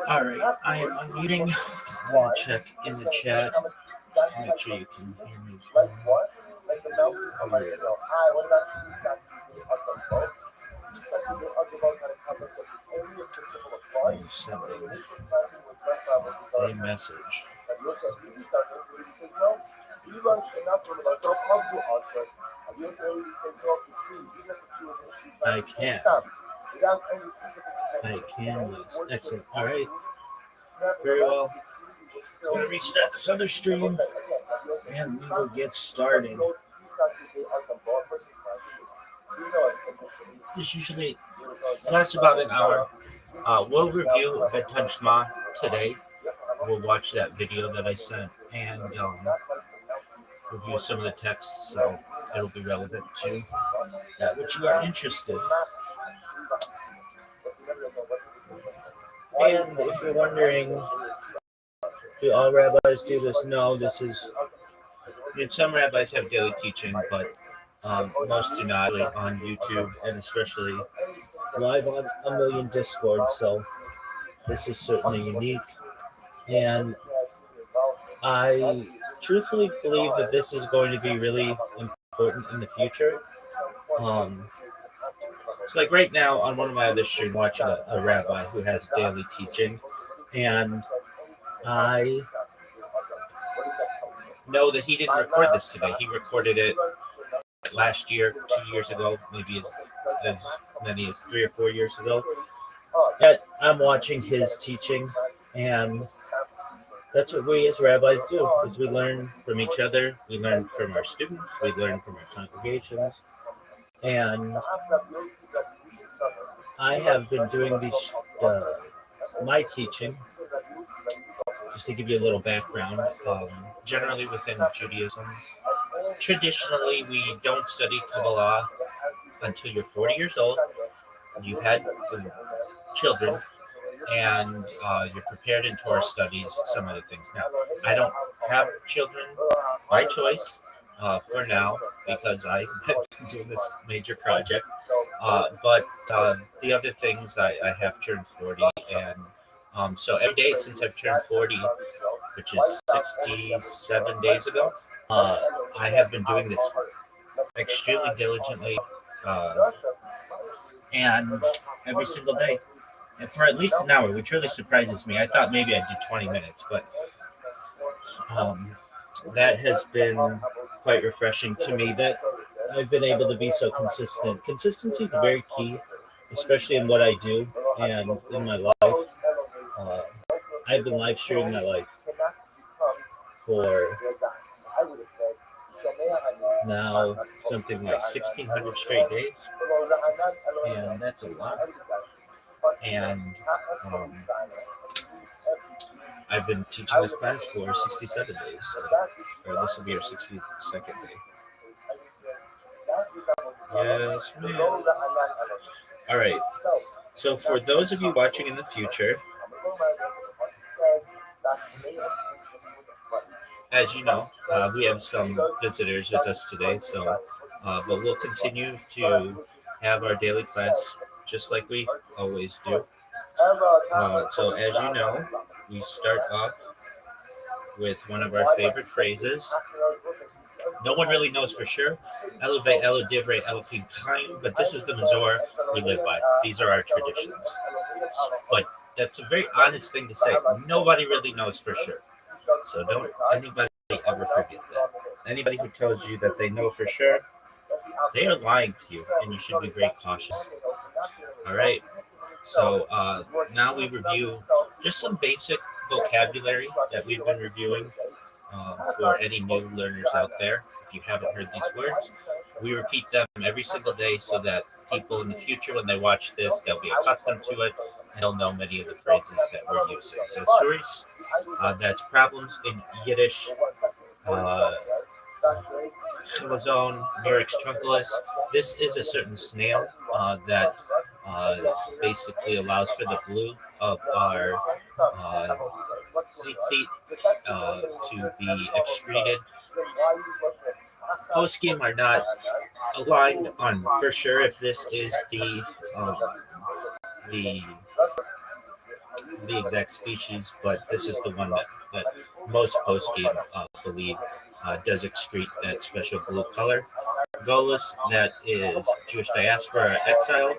All right, I am unmuting. I'm gonna check in the chat to make sure you can hear me. A message. I can. I can use. Excellent. All right. Very well. I'm going to restart this other stream and we will get started. This usually lasts about an hour. We'll review Bedtime Shema today. We'll watch that video that I sent and review some of the texts, so it'll be relevant to that which you are interested. And if you're wondering, do all rabbis do this? No, this is, some rabbis have daily teaching, but most do not, like on YouTube and especially live on a million Discord, so this is certainly unique. And I truthfully believe that this is going to be really important in the future. So like right now on one of my other streams, watching a rabbi who has daily teaching, and I know that he didn't record this today. He recorded it last year, 2 years ago, maybe as many as 3 or 4 years ago. And I'm watching his teaching, and that's what we as rabbis do, is we learn from each other, we learn from our students, we learn from our congregations. And I have been doing these my teaching, just to give you a little background, generally within Judaism. Traditionally, we don't study Kabbalah until you're 40 years old, you've had children, and you're prepared in Torah studies, some other things. Now, I don't have children by choice for now because I have been doing this major project. But the other things, I have turned 40, and so every day since I've turned 40, which is 67 days ago, I have been doing this extremely diligently uh, and every single day. And for at least an hour, which really surprises me. I thought maybe I'd do 20 minutes, but um, that has been quite refreshing to me that I've been able to be so consistent. Consistency is very key, especially in what I do and in my life. Uh, I've been live streaming my life for now something like 1,600 straight days, and that's a lot. And um, I've been teaching this class for 67 days, or this will be our 62nd day. Yes, ma'am. All right. So for those of you watching in the future, as you know, we have some visitors with us today. But we'll continue to have our daily class just like we always do. So as you know, we start off with one of our favorite phrases. No one really knows for sure. Elevate elo divrei Elohim Chaim, but this is the Mazor we live by. These are our traditions. But that's a very honest thing to say. Nobody really knows for sure. So don't anybody ever forget that. Anybody who tells you that they know for sure, they are lying to you, and you should be very cautious. All right. So now we review just some basic vocabulary that we've been reviewing for any new learners out there. If you haven't heard these words, we repeat them every single day so that people in the future, when they watch this, they'll be accustomed to it and they'll know many of the phrases that we're using. So, stories, that's problems in Yiddish. Chilazone, Murex trunculus. This is a certain snail that basically allows for the blue of our seat to be excreted. Post game are not aligned on for sure if this is the the exact species, but this is the one that most post game believe does excrete that special blue color. Golis, that is Jewish diaspora exile.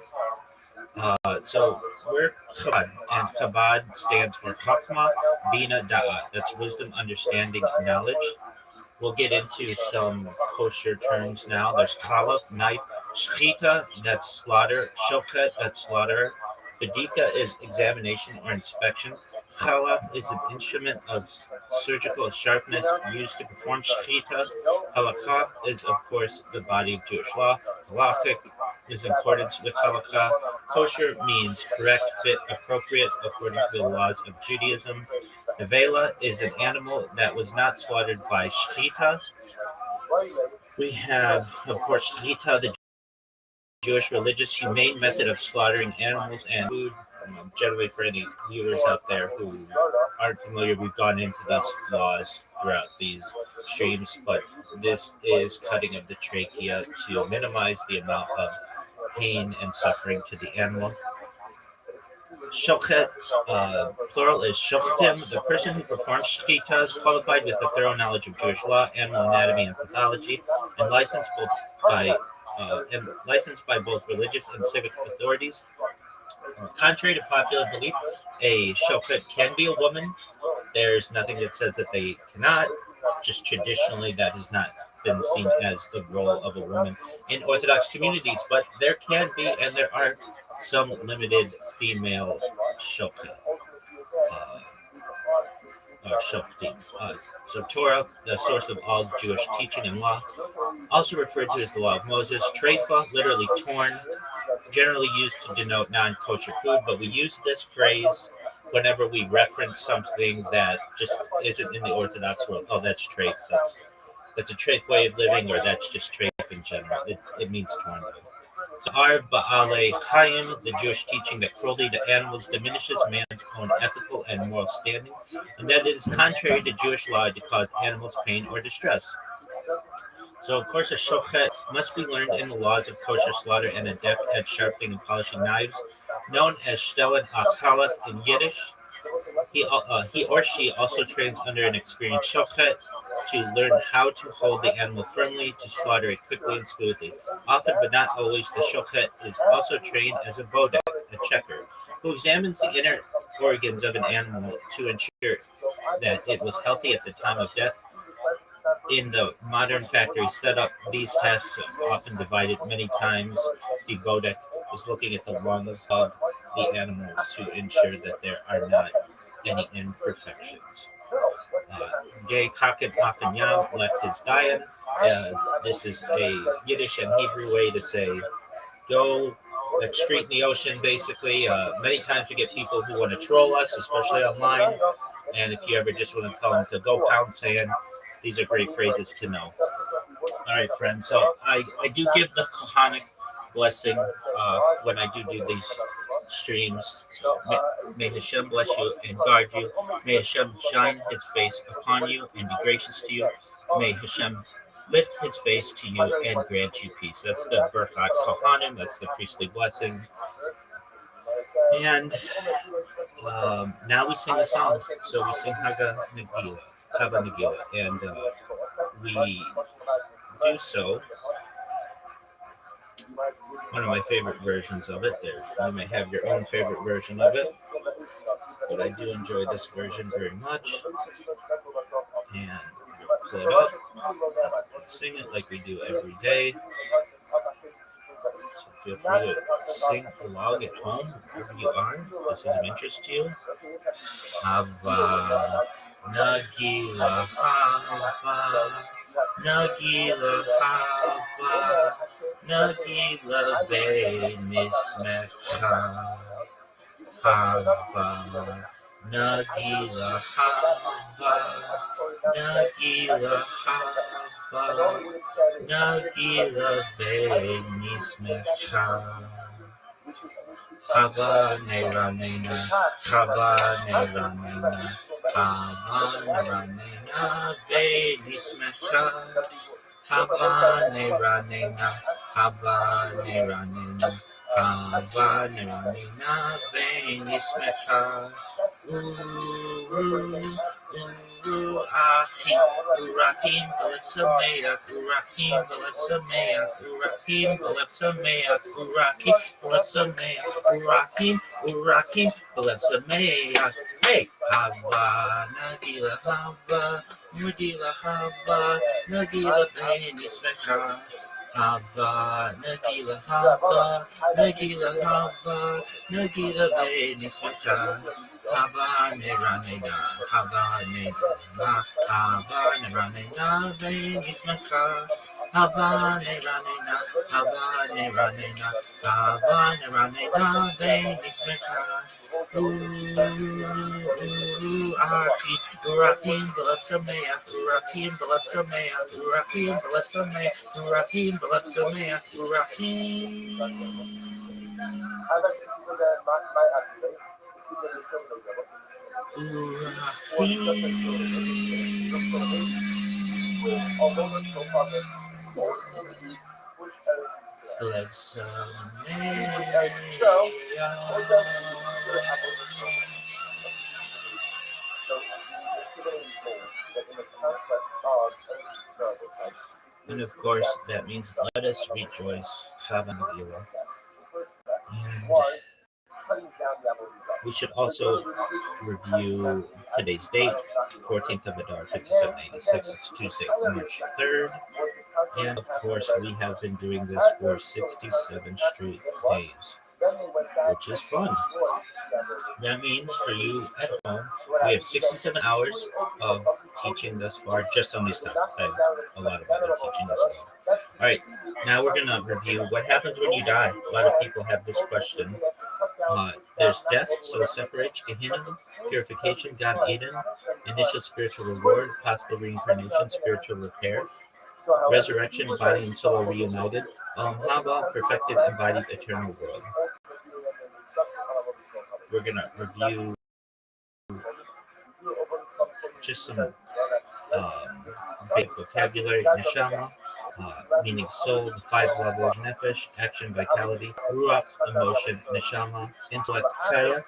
So we're Chabad, and Chabad stands for Chachma, Bina, Da'at. That's wisdom, understanding, knowledge. We'll get into some kosher terms now. There's Chalaf, knife, Shchita, that's slaughter, Shochet, that's slaughter. Bedika is examination or inspection. Chalaf is an instrument of surgical sharpness used to perform shechita. Halakha is, of course, the body of Jewish law. Halachic is in accordance with halakha. Kosher means correct, fit, appropriate, according to the laws of Judaism. Nevela is an animal that was not slaughtered by shechita. We have, of course, shechita, the Jewish religious humane method of slaughtering animals and food. Generally, for any viewers out there who aren't familiar, we've gone into these laws throughout these streams, but this is cutting of the trachea to minimize the amount of pain and suffering to the animal. Shochet, plural is shochtim. The person who performs shechita is qualified with a thorough knowledge of Jewish law, animal anatomy, and pathology, and licensed by both religious and civic authorities. Contrary to popular belief, a shochet can be a woman. There's nothing that says that they cannot. Just traditionally, that has not been seen as the role of a woman in Orthodox communities, but there can be, and there are some limited female shochet. Shoftim. So Torah, the source of all Jewish teaching and law, also referred to as the law of Moses. Treifa, literally torn, generally used to denote non-kosher food, but we use this phrase whenever we reference something that just isn't in the Orthodox world. Oh, that's treif. That's a treif way of living, or that's just treif in general. It means torn. So our Ba'ale Chaim, the Jewish teaching that cruelty to animals diminishes man's own ethical and moral standing, and that it is contrary to Jewish law to cause animals pain or distress. So, of course, a shochet must be learned in the laws of kosher slaughter and adept at sharpening and polishing knives, known as shtelen achalef in Yiddish. He or she also trains under an experienced shochet to learn how to hold the animal firmly, to slaughter it quickly and smoothly. Often, but not always, the shochet is also trained as a bodek, a checker, who examines the inner organs of an animal to ensure that it was healthy at the time of death. In the modern factory setup, these tasks are often divided many times. The bodek is looking at the lungs of the animal to ensure that there are not any imperfections. Uh, Gay Kaket Afanyam left his Dayan. This is a Yiddish and Hebrew way to say go excrete in the ocean, basically. Many times we get people who want to troll us, especially online. And if you ever just want to tell them to go pound sand, these are great phrases to know. All right, friends. So I do give the Kohanic blessing when I do these streams. So may Hashem bless you and guard you. May Hashem shine his face upon you and be gracious to you. May Hashem lift his face to you and grant you peace. That's the Birkat Kohanim. That's the priestly blessing. And now we sing a song. So we sing Haga Nagila, Hava Nagila, and we do so. One of my favorite versions of it. There, you may have your own favorite version of it, but I do enjoy this version very much. And we'll pull it up, and sing it like we do every day. So feel free to sing along at home, wherever you are. If this is of interest to you. Hava Nagila, Hava Nagila, Hava Nagila Benismecha, Hava Nagila, Hava Nagila, Hava Nagila Benismecha. Hava Neranena, Hava Neranena, Hava Neranena Benismecha. Hava Neranena, Hava Neranena, Hava Neranena Benismecha. Achim, Urachim, Balev Sameach, Urachim, Balev Sameach, Urachim, Balev Sameach, Urachim, Balev Sameach, Urachim, Urachim, Balev Sameach. Hey, Hava, Nagila, Hava, Nagila, Hava, Nagila, Benismecha. Hava, Nagila, Hava, Nagila, Hava, Nagila, Benismecha. Hava Neranena, Hava Neranena, Hava Neranena, Benismecha. Hava Neranena, Hava Neranena, Hava Neranena, Benismecha. Achim, Urachim, Balev Sameach, Urachim, Balev Sameach, Urachim, Balev Sameach, Urachim, Balev Sameach, Urachim. And of course, that means let us rejoice. We should also review today's date, 14th of Adar, 5786. It's Tuesday, March 3rd. And of course, we have been doing this for 67 straight days, which is fun. That means for you at home, we have 67 hours of teaching thus far, just on these topics. I have a lot of other teaching as well. All right, now we're going to review what happens when you die. A lot of people have this question. There's death, soul separation, Gehinnom, purification, Gan Eden, initial spiritual reward, possible reincarnation, spiritual repair. Resurrection, body and soul are reunited. How about perfected, embodied, eternal world? We're gonna review just some big vocabulary. Neshama, meaning soul, the five levels, nefesh, action, vitality, ruach, emotion, neshama, intellect, chaya,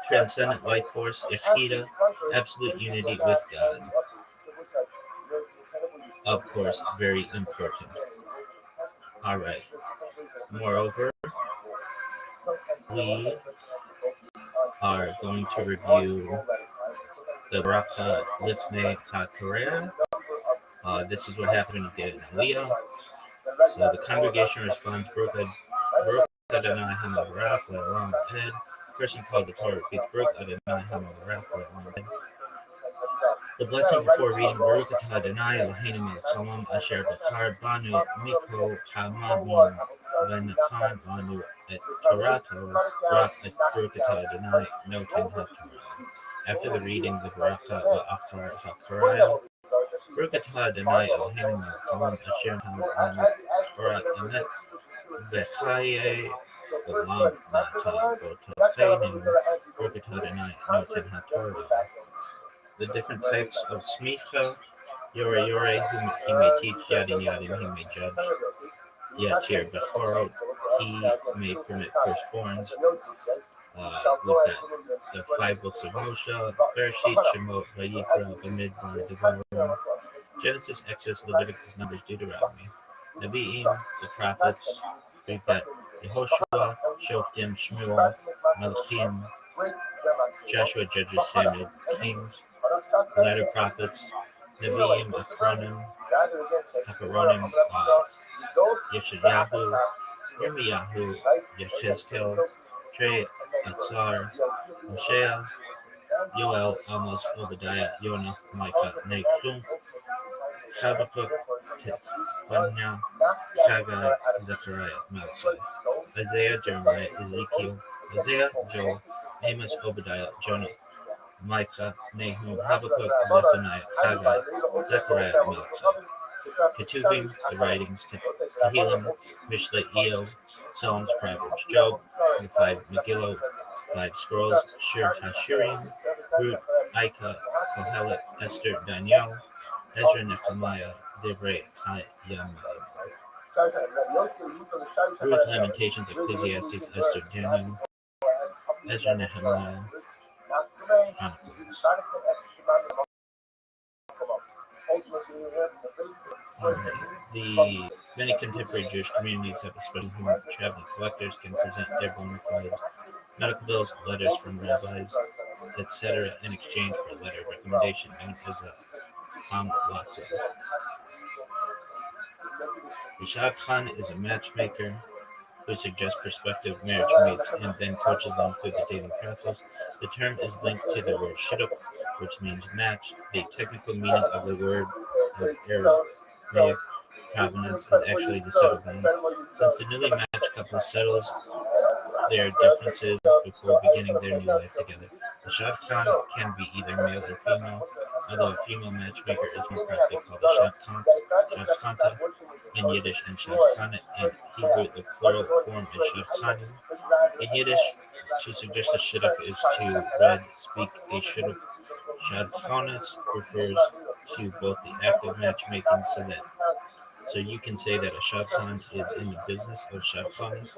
transcendent life force, yachida, absolute unity with God. Of course, very important. All right. Moreover, we are going to review the Bracha Lifnei HaKorea. This is what happened in the day of Aliyah. So the congregation responds, Baruch Adonai HaMavarach Le'olam Ed. Person called the Torah repeats, Baruch Adonai HaMavarach Le'olam Ed. The blessing before reading Baruch Atah Adonai Eloheinu Melech Haolam Asher Bachar Banu Miko Hamamin Venatan Anu Et Torato Rak Et Baruch Atah Adonai Noten HaTorah. After the reading, the Baraka La'achar HaKoraya Baruch Atah Adonai Eloheinu Melech Haolam Asher Anu Torat Emet V'chaye Olam Nata Botocheinu Baruch Atah Adonai Noten HaTorah. The different types of smicha, yore, whom he may teach, yadin, he may judge, yatir, bechorot, he may permit firstborns. Look at the five books of Moshe, Bereshit, Shemot, Vayikra, Bamidbar, Devarim, Genesis, Exodus, Leviticus, Numbers, Deuteronomy, Nevi'im, the prophets, read that Yehoshua, Shoftim, Shmuel, Malachim, Joshua, Judges, Samuel, Kings, the latter prophets, Nevi'im, Achronim, Yeshayahu, Yirmiyahu, Yechezkel, Trey, Asar, Hosea, Yoel, Amos, Obadiah, Yonah, Micah, Nahum, Habakkuk, Tzefaniah, Haggai, Zechariah, Malachi, Isaiah, Jeremiah, Ezekiel, Isaiah, Joel, Amos, Obadiah, Jonah, Micah, Nahum, Habakkuk, Zephaniah, Haggai, Zechariah, Malachi. Ketuvim, the writings, Tehillim, Mishle, Eo, Psalms, Proverbs, Job, the five Megillah, five scrolls, Shir HaShirim, Ruth, Micah, Kohelet, Esther, Daniel, Ezra, Nehemiah, Divrei HaYamim, Ruth, Lamentations, Ecclesiastes, Esther, Daniel, Ezra, Nehemiah, Chronicles. The many contemporary Jewish communities have a special home. Traveling collectors can present their bona fides, medical bills, letters from rabbis, etc., in exchange for a letter of recommendation known as a hamlatza. Rishad Khan is a matchmaker who suggests prospective marriage mates and then coaches them through the dating process. The term is linked to the word shidduch, which means match. The technical meaning of the word of Aramaic provenance is actually the settlement. Since the newly matched couple settles their differences before beginning their new life together, the shadchan can be either male or female, although a female matchmaker is more practically called a shadchanta in Yiddish and shadchanet in Hebrew. The plural form is shadchanim. In Yiddish, to suggest a shidduch is to read, speak a shidduch. Shadchanas refers to both the act of matchmaking, so you can say that a shadchan is in the business of shadchanas,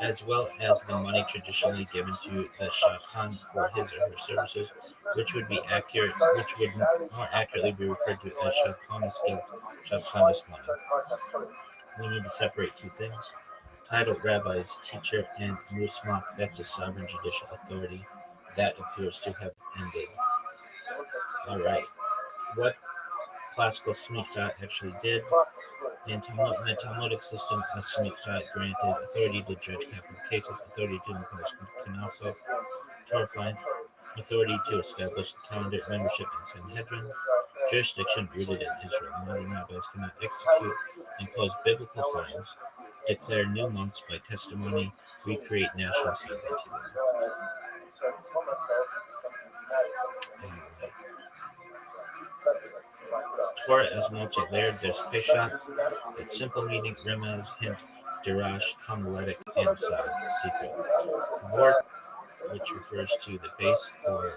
as well as the money traditionally given to the shadchan for his or her services, which would more accurately be referred to as shadchanas gift, shadchanas money. We need to separate two things. Title Rabbi is teacher and Musmak, that's a sovereign judicial authority. That appears to have ended. Alright, what classical smicha actually did. In the Talmudic system, a smicha granted authority to judge capital cases, authority to impose knesset, Torah fines, authority to establish the calendar, membership in Sanhedrin, jurisdiction rooted in Israel. Modern rabbis cannot execute, impose biblical fines, declare new months by testimony, recreate national sovereignty. Torah as noted there, there's Peshat, its simple meaning, Remez, hint, Dirash, homiletic, and secret. Vort, which refers to the base or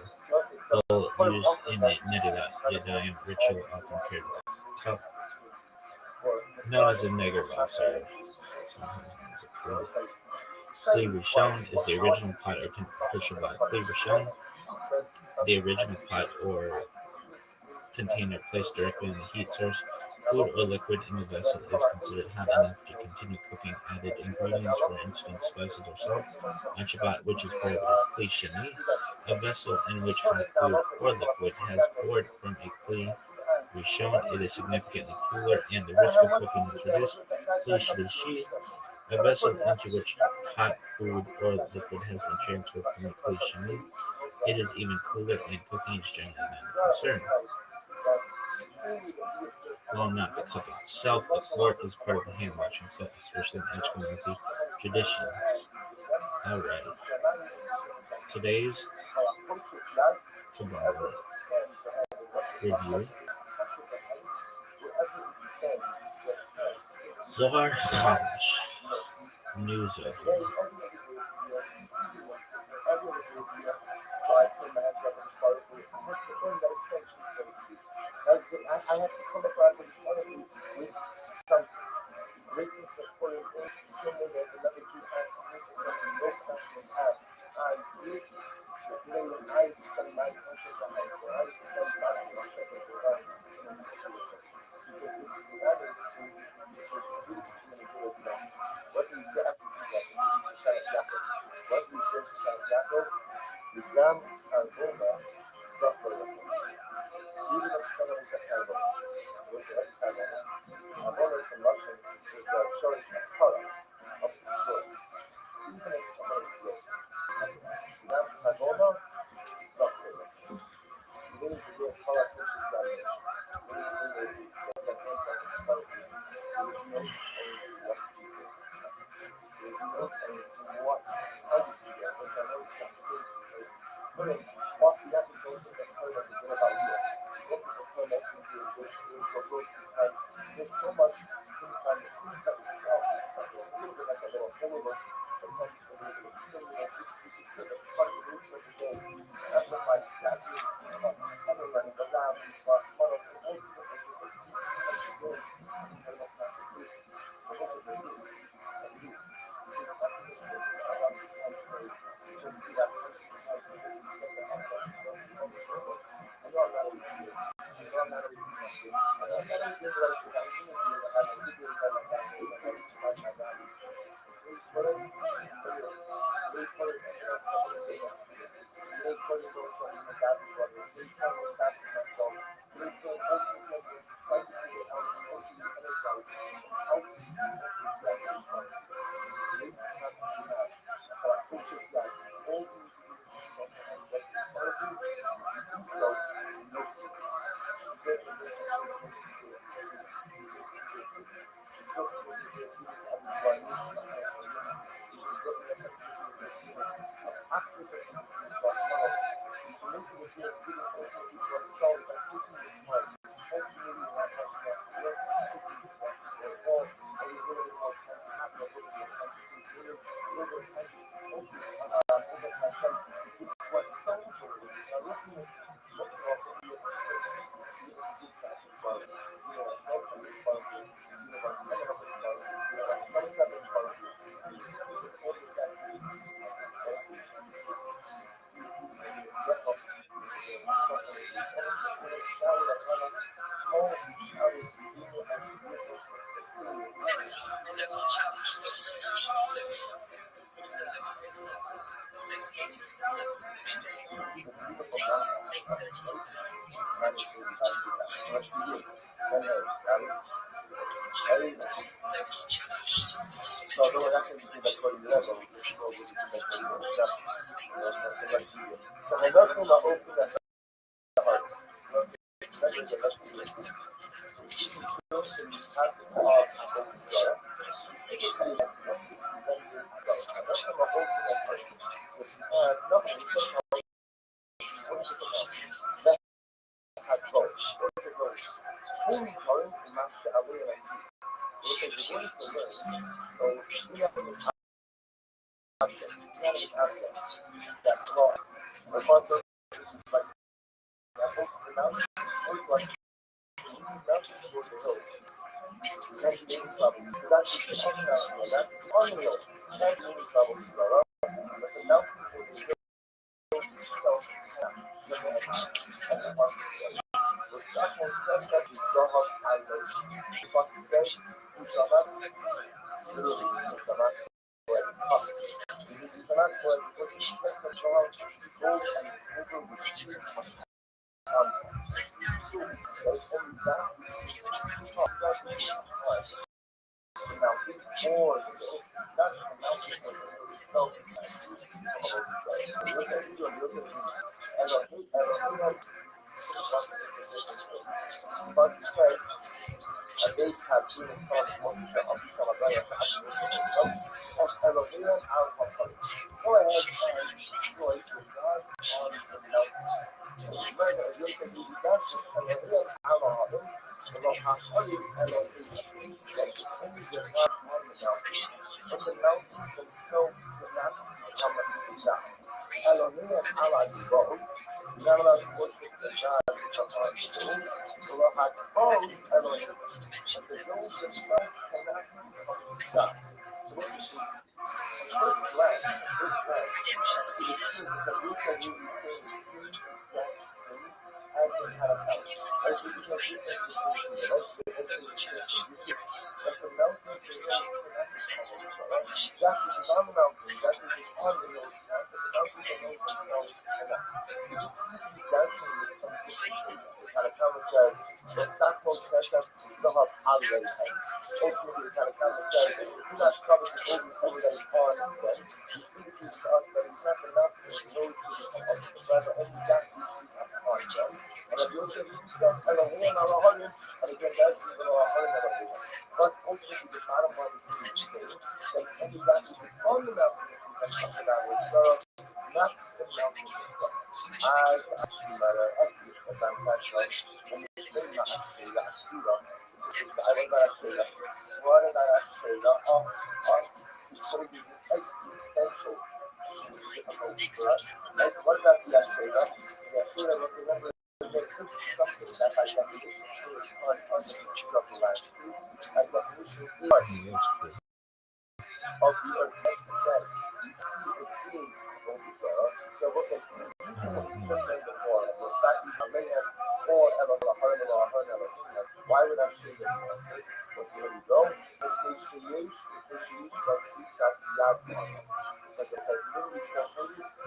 bowl used in the Nedilat Yadayim ritual, often paired with a cup, known as a negervas, or sometimes known as a kli. Kli Rishon is the original pot or official pot. Kli Rishon, the original pot or container placed directly on the heat source. Food or liquid in the vessel is considered hot enough to continue cooking. Added ingredients, for instance, spices or salt, on Shabbat, which is called a kli sheni, a vessel in which hot food or liquid has poured from a kli rishon. It is significantly cooler, and the risk of cooking is reduced. Kli shlishi, a vessel into which hot food or liquid has been transferred from the kli sheni. It is even cooler, and cooking is generally not a concern. While not the cup itself, the fork is part of the hand washing set, especially in Ashkenazi tradition. Alright. Today's Kabbalah review. Zohar Chadash. New Zohar.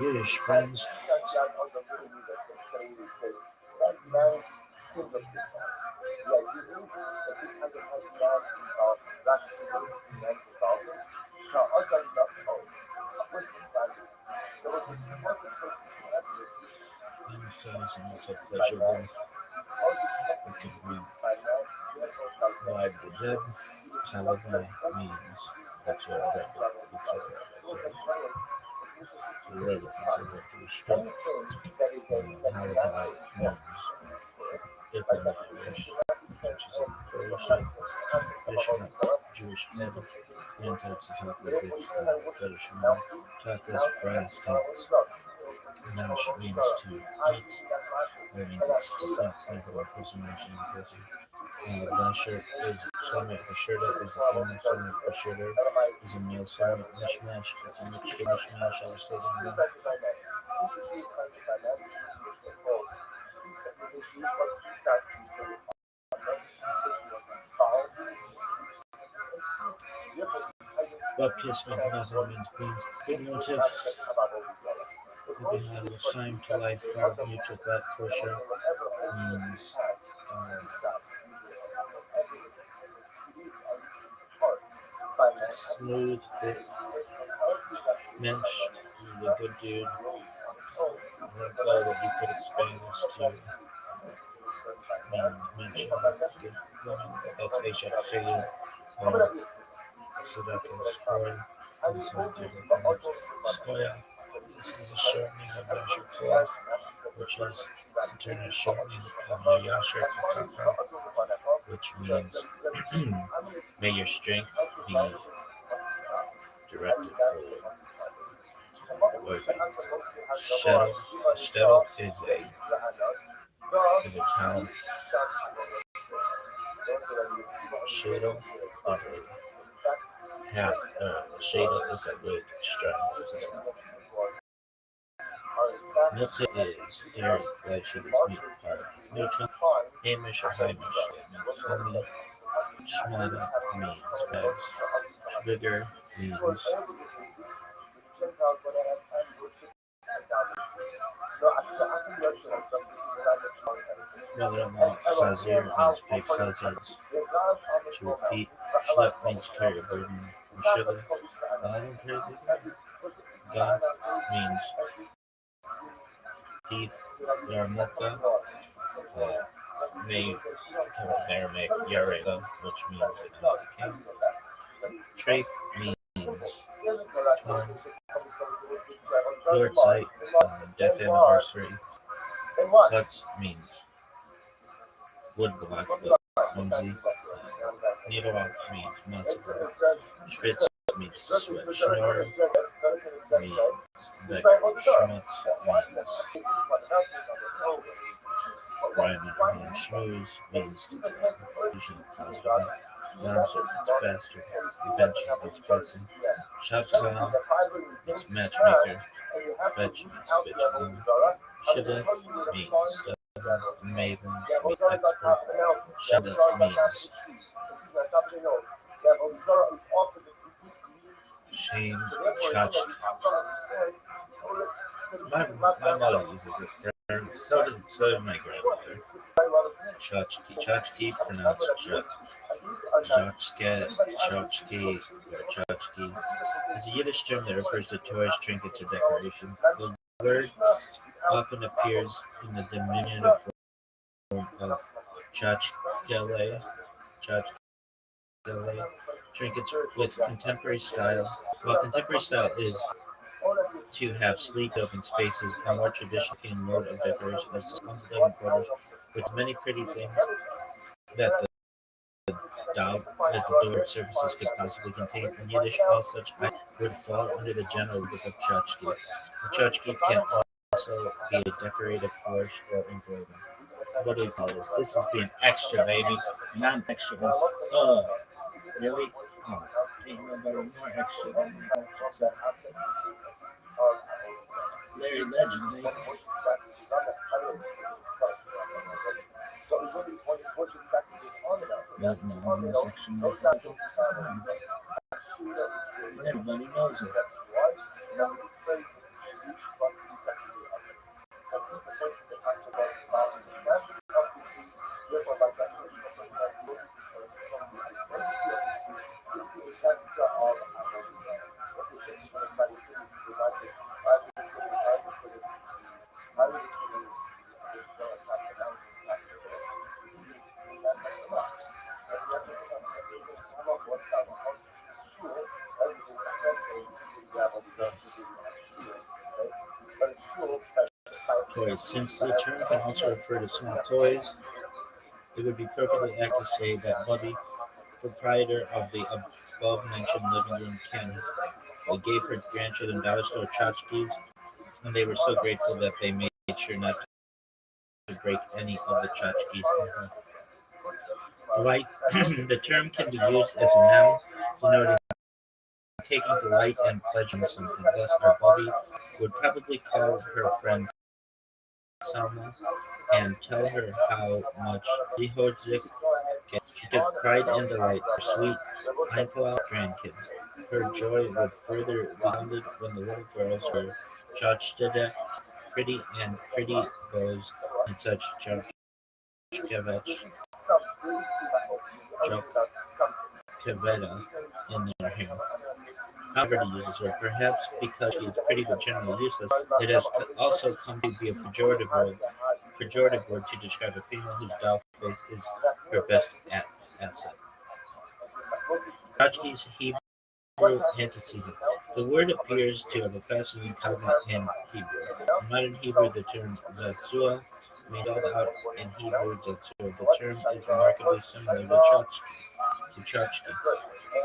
Yiddish friends. It's a pleasurable. We could read Live the Dead, Taliban means. That's what I read. The Rebbe considered to restrict Halibai means. If an Jewish, which is a Persian, Jewish men, entered to talk with British men, talk with brass tacks. Nash means to eat, meaning it's to sample of prisoners in prison. Bashir is summit, Bashirda is a female summit, Bashirda is a male summit, Mishmash is a mixture mishmash, I was stating that. Baptism means being good motive. Giving out of time to life, hard mutual bat kosher means smooth, fit, mensch, he's a good dude. That's all that you could expand this to mention good women. That's H at Figure. So that goes for Skoya. This is a shortening of Yasher Kol, which is internet shortening of the Yasher Kakaka, which means may your strength be directed forward. Shtetl. Shtetl is a town. Shtetl is a half. Shtetl is a wig strap. Milton is Eric flagship is meat park. Neutral. Hamish or Hamish means homie. Shmata means bags. Vigor means brother-in-law. Chazir means big cousins. To repeat, schlep means carry a burden. And sugar, God means thief. Yarmulka may come from Aramaic Yareka, which means king. Trafe means Lord sight, death anniversary. Klutz means wood block, but clumsy. Needlerock means multiple. Schwitz means to sweat. Schnorr means beggar. Schmutz means grimy. And schmooze means usually positive. Lancer means bastard. Invention means person. Shopstyle means matchmaker. Fetch means bitch. Shida means maven means expert. Shada means shame, chach. My mother uses this term, so does my grandmother. Chachki. Chachki pronounced chach. Chachke, chachki, or chachki is a Yiddish term that refers to toys, trinkets, or decorations. The word often appears in the diminutive form of chachkele, trinkets with contemporary style. While contemporary style is to have sleek open spaces, a more traditional European mode of decoration is to come living quarters with many pretty things that that the door surfaces could possibly contain. In Yiddish, all such items would fall under the general rubric of tchotchke. A tchotchke can also be a decorative flourish or engraving. What do we call this? This is being extra, baby. Non-extra. Really? Oh, ain't nobody more extra than me. Larry Legend, baby. Milton on this section of everybody knows it. Toys. Since the term can also refer to small toys, it would be perfectly apt to say that Bubby, proprietor of the above-mentioned living room, gave her grandchildren dollar store tchotchkes, and they were so grateful that they made sure not to break any of the tchotchkes in her. Delight. The term can be used as a noun, denoting taking delight and pleasure in something. Thus, our Bubby would probably call her friend Selma and tell her how much Zihotzik she took pride and delight her sweet Einplau grandkids. Her joy would further be bounded when the little girls were Chachtada, pretty bows, and such Chokeveta in their hair. However to use this word, perhaps because she is pretty but generally useless, it has also come to be a pejorative word to describe a female whose doll face is her best asset. Trotsky's Hebrew antecedent. The word appears to have a fascinating covenant in Hebrew. In modern Hebrew, the term zatzua means spelled out in Hebrew zatzua. The term is remarkably similar to tchotchke.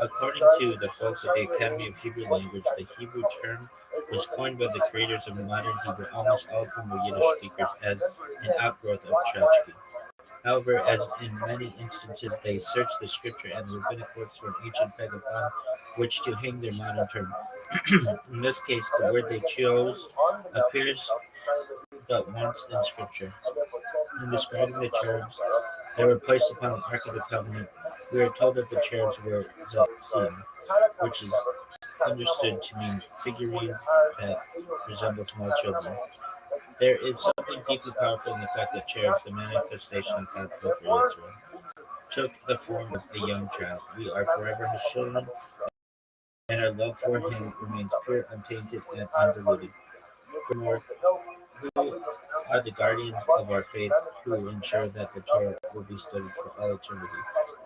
According to the folks at the Academy of Hebrew Language, the Hebrew term was coined by the creators of modern Hebrew, almost all of whom were Yiddish speakers, as an outgrowth of tchotchke. However, as in many instances, they searched the scripture and the rabbinic works for an ancient peg upon which to hang their modern term. In this case, the word they chose appears but once in scripture. In describing the cherubs that were placed upon the Ark of the Covenant, we are told that the cherubs were Zatzim, which is understood to mean figurines that resemble small children. There is something deeply powerful in the fact that cherubs, the manifestation of God's love for Israel, took the form of the young child. We are forever his children, and our love for him remains pure, untainted, and undiluted. Furthermore, who are the guardians of our faith, who ensure that the Torah will be studied for all eternity.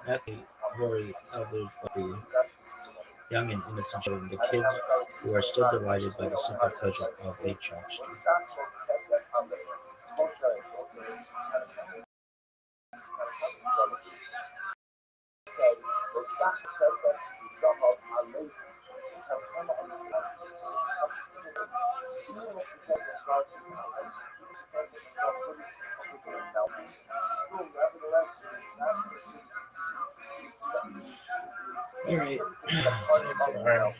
Not the hoary elders, but the young and innocent children, the kids who are still delighted by the simple pleasure of a church. All right.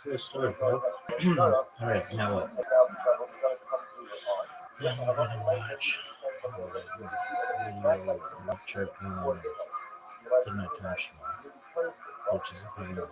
Good story, bro. All right, now what? Now we're gonna watch video lecture on the nighttime smile, which is a video.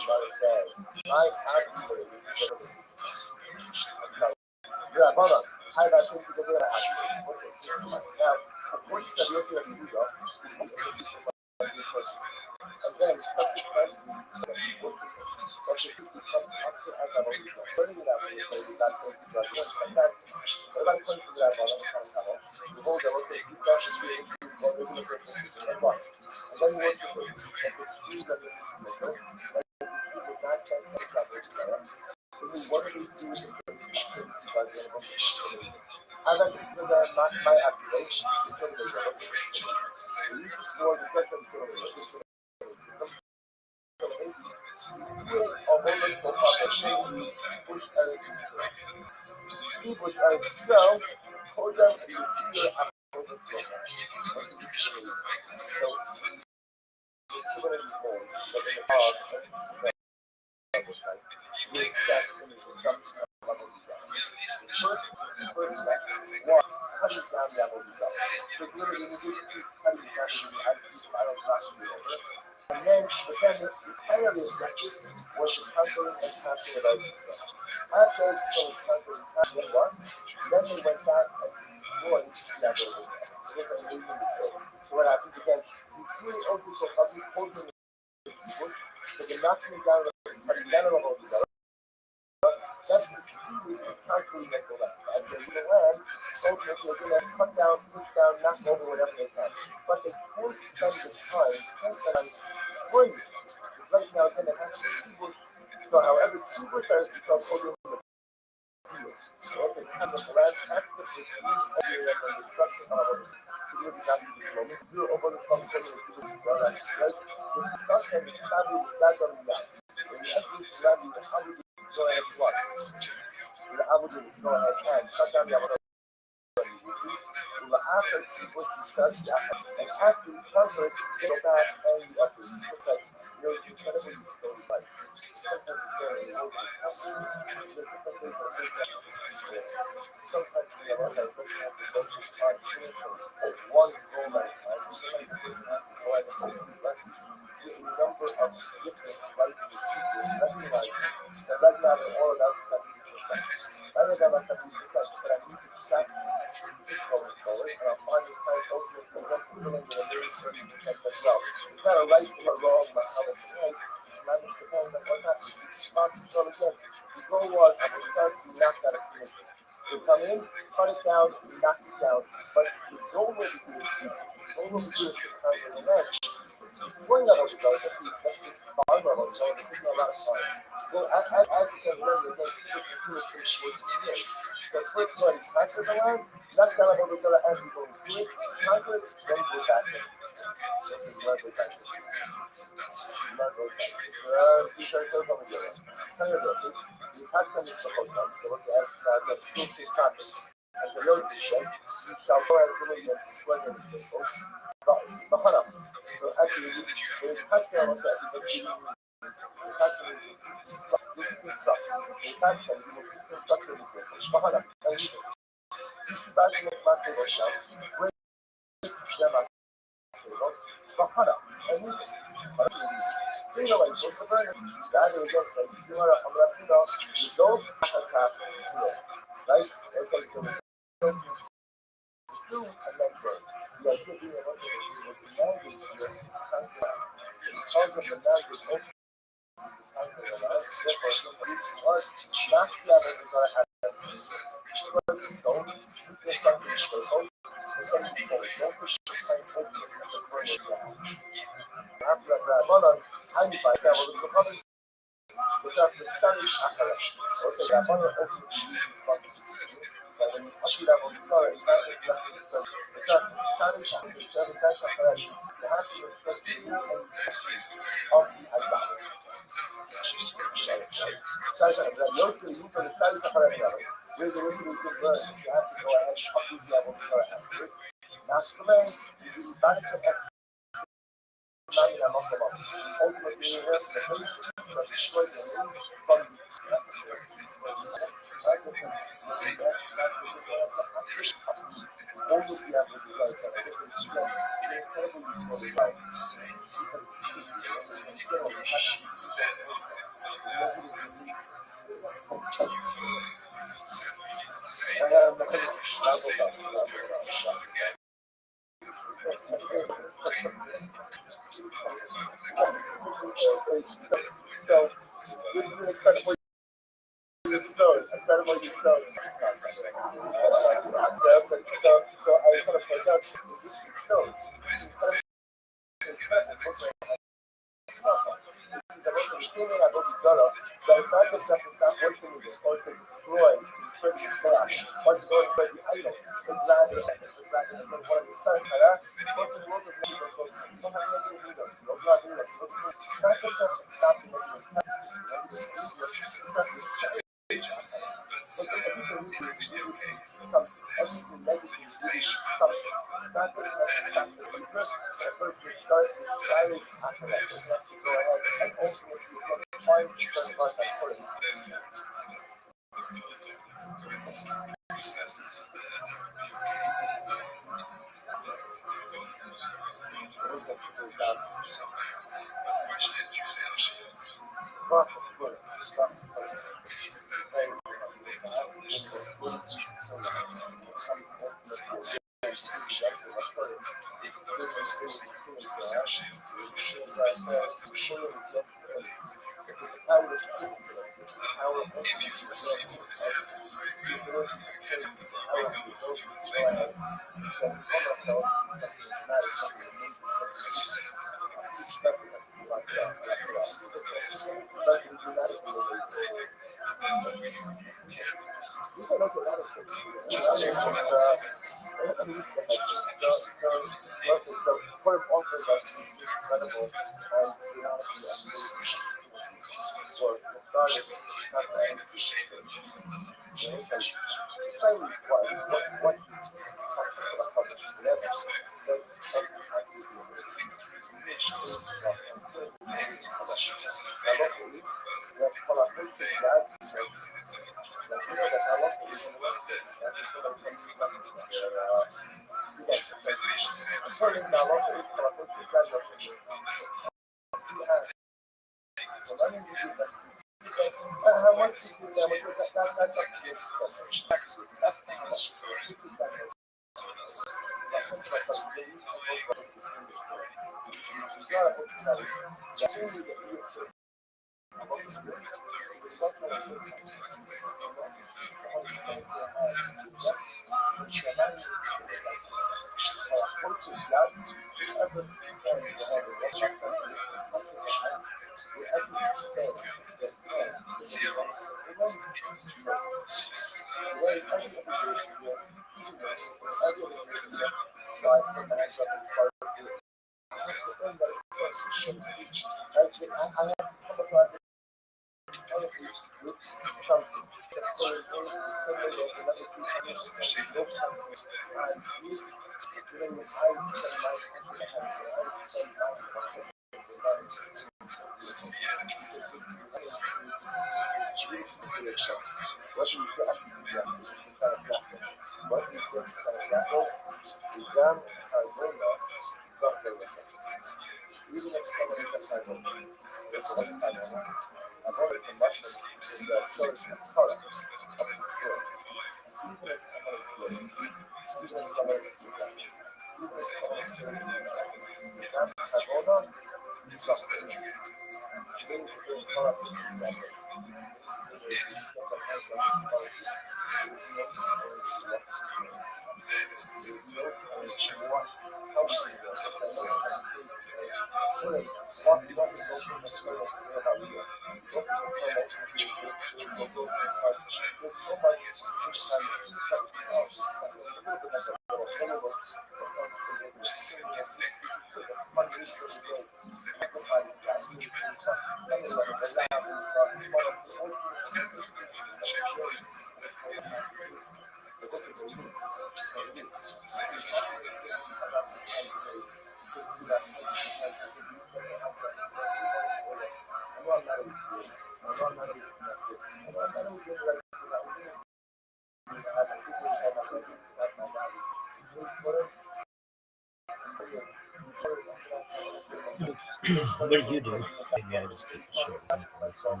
What do you do? Maybe I just keep it short and listen.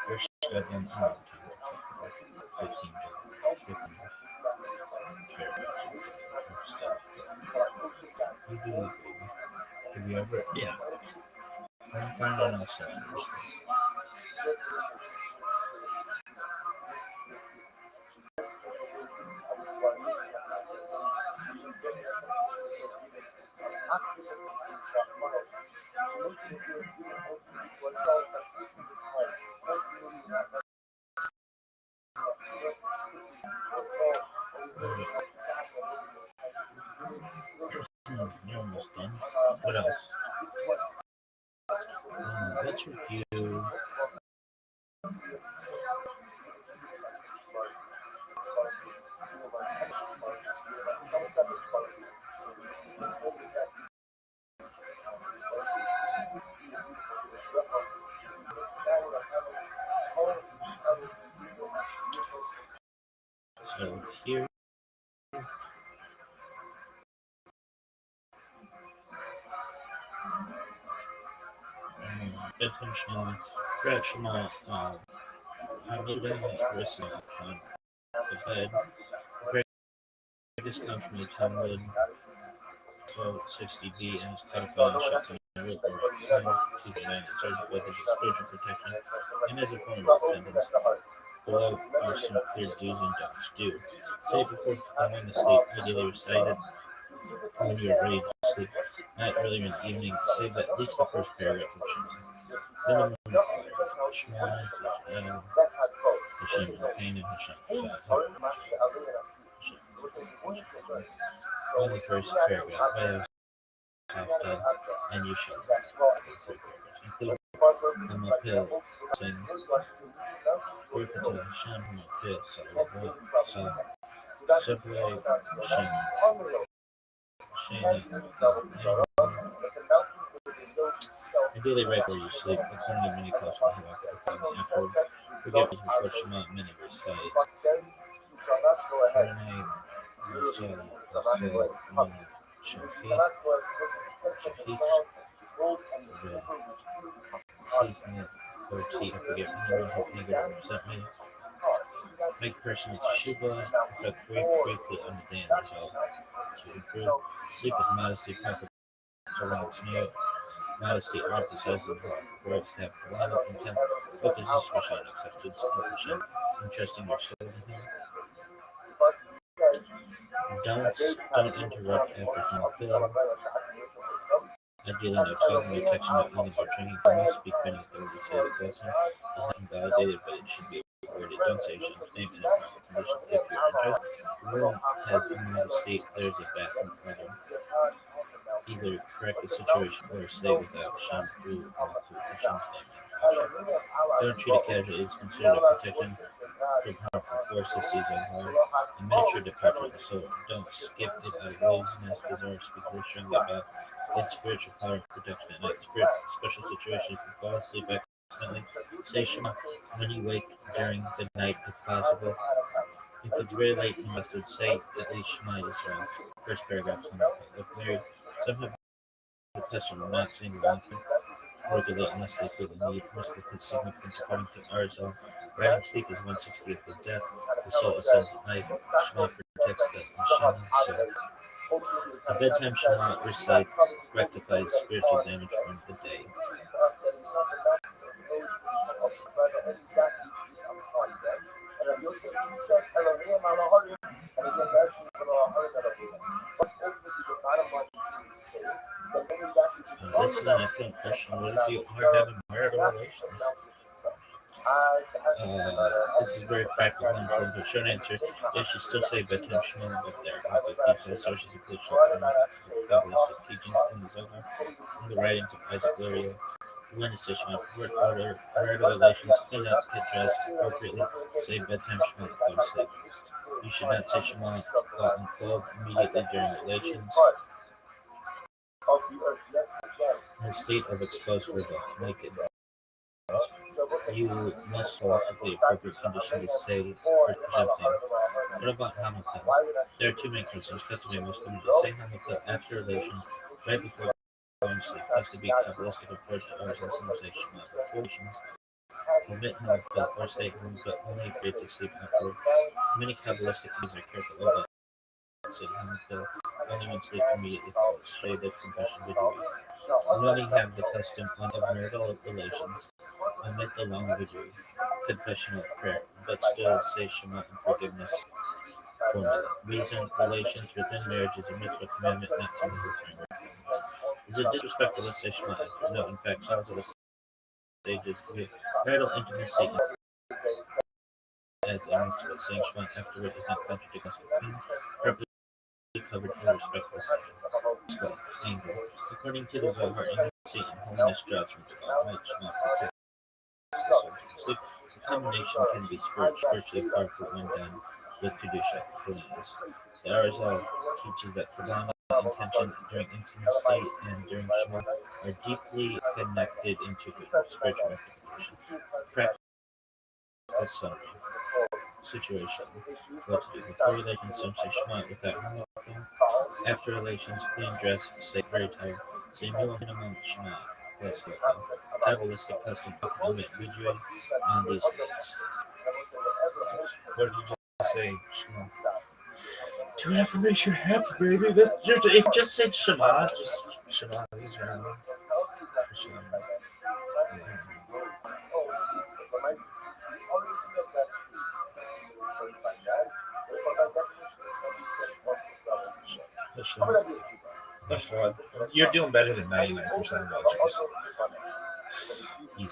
First, got them out. 15 paragraphs of stuff. You do it, baby. Have you ever? Yeah. I'm fine on outside. You're almost done. What else? Let's review. So here. Intentional, fractional, handling, wrestling on the bed. This comes from the Talmud code 60b and is codified in Shulchan Aruch or Keep it serves both as a spiritual protection and as a form of defense. Below are some clear do's and don'ts. Do. Say before going to sleep, ideally recite it when you are ready to sleep. Not early in the evening, say at least the first paragraph of Shema. Then in the morning, Shema, Hashem, Eloheinu, Hashem, only the first paragraph, Hafta, and you shall. Include Hamapil, saying, Birkata Hashem Hamapil, Salavot, Shavlei, Hashem, Shana, ideally right where you sleep, according to many customs about the family afterward. Forgive us before Shema many recite. Adonai, Shahid, season it or tea and forgive anyone who angered or upset me. Make personal teshuva, reflect briefly on the day and resolve to improve. Sleep with modesty, proper around sneer. Modesty emphasizes words have Kalana intent, focus especially on acceptance, ownership, entrusting your soul to him. Don't interrupt after fulfill. Ideally, no talking, no texting, no eating or drinking. Do not speak when authority say the blessing is not invalidated, but it should be worded. Don't say Shem's name in a proper condition if you're interested. The room has immodesty. There's a bathroom item. Either correct the situation or stay without Shem through Hashem's name and Hashem. Don't treat it casually. It's considered a protection from harmful forces seizing harm. A miniature departure of the soul. Don't skip it out of laziness, desire, speak very strongly about its spiritual power and protection at night. Special situations, if you fall asleep accidentally, say Shema when you wake during the night if possible. If it's very late and rested, say at least Shema Israel. First paragraph, if married, some have the custom of not saying the wrong thing regularly unless they feel the need. Most because significance according to RSL, REM sleep is 1/60th of death. The soul ascends at night. Shema protects the Hashem soul. A bedtime Shema recite rectifies spiritual damage from the day. That's an excellent question. What if you are having marital relations? This is very practical and important, but short answer, yes, you still say bedtime Shema, but there are detailed sources of political Kabbalistic teachings in the Zohar, in the writings of Isaac Luria. When to say Shema, word order, marital relations, clean up, get dressed appropriately, say bedtime Shema, go to sleep. You should not say Shema while unclothed immediately during relations. In a state of exposed vulva, naked. You must logically appropriate condition to say for Hashem's name. What about Hanukkah? There are two main concerns. Customary most common to say Hanukkah after relations, right before going to sleep. Has to be Kabbalistic approach to ours and some say Shema before relations. Omit Hanukkah or say Hanukkah only great to sleep afterward. Many Kabbalistic communities are careful about say Hanukkah only when sleep immediately follows. Say the confession video. Many have the custom of marital relations. Omit the long video, confessional prayer, but still say Shema and forgiveness formula. Reason, relations within marriage is a mitzvah commandment, not something requiring. Is it disrespectful to say Shema? No, in fact, Charles of the stages with marital intimacy as a mitzvah. Saying Shema afterward is not contradicting properly covered in respectful saying. Anger. According to the Zohar, intimacy and holiness draws from development. Shema protects the soul from sleep. The combination can be spiritually powerful when done with Kedusha, holiness. The Arizal teaches that Kabbalah intention during intimacy and during Shema are deeply connected into spiritual rectification. Practice summary. Situation. What to do before relations, some say Shema without Hanukkah. After relations, clean dress, say very tired. Say no minimum Shema. Plus Kabbalistic custom of omit video on these days. What did you just say? Shema. Two affirmation happy, baby. That's just if you just said Shema, just Shema. Shema. You're doing better than 99% of those. Easy.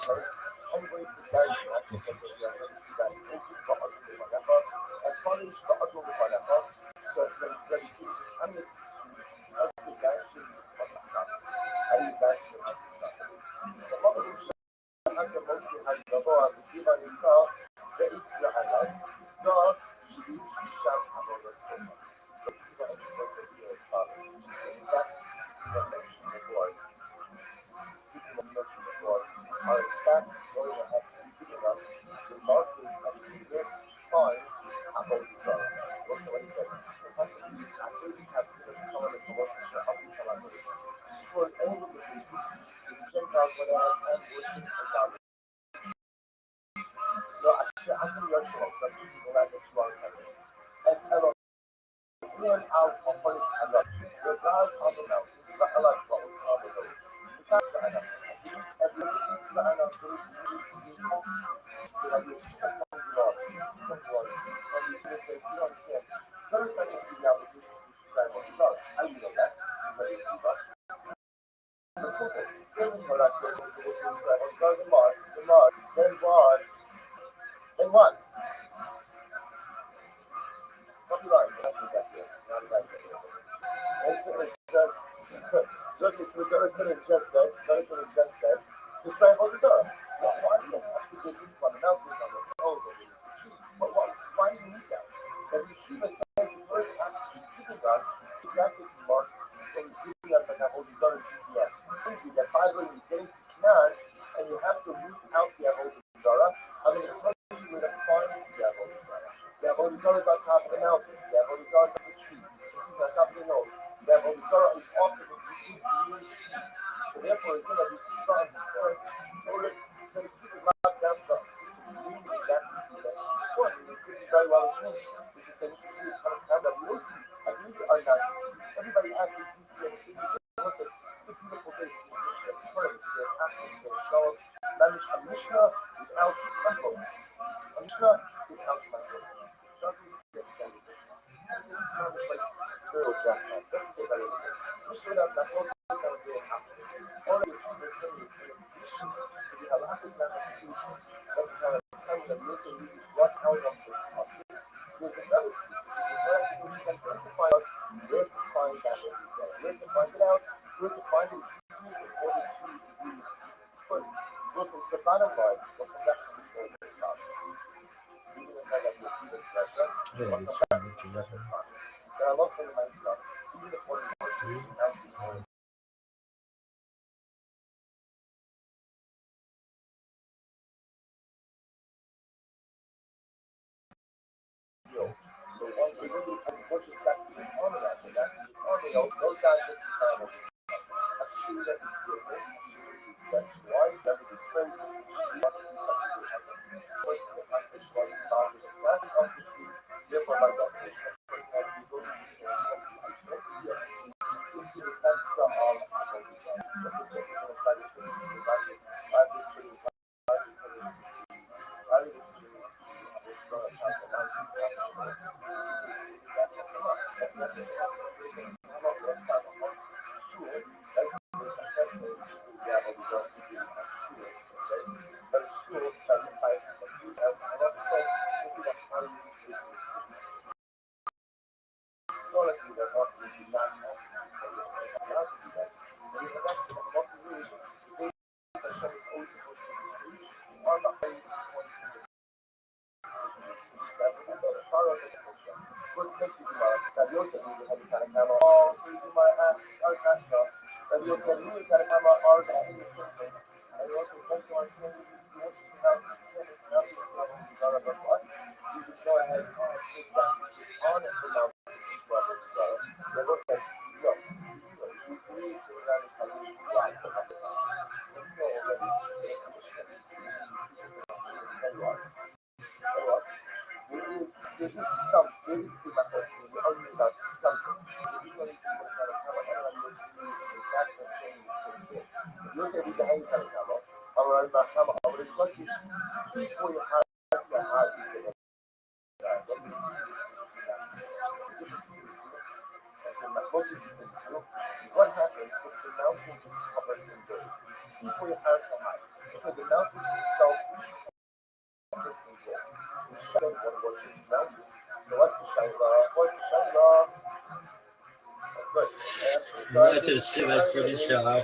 That is still a pretty job.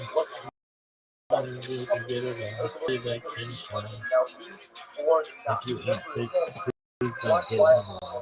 You can get it out. If you eat, please don't get it wrong.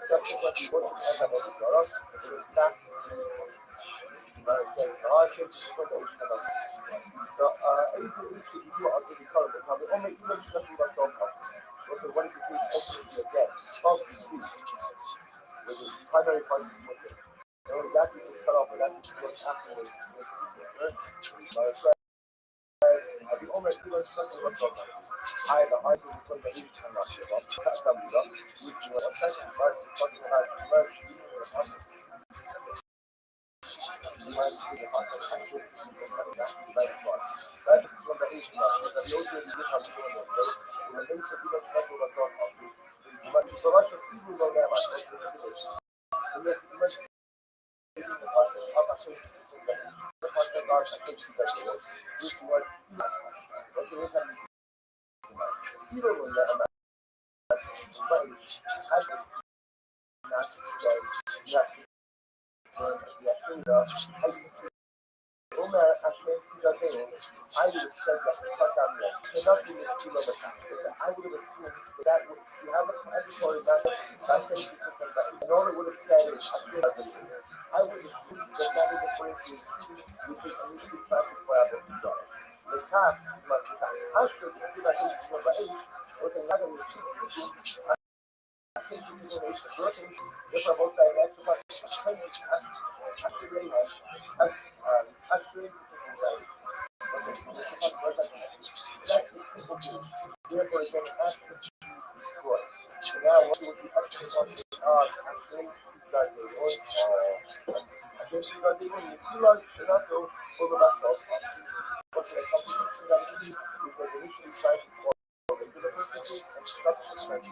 subsequently worship as a Bodhisattva, but in fact, Gemara says, so, Ezer Ichi Yidu also become the Kami, Omer Ilan Shnafu Basal Kami. So, what is the case ultimately again of the tree, with the primary part of the wicked? And when that is cut off, and that is what's afterwards, Gemara says, the Omer Ilan Shnafu Basal Kami. I, the heart of the East, and not the Rob, Sasamida, which was a second part, talking about the mercy, even the process. I would have said that I would have assumed that would see how the auditory method in all it would have said is I would assume that that is referring to a tree which is initially planted for Adam Israel. The calf must be Ashur, the Siva was another with keep sleeping. I think this is an explosion. If I both sides actually have that's the simple piece. Therefore, it then has to be destroyed. So now, what would be actually on the what's the contribution that it is, which was initially tried to follow regular purposes and subsequently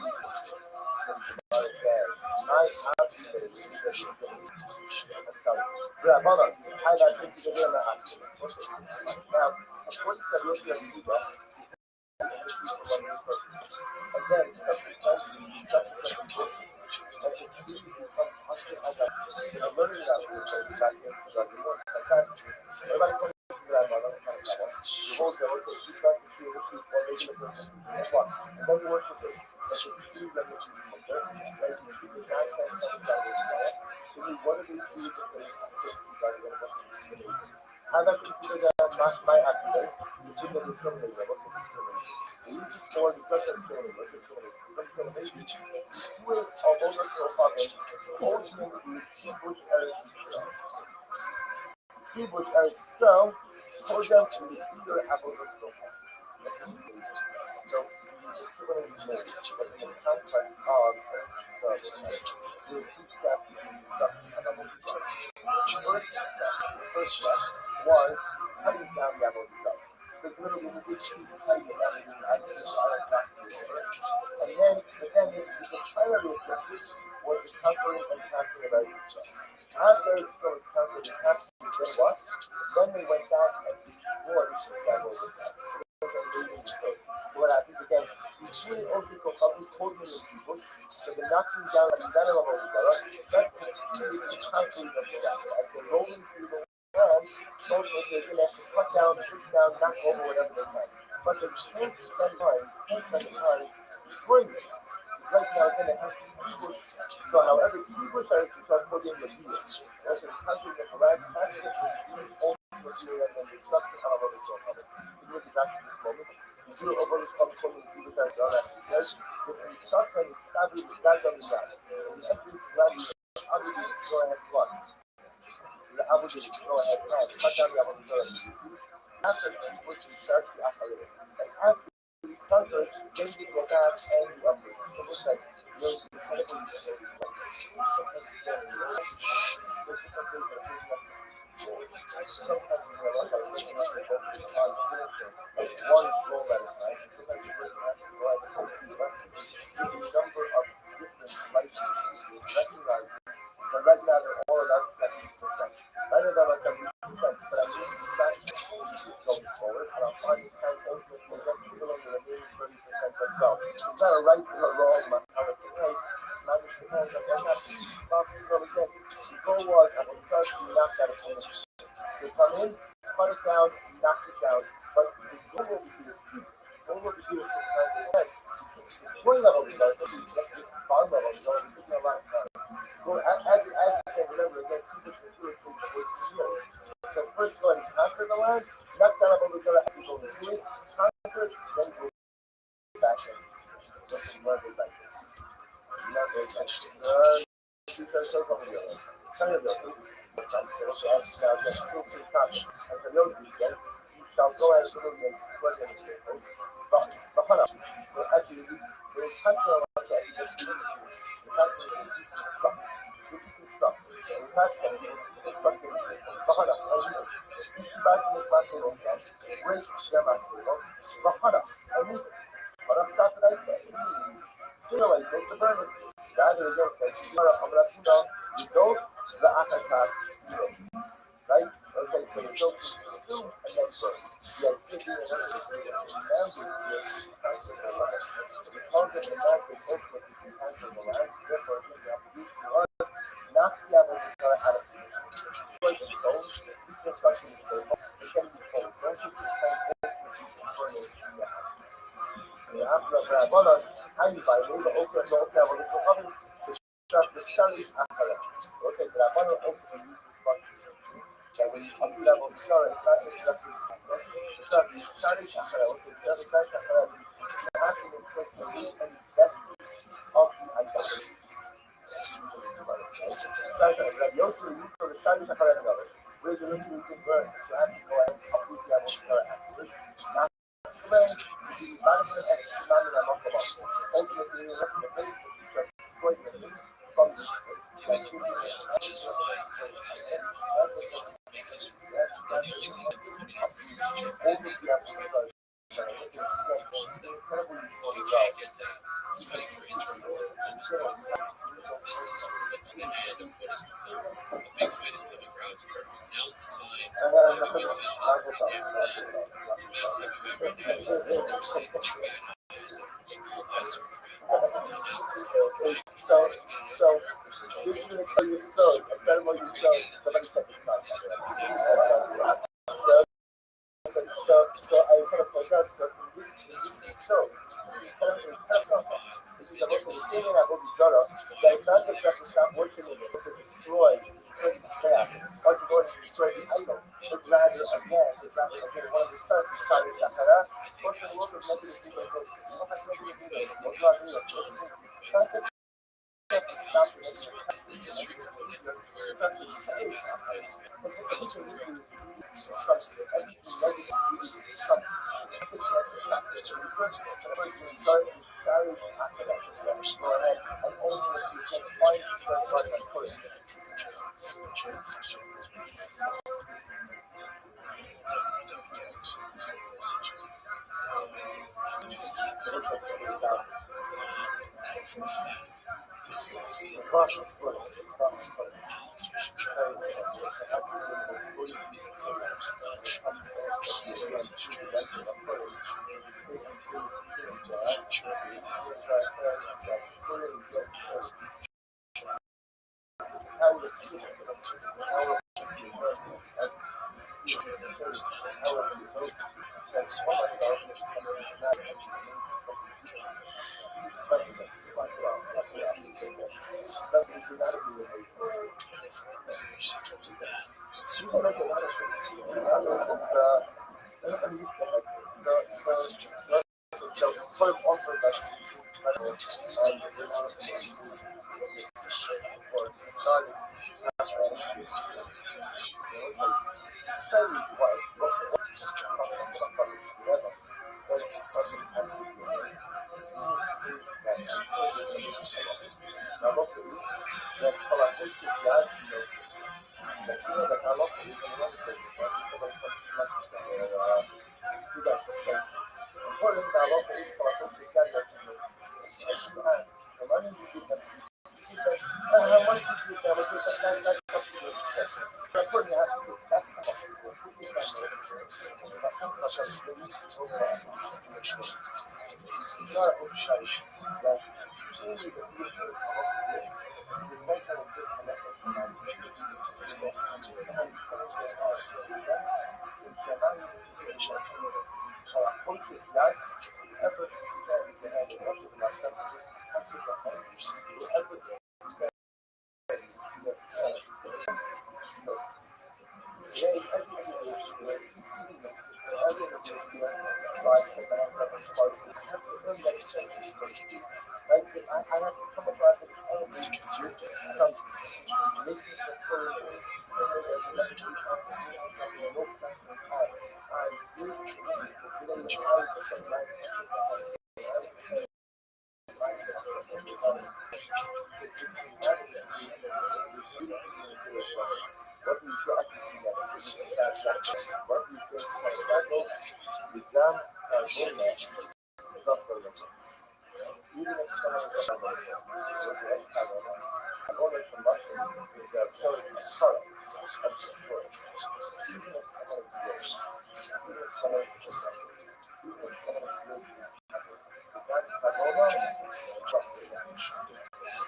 Rabbi, how that thing to the now, according to Rothschild, again, subsequently, like the tree becomes hostile as a learning that we're back into the reward. Fantastic. Everybody comes to the grandmother, the whole day was a tree back to tree, which is for regular purposes, and then you worship it. But the tree language is right? The tree is not transcendent. So we want to be true to place how does it feel that not my accident? You think that it's something that wasn't discrimination. The reason for the pressure discrimination, do it of all the stuff happened, ultimately, Kibush Eretz Yisrael. Kibush Eretz Yisrael told them to be either about the stuff. So, the conquest of Eretz Yisrael, there were two steps in the destruction of Abu Yisrael. The first step was cutting down the Abu Yisrael. Like literally, the issue is cutting it down and then the primary objective was the conquering and capturing of Eretz Yisrael. After Eretz Yisrael was conquered and captured, then what? Then they went back and destroyed the Abu Yisrael. So what happens again? Usually all people probably told me in Bush, so they're knocking down the middle of all these that preceded the conquering of the land. As they're rolling through the land, so they're going to have to cut down, push down, knock over whatever they can. But they can't spend time destroying it. Right now, again, it has to be Bush. So however, Bush are to start putting the deals. Also, the conquering of the land has to precede all the material and the destruction of all the soil. Look at that this moment. The view of all this public the people that actually says that in Sassan it's established right on the ground. When you enter into ground, you're obligated to go ahead plus. You're obligated to go ahead plus. Cut down the obligated. After the which is starts the Akhalim. And after the conquered, then you go back and the upgrade. So it looks like you're incredibly so sometimes you realize I'm looking at the focus on finishing one goal at a time. Sometimes the person has to go out and see lessons. There's a number of different life issues. Recognizing that right now they're all about 70%. Right now they're about 70%, but I'm just not going forward, and I'm finding time ultimately get to fill in the remaining 30% as well. It's not a right or a wrong, my kind of thing. Hey, not just depends on what's happening. So again, the goal was I will start to knock that opponent. So come in, cut it down, knock it down. But the goal over here is keep. The goal over here is to find the way to keep destroying level results, this farm level results, it's taking a lot of time. Well, as you say, remember, again, people should do it takes 18 years. So first go and conquer the land, knock down about the other people who do it, conquer, then go back and listen, where they like this. You know, they touch this. She says, so come here. Tell your Yosef. The son says, now just still see touch. And the Yosef says, you shall go and and destroy them vehicles. So actually, the intentional also actually just the intentional is deconstruct. You deconstruct. The intentional is deconstruct these vehicles. You should back to this maximum son. Break their maximals. And leave it. Barak satellite. So anyway, so it's the burn it. That again says, you don't the Akakat seal. Right? Let's say, so you don't consume and then burn. The idea being that it's a because of the land they both with the content of the land, therefore the obligation was not to have a desire out of condition. Like the stones, reconstructing the stable, it can be told, don't you can burn it in the house. After a Rabbanon, how you buy me, the open no camel is the oven, the Sharish Akara. We'll say the Rabbanon ultimately use this possibility that when you come to level of Shara, it's not just nothing. It's not the Sharish Akara, we'll say the Sharish Akara, you have to make sure to be an investment of the idolatry. Rabbi Yosef, you go to Sharish Akara and another. Whereas the listener you can burn, so you have to go and uproot the level of Shara afterwards. Ultimately, you're looking at face that you shall destroy the from this place. So this is going to tell you so, incredible you so. Somebody check this out. So I kind of point out, so this is so. This is also the same thing I hope you shut up. That it's not just that to stop worshiping it, but to destroy the chaos, or to go and destroy the idol. But rather, again, one of the terms, Shari Shakara, what's the work of negative people associated? What has negative people? What's not real? Not just stop Like I have to come across with something making some progress, similar to music no questions asked. I'm really curious if today's life is a life what do you say? I can see that. What do you say? For example, the jam even if someone is a owners from Russia, they are killing the product of the story. Even if someone is gay, even if someone is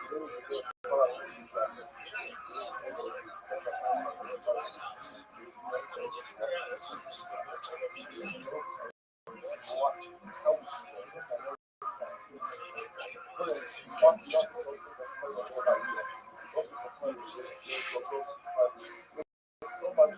homosexual, even if someone is religious, that Pavlova is trusted. It is a good product of the practice. So much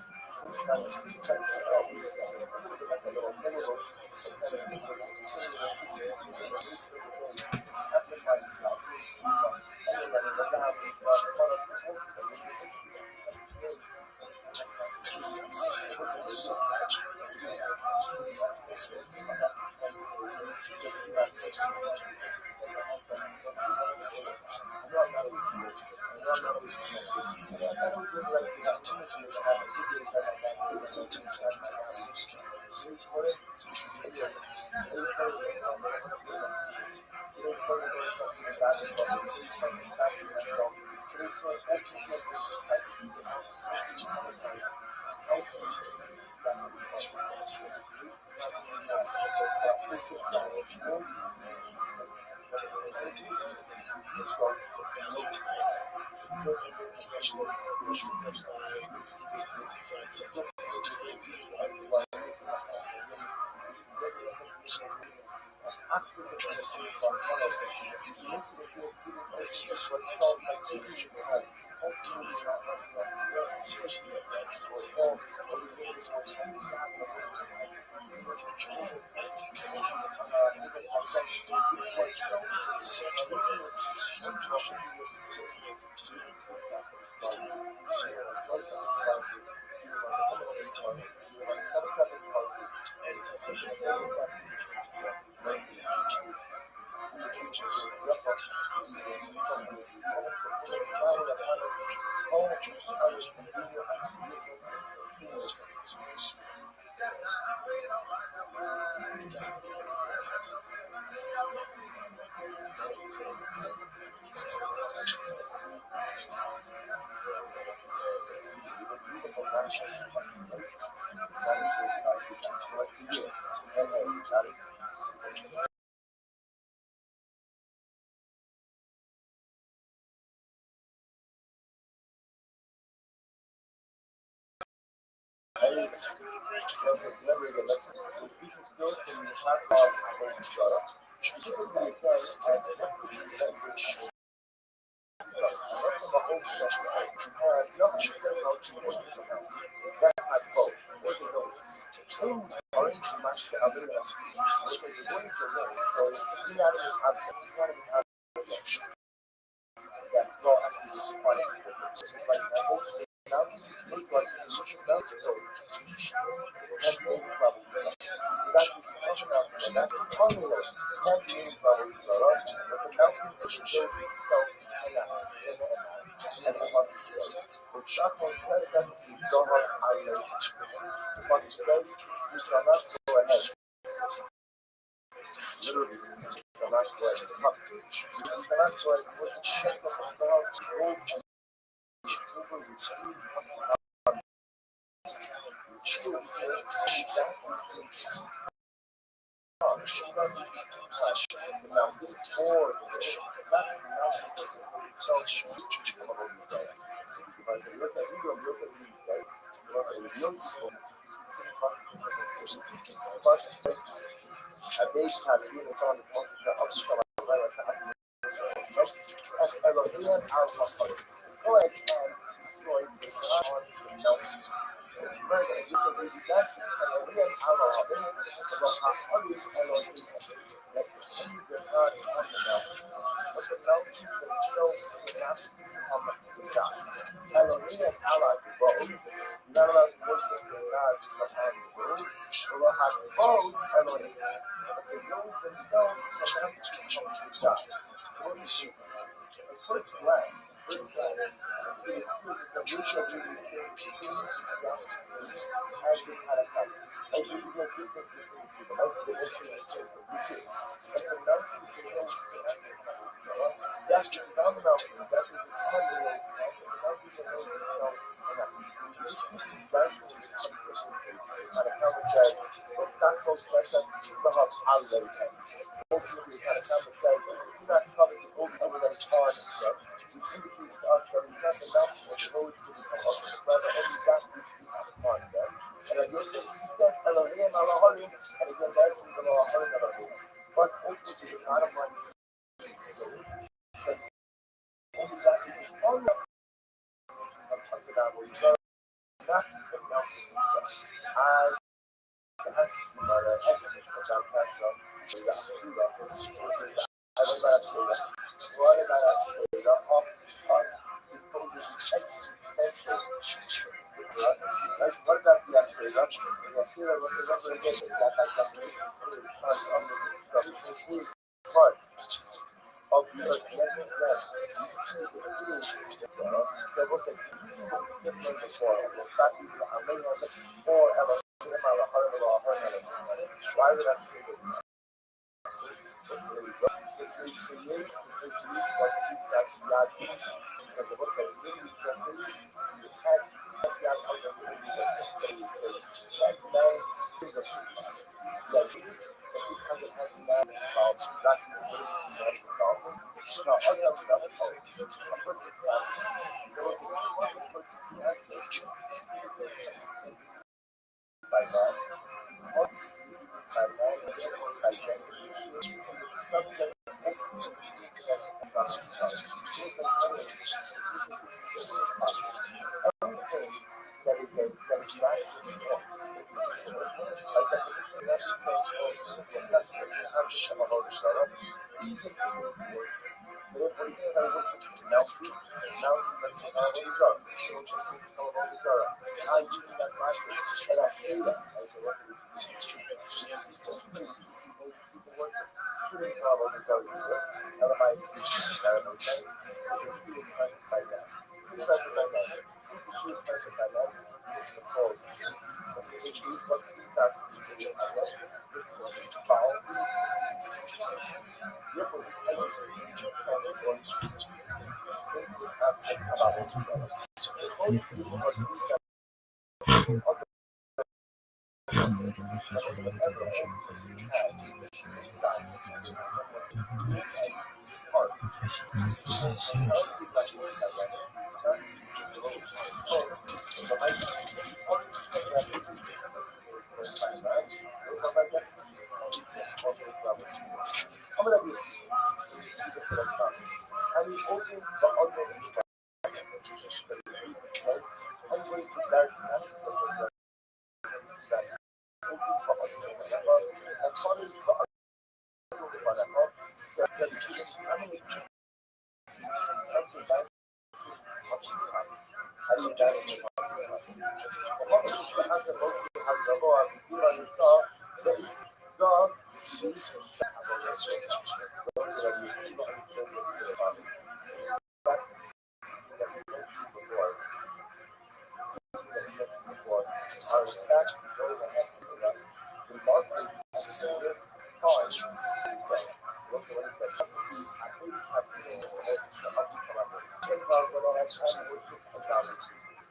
themselves cannot become God. At first glance, it appears that the racial really same as the Karakam. And there is no difference between the two. The most of the issue which is that the mountains belongs to that's the phenomenon that is unrealized and the mountains are themselves connected. This is the version of the Karakam says, Sasmo Sesha Sahab Al-Levitan. Ultimately, the Karakam says, do not covet the ultimate that is on yet, which indicates to us that it is not the mountain that flows to become us, rather only that which is upon them. And like Yosef, he says, Elohim Elohim, and again, that's in the Elohim Elohim. But ultimately, the bottom line is that only that which is on them of Hasadah will go, not the mountain itself. As the Gemara, as the Mishnah, Kasha, the Asura, what about the Asura? The Asura was another again, is part of the earth, letting them receive the feelings of the so it was a using what we just learned before, or why would I say this? The creation of Jesus Yad, because it was a really treasure, it has Jesus Yad out of the movie that was very so that man's fingerprint. That is, that this hundred has man involved, that's the ability to man involved. Now, other than that, a person can, there was a person who had by man, by man, by man, subject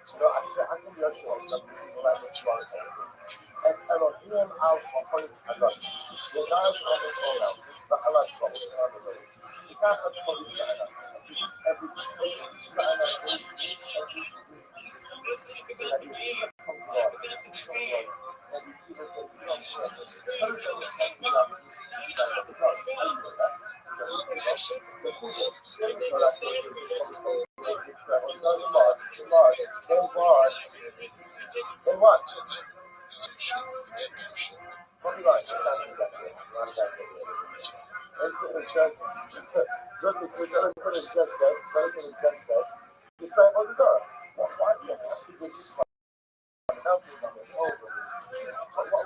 So I said, I think you're sure. So this is what I was trying to say. As Elohim out of Allah. The guys on the soul out. The Allah troubles and other ways. The guy has troubles to Allah. Every person, then what? What do you like? Why do you have to talking about it over. Why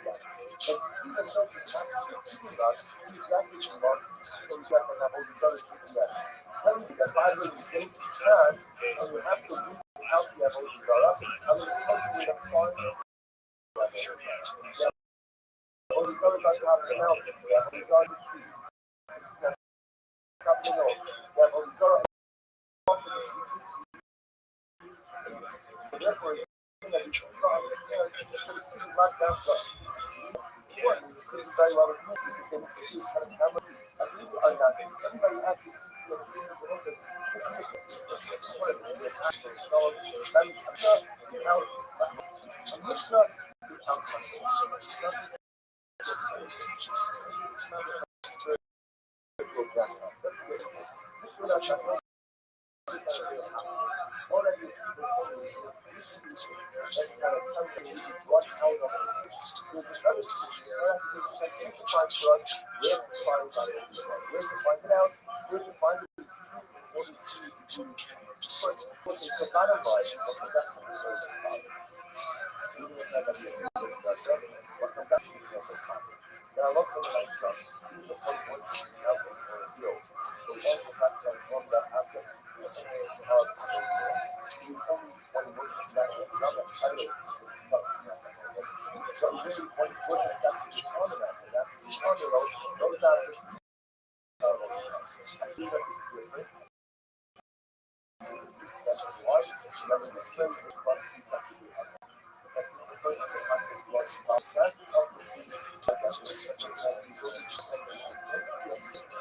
that? And even so, you have to be keeping us to exactly the market. So you guys have all these other GPS. Telling you that by the way, you can, and you have to use out the Avodah Zarah. I mean, it's taking the far all these others are out in the mountains. They have all these other trees. It's something else. They have all these other therefore, that you can understand is not down to us. This is very well written. This is the kind of cameras. I believe are not. Everybody actually seems to be on the same level. Also, all that you people say is that kind of company watch out of it. There's another position that you can find for us where to find out where to find it out, where to find it is easy, what is to but it's a bottom line of the best of the process. Even if I got what comes back to the process. There are lots of like stuff, even the point points out there for a deal. So one is not transform that object to a how it's he's only one works exactly another. So is really one works exactly on that. That's the formula. Those are I think that is different. That's why remember this place is one piece has to be on. That's the first thing that was about that. That's such a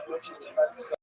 which is the fact that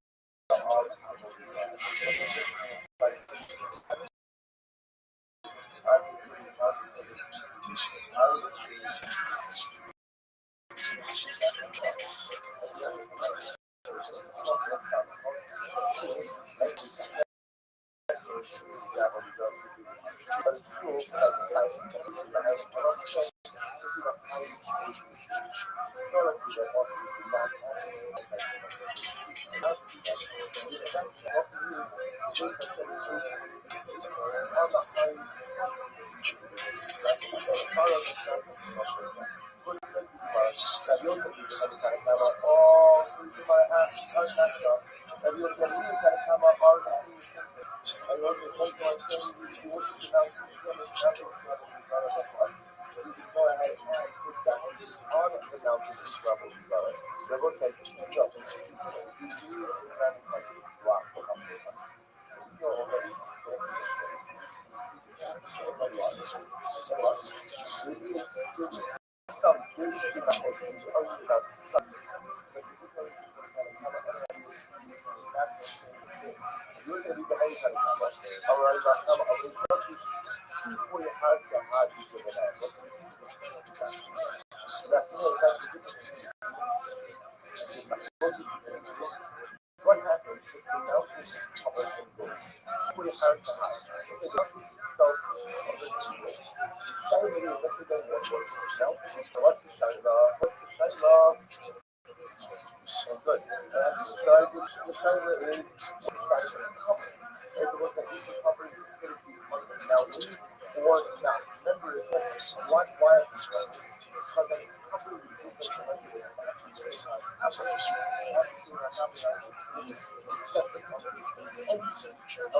what happens if the mouth is covered in gold? Super hard to hide. It's a mouth itself is covered in gold. Celebrating is less than one word for yourself. What's the Shaila? What's the Shaila? Good. So the Shaila is the size of the cover. If it was an equal cover, you consider it to be part of the mountain or not. Remember, why is this right? Because I cover the different images.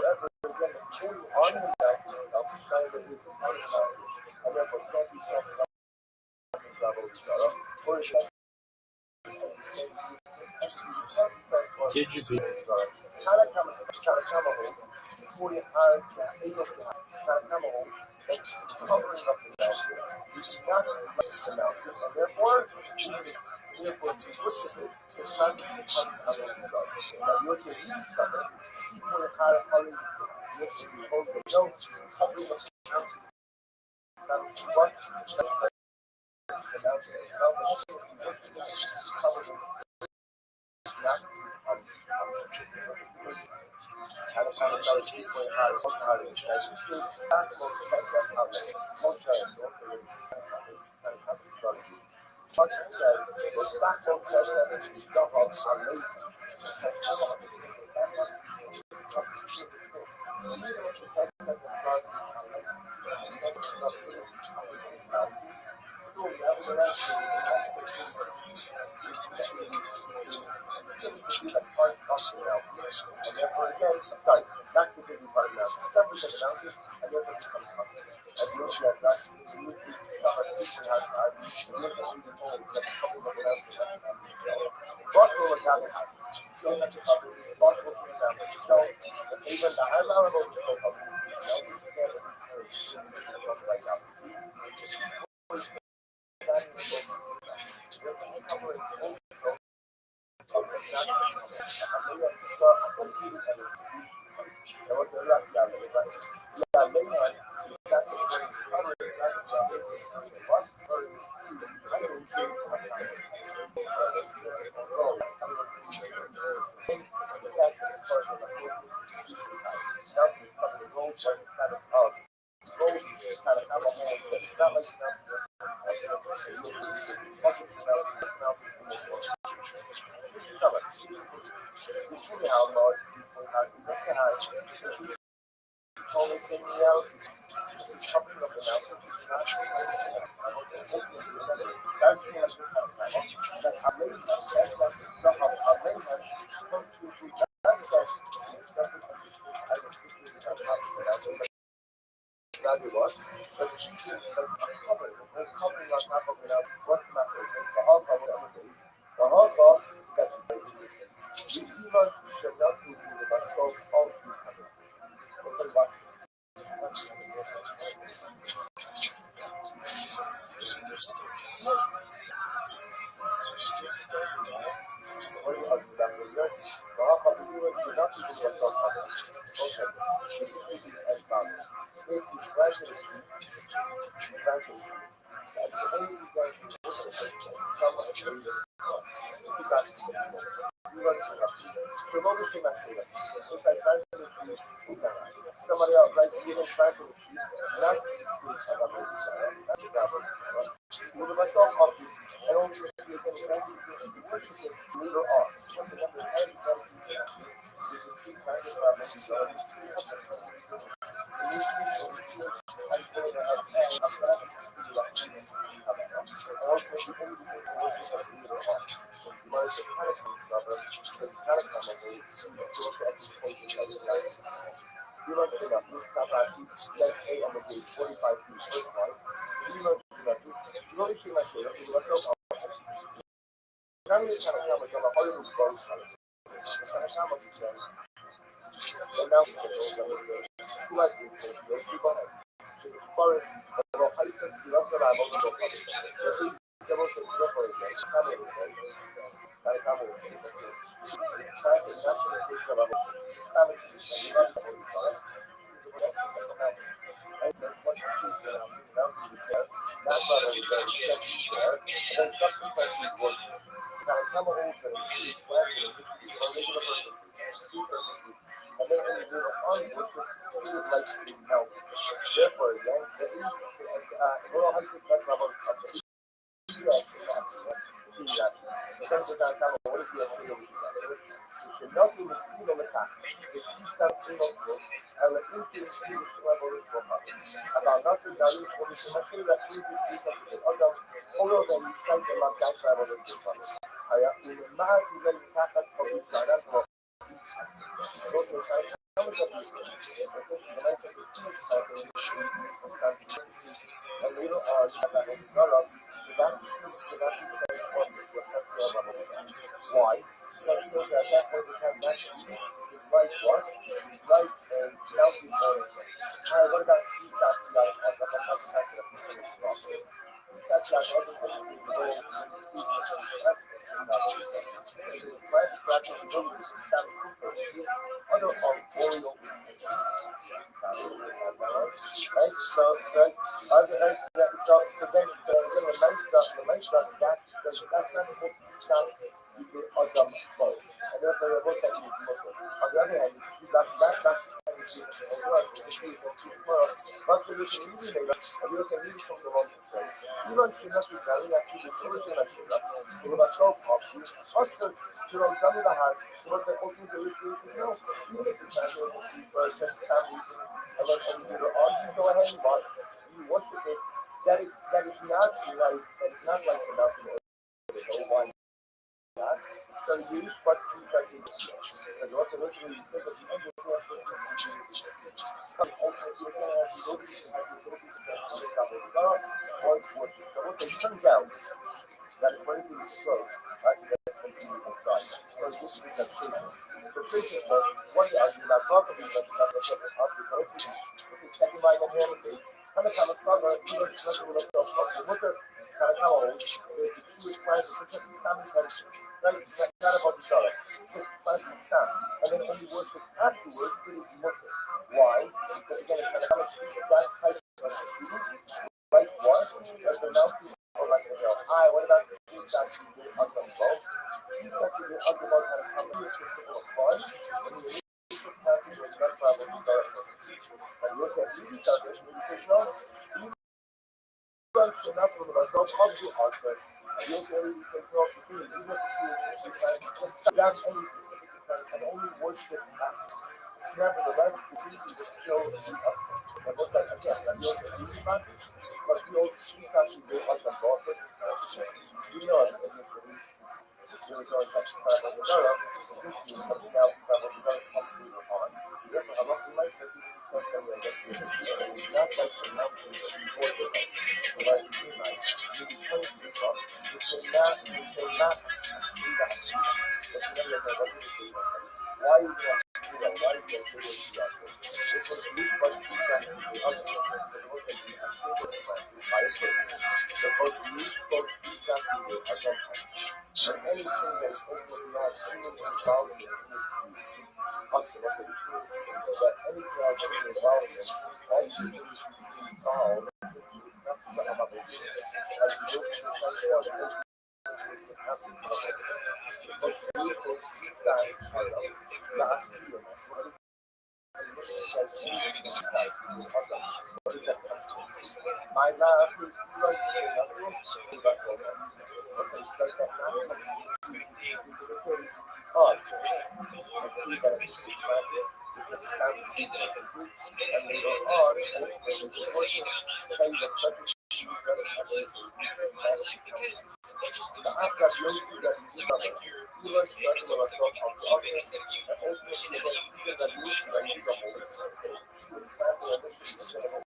However, again, the cherry on the mountain itself, Shaila is a part of the mountain, and therefore can't be transferred or is that Did you be And therefore, again, sorry, that is a part of the separate of the mountain, and therefore becomes possible. And you see that, you see summer season has that, you see the whole, that's a couple of mountains. But all of that is still not the cover, it's possible to example. So, even the high level of the scope of right now. Somebody else, like you didn't try to achieve, not to see about this. With myself up, I don't think you can later on. Listen, after every you learn to that. You come back, you let A on the gate 45 feet first line. You learn to that. You really see my state. Okay, let's go. I'm going to kind of come on a little boat. Kind of come up and say, and now we can go to like this. Let's see what happens. But I said, that's what I'm going to go. Several sets of for it. Come on, say. Come on, say. It's time to not to say that I'm therefore, again, there is well, I think that's level of and later on, why? Because he knows that that point in time, that his wife was, his wife and mountain morning. What about Esau's life? Esau's life also says that other arboreal right? So then the nice stuff that's not the whole stuff you get Adam both. And therefore the whole section is Muslim. On the other hand, you see that's solution you made up, and you say really comes along to say, you don't should not be done that you the solution I should not do about self option. Also, you know, done with the heart, so what's that ultimately is no, even if it's not just family and then you go ahead and watch, you worship it. That is not right. That is not like the mountain. know why not. So you what he says he because also listening he says that the end of the person so it turns out that according to this approach, actually that's what you inside. So this is the traces. So traces says, one day as you not talk about that, this is second line of hand kind of summer, even nothing with yourself. The winter kind of old, the true plant is just stem tension. Right? Not about each other. Just plant the stem. And then when you worship afterwards, it is mutter. Why? Because again, it kind of that type of like what? As the mountains are like the hill. What about these guys who do Underbow? These guys who do Underbow kind of come to the principle of fun. And you need to have your gun travel to start. And you'll say, you salvation. You say, no, you should not for myself. How do you answer? And you'll say, he says, no, the tree, even if the tree is just without any specific intent and only worship acts. Nevertheless, the tree will still be us. And what's that again? And you'll say, because the old piece has to go on the ball, you know, it's really going to touch the time of the dollar, it's usually coming out the time of the dollar comes to the on. Therefore, I'm not realized that you can say that it's not like the mountains before the night. The last few nights, you can place this up, you cannot do that. That's another thing I want to say. Why you have to do that? Why you have to do that? It was used by the people and the other ones, but it was like the actual by a person. So both you, both these and the other and anything that is open beyond human involvement needs to be us. That's a true that anything else human involvement actually needs to be involved into something about the business. Like you look at the transport and but you use those pieces title, last year, that's what it says. What is that come to? My love, like another one, that's all that. What's it? Does that not come to the case? Oh, I see that it's just and later on, when it's working, tell you that such a after you see that you love it, you learn to recognize yourself on the office, and ultimately, even that you see that you don't hold it. She was planting a mission in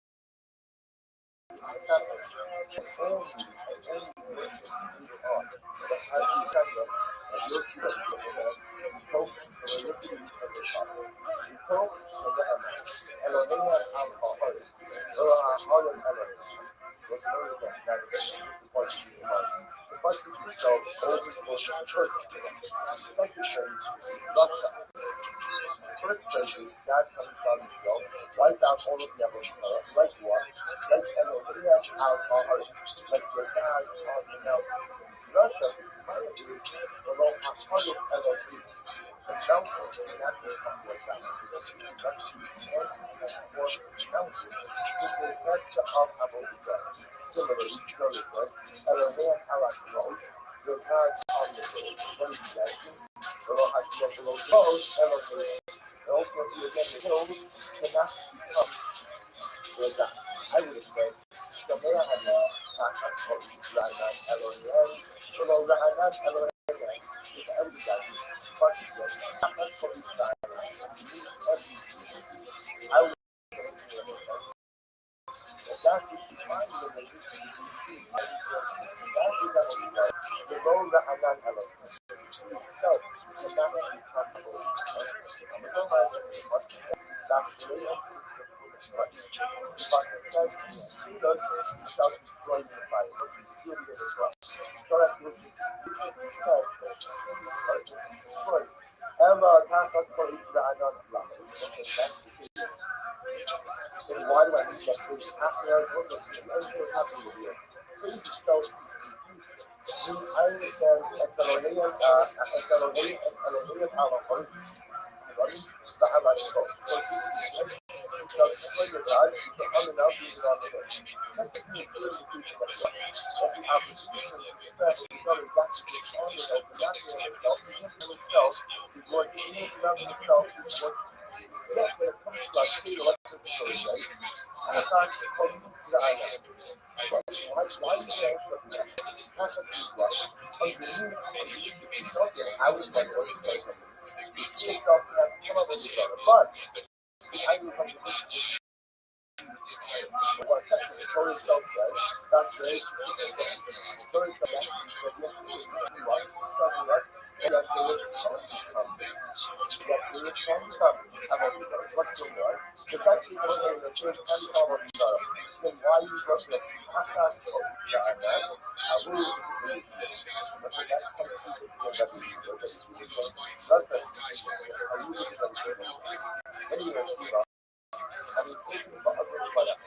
First phase, God comes on himself, wipe out all of the others, like what? Like Elohim out our heart, like your God on the mountains. Russia, mountains, the Lord has part of Elohim. The mountains cannot become like that. Because he does and transform mountains with the effects of Abolisa. Similarly, Jonas says, Elohim Halak knows, your God's on the road. What is he asking? The Lord has to go below those Elohim. And ultimately, again, the hills cannot become your God. I would have said, Shamea Hanu, Takas Holy, Ranan Elohim, below Ranan Elohim, with everybody. But he said, Takas Holy, Ranan, I would that is defined in the below Ranan Elohim. Itself cannot become holy. That's the way of because he shall destroy the fire, because he sealed it in his rock. Correct, which is himself destroyed. Ella Takas Police the Adon Block. That's the case. Then why do I need that first after I was everything was happening with you? Praise itself is confusing. I understand Thessalonian Alahor. The Haman coast. You shall destroy your gods, you shall unannounce these on the way. That is the persecution of God. That the opposition to express each other's doctrines on the open, not in himself, in himself, is what he is not himself, is what yet when it comes to our state electric authority, and a fact called to the island. Why do you not just use what? Underneath, it's okay. I would like to say something. It's itself can come up with each other. But I do something what section the Torah itself says, that's very specific. The Torah itself says that yes, it is what, and yes, there is can become about these others. What's going on? So that's because when the Torah can become about these others. Then why use what's the Hashas that I will use this. That's coming to this point that we use. That's the I use it for the anyway, I'm thinking about other products.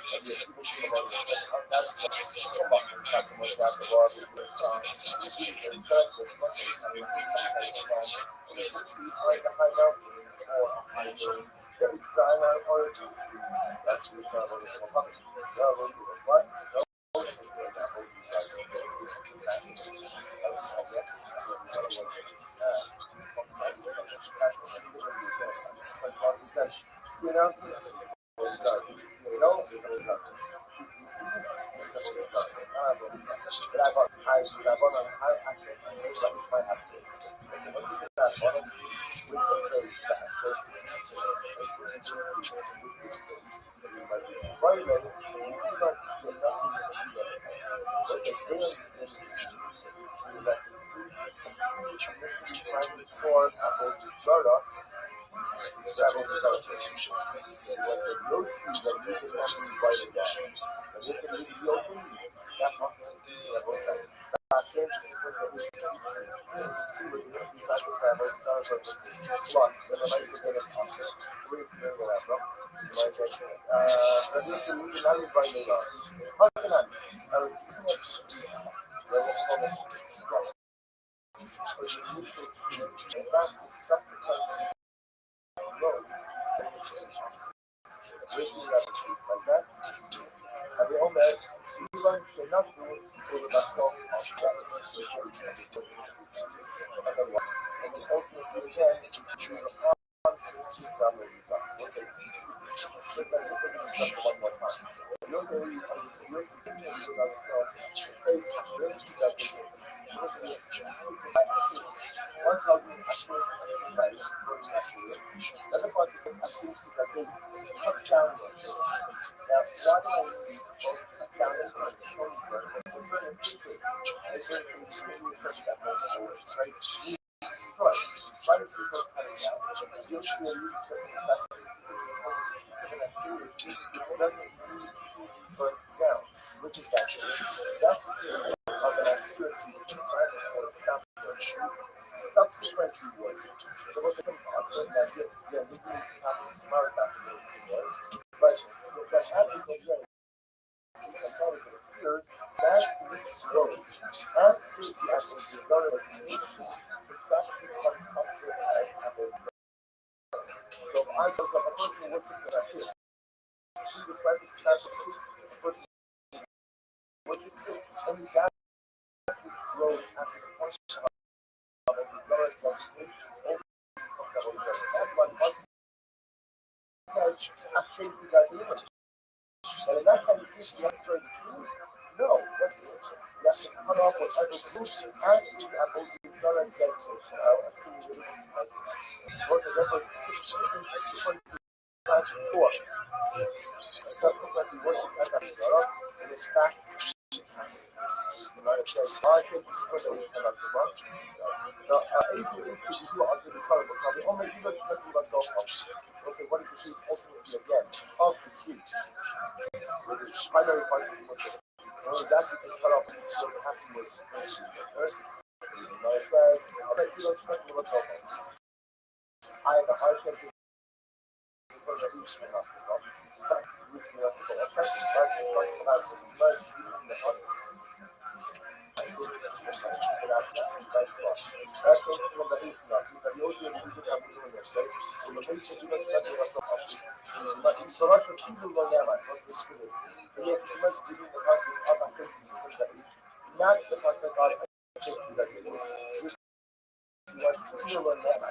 That's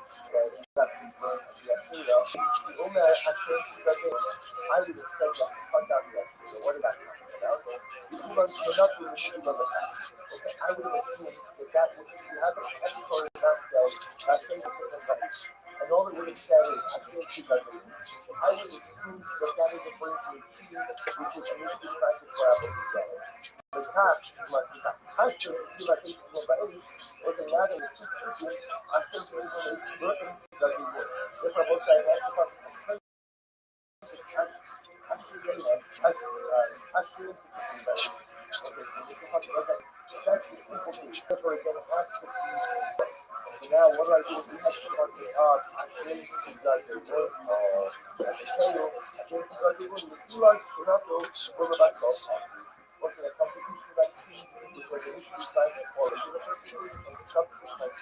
said that we burn the Ashura. I would have said that cut down the Ashura. What did I talk about? You're not doing the on the past. I would have assumed that was if you have a category that says that thing is different rights. And all it would have said is I think you guys are I would assume that is referring to a tree which is initially planted for apple to the top, Ashur, see my face is by age, was a lot of the two Ashur is working that we would. If I was saying that's the part Ashur is something better. That's the simple thing. Therefore, again, it has to be so now, what do I do? We have to concentrate on Ashur is that the word at the tail, Ashur is that the word, the two like Shirato, Bogabasov. Was a contribution by King, which was initially cited for original purposes and subsequently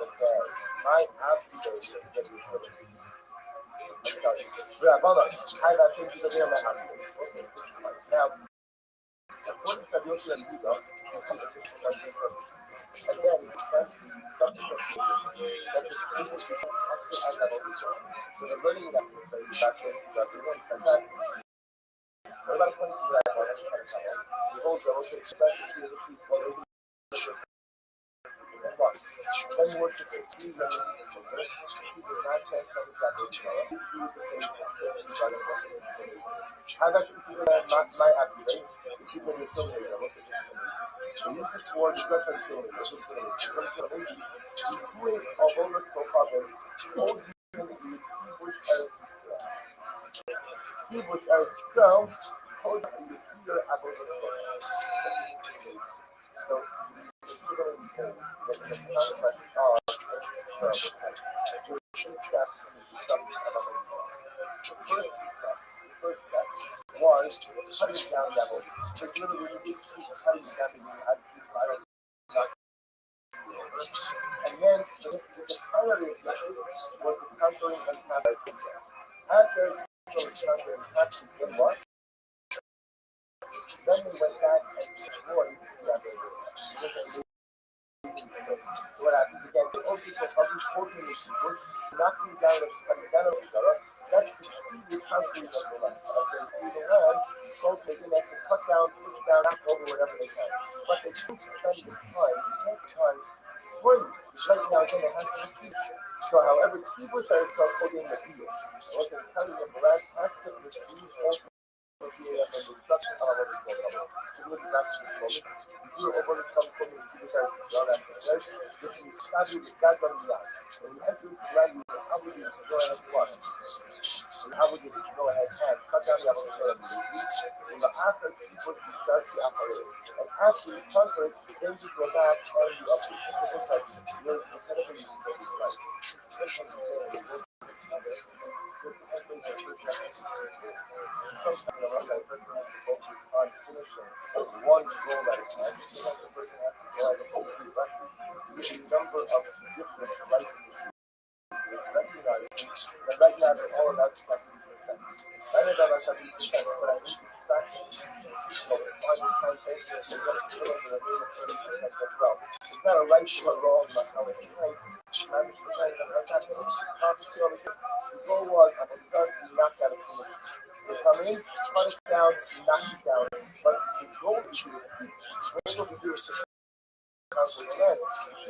says, I have to go to the sorry. Rabbi, I have to do the real now, according to Yossi and Yuda, again, subsequent that the people become also high level research. So the learning that we say back to the fantastic. What about points to that one? The whole goal is to see the sheep already. Then worship it. She does not transform how does it do that? My appetite. If you bring the children, I was the use it for different children. We do it all over the problem. All the Hebrew heritage. Hebrew heritage. So, hold on, you hear about the story. So, first step was cutting down level. So literally we cutting down the and then the primary objective was the countering and countering. After countering and what? Then we went back and explored the other. So what happens again? The old people publish 14 people, knocking down each other. That's the secret countries of the land. Through the land, so they can have to cut down, push down, knock over whatever they can. But they don't spend the time spraying. Right now, again, it has to be key. So, however, keyboards are itself putting the field. Also, telling the land has to receive all the instruction of what is going on. You look back to this moment. You do over this coming to the church as well as the church, which you study with God on the land. When you enter into land, you have obligation to go ahead and watch. You have obligation to go ahead and cut down the apple and the after people you start to operate. And after you conquer it, then you go back and you upgrade. This is like your whatever you say, like sometimes the person has to focus on finishing one goal at a time. Sometimes the person has to go at a whole seat lesson. There's a number of different life issues. Recognize that all of that is 70%. I know that that's 70%, but I think it's on the conversation, it's a little bit of 30% as well. It's not a right or a wrong, but how it's right. I'm just trying to understand the goal was, I'm obsessed, you knocked out a finish. So come in, cut it down, knock it down. But the goal is to do this. What we're able to do is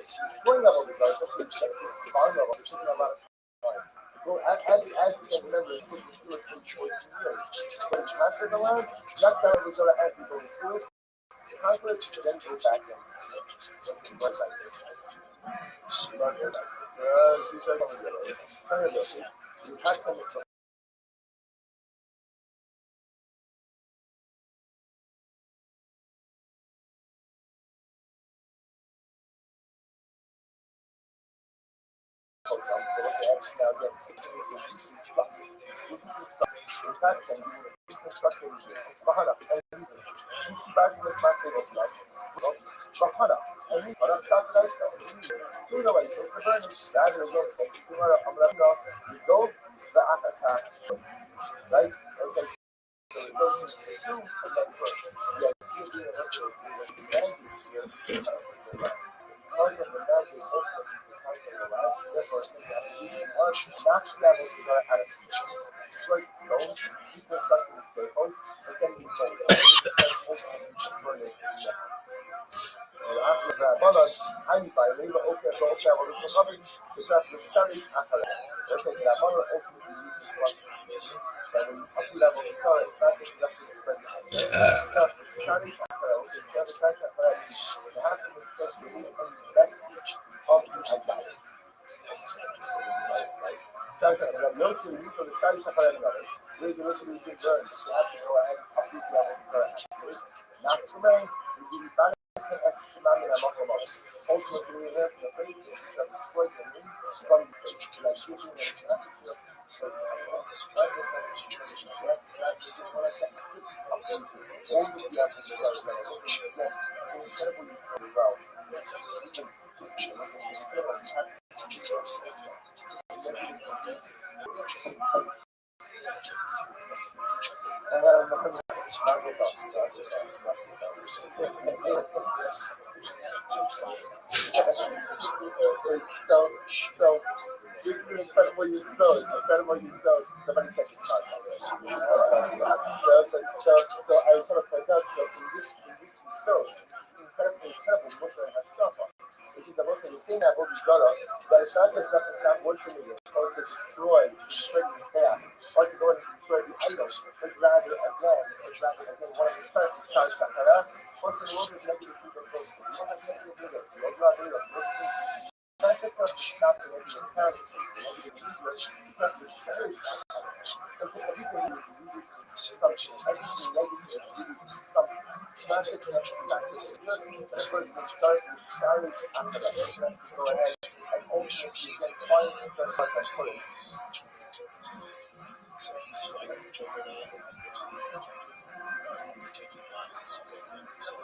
destroying level results, especially this farm level, it's taking a lot of time. Well, as you said, remember, it's going to do it for 14 years. So you master the land, knock down the result as you go through it, conquer it, then go back in. So you run back there. You run there back there. So these are coming together. Kind of this. You have some stuff. So what's the answer now? Yes, it's stuff. Right? after that, bonus, I'm by labor okay, but also I was coming to start the study after that. Let's say that one ultimately uses one. But when you up level, sorry, it's not just enough to spend it. So the study after that, also the study after that, you have to make sure you need an investment of the advice. No sooner you go to study after that, you're going to be good burns. You have to go ahead and up these levels for activities. Not to rain, you give you balance. Ultimately, we have the face that destroyed the means from the face, like using so this is incredible you sewed. Incredible you sewed. Somebody catch the card. So I sort of point out. So in this you sewed. Incredible Muslim has come on. Which is the Muslim you seen that will be done up, but it's not just enough to stop worshiping it or to destroy the path or to go and destroy the idols. But rather again, one of the first is Shah Shakara. Also, the world is negative people so you don't have negative leaders. You don't have leaders. Not just not to stop the negative character, the negative leaders, it's not to cherish because everything is really something. Everything negative is really something. It's not just enough to stop it. The person is starting to cherish after that. It has to go ahead and ultimately get quiet just like I put it. So he's fighting the juggernaut of the UFC, taking lives and stuff like that. So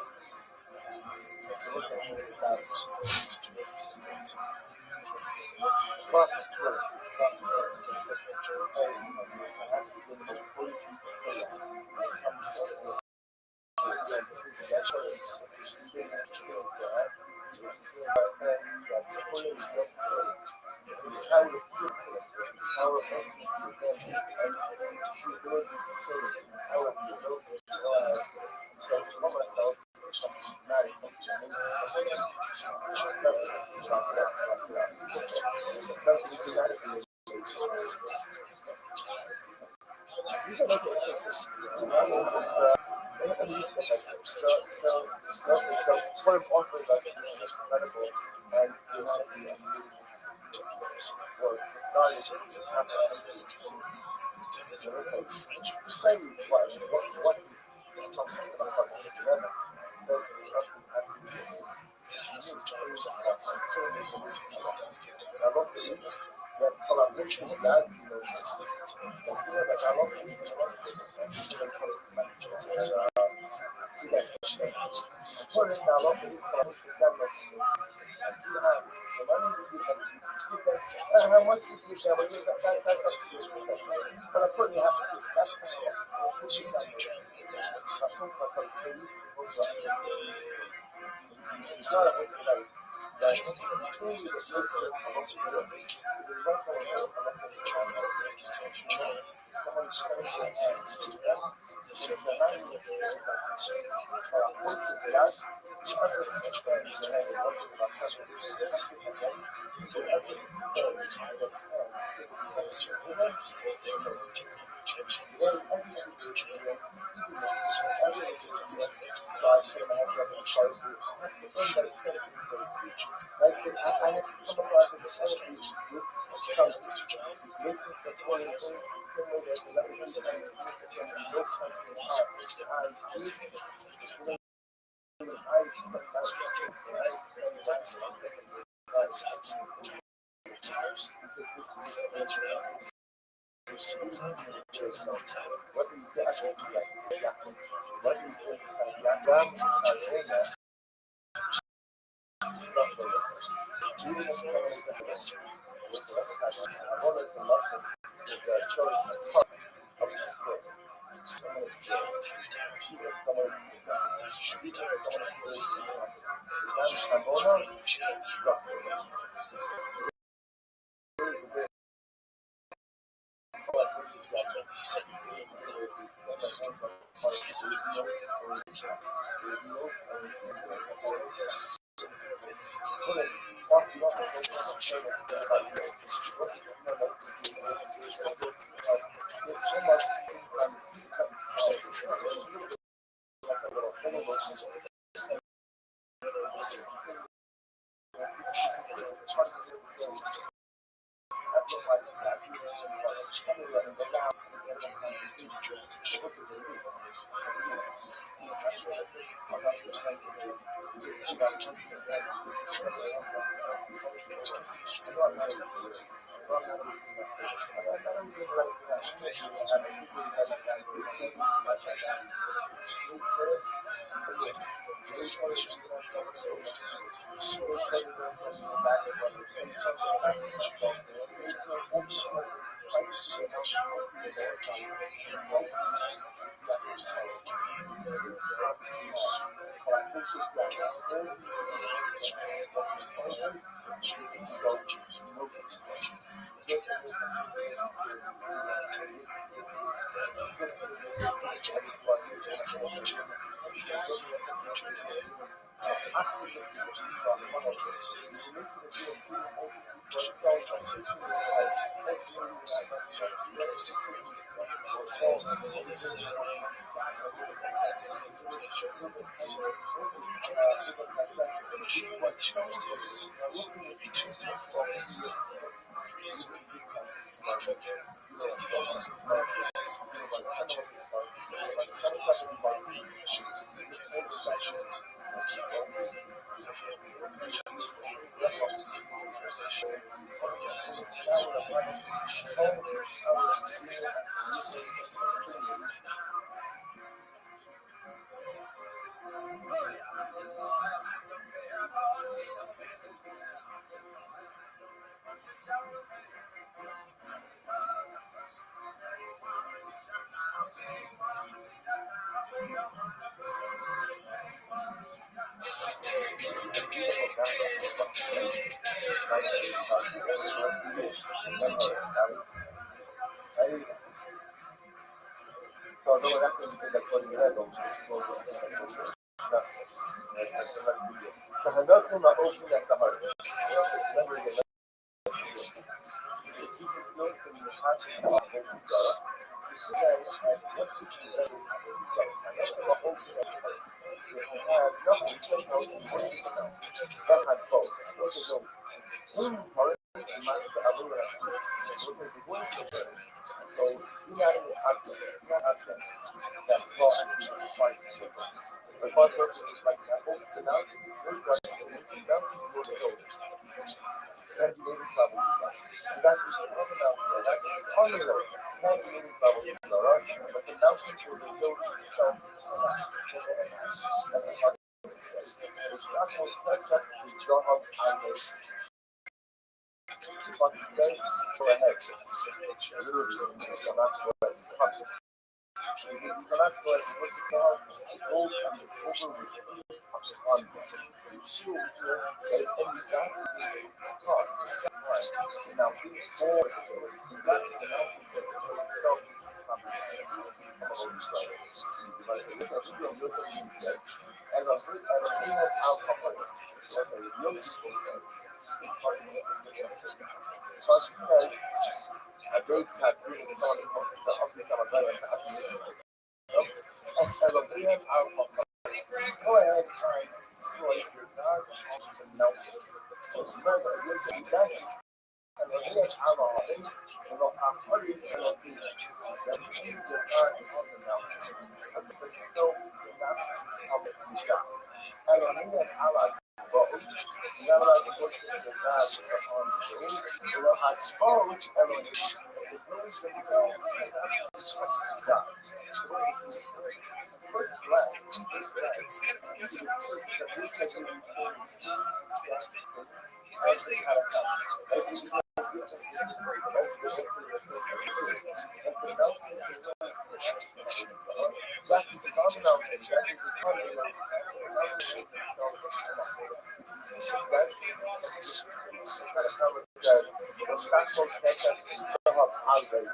have holidays.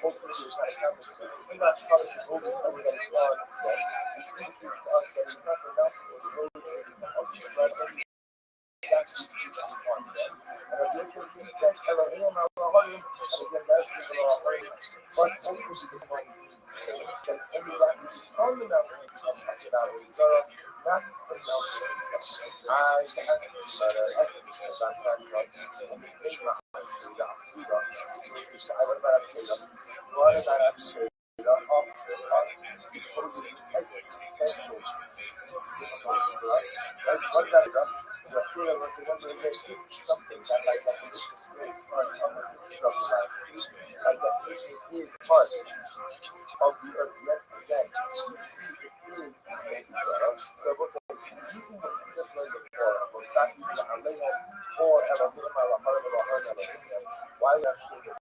Hopefully, there's not a conversation. We're not talking over someone that is gone today. Which indicates to us that it's not enough for the road to everything else. And this is says Elohim Elohim, and again that's Elohim. But only because it's one that's only that is from the mountain of Zara, not the mountain itself. I asked the something that like definition is part of the structure. Like definition is part of the earth. Yet again, we see it is so what's using what we just learned before, or Elohim, why we are saying anything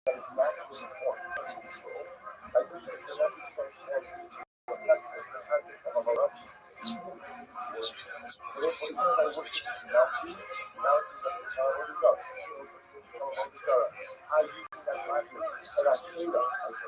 that is naturally formed, like this is I use that logic and I say that as a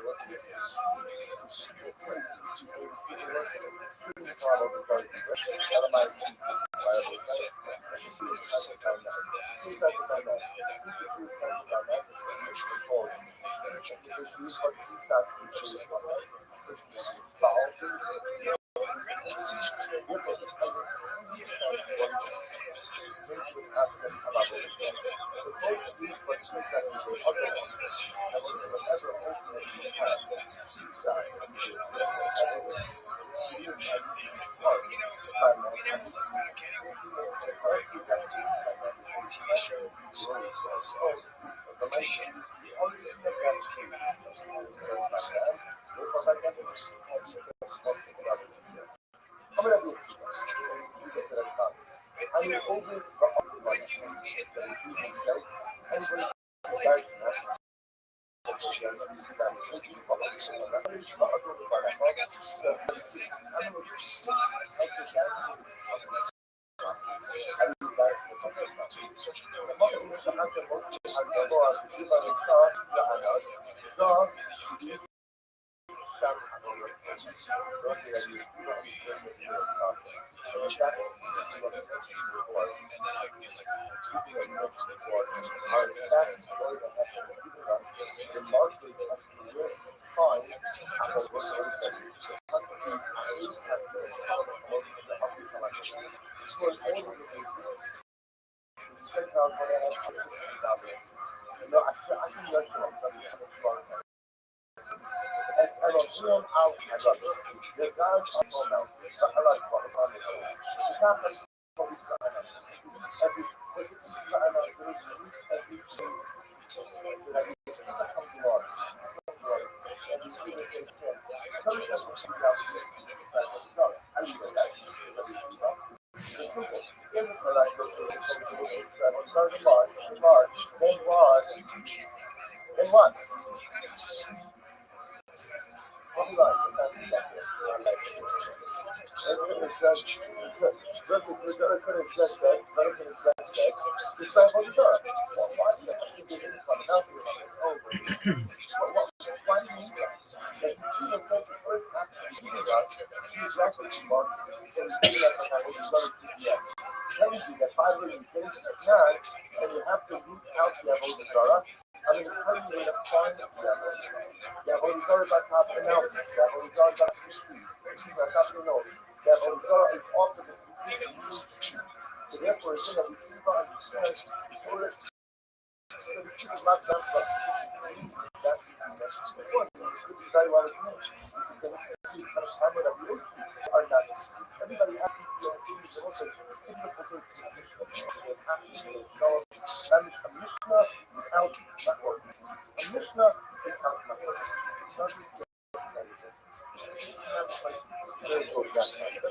as Elohim out as us. The gods also know. But I like what it's on the show. It's not just what we start on. Every was it start on every so that it comes along. And you see this thing says, tell us what you guys say. So I should know that. It's simple. Physical like this is March, then what? Then what? What do you like? And you have to root out the Avodah I mean, it's telling you to find the Avodah is on top of the mountains. The Avodah is on top of the trees. The on top of the nose. The Avodah is off of the trees. So therefore, it's going to be understand the Torah. So the truth is not that, but discipline. that is the message before. Very well acknowledged. Because the messages kind of hammer that we see are not received. Everybody has to see and also significant distinction. They have to be acknowledged. That is a Mishnah without network. A Mishnah without network. It doesn't do anything. Spiritual justice.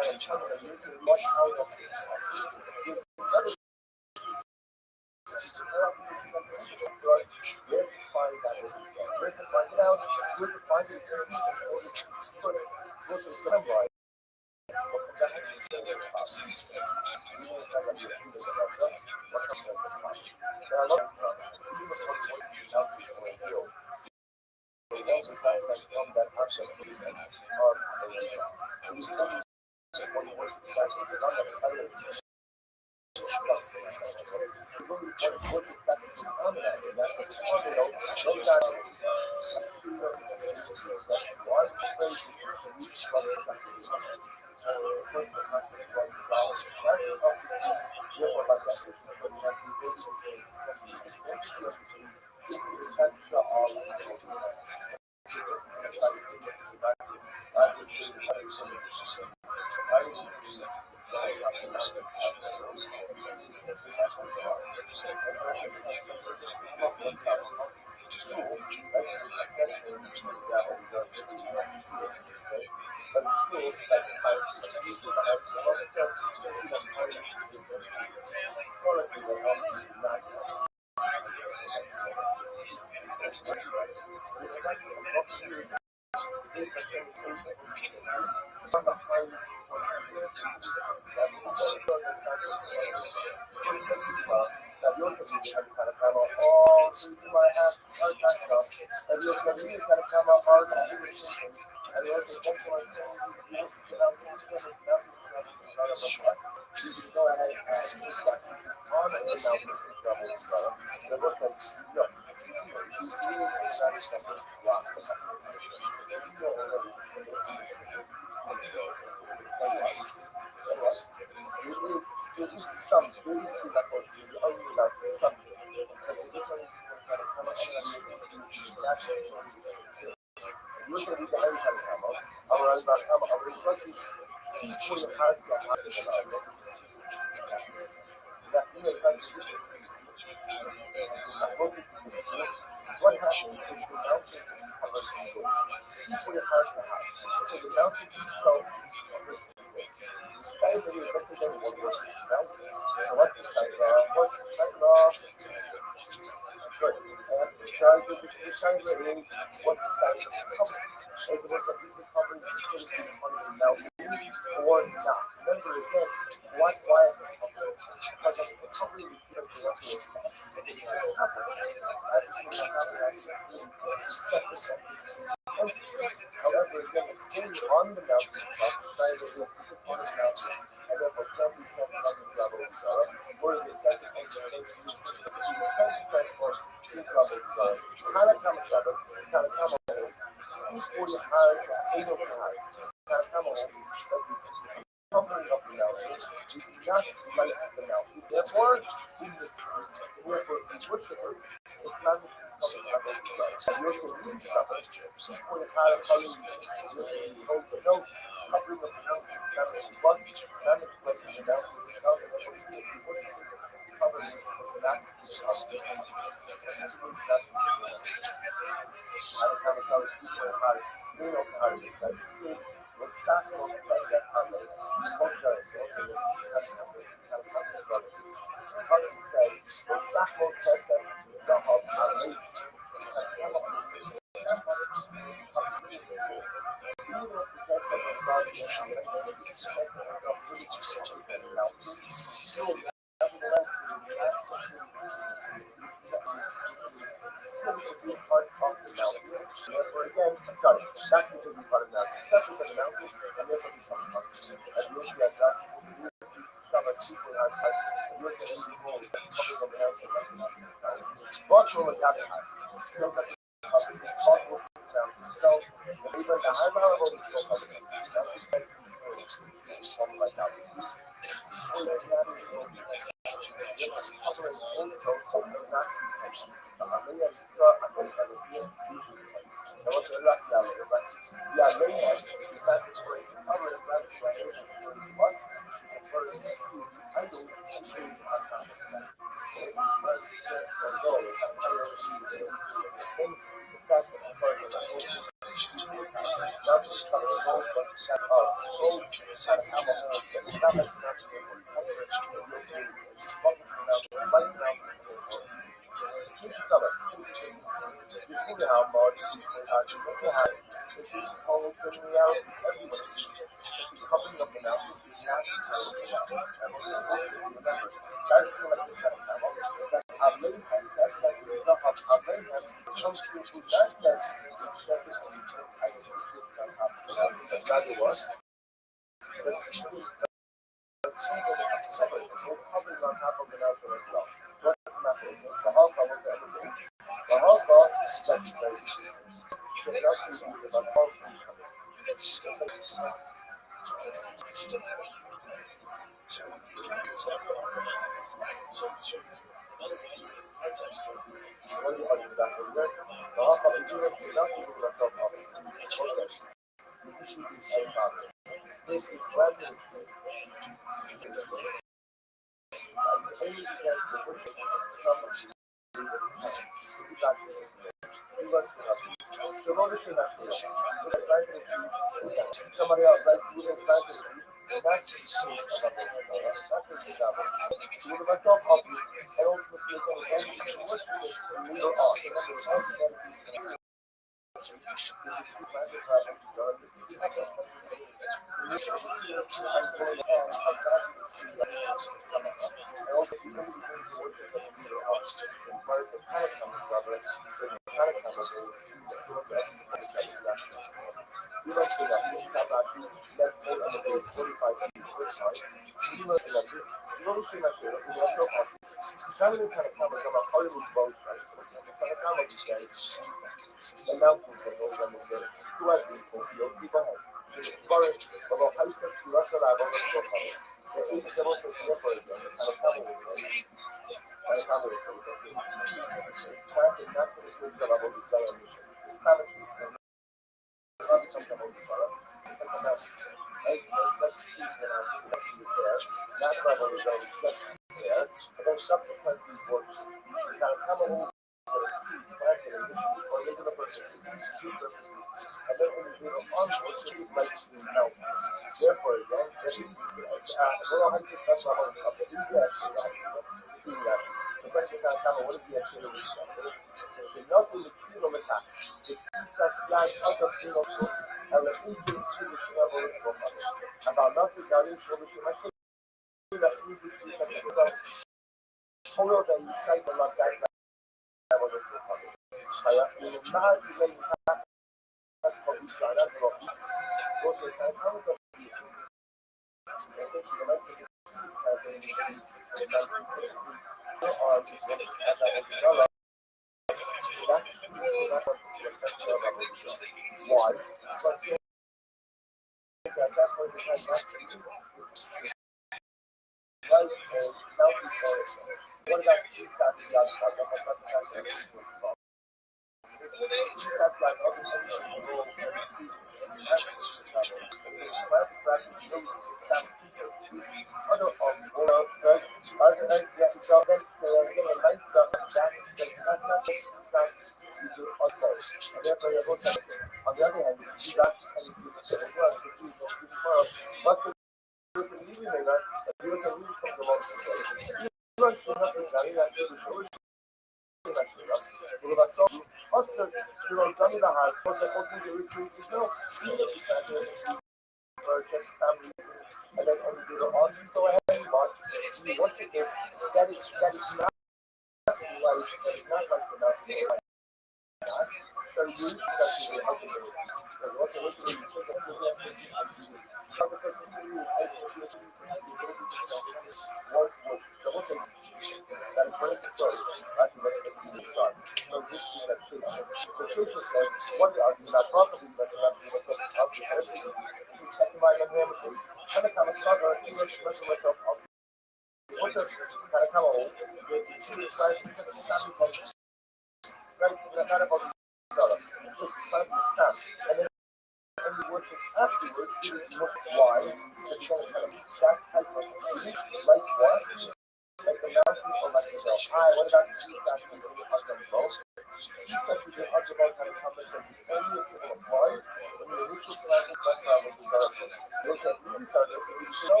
says the Ajabal kind of conversations only apply when the initial plan is not travel development. Those are really sadness and we show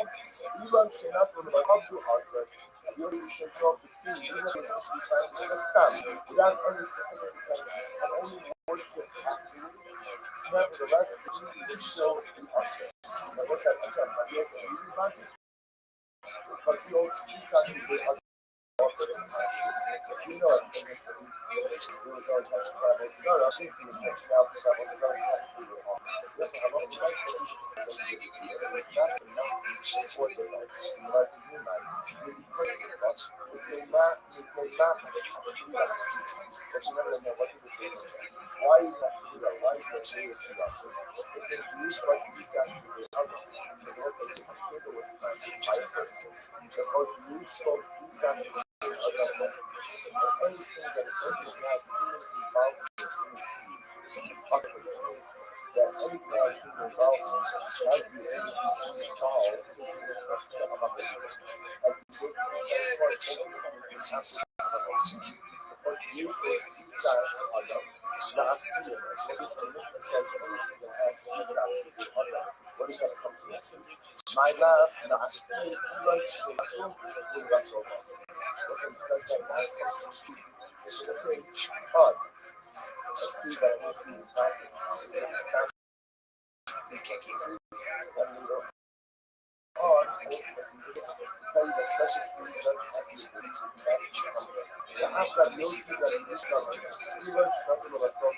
even Shinat from the Abdu Asad, your should not be seen even if it's a stamp without any specific intention and only worship activities. Nevertheless, the show is Asad. And what's that again? But yes, it really matters. Because you know, Jesus is the Ajabal. You know, because you spoke anything that is something that humans involved in this that any kind of human involvement has the energy involved in the process of operations. As we look at the point because usually these sides are not seen as anything that has anything that has these sides to do other. What is going to come to this? My love, not seen, like, in Russell. Wasn't because that man comes to speak to the place, but I see that it must be back to this time. They can't keep it. And we don't. Oh, it's cool. Tell you that such a thing doesn't have to be to be back to the apps that you'll see that in this summer, even nothing of myself,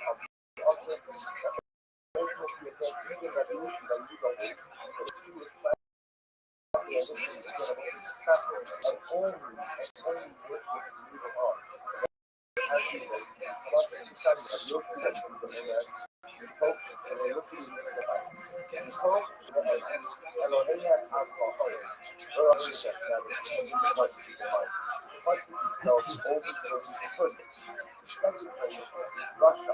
also, ultimately, even that you'll see that you don't waste, but it's still this plan. And only works with the new heart. As you will, plus inside that you'll see that you can talk, and you'll see the next step. And talk, and on any hand, alcohol, or on any hand, much people mind. Plus itself overflows first. Second phrase is Russia.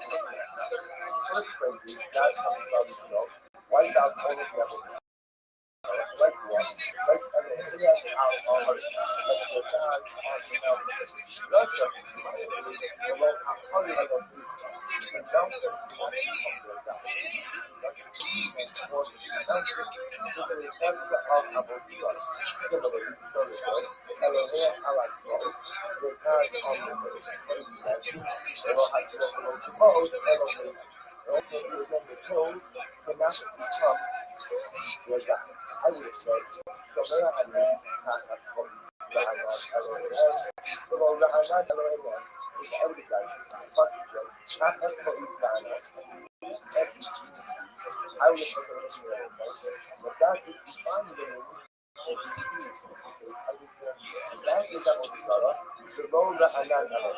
First phrase is God comes from himself, wipes out all of the evidence. Like what? Like everything else out on earth. Like your God, on the mountain. Russia is the Lord, how do I go through? The mountains come from their God. That's the outcome of trust. Similarly, tell yourself, Elohim, I like clothes. Your God is on the earth. Elohim, Elohim. Ultimately, again, the toes cannot become your God. I would have said, so may I mean, not as for you. Elohim, Elohim, is every guy. Plus, it says, not as for you, I would have put it this way, but that is defined in the that is a Motara, the Lord that I got out.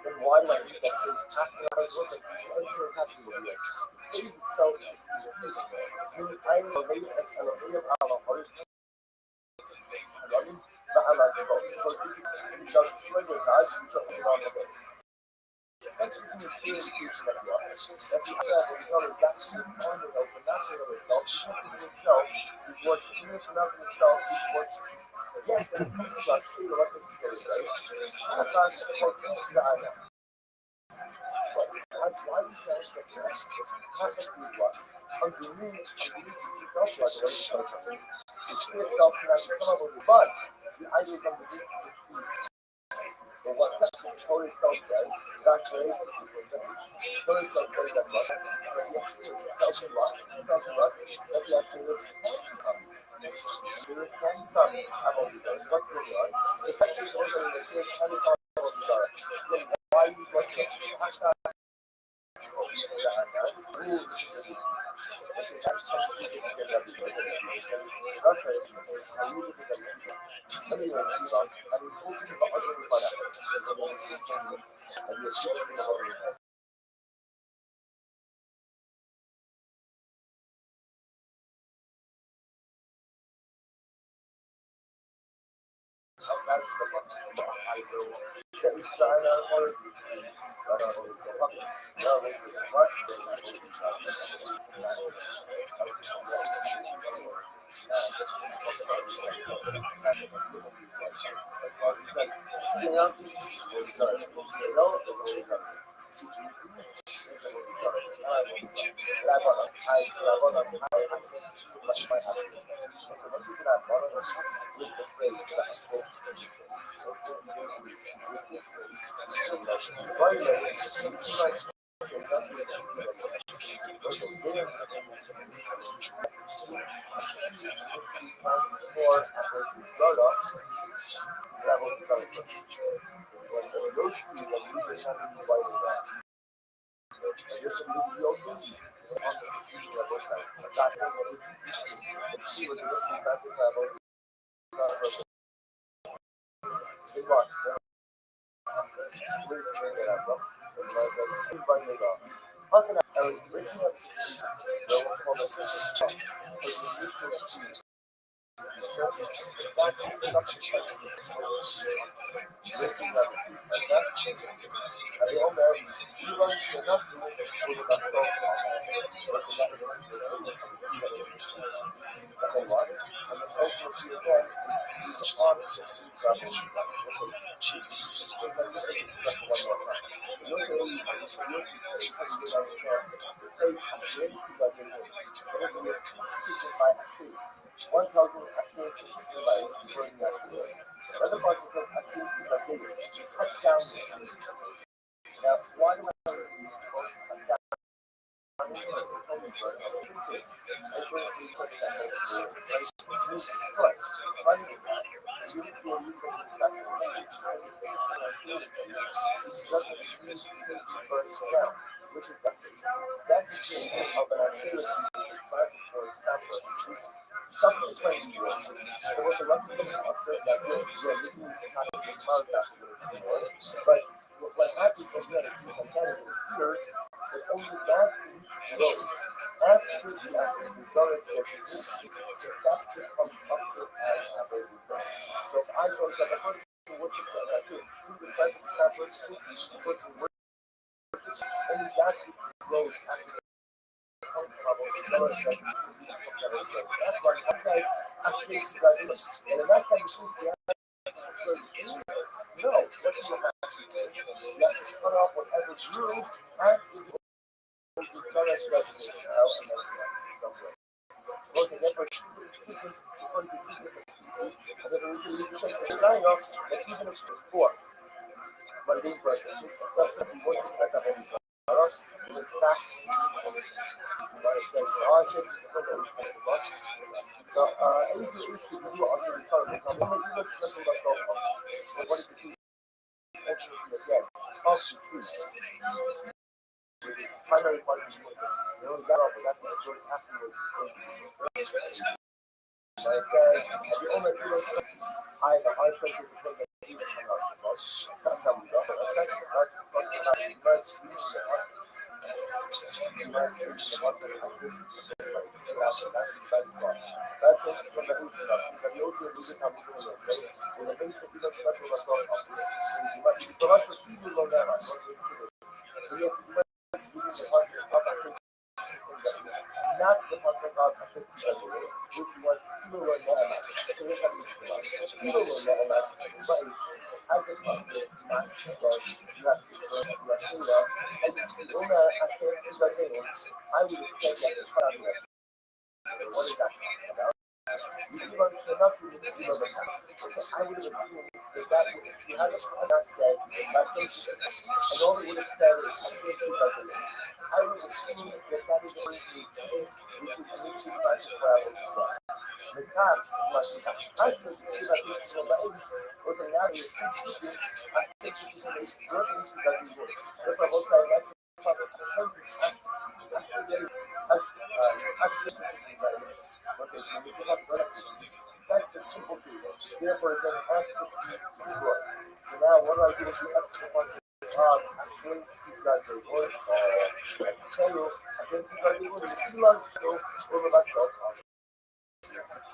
Then why do I think that it's happening? I was happy with it. Things itself is confusing. I relate as a way of our heart. But I like it both. So we shall display with guys, we shall put on the boat. That's just a clear indication that you are. That the other result is that she is pointed out, but not in itself. Nothing in itself is what she is, nothing in itself is what. Yes, when it comes to that, she will let us go, right? And that's what comes to the eye. Why do you say that not just these ones? Underneath itself, like the way it's so tough. It's free itself, and that's come up with the bud. The ideas underneath the trees. But what Torah itself says, that's very specific. Torah itself says that what? Tells you what? That you actually listen can come. This can come. Have all these things. What's going on? So that's the order that it says, can you come all these are? Then why use what you have?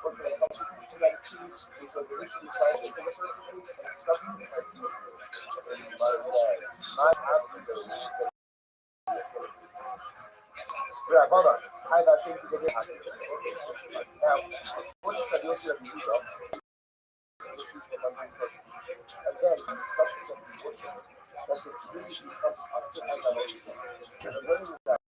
was an contribution that keys, which was initially tried for the purposes and subsequently was not after the Rabbi, I got to the now, what is the use of Yudo? Again, subsequently working, that the tree becomes us and the motion. And when you got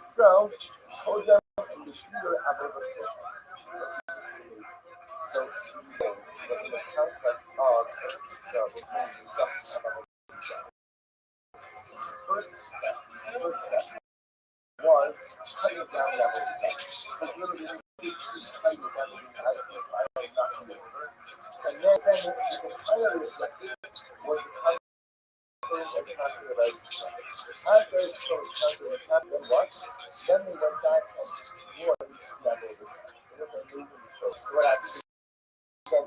so, hold them in the computer so, in the conquest of first step was cutting down that so literally cutting it down and then the primary objective was the after then what? Then they went back and explored that it was amazing show. So what happened then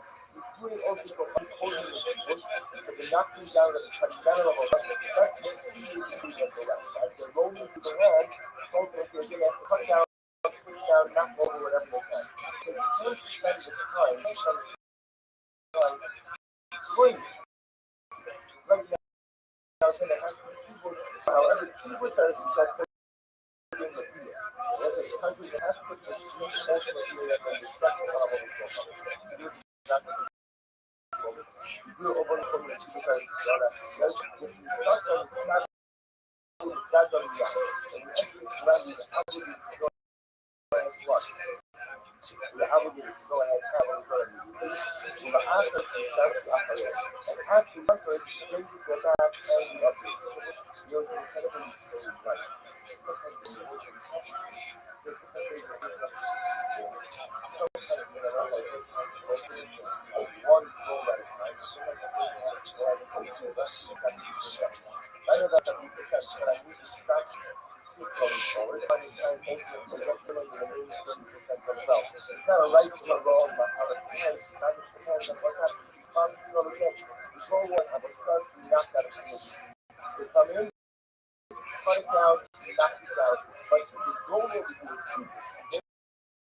doing also for unholding the bush, so they're knocking down the fundamental of that's the seed of the west. As they're rolling through the land, so that they're going to cut down, push down, knock over whatever they can. They can't spend the time swinging. Right now, however, people started to start putting in the field. There's a country that has to put the sweet ultimately that can destruct the problem is going on. This is not the moment. You over the community because it's not a with the such a it's not that doesn't be and you actually grab the ability to go and watch. The ability to go ahead and have a learn. So the answer is that and after record, then you go back and you update. You're incredibly so right. Sometimes it's one goal at a time. But I need to start keep going forward. It's not a right or wrong, but how it depends. It just depends on what's happening. So again, the goal was I would trust you not that experience. So come in, cut it down, knock it down. But the goal of it is to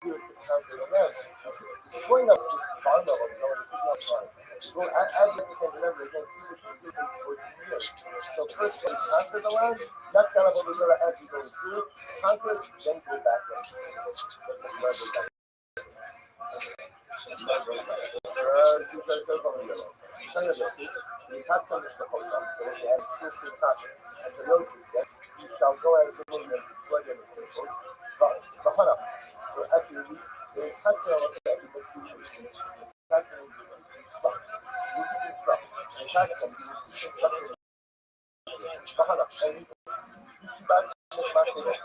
use the counter around. Destroying up this farm level, you know, this is not fun. Go as you can remember again, people should do things for 2 years. So first when you conquer the land, knock down a little bit as you go through it, conquer it, then go back and that's the you shall go and bring them and destroy them as peoples. So actually, the customer was actually construct. You can construct. And custom, you construct. And you see back to the maximum.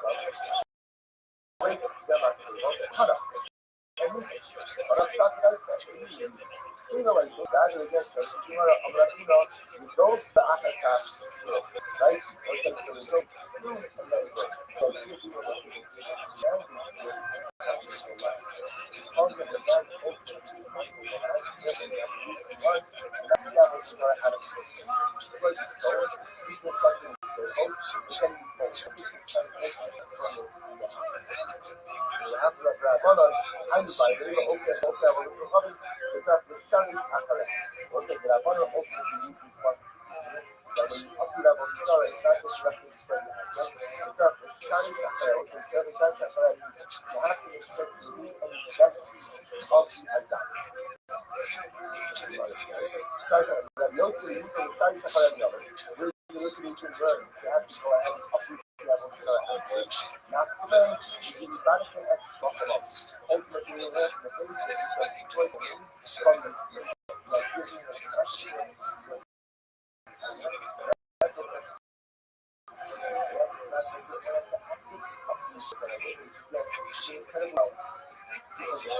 Break them actually.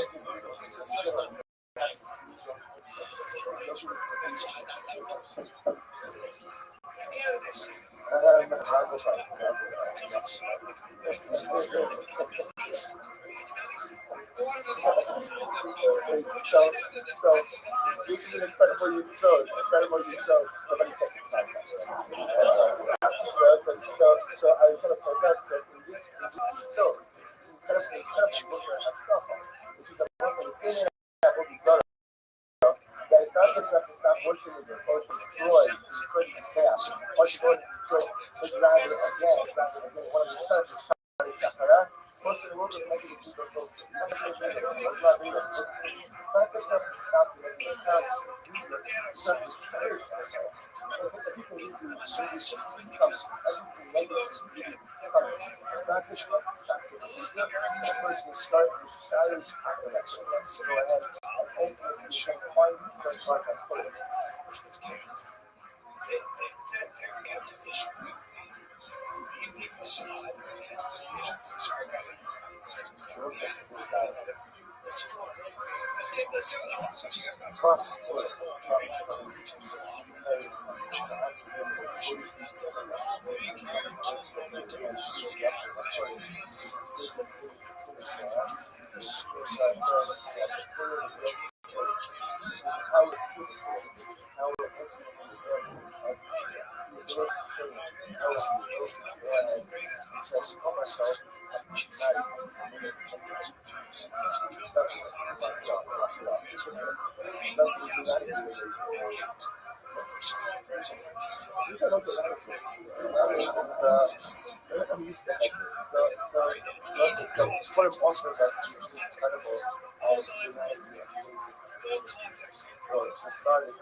So this is an incredible use so somebody takes it back. So I kind of forgot that in this so this is kind of Muslim itself, which is a Muslim saying that what is that it's not just enough to stop worshiping it or destroy the chaos, or to go and destroy, but rather again, one of the terms is Shakara. Most of the world is making people so sick. Not just enough to stop making the chaos, it's not to cherish it. It's like the people who do something, everything negative is really something. Not just enough to stop it. The person will start with shadows after that. So let's go ahead and hopefully you can find the part and put it. I'm used to it. So one of also that's incredible of humanity and music. Or started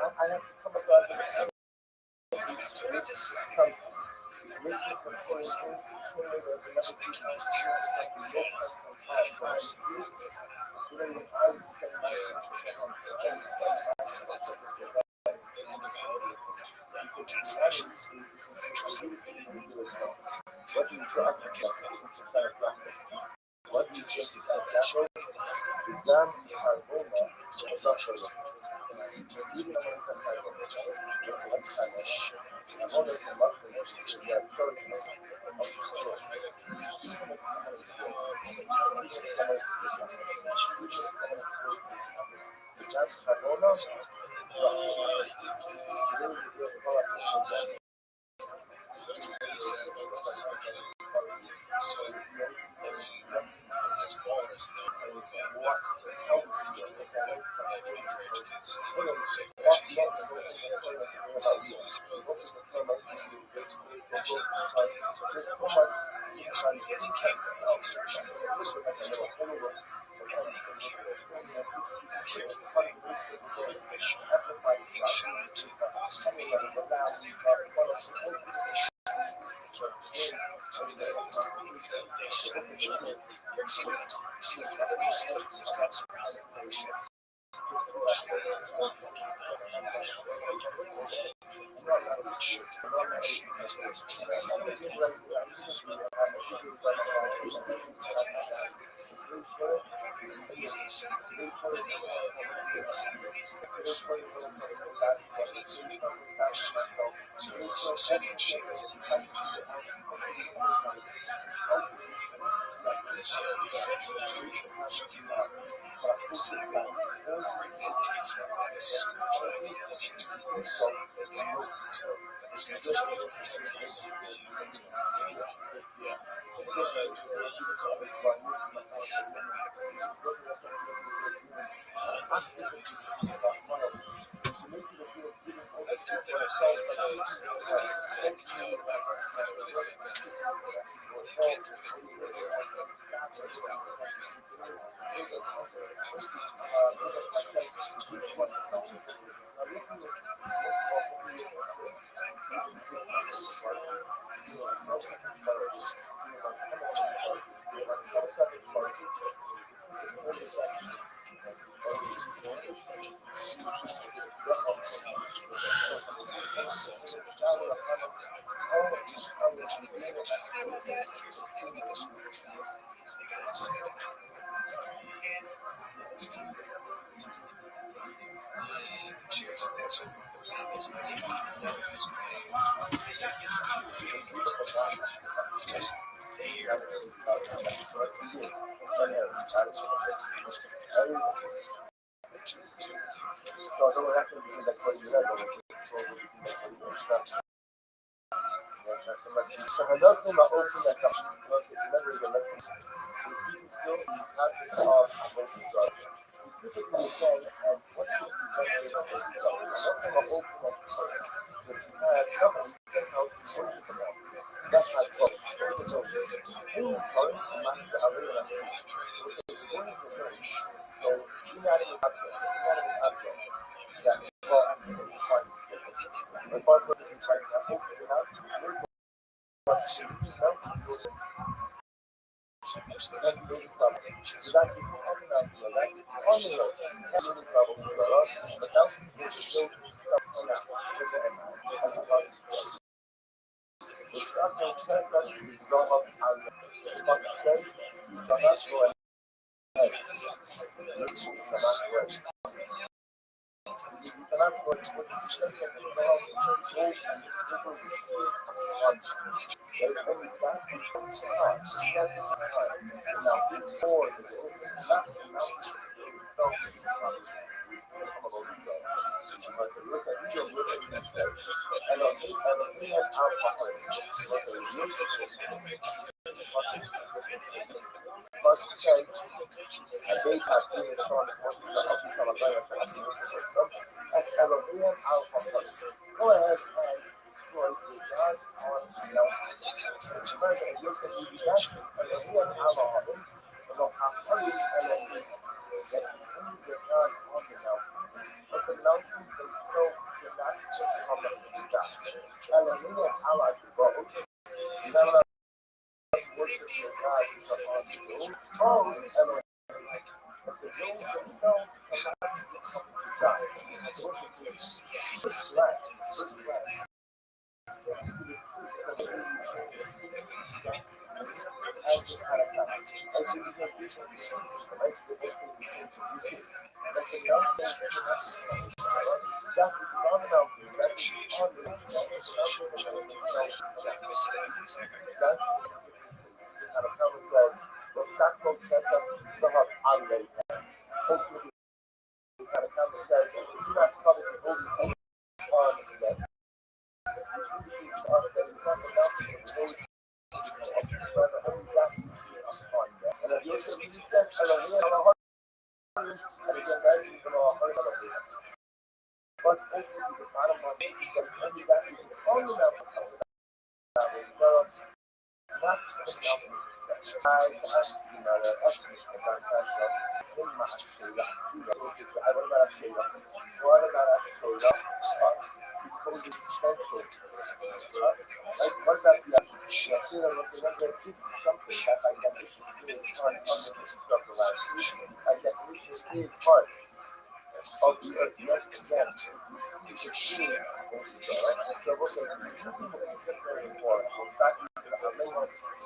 I have to come across something. Greatness of course is similar to the other people's what do you talk about? What do you just example? Exam Harbona, social. Even when it's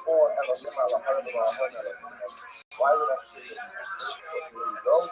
or Elohim Elohim Elohim Elohim. Why would I say it? Because here we go.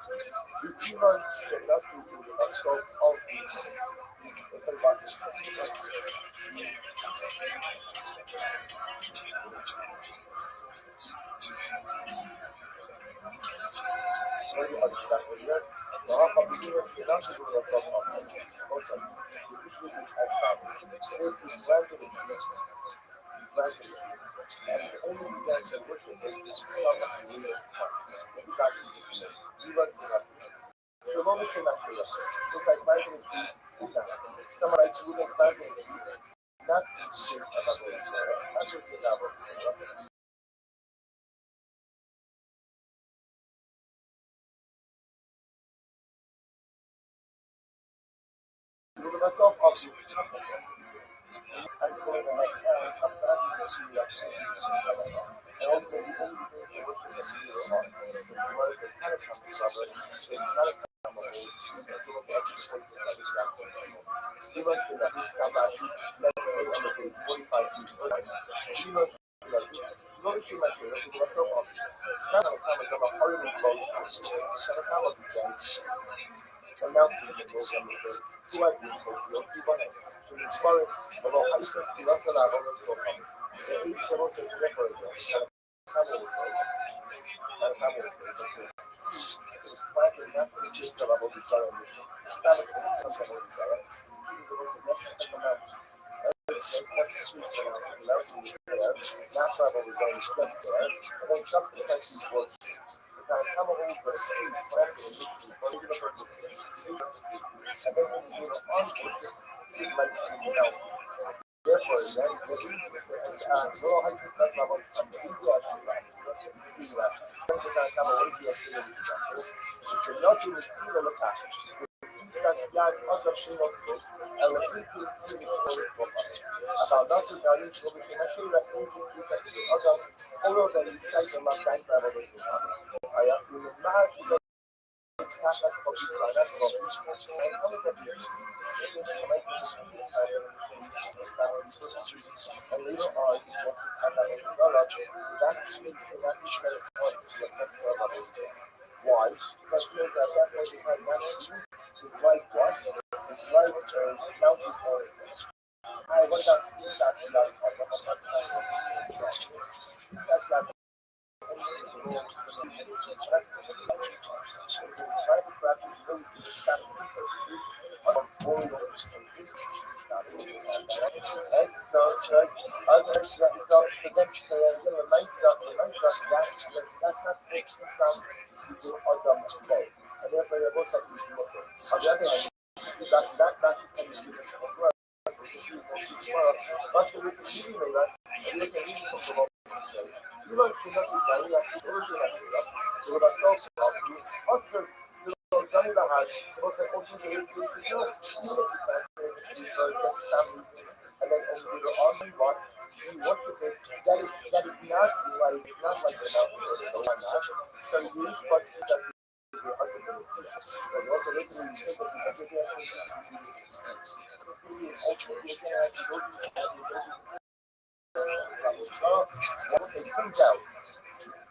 even Shenatu herself of it's about when you understand the year, the half of the year Shenatu herself of also the issue is as follows. If you planted a seed, you planted a seed, and it only began to worship this summer and winter time. It is actually just you learn to have Shalom Shenatu. It's like planting a seed, someone like you would planting a seed. Not just about not just about myself of and going like I'm not even see that and also the only thing that works with the on was the kind of come discovered so you kind of come away so what's actually like this guy he went to that come back let me on the day 45 feet he went to that no issue my shit it was so off some of the comments about horrible clothes some of the comments and now people go from the two I do two one so you smart about how you say that's what I've always go from so each of us is different and camel say and camel say it's quite enough to just about the challenge establish the concept of the challenge choose the most natural design is just there and then subsequently work to kind of come over the same plan for the mission and then when you do the on like therefore, then the easiest little high school class levels are the easiest class. Easy class. Then you can come away here to the class. So you're not doing it to the attack. Such young other single group and the people to the stories about not to value to the actually that things such as the other although that you say the love time travel is I have to imagine cash as for people like that for and how is that here? And later on, as I developed, that interest on the why? Because at that point in time, that is like what? It's like mountain for I was at this actually like this actually like so the nice that's not making some people on them today. And therefore they're both something to look at. On the other hand, that should be used for growth. Parce que c'est fini, mais là, c'est fini pour comment you don't see nothing like that. You don't see nothing like that. So that's also also Johnny the House was an open to his places. You know, just families and then only the army watch you worship it. That is not like it's not like the one that. So you use what that's the argument. But also listen to it comes out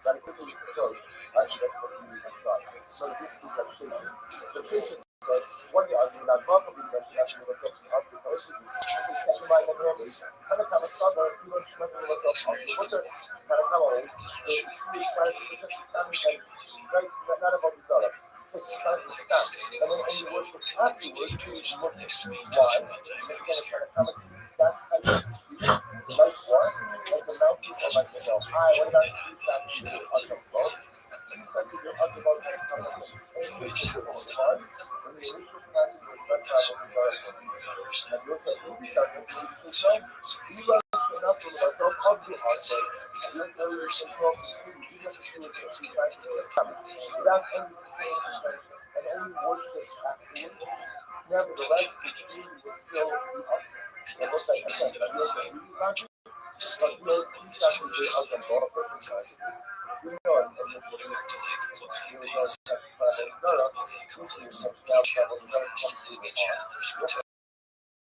that quickly approach actually that's what you need inside. So this is the patience. The patience says one day I'm not welcome because she actually was up to coach. This is second by the memory. Kind of summer, even she went to herself on the winter, kind of old. The tree is kind of just standing right, not about the other. Just kind of stand. And then when you worship afterwards, you is looking. Why? Because you're going to kind of that kind of like what? Like the mountains are like yourself. Hi, what about these guys? These guys are your other about and you just fun. When you worship God, you let travel desire for these. And you say, these are the same. You learn enough for myself of the heart. And let's know you should talk to you. You just do it. Without any specific intention. And only worship afterwards. Nevertheless, the tree will still be us. And what's that? Again, that was a really magic. Because you know, these actually did us a lot of person time. So you know, and then you know, such a no, such now travel is very something on.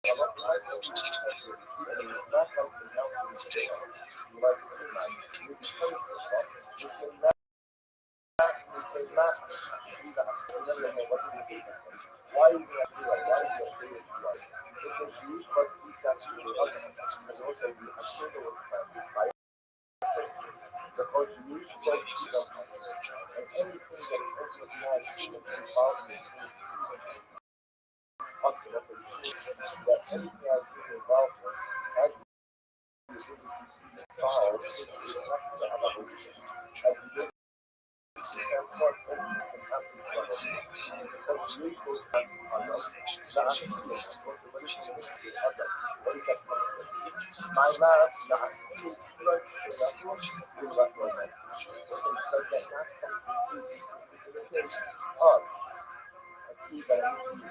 I love the life of the country, and it is not like the mountains of the life of the night. You can trace it, you can not Because Matt, what did he say? Why are you going to do that? Why are you going to do this? Because you use what he says to the other. And also, I'm sure there was a plan by because you use what he does. And anything that is ultimately has human involvement in it. Also, that's a that anything has human involvement has the ability to evolve into the practice of evolution. As we do transform everything from absolute level. Because the usual test on us, the absolute responsibility of the other. What is that coming from? My love, the absolute blood sugar, in the rest of my life. So, because that not comes from these particular things, achieve that initially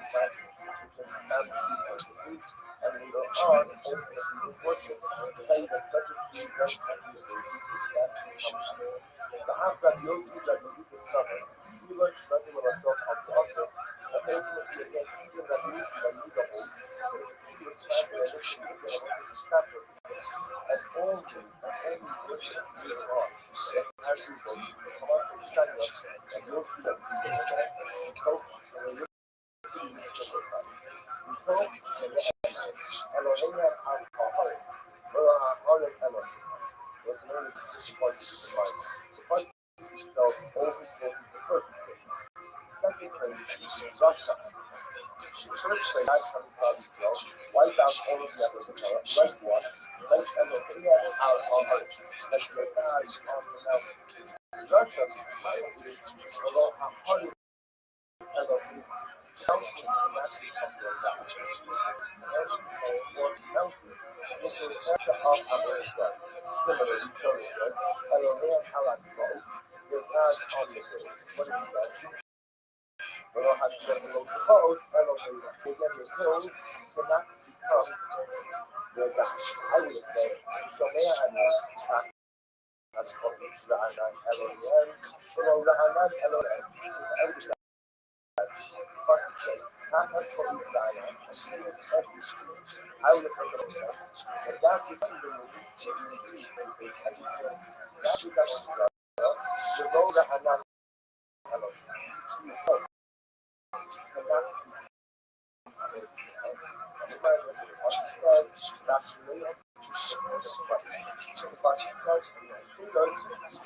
which is establishing purposes, and later on, ultimately with worship, say that such a tree does have the ability to attract and come to us. The Afghan Yossi that we discover, we learn nothing of ourselves on the also, but ultimately again, even that Yossi that we the holds, but if the tree was planted initially with the message stop purposes, and only worship later on, that as we go, come us to the and you'll see that we do that, and coach, and Elohim al-Kahar, Elohim Elohim, was an early point to define. The first itself always is the first phrase. The second phrase is Rothschild. The first phrase has come from itself, wipe out all of the others, like what? Like Elohim al-Kahar, like your God on the mountain. Rothschild is Elohim Elohim. Mountains cannot be compared to similarly, Torah says, Elohim Halakos, your God's on the hills. What did he do? Elohim Halakos, Elohim. Again, the hills cannot become your gods. I would say, Shomea Anan, as called Ra'anan Elohim, Ra'anan Elohim, is every Concentrate. Not as police dialogue, every street. I would have taken it up. But that would see the movie to increase in big everything. That is actually the role that I'm not telling you. So, and that says, that's real. But it says, who does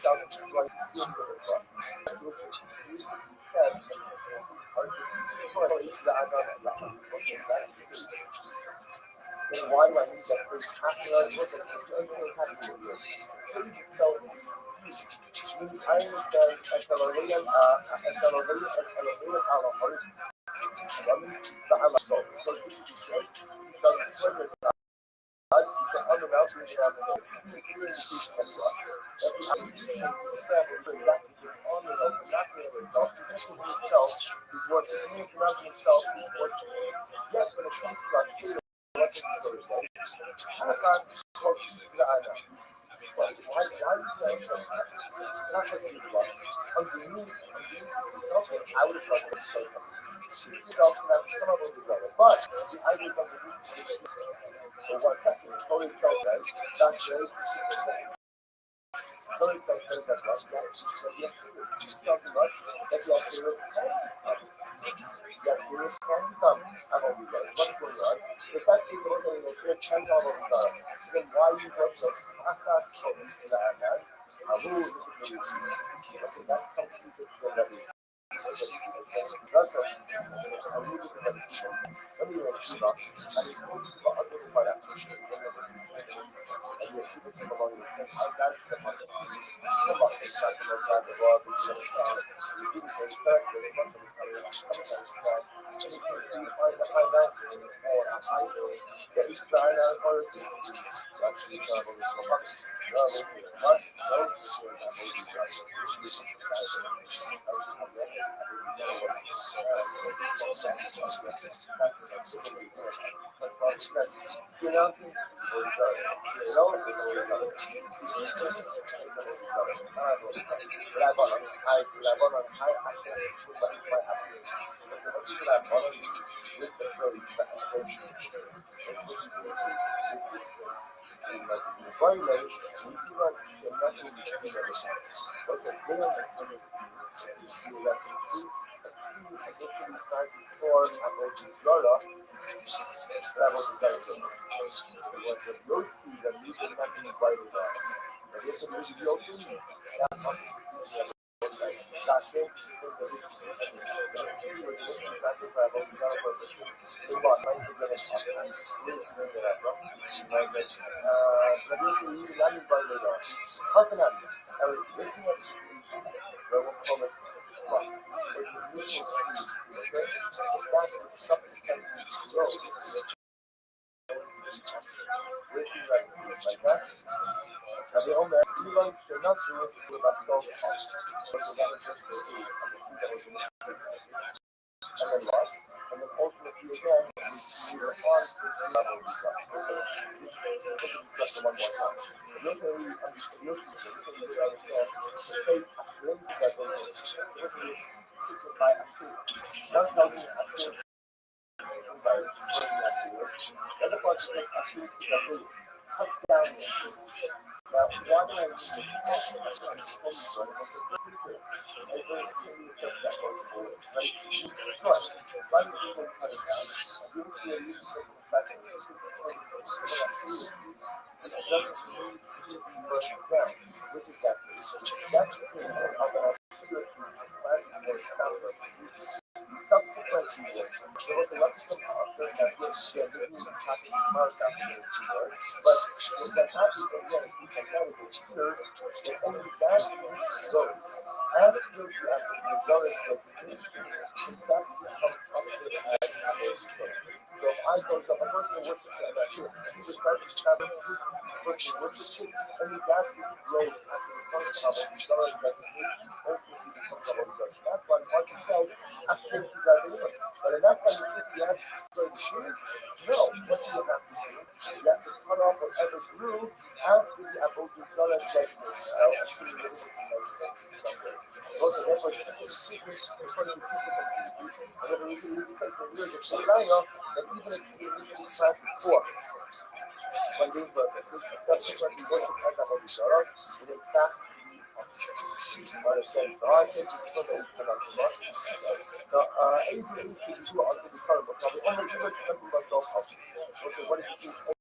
shall destroy the seal of the book? Which exclusively says, then why do I need that phrase? So I understand accelerating the so Boiler, Nikiwa Shenatu Nikiwa was a villain as you reference to initially tried to form about Zora, that was exactly it. It was a Yossi that needed nothing invited on. But this is Yossi, that must be that same system that is he was making back to travel, he got a purpose. He bought nice and good and this is the Rabbi. But this is not invited on. How can I? I was looking at the situation where we'll call it what? It's the initial speed, okay? That's what subsequently grows. Waiting like that. Now the owner, Elon should not do it with a soft heart. But the management will do it on the two that was in the and then what? And then ultimately again, we see the hard level of stuff. So it's just one more time. You also really understand, you also really understand the case of really that they know. So what's the speaking by a shoot? Now tells me a shoot by the other part is a shoot that they cut down the shoot. Now, why do I need to subsequently, there was a lot of concern that this didn't happen in Mars after this war, but when that happens again, it's a kind of appears that only that goes after the Doris resignation, that becomes considered as abortion. So if I goes up, a person worships that too. He was starting to have a person worships it, only that grows after the point of the Doris resignation, ultimately becomes abortion. That's why the Bible says, after you got the woman. But in that time, you have to destroy the sheep? No. What do you have to do? You have to cut off whatever grew after the Abu-Salah judgment. I'll assume that this is somewhere. Also, therefore, secret, according to people from pieces, and the reason we say for years of Shemaiah, that even if you initially planted before, when being purposes, subsequently worship as Abu-Salah, would in fact be Mother says, God says it's for those who are not so, easily to do also the current book. Now, the only image of myself up. Also, what is the truth?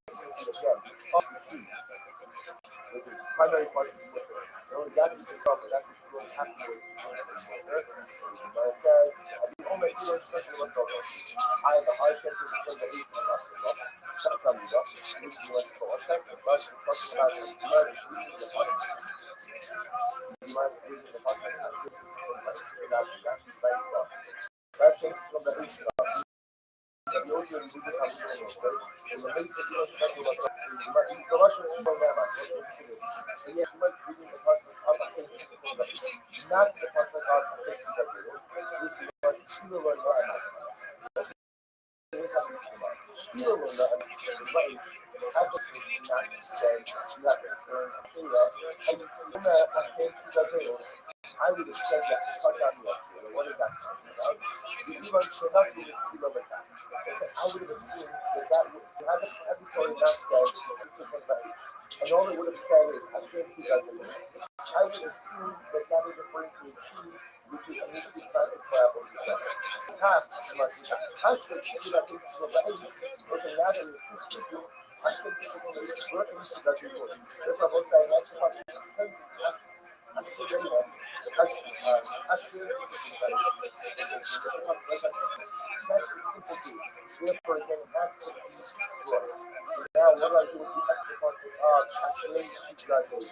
Again, up the tree. With the primary part of the book. The only that is the stuff that actually goes afterwards. But it says, the only image of myself up. I have a high center because the eight of us. That's on the box. It's the US for a second. But it's talking about the US reading the passage. The US reading the passage. That changes from the east of us. The Russian people have been able to say, in the basic people the Russian people never. So yeah, you might bring the person up, I think, not the person up, I think, to the middle, which was still a lot. Still a lot of right. Absolutely not say, not and you see that I think to the middle. I would have said that to cut down the extra. What is that talking about? The Iman should not be the kilo of that. I would have assumed that would have the everybody not said it's a convey. And all it would have said is I said to that. I would assume that that is referring to a tree which is initially planted for apple itself. Tasks must be tasks that you see that it's from the age was a matter of simple. I think this is going to be working to that report. That's what I was saying. That's what I'm saying. Therefore, again, it has to be destroyed. So now, what do I do with the extra person? Actually, you got the voice.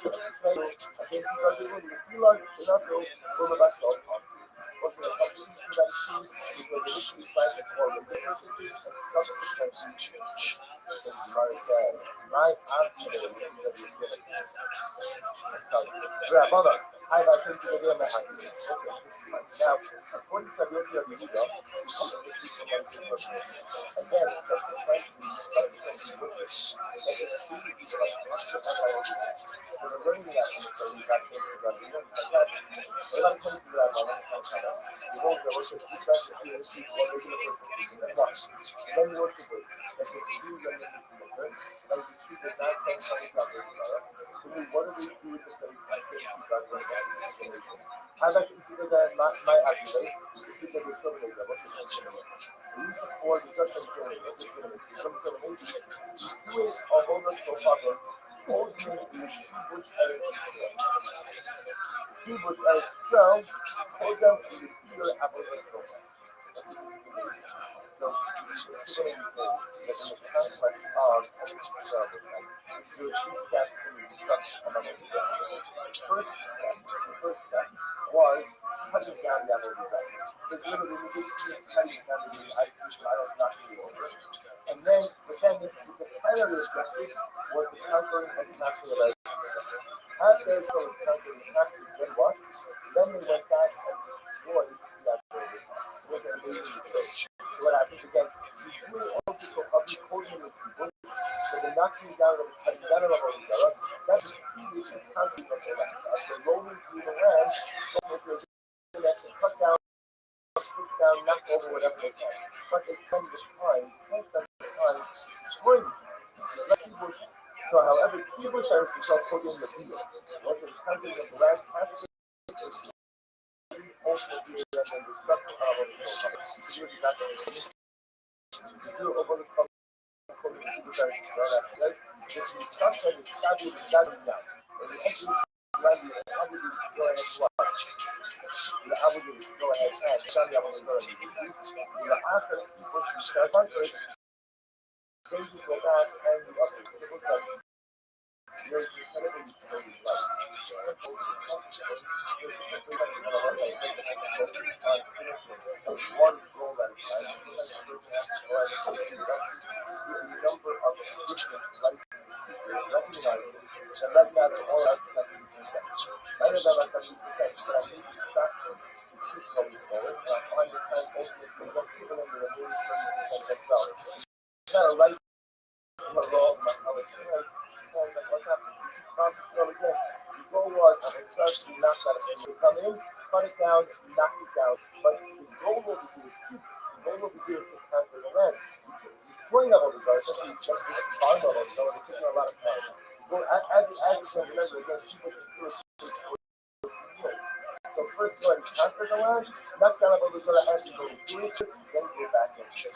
I think you got the one. You like Shinato, one of us. Also, the contribution that she was initially fighting for the purposes of subsequent church. Right after the Rabbi, I have actually to the now, according to the Yosi of Yehuda, again, subsequently, we're learning that from the study that came to the Rabbi. We're not coming to the Rabbi. We won't go to the best of the people, that's not. Then worshippers, like the Jews and the Muslims, like the Jews did not thank God. So what do they do with the place I think God went to? How does it do that? My argument is that the Shulman is what's the Shulman? The use of for the Dutch and Shulman, what's the Shulman? The Shulman is doing a whole list of problems. Ultimately, the Bush Eretz Yisrael. Bush Eretz Yisrael told them in the Peter Apple Yisrael. So, Shulman holds that in the conquest of Israel, there were two steps in the destruction of Israel. The first step was cutting down the Apple Yisrael. Because literally, just cutting down the idols, not really over. And then, the primary objective was the conquering and capturing of Israel. After Israel was conquered and captured, then what? Then they went back and destroyed the Apple Yisrael. It was an amazing mistake. So what happens again? You do all people of the quoting the people, so the knocking down of the cutting down of Apple Yisrael, that is serious and counting of the land. As they're rolling through the land, so what they're doing is to cut down, push down, knock over whatever they can. But they spend the time, destroying people. So however, Kibush I was yourself put in the field. Was it counting of the land past the ultimately and then destruction of the soul. You over the spot according to Kibush I was yourself. That the destruction is starting to die down. And the entry land is obligated to go ahead and watch. You're obligated to go ahead and tell me I'm going to go ahead and do. You're after Kibush to start first. Then you go back and you update. It was like you're incredibly sorry, like one goal at a time. The number of different life recognizing that right now they're all at 70%. Right about 70%, but I think it's traction to keep going forward. And I find the time ultimately what people in the remaining 30% as well. It's not a right wrong, I was saying like what's happening? So you see conference again. The goal was to knock that out. You come in, cut it down, knock it down. But the goal over here is keep. The goal over here is to conquer the land. Destroying all these guys, especially this farm level, so it's taking a lot of time. Well, as it's going to remember, again, people can do it. So first go ahead and conquer the land, knock down all those other ends, go do it, then go back in. You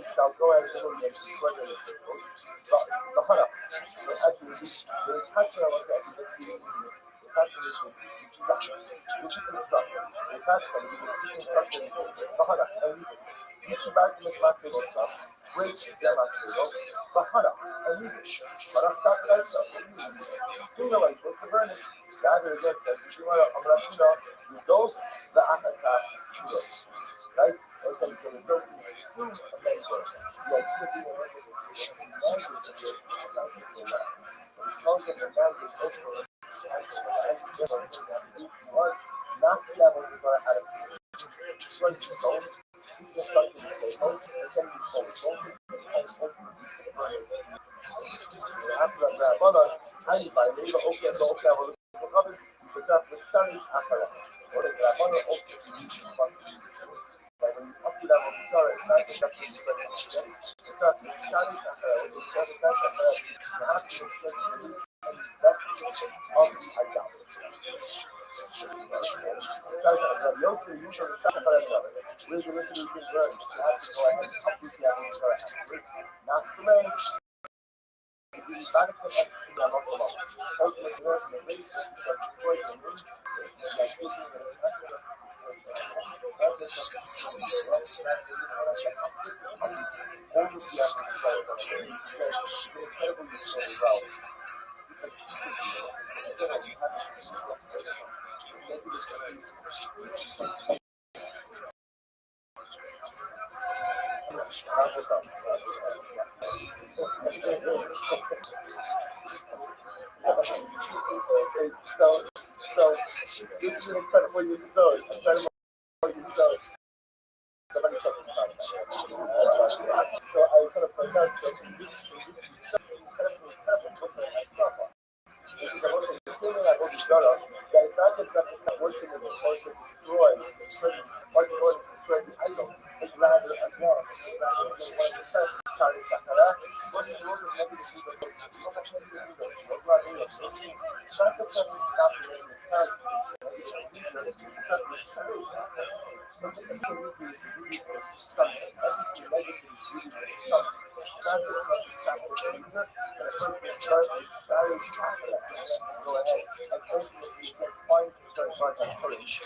shall go and destroy the peoples. So actually, the customer was actually the customer is which is instructed. The customer is instructed and you should back to this massive stuff. Break them actually. Bahana and leave it. But I'm stopping that stuff. See the way, what's the burning? God is against that. If you want to, I'm going to you go the Akaka seal. Right? Or some sort of joke. Seal and then go. The idea being a message of the language is because of the language also was not the level is what I had of destroying the souls. Just like the most and then you call it after that, I by the okay, so okay, I was recovered. You should have the Shanish Akara. Or the Grabana okay, you need to like when you up to that, sorry, it's not exactly it's not the Shanish Akara, it's the Shanish Akara. You have to that's of idolatry. Yosef, you should have started where's the rest of the learn? You have to go ahead and complete the application. Not the way. So this is incredible you saw it. Incredible you saw it. Somebody talked about it. So I kind of forgot. So this is so incredible. not just that it's not worshiping it or to destroy the city or to destroy the idol, but rather again, rather again, what it says, Shari Shakara, worship the Lord with negative evil. You don't have negative evil. What God is. It's not just that we stop the name of character. It's not the Shari Shakara. It's the negativity is really for something. Everything negative is really for something. It's not just like the stop the anger, but a person starts with Shari Shakara. Go ahead and ultimately you can find certain God that courage.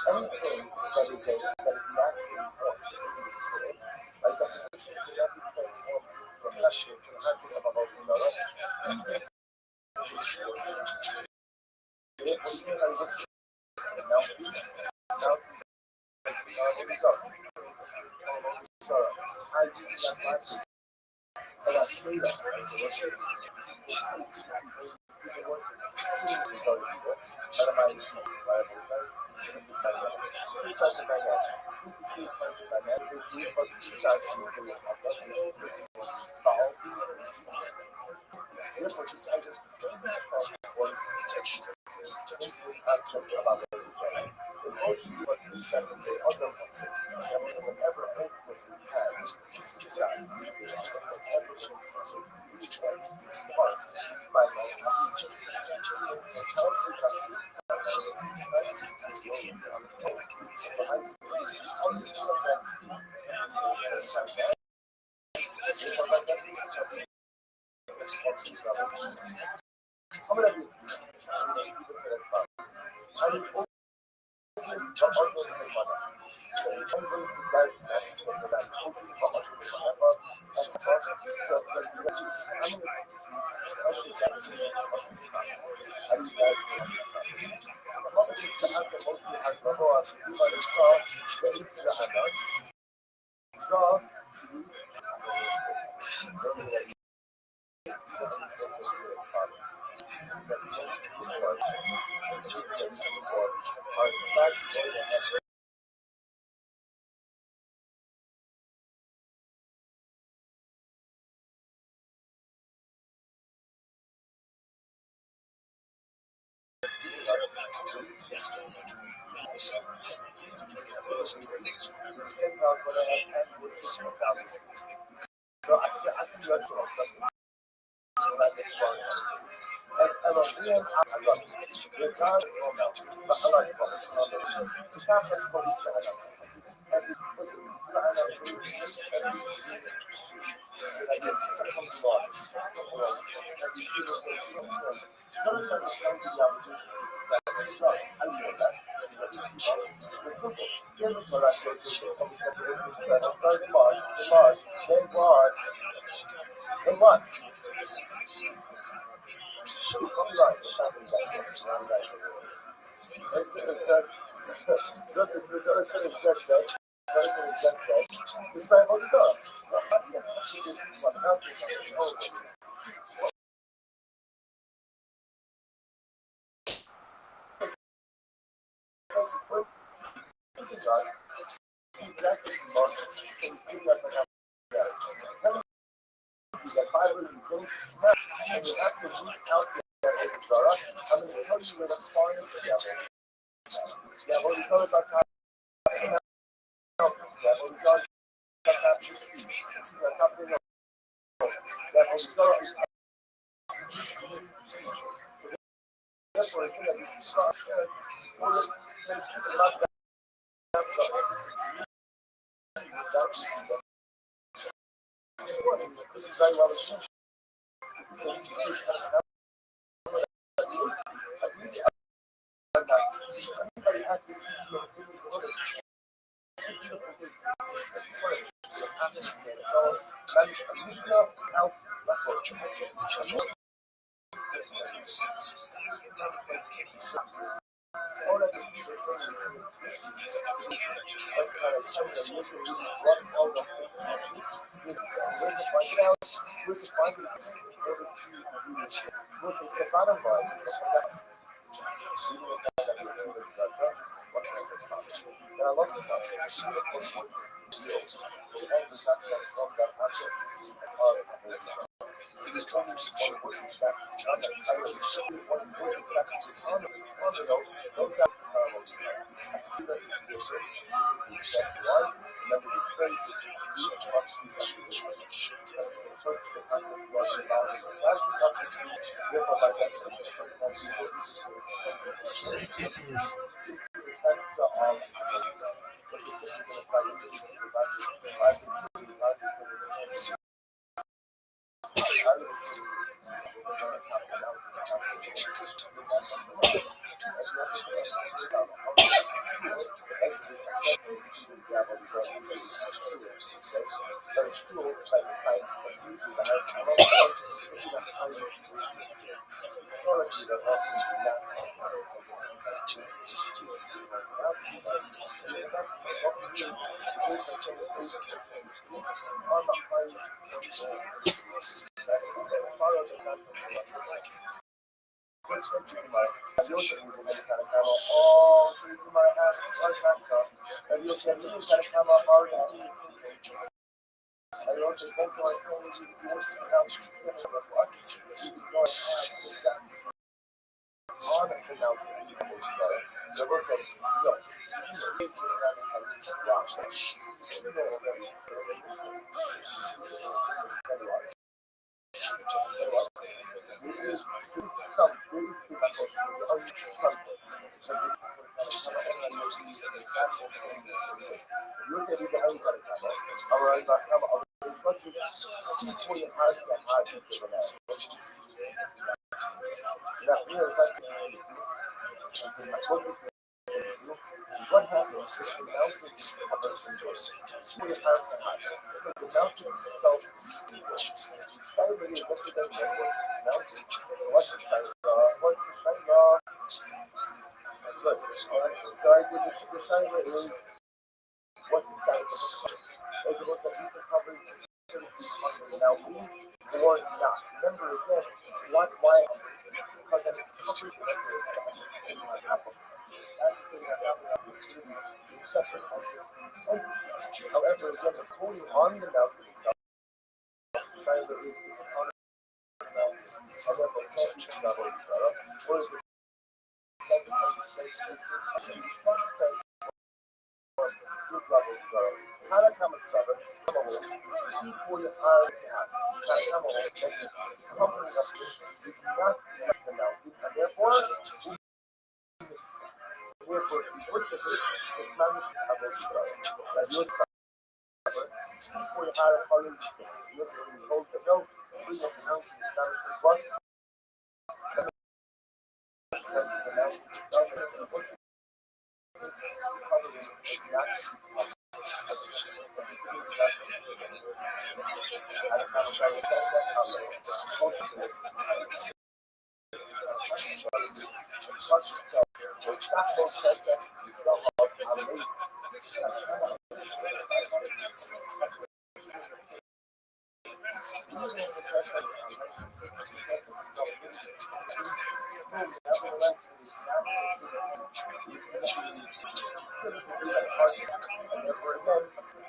anything that is naturally formed in the spirit, like the Christian cannot be transformed from passion to the hunting of a holy sorrow. It was here I was now, here we go. Sorrow. I do that last week. And I say Oh, so you might have and you'll say, you gotta come up already. I also think I say you want to know what you can go and have on it now. There was a look. What happens is the mountain covers the mountain itself distinguishes. Shiloh is what the mountain. What's the Shiloh? What's the Shiloh? Good. So I did the Shiloh is what's the status of the cover? If it was at least the cover now we or not. Remember again, why? Because I'm covering however, again, the pony on the mountain itself, Shiloh is on the mountain, and therefore can't be traveled each other. Whereas the second of the space is the Kanakama 7, see for your fire Kanakama covering up is not the mountain, and therefore therefore the worship is managed to have a see for your fire following the hold the note, bring up the mountain is managed to what? The mountain itself and the worship is not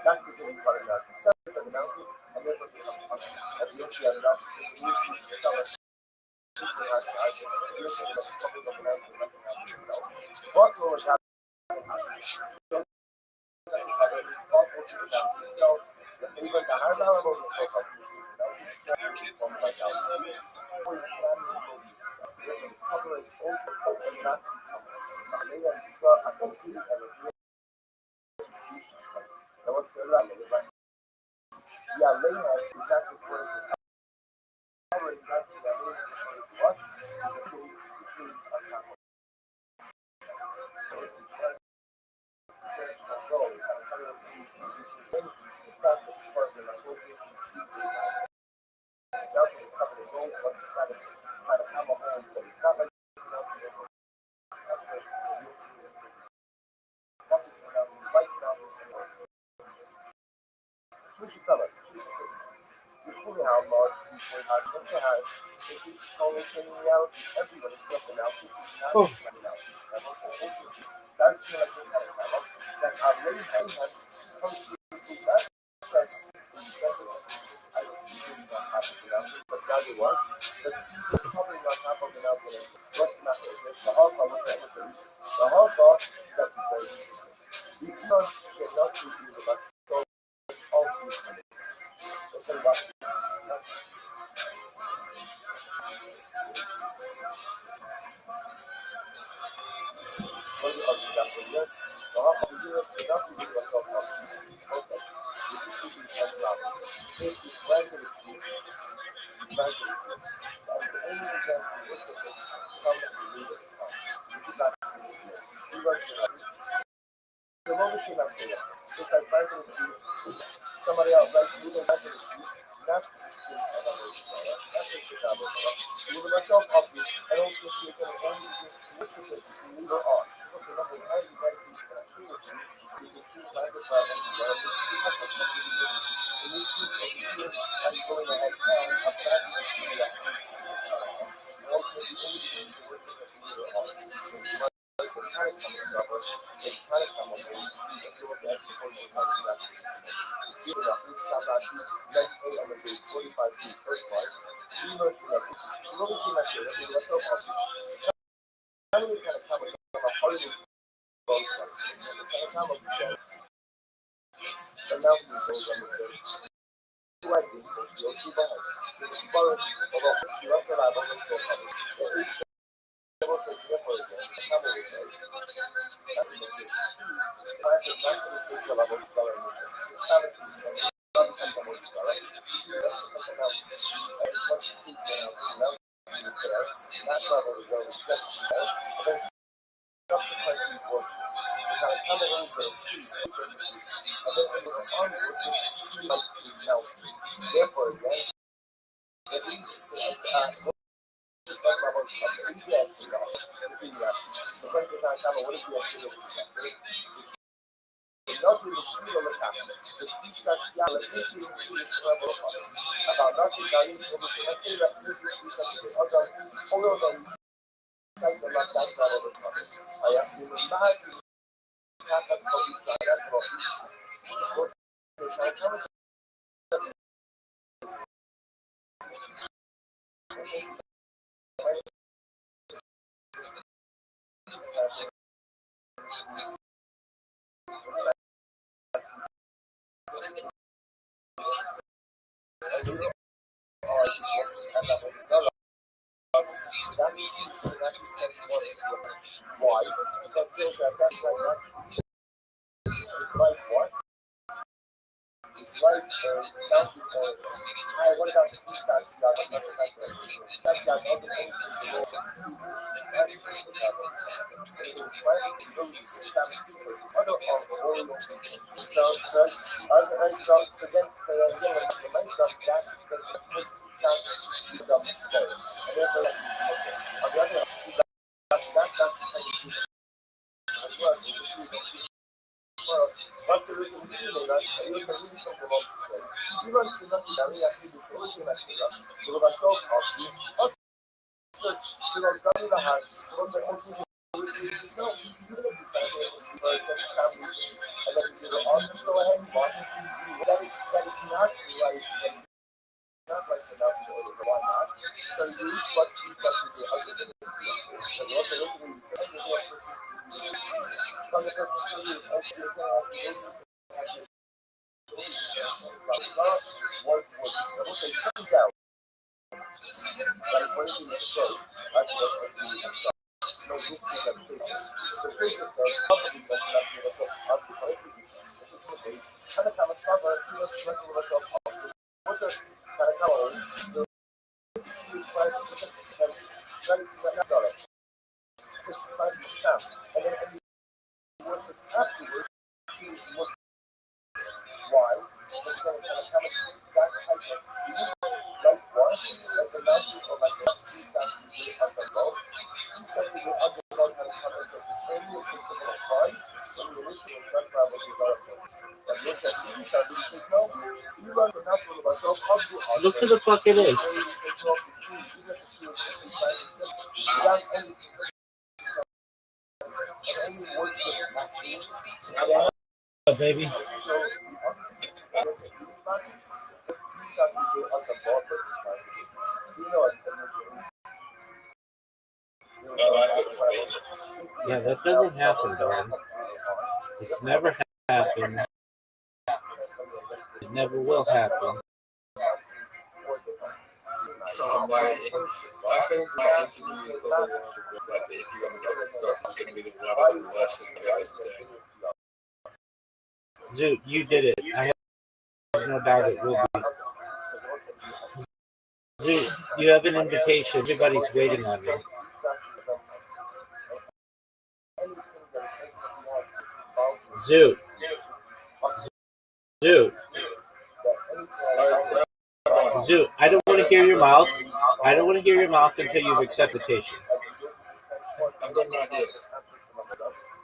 that is any part of that. Separate from the mountain, and therefore becomes possible. As you see, I'm not what will happen? Even the high level yeah, layhead is not referring to covering that what? Situated on top of oh. That's that but now you what? But covering on top of the mountain. What's not the whole that's very you cannot do the best. So all these things. It's about somebody else, like you don't have to not myself up here. I don't think you're going to move her on. Because the number one is that is the two private problems. In this case, I'm going ahead and I'm trying to see that. Also, the only thing to work with is move her on. Look who the fuck it is. Baby. Yeah, that doesn't happen, darling. It's never happened. It never will happen. So I think my interview is probably one of the best. Like, if you want to go, it's going to be one of the worst thing you guys to say. Zoot, you did it. I have no doubt it will be. Zoot, you have an invitation. Everybody's waiting on you. Zoot. Zoot. Zoot, I don't want to hear your mouth. I don't want to hear your mouth until you've accepted the invitation. I've got an idea.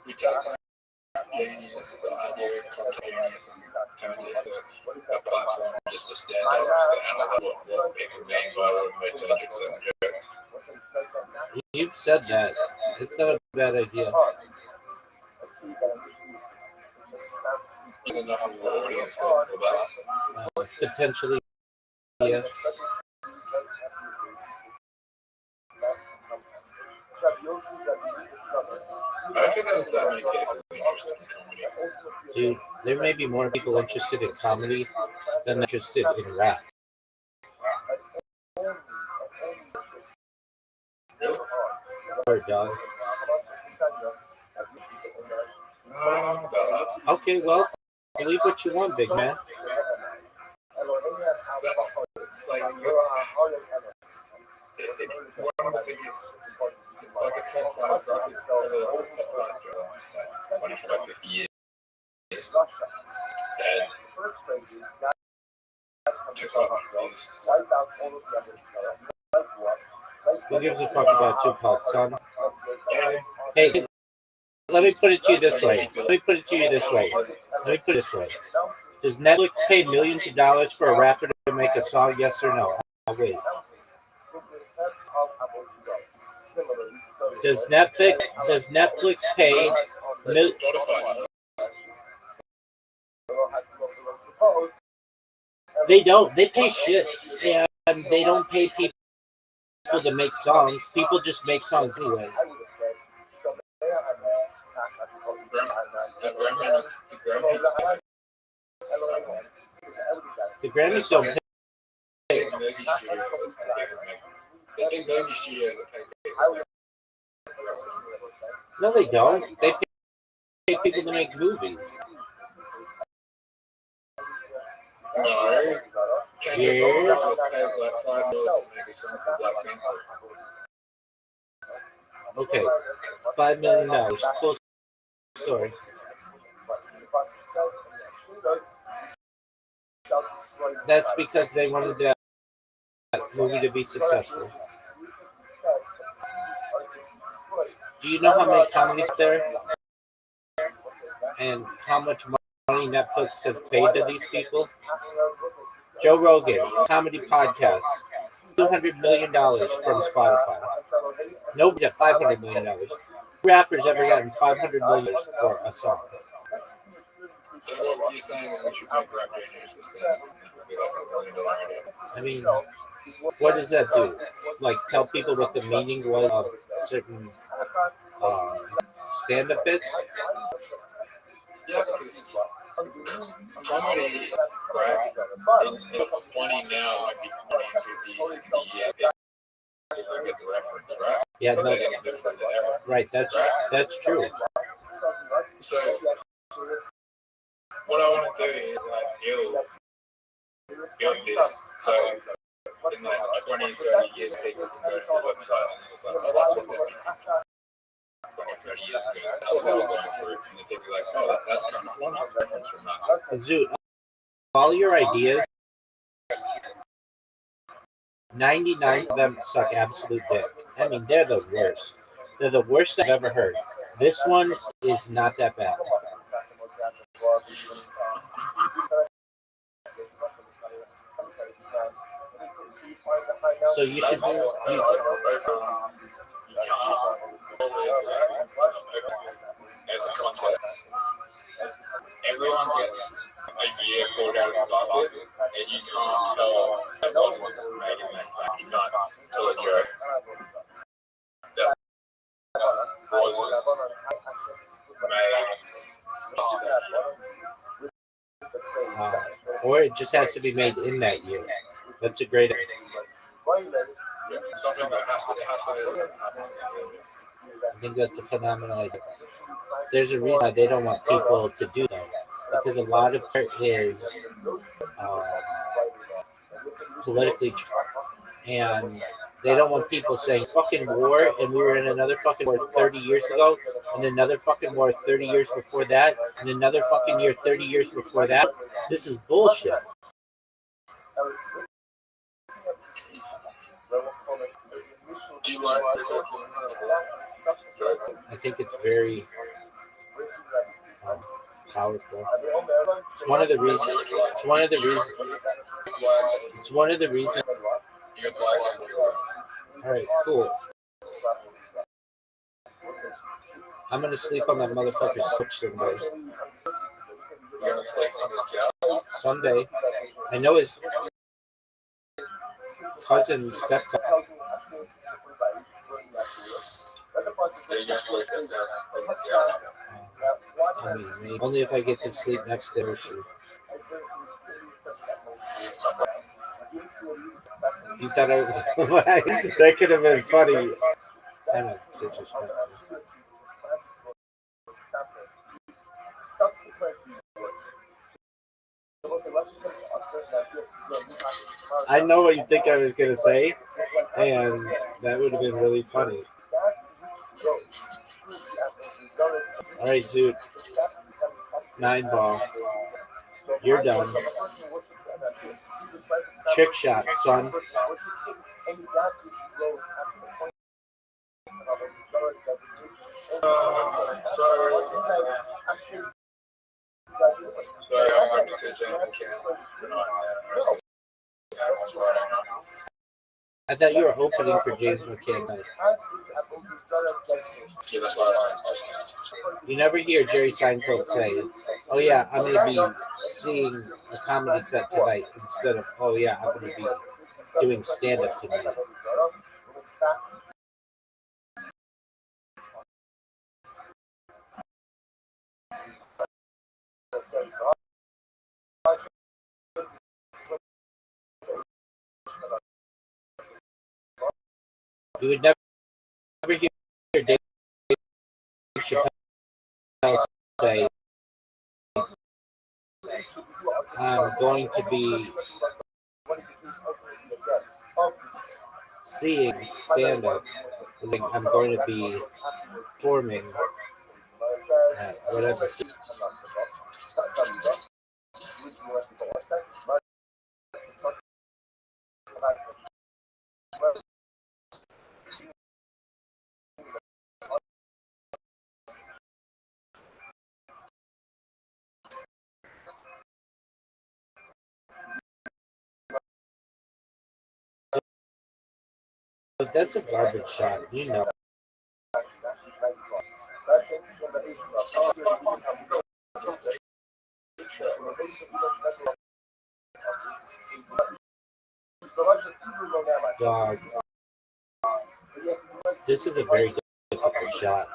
We take the idea from Canadians and turn it into a platform just to stand up and analyze what they can name by my 200% jokes. You've said that. It's not a bad idea. There's enough of an audience for that. Potentially, yeah. I think there's that many people interested in comedy. Dude, there may be more people interested in comedy than interested in rap. Really? Or dog. Okay, well, believe what you want, big man. Like, one of the biggest, it's like a top five rocket star, the top five show, 25, 50 years. And Tupac is Who gives a fuck about Tupac, son? Hey, let me put it to you this way. Does Netflix pay millions of dollars for a rapper to make a song? Yes or no? I'll wait. Does Netflix pay? They don't. They pay shit, and they don't pay people to make songs. People just make songs anyway. The Grammys don't pay. No, they don't. They pay people to make movies. No. Yeah. Okay. $5 million. Close story. That's because they wanted that movie to be successful. Do you know how many comedies there and how much money Netflix has paid to these people? Joe Rogan, comedy podcast, $200 million from Spotify. Nobody's at $500 million. Rappers ever gotten $500 million for a song. So what you're saying is we should make rap juniors instead. Be like $1 million idea. I mean, what does that do? Like tell people what the meaning was of certain stand-up bits? Yeah, because comedy, right? It's funny now, might be 150, 60 years. People get the reference, right? Yeah, no, It's different than ever. right. That's true. So what I want to do is like build this. So in like 20, 30 years, people can go to the website and it's like, oh, that's what they're making 20, 30 years ago. That's what they were going through. And they'll be like, oh, that's kind of funny reference from that. Dude, all your ideas, 99 of them suck absolute dick. I mean, they're the worst. They're the worst I've ever heard. This one is not that bad. So you should. As a contest, everyone gets a year poured out of the bucket, and you can't tell that was made in that time. You can't tell a joke that wasn't made. Or it just has to be made in that year. That's a great idea. Yeah, something that has to I think that's a phenomenal idea. There's a reason why they don't want people to do that. Because a lot of it is politically and they don't want people saying fucking war and we were in another fucking war 30 years ago and another fucking war 30 years before that and another fucking year 30 years before that. This is bullshit. Do you like I think it's very powerful. It's one of the reasons. All right, cool. I'm gonna sleep on that motherfucker's switch someday. Someday. I know his cousin, step cousin. I mean, maybe. Only if I get to sleep next to her. You thought I that could have been funny. Kind of disrespectful. I know what you think I was going to say, and that would have been really funny. All right, dude. 9 ball. You're done. Trick shot, son. I thought you were opening for James McCann. You never hear Jerry Seinfeld say, "Oh yeah, I'm going to be seeing a comedy set tonight," instead of, "Oh yeah, I'm going to be doing stand-up tonight." You would never hear Dave Chappelle say, "I'm going to be seeing stand-up." Like, I'm going to be forming whatever. But that's a garbage shot, you know. God. This is a very difficult shot.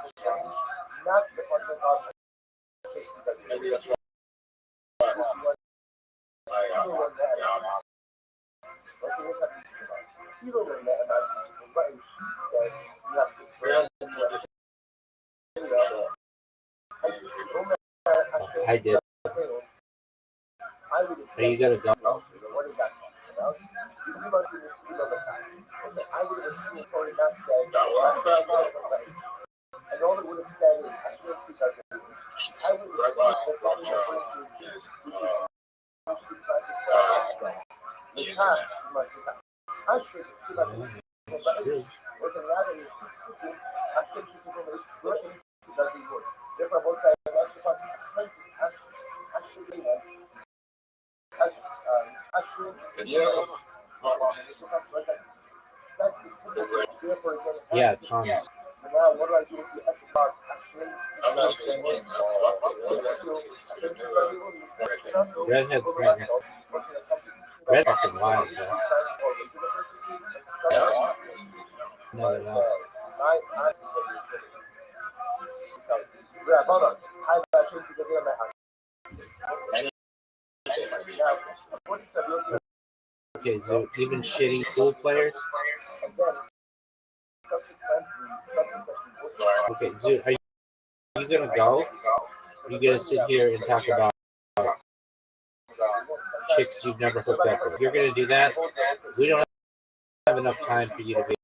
I did. Are you gonna go? And all it would have said is, I should have took that. I would have said that which is actually I should see that was a rather I should be rushing to that they would. Therefore, both sides actually yeah, Thomas. So now, what do I do with the epilogue? Redhead's right now. Red fucking wild, bro. No, they're not. Okay, so even shitty pool players. Okay, Zoo, are you gonna go? Are you gonna sit here and talk about chicks you've never hooked up with? You're gonna do that? We don't have enough time for you to be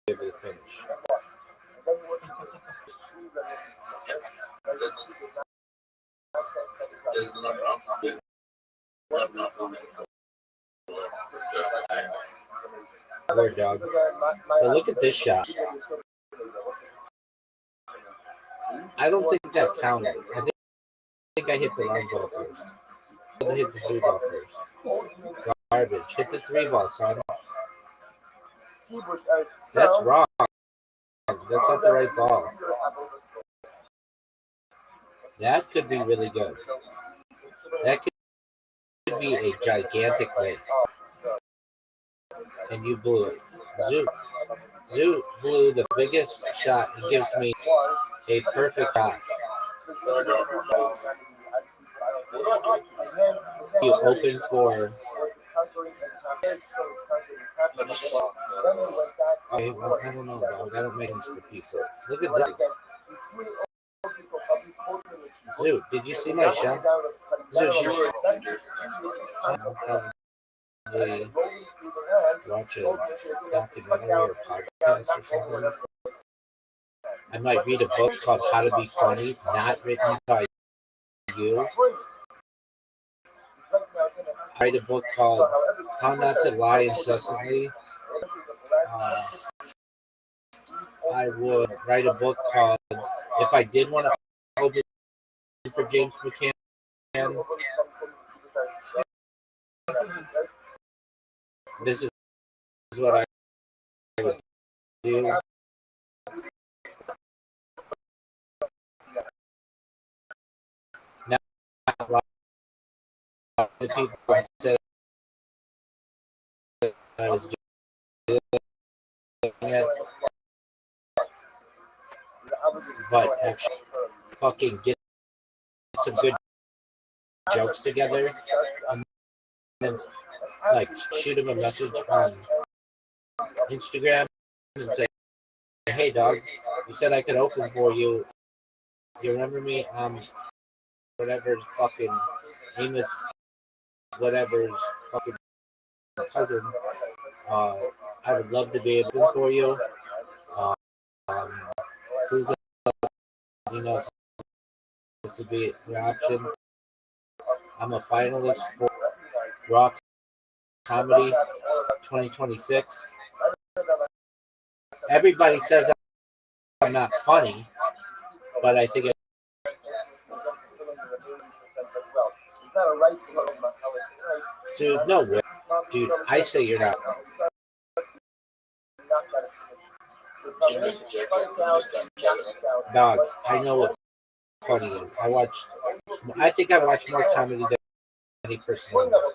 able to finish. Weird dog. But look at this shot. I don't think that counted. I think I hit the line ball first. I hit the 3 ball first. Garbage. Hit the 3 ball, son. That's wrong. That's not the right ball. That could be really good. That could be a gigantic win. And you blew it. Zoo. Zoo blew the biggest shot and gives me a perfect shot. You open for. Okay, well, I don't know, dog. I don't make things for people. Look at that. Zoo, did you see my shot? Zoo, I'm probably watch a documentary or podcast or something. I might read a book called How to Be Funny, not written by you. I write a book called How Not to Lie Incessantly. I would write a book called If I Did Want to Open for James McCann. This is what I would do. Now, a lot of people said I was doing it, but actually fucking get some good jokes together and then like shoot him a message on Instagram and say, hey dog, you said I could open for you. You remember me? Whatever's fucking Amos, whatever's fucking cousin. I would love to be able for you. Please let me know this would be an option. I'm a finalist for Rock Comedy 2026. Everybody says I'm not funny, but I think dude, no way. Dude, I say you're not. Dog, I know what funny is. I think I watch more comedy than any person else.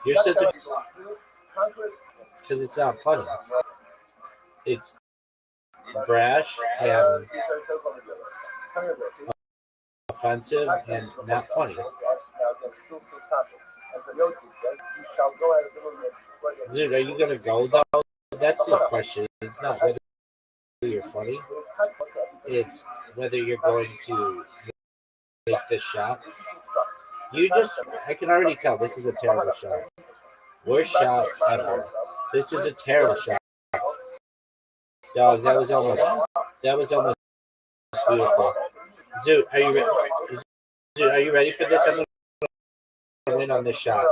You're such a... Because it's not funny. It's brash and offensive and not funny. Dude, are you gonna go though? That's the question. It's not whether you're funny. It's whether you're going to make this shot. I can already tell this is a terrible shot. Worst shot ever. This is a terrible shot. Dog, that was almost beautiful. Zoo, are you ready? Zoo, are you ready for this? I'm gonna win on this shot.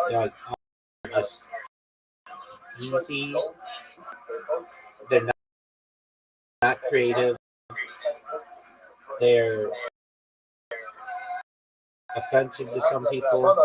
Dog, just easy. They're not creative. They're offensive to some people.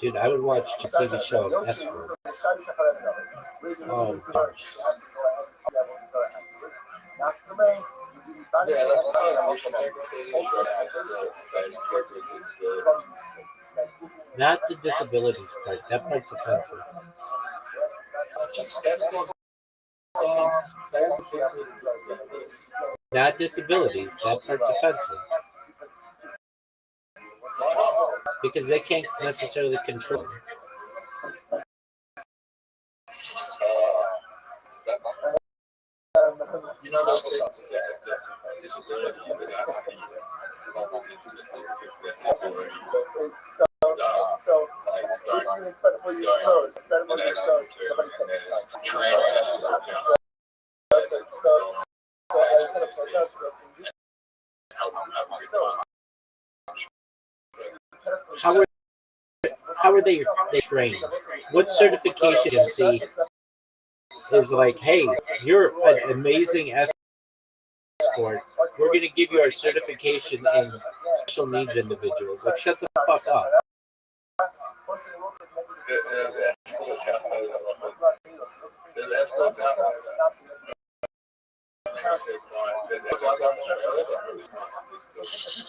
Dude, I would watch the TV show Escort. Oh gosh. Not the disabilities part. That part's offensive. Not disabilities. That part's offensive. Because they can't necessarily control it. You know those disabilities that I How are they trained? What certification agency is like, hey, you're an amazing escort. We're going to give you our certification in special needs individuals. Like, shut the fuck up.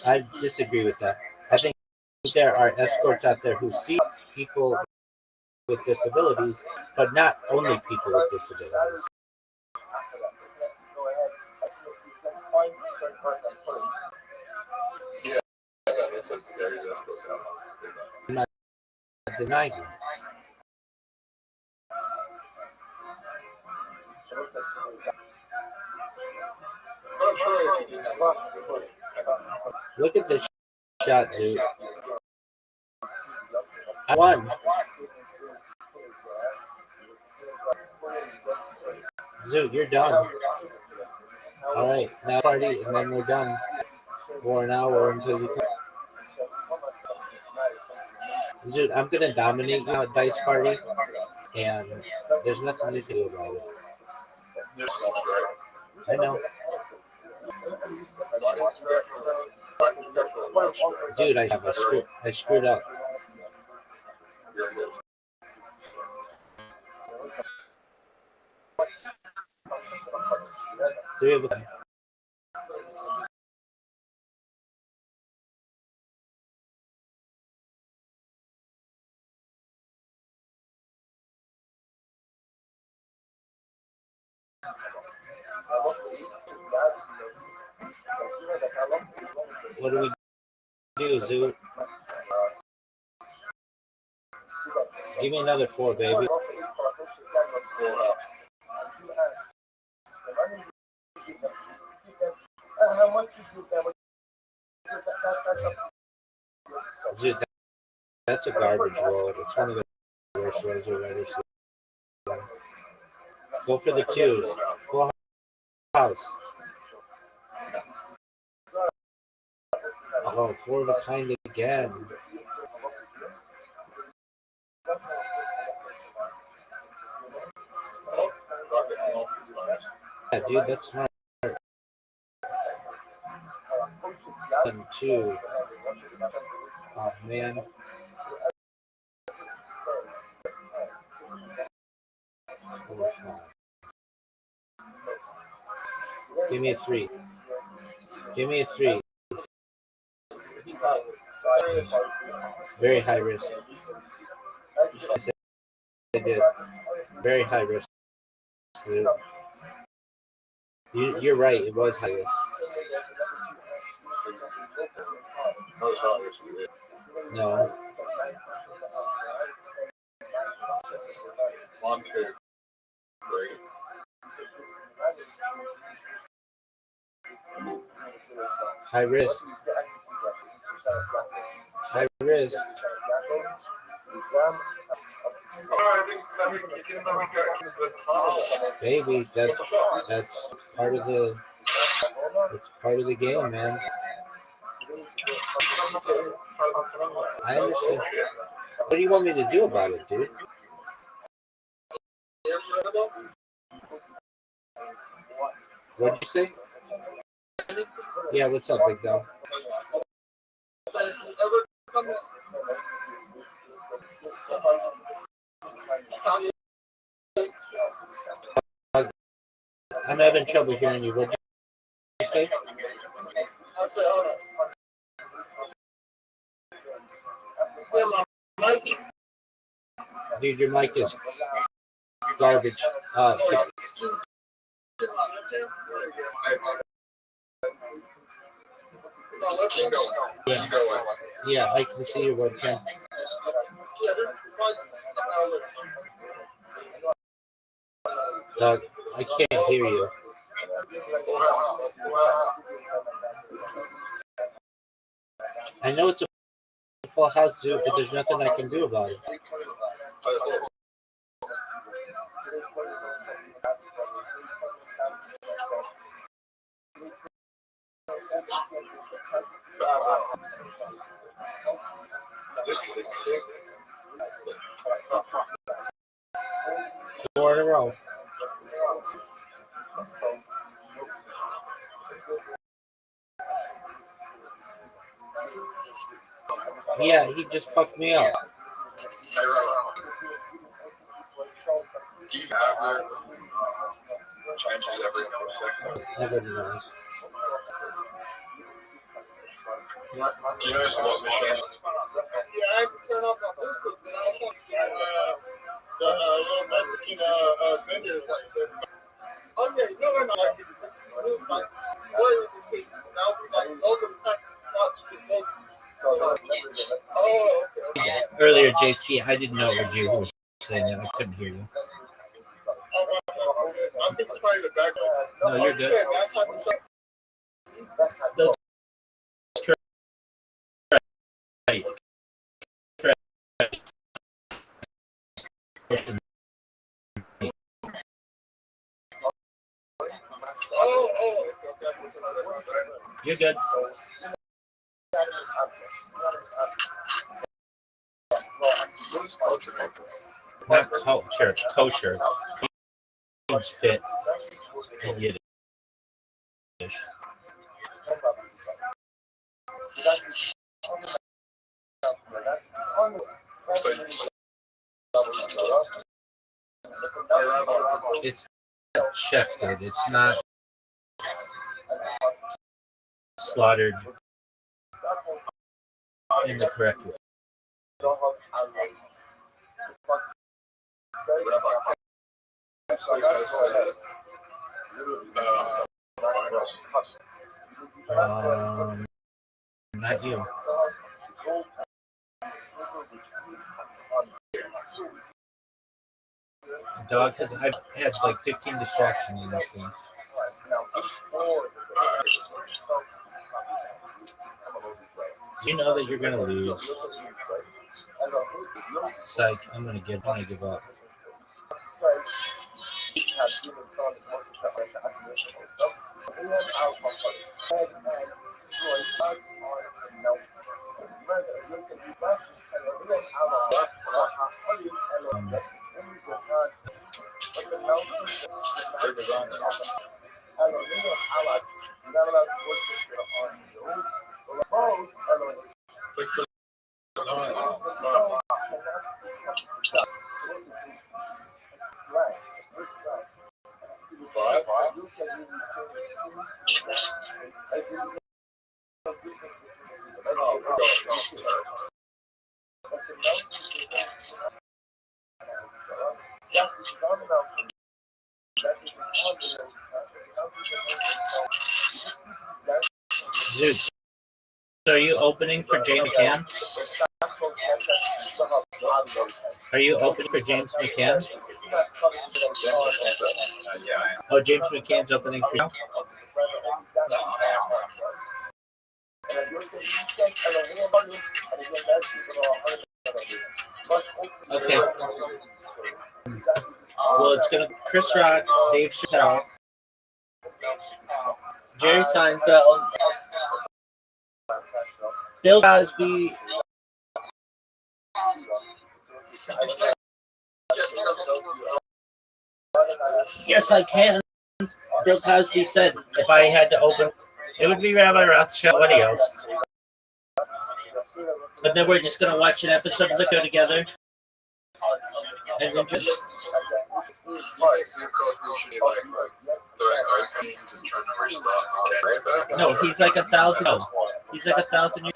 I disagree with that. I think there are escorts out there who see people with disabilities, but not only people with disabilities. I'm not denying you. Look at this shot, dude. I won. Dude, you're done. All right, now party, and then we're done for an hour until you come. Dude, I'm gonna dominate you at Dice Party, and there's nothing you can do about it. I know. Dude, I screwed up. Three of them. What do we do, Zoo? Give me another 4, baby. Dude, that's a garbage roll. It's one of the worst rolls I've ever seen. Go for the 2s. Full house. Oh, 4 of a kind again. Yeah, dude, that's smart. 1, 2. Oh, man. Give me a 3. Give me a 3. Very high risk. Yes, I did. Very high risk. You're right. It was high risk. No. High risk. High risk. Baby, that's part of the game, man. I understand. What do you want me to do about it, dude? What'd you say? Yeah, what's up, big dog? I'm having trouble hearing you. What'd you say? Dude, your mic is garbage. Yeah, I can see your webcam. Doug, I can't hear you. I know it's a full house, Zoo, but there's nothing I can do about it. 4 in a row. Yeah, he just fucked me up. Do you have changes every 6 Nobody knows. Do you know slot machines? Yeah, I can turn off my Bluetooth, but I can't the little Mexican vendors. Oh yeah, no. Like, what is this shit? Now we like those are the type of spots you can go to. Oh, okay. Earlier, JC, I didn't know it was you who was saying that. I couldn't hear you. I think it's probably the background. No, you're good. That type of stuff. That's correct. You're good. Not culture, kosher. Means fit in Yiddish. It's shechted. It's not slaughtered in the correct way. Not you. Dog, because I've had like 15 distractions in this game. You know that you're gonna lose. Psych, I'm gonna give up. Zeus, so are you opening for James McCann? Are you opening for James McCann? Oh, James McCann's opening for you? Okay. Well, it's gonna Chris Rock, Dave Chappelle, Jerry Seinfeld, Bill Cosby. Yes, I can. Bill Cosby said if I had to open, it would be Rabbi Rothschild. What else? But then we're just gonna watch an episode of the show together, and then just. No, he's like 1,000. No, he's like 1,000 years.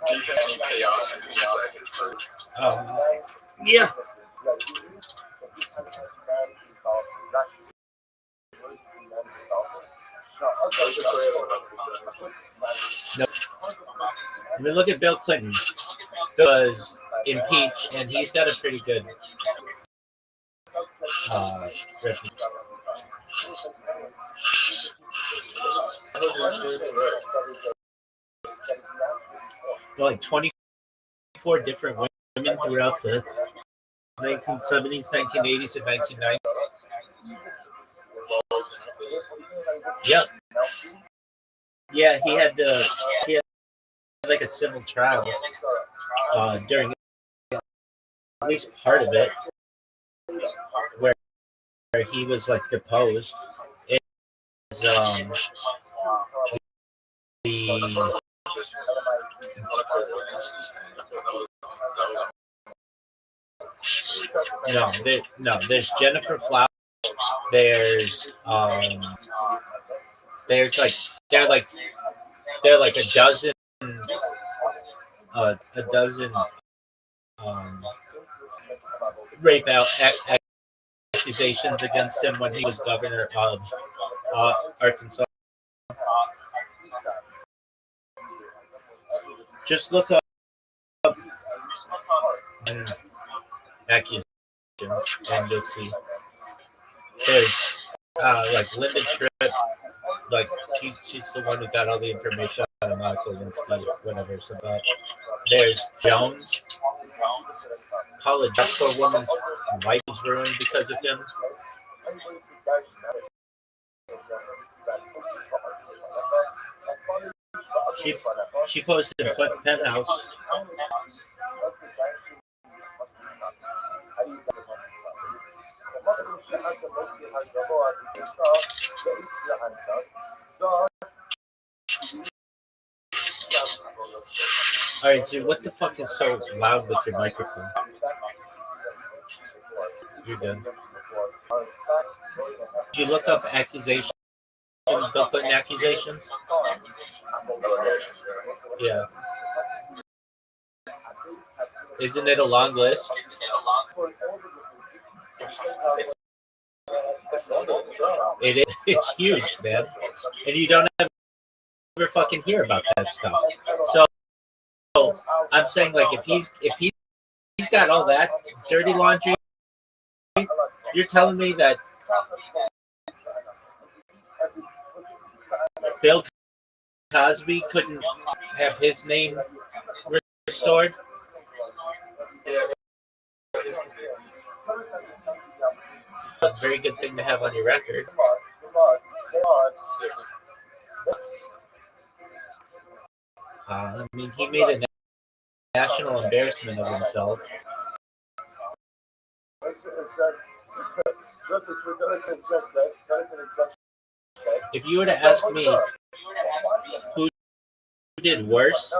Do you think any chaos in the inside is true? Yeah. No. I mean, look at Bill Clinton. Bill was impeached, and he's got a pretty good reputation. Like 20 4 different women throughout the 1970s, 1980s, and 1990s. Yep. Yeah, he had like a civil trial during at least part of it, where he was like deposed. It was, the there's Jennifer Flower. There's there's like they're like a dozen rape accusations against him when he was governor of Arkansas. Just look up accusations and you'll see. There's like Linda Tripp, like she's the one who got all the information out of Monica Lewinsky or whatever. So there's Jones. Paula Jeffco woman's life was ruined because of him. She posted a penthouse. All right, so what the fuck is so loud with your microphone? You're done. Did you look up accusations? Bill Clinton accusations? Yeah. Isn't it a long list? It's huge, man. And you don't ever fucking hear about that stuff. So I'm saying, like, if he's got all that dirty laundry, you're telling me that Bill Cosby couldn't have his name restored? A very good thing to have on your record. I mean, he made a national embarrassment of himself. If you were to ask me who did worse,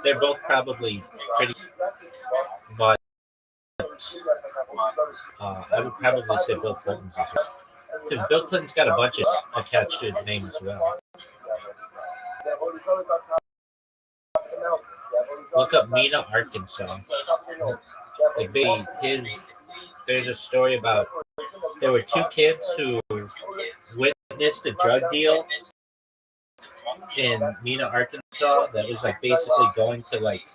they're both probably pretty, but I would probably say Bill Clinton's, because Bill Clinton's got a bunch of attached to his name as well. Look up Mena, Arkansas. Like there's a story about there were 2 kids who witnessed a drug deal in Mena, Arkansas, that was like basically going to like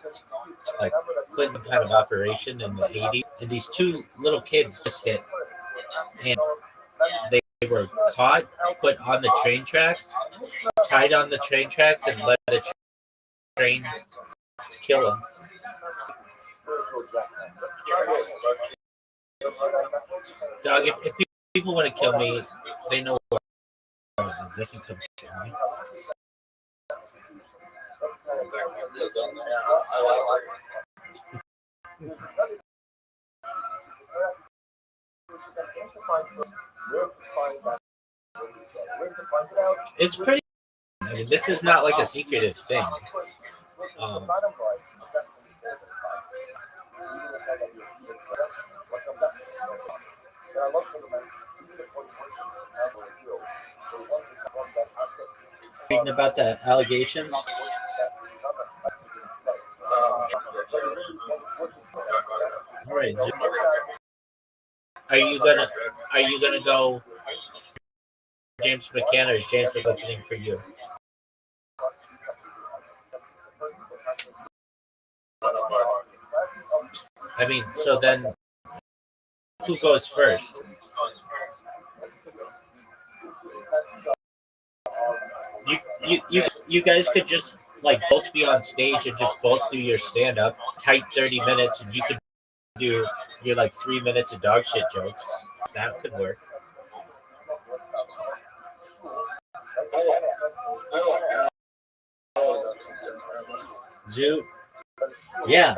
Clinton kind of operation in the 80s. And these 2 little kids just hit, and they were caught, put on the train tracks, tied on the train tracks, and let the train kill them. Dog, if people want to kill me, they know where they can come kill me. It's pretty. I mean, this is not like a secretive thing. Reading about the allegations. All right. Are you gonna go James McCann, or is James McCann for you? I mean, so then who goes first? you guys could just like both be on stage and just both do your stand up, tight 30 minutes, and you could do your like 3 minutes of dog shit jokes. That could work. Zoo, yeah,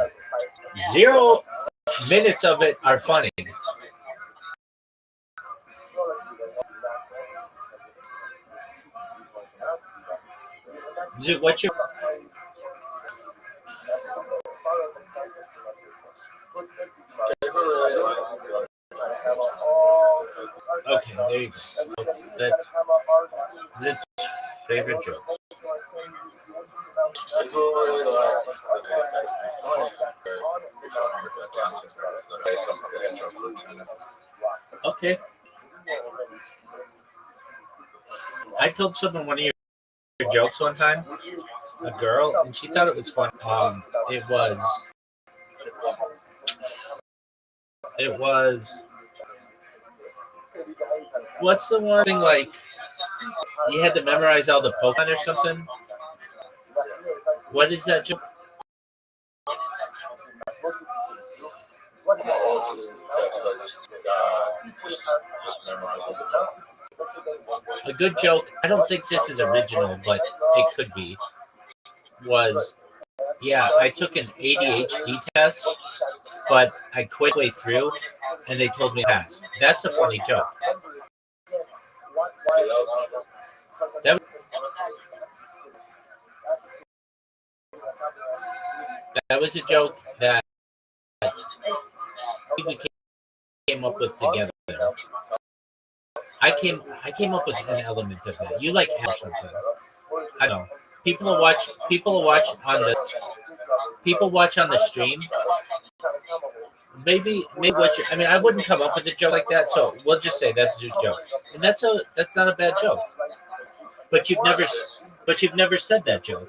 0 minutes of it are funny. Zoo, what's your okay? There you go. That's favorite joke. Okay, I told someone one of your jokes one time, a girl, and she thought it was funny. It was what's the one thing like you had to memorize all the Pokemon or something? What is that joke? A good joke. I don't think this is original, but it could be. Was yeah, I took an ADHD test, but I quit way through, and they told me to pass. That's a funny joke. That, that was a joke that we came up with together. I came up with an element of that. You like add something. I don't know. People watch on the stream. Maybe what you, I mean I wouldn't come up with a joke like that, so we'll just say that's a joke. And that's not a bad joke. But you've never said that joke.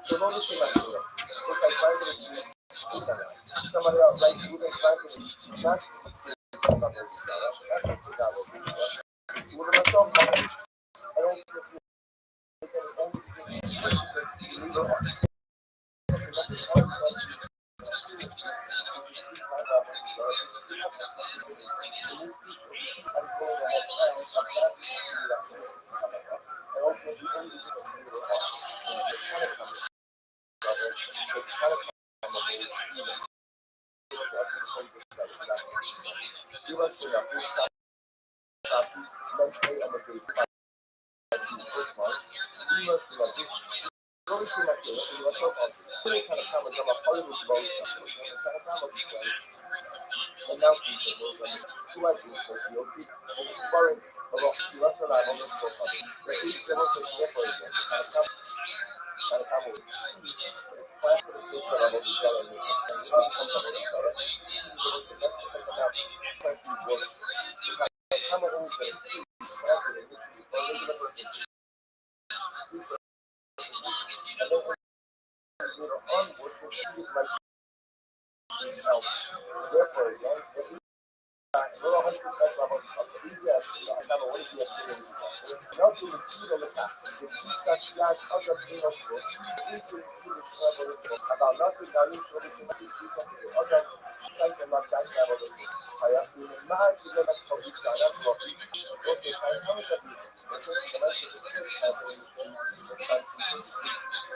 So no listen to me. Because I find it somebody else like you can find it not something I don't you must say that mentally I'm a big about nothing that you should be okay. Thank you much. I have been mad to get us from this guy. That's what we also find out that we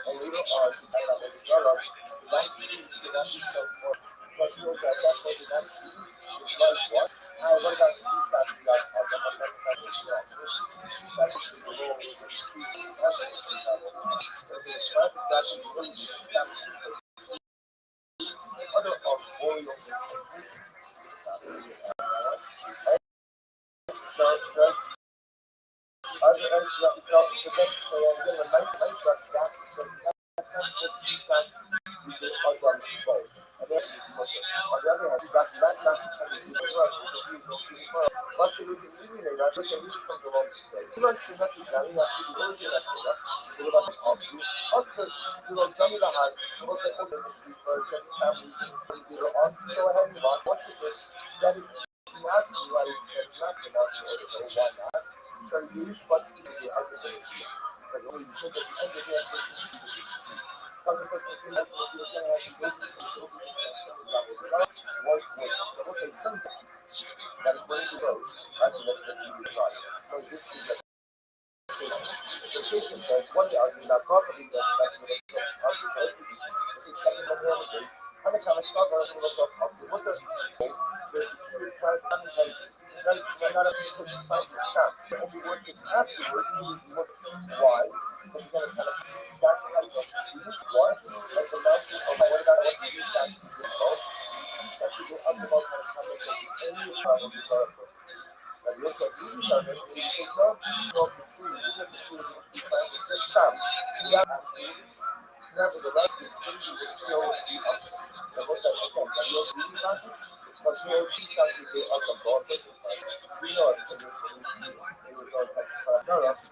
and we don't are to have a scholar like this to that because for personal that that's what that like what I what about these guys like other of oil so that is not right. That's not enough. So you use what you do as a baby. Because when you put it under the some person feel like you're going to have to go through was good. So what's a sunset that is going to go? Right? Let's decide. So this is the patient says one day I do not properly that this is second of the days. And the kind of stuff I do myself up to what's a the issue is kind of communication. Not a person trying to stop. The only word is afterwards is what why. Because you're going to kind of that's how you why? Like the last of what about what you decide to do about. You start to go up about kind of communication any part of the therapy. And you also do service, you say no, not the food, you just stop. Nevertheless, it's still the most I can but you're really not but you're something they are the God person. We know it was all no, that's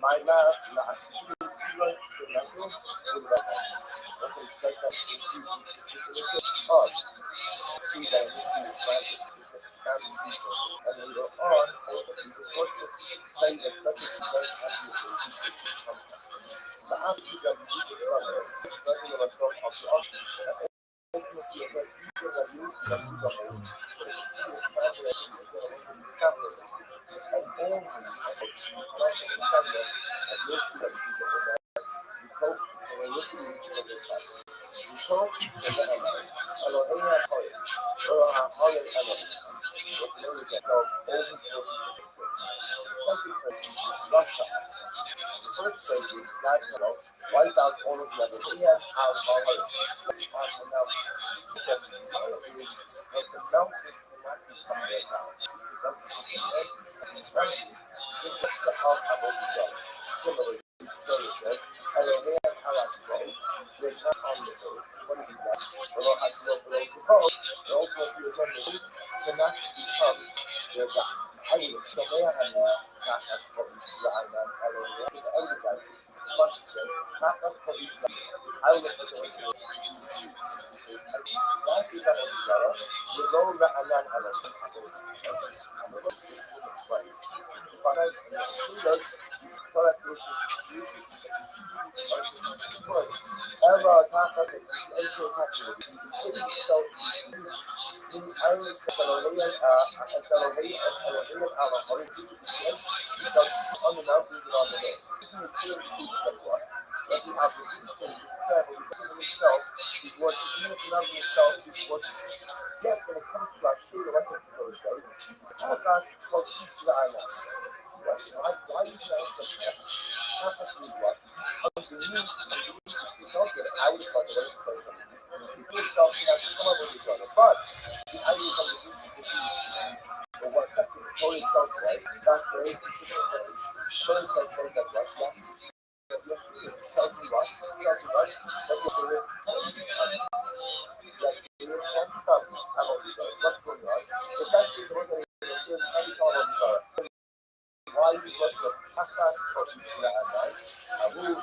my last Russia. The first phase is that wipe out all of the other areas out of our life. Similarly, cannot become their gods. I will explain not as for Israel and everybody. Not as for Israel. I will explain that is an Israel. You know that Anan Alan. Is what even if not himself is what yes when it comes to our shade of right? How called each line why is that not just what underneath I would call it person. Itself has come up with each other. But the idea of the or what second for itself says, that's very consistent. So itself says that what tells me what there is what's going on. So that's the sort of why you was the process for each night. I will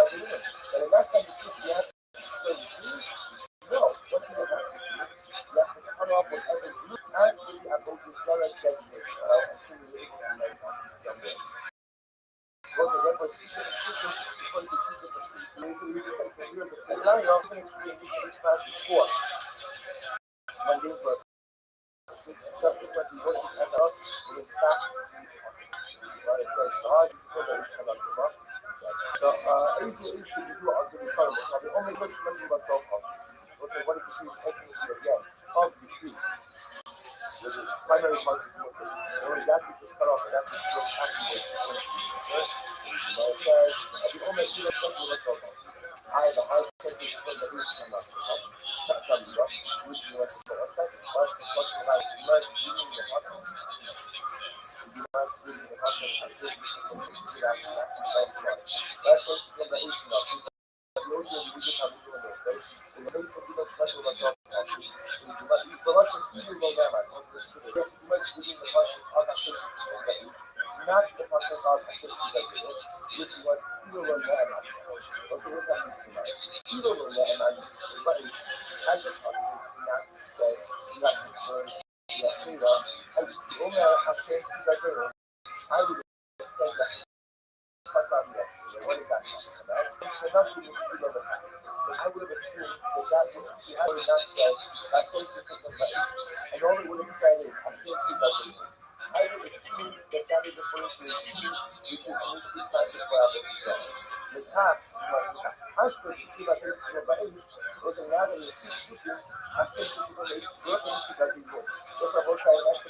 got the win. But in that kind of case, you have to display the truth. No, what do you have to do? You have to cut off whatever group and the Avodah Zarah designation. Until you're able to make up some way. Also, therefore, two different secrets, because the two different things. So you can say for years, and now you're also going to see which class is for. When these were subsequently working as out, it in fact, right? It says, God is for the Ishmael. So, easy to do also the part of it. Now, the only good thing about self-help. Also, what if the tree is taking you again? Of the tree. There's a primary part of the tree. Only that which is cut off, and that which is activated. It says, the only thing that's going to be self-help. I have a hard sense of the root and not the help. Not tell you what, which you want to say. What's that? What's the fuck you like? You must be in the muscle. You must be in the muscle. I think you should be that's what's from the Ishmael. The ocean we just have to do in this, right? In the base of the special myself, the Russian Hebrew Logama, what's this to the you must be in the Russian not the Russian which was Hebrew Logama. What's the reason Hebrew Logama is as a person, not to say, not to burn, not to run. I would say, oh, I can't see that girl. I would say that. What is that? Because I would have assumed that I would not say that place is something right. And all it would have said is I can't see that girl. I would assume that is referring to a tree which is mostly planted for our the tax was to see that it's in the base was a matter of two students. I think this is going to work into that you know. What I was saying, that's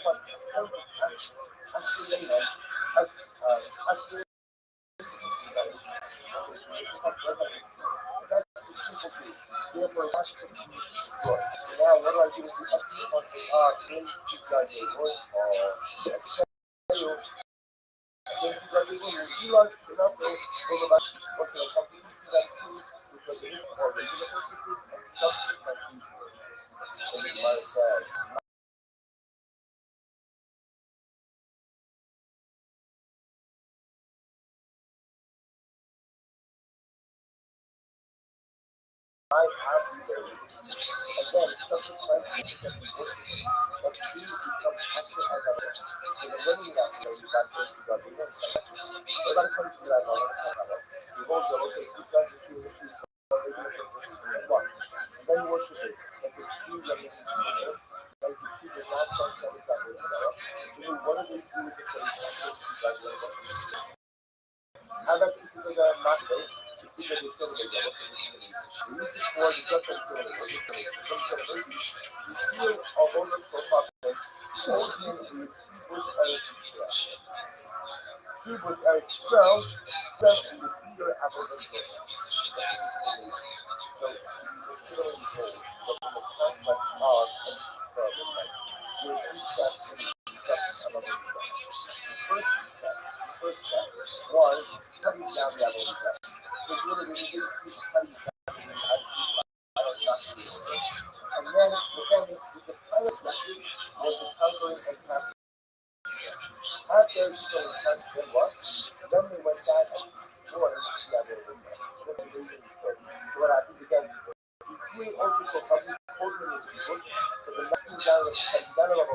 the part. Therefore, that's the destroy. So now, what do I do with the upkeep in to judge a work or you like to not go over what's the company that too, which was the for regular purposes and subsequent uses. And it was I have these again, subsequent can be working, but these become passive as a rest. So the running that you got goes to the event. We're going to come to that now. The whole girl says, you guys are seeing the shoes for regular purposes and one. And then worship it, and the shoes that this is doing, like the shoes are not from something that was developed. So what do they do with the place that goes to that how does this is a master? It's because it's still the use it for the judgment the field of owners for popular told him the he was Eric Israel, them in the Peter Aberdeen. So he was literally told that from the conquest of and Israel there are two steps in the steps of the first step was cutting down the Aberdeen. So literally he was cutting down the and then with the pilot message was the covering and capturing. After people had what? Then they went back and destroyed the Aberdeen. So what happens again? Three orchestral companies totally in the bush. So the knocking down of the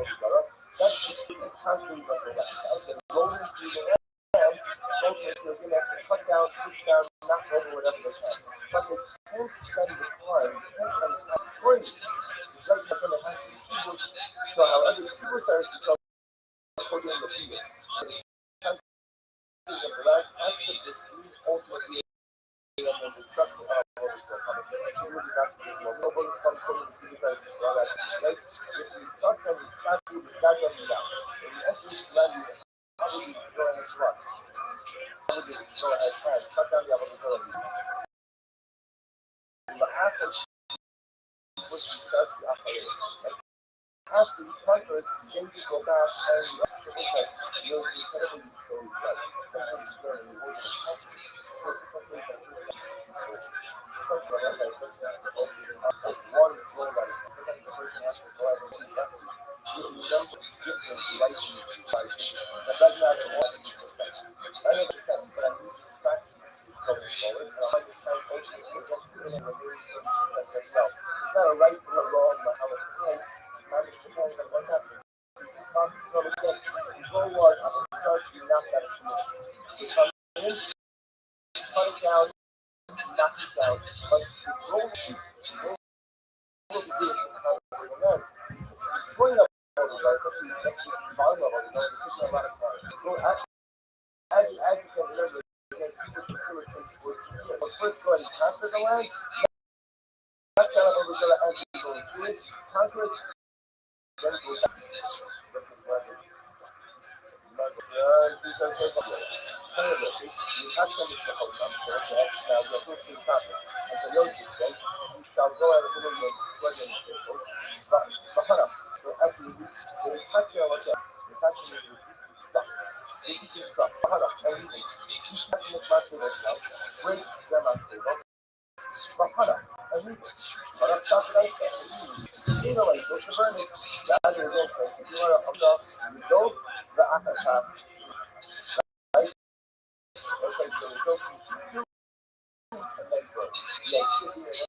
that's the country of the West. The rolling through the land, soldiers are going to have to cut down, push down, knock over whatever they can. But they can't spend the time, they can't spend the time destroying it. It's like they're going to have to be keyboards. So however, the keyboard starts to sell according to the people. The black has to receive ultimately and the destruction of what is going on. It's really not to be more. Nobody's going to the defense as well as the place. If we saw some, we start to be that of the land. If we enter this land, we probably go ahead floods. Probably go ahead fast. Cut down the opportunity. But after which we start to operate. After we conquered, then we go back and we exercise. You're incredibly so right. Sometimes it's very important. They come in, cut it down, knock it down, but the goal is to destroy that body, especially volleyball, it's taking a lot of time. Well, as you said earlier, again, people should feel it in sports. But first go ahead and conquer the land, knock down over the as you go through it, conquer it, then go back. That's what we're shall go out of the window and spread in the Bahara. So actually, the touching of us, the touching is stuff. It is stuff. Bahara, everything. Each touching is not to yourself. Break them on tables. Bahara, everything. Bahara, stop it out there. You know, like, go to burn it. That is also, if you want to up, you go, the Akata. Right? That's like, so you go from two, and then go. Yeah, it should be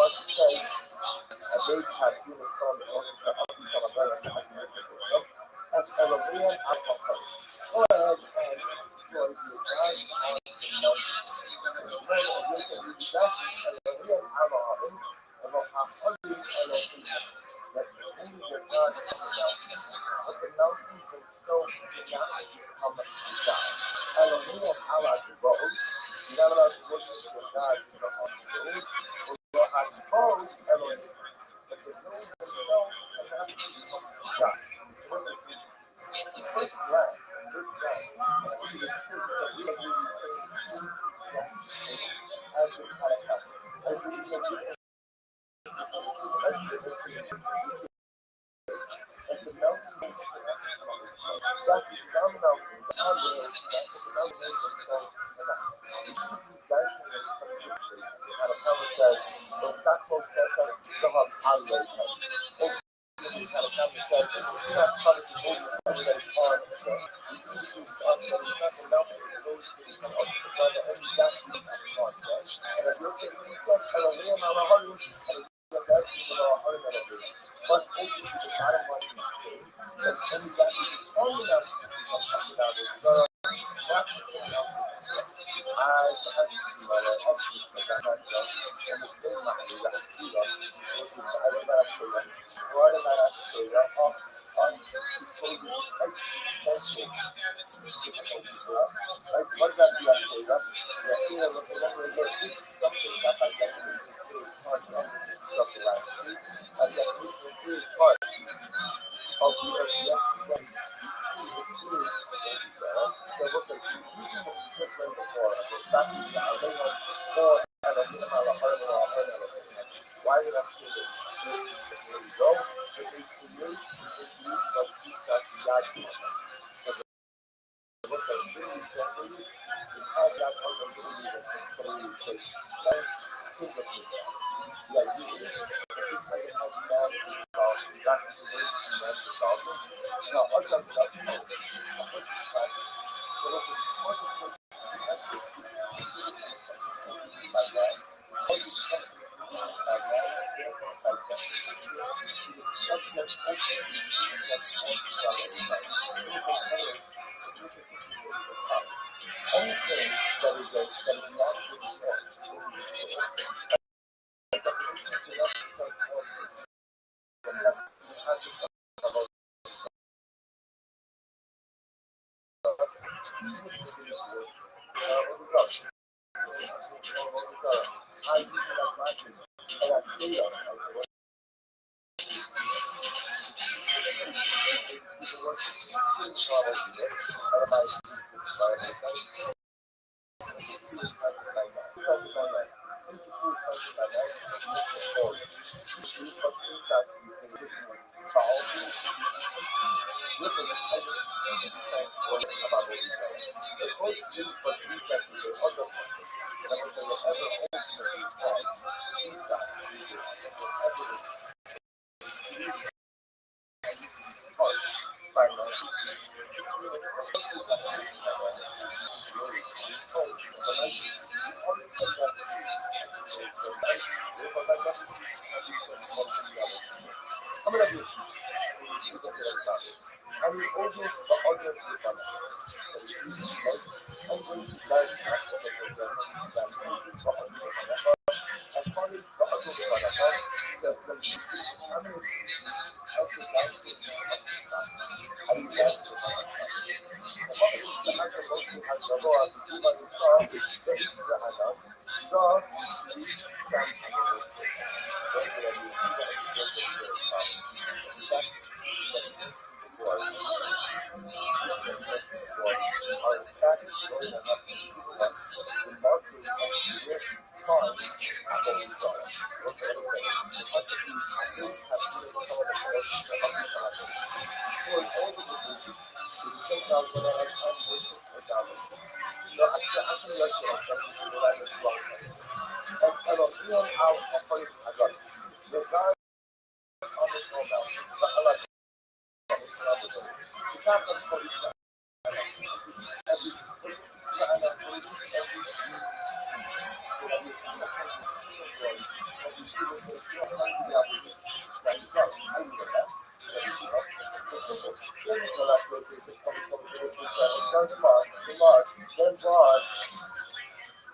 But it says, they have human from the also the up from a brother to have human as Elohim alcohol. Go ahead and explore your God on the mountain. So the Lord of this and you just Elohim alcohol. Elohim Elohim. That the things your God is the mountain. But the mountains themselves cannot become God. Elohim Allah the rose. You're not allowed to worship your God on the rose. Or on the rose, Elohim. But the hills themselves cannot become God. So this is first glance,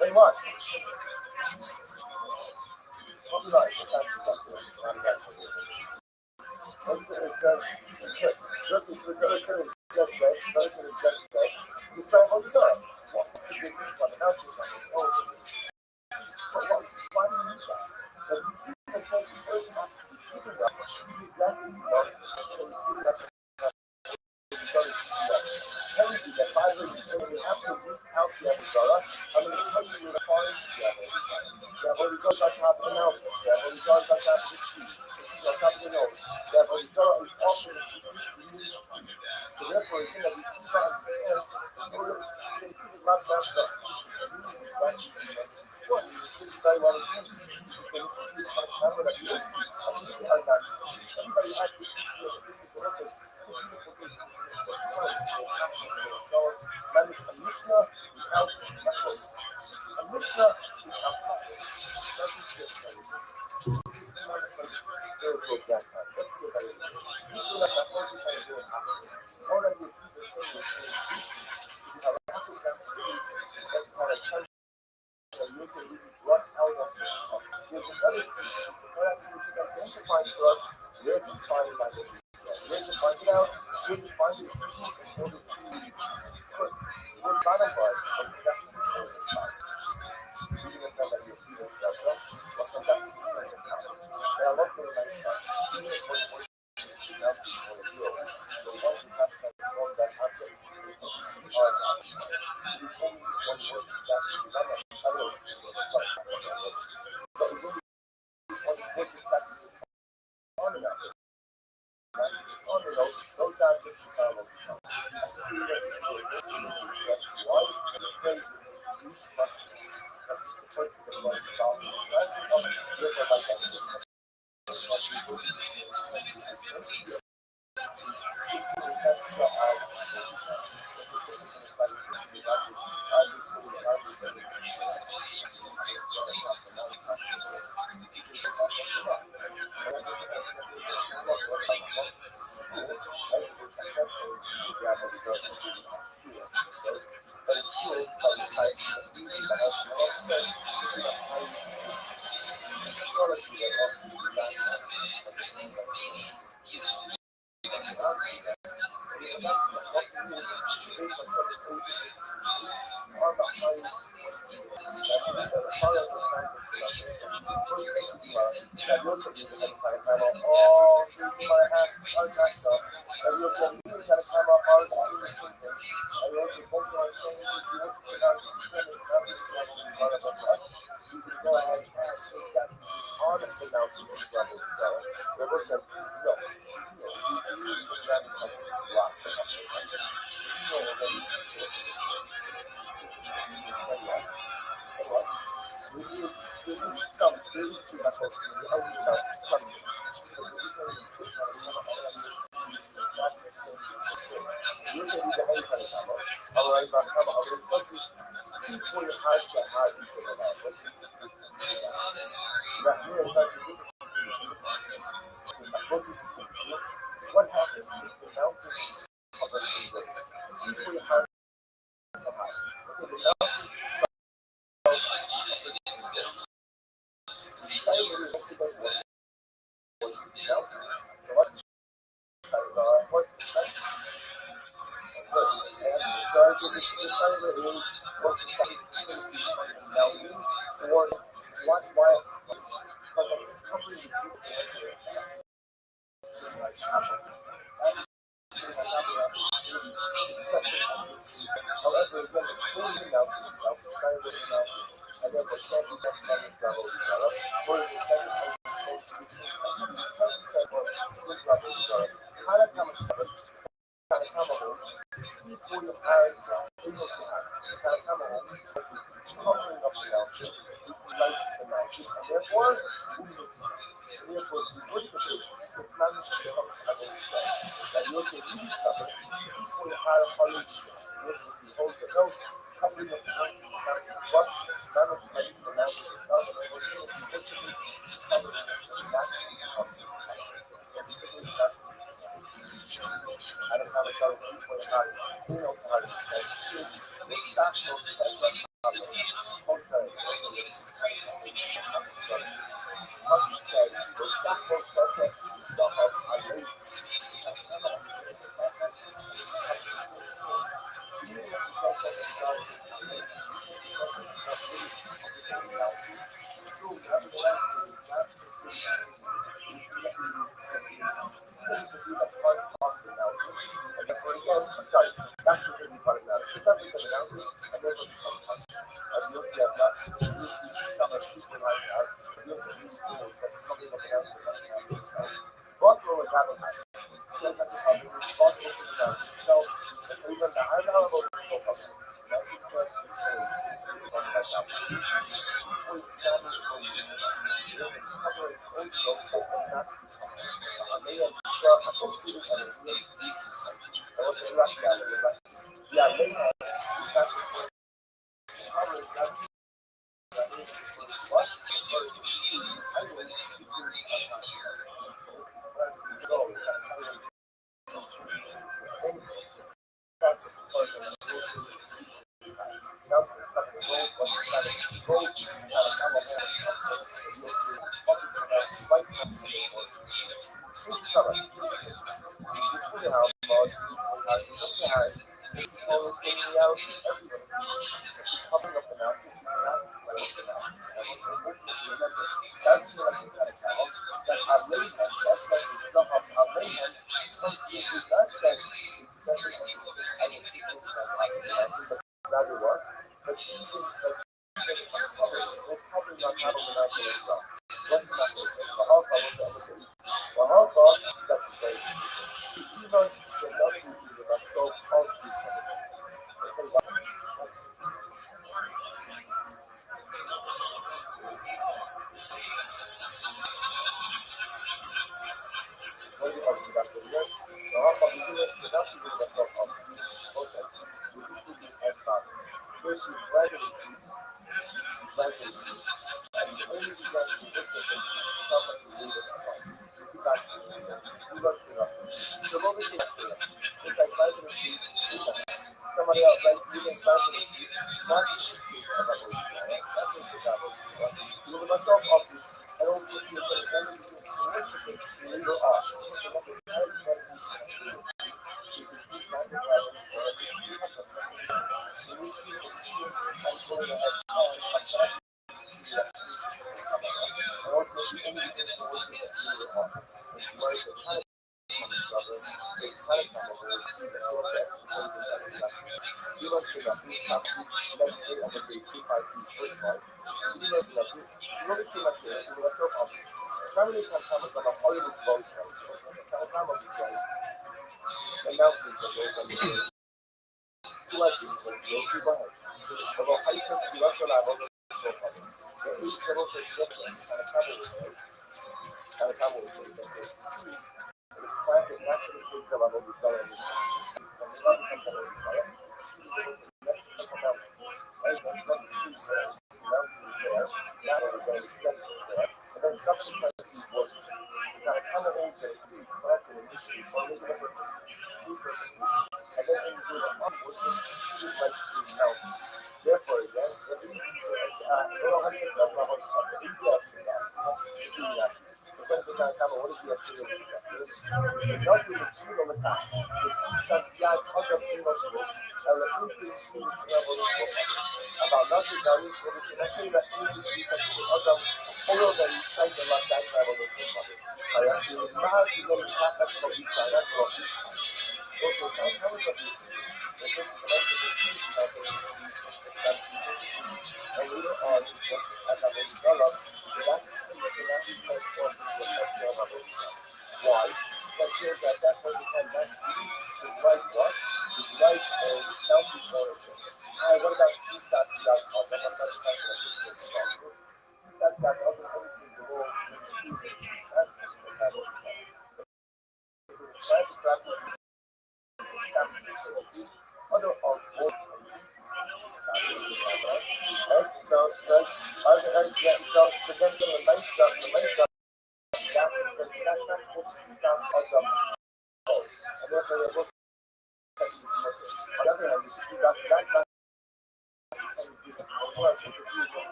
Then what?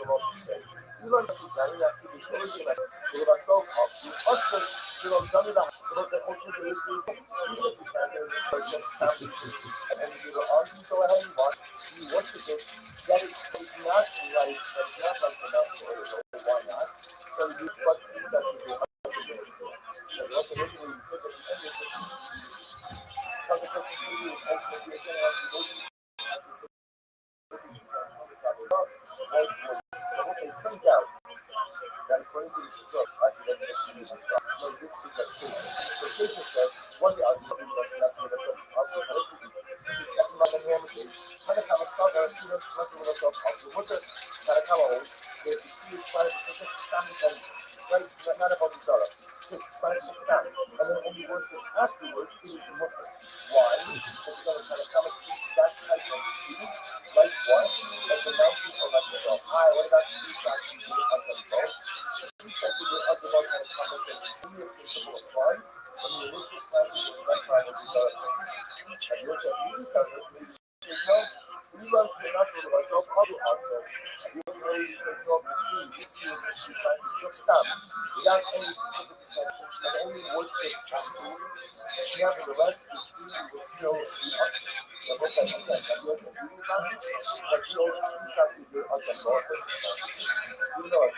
what we say. You learn to carry that to be original. So that's so you also, done it out. So that's a whole thing is even if you can't do it, just family. And you go on, you go ahead and watch. You worship it. That is it's not like it's not like the natural or why not? So you what you said to do. And also originally you took it and ended with conversation with you and ultimately again as you go to also it turns out that according to this book, actually that's the so this is like Shasha. So Shasha says, one day I'll be looking at that with us up to this is second level normative. Hanakama Saba, you know, working with us up to what the Hanakama if you see it trying to just stand and right, not about each other. Just trying to stand. And then only worship afterwards it is Muslim. Why? Because you're going to Hanakama keep that type of feeling. Like what? Like the mountain or like the dog. Hi, what about you? Actually, do it like the dog. He says that you're under one kind of conversation. See your principle of fun. When you look at time, you're not trying to do that. And you're saying, you decide this means you know, we learn to not to myself, other ourselves. You know, you say, no, you trying to just stop without any specific intention and only worship afterwards. Nevertheless, the deed will still be us. The most I can say, that was a beauty practice, but you always have to do other more. You know,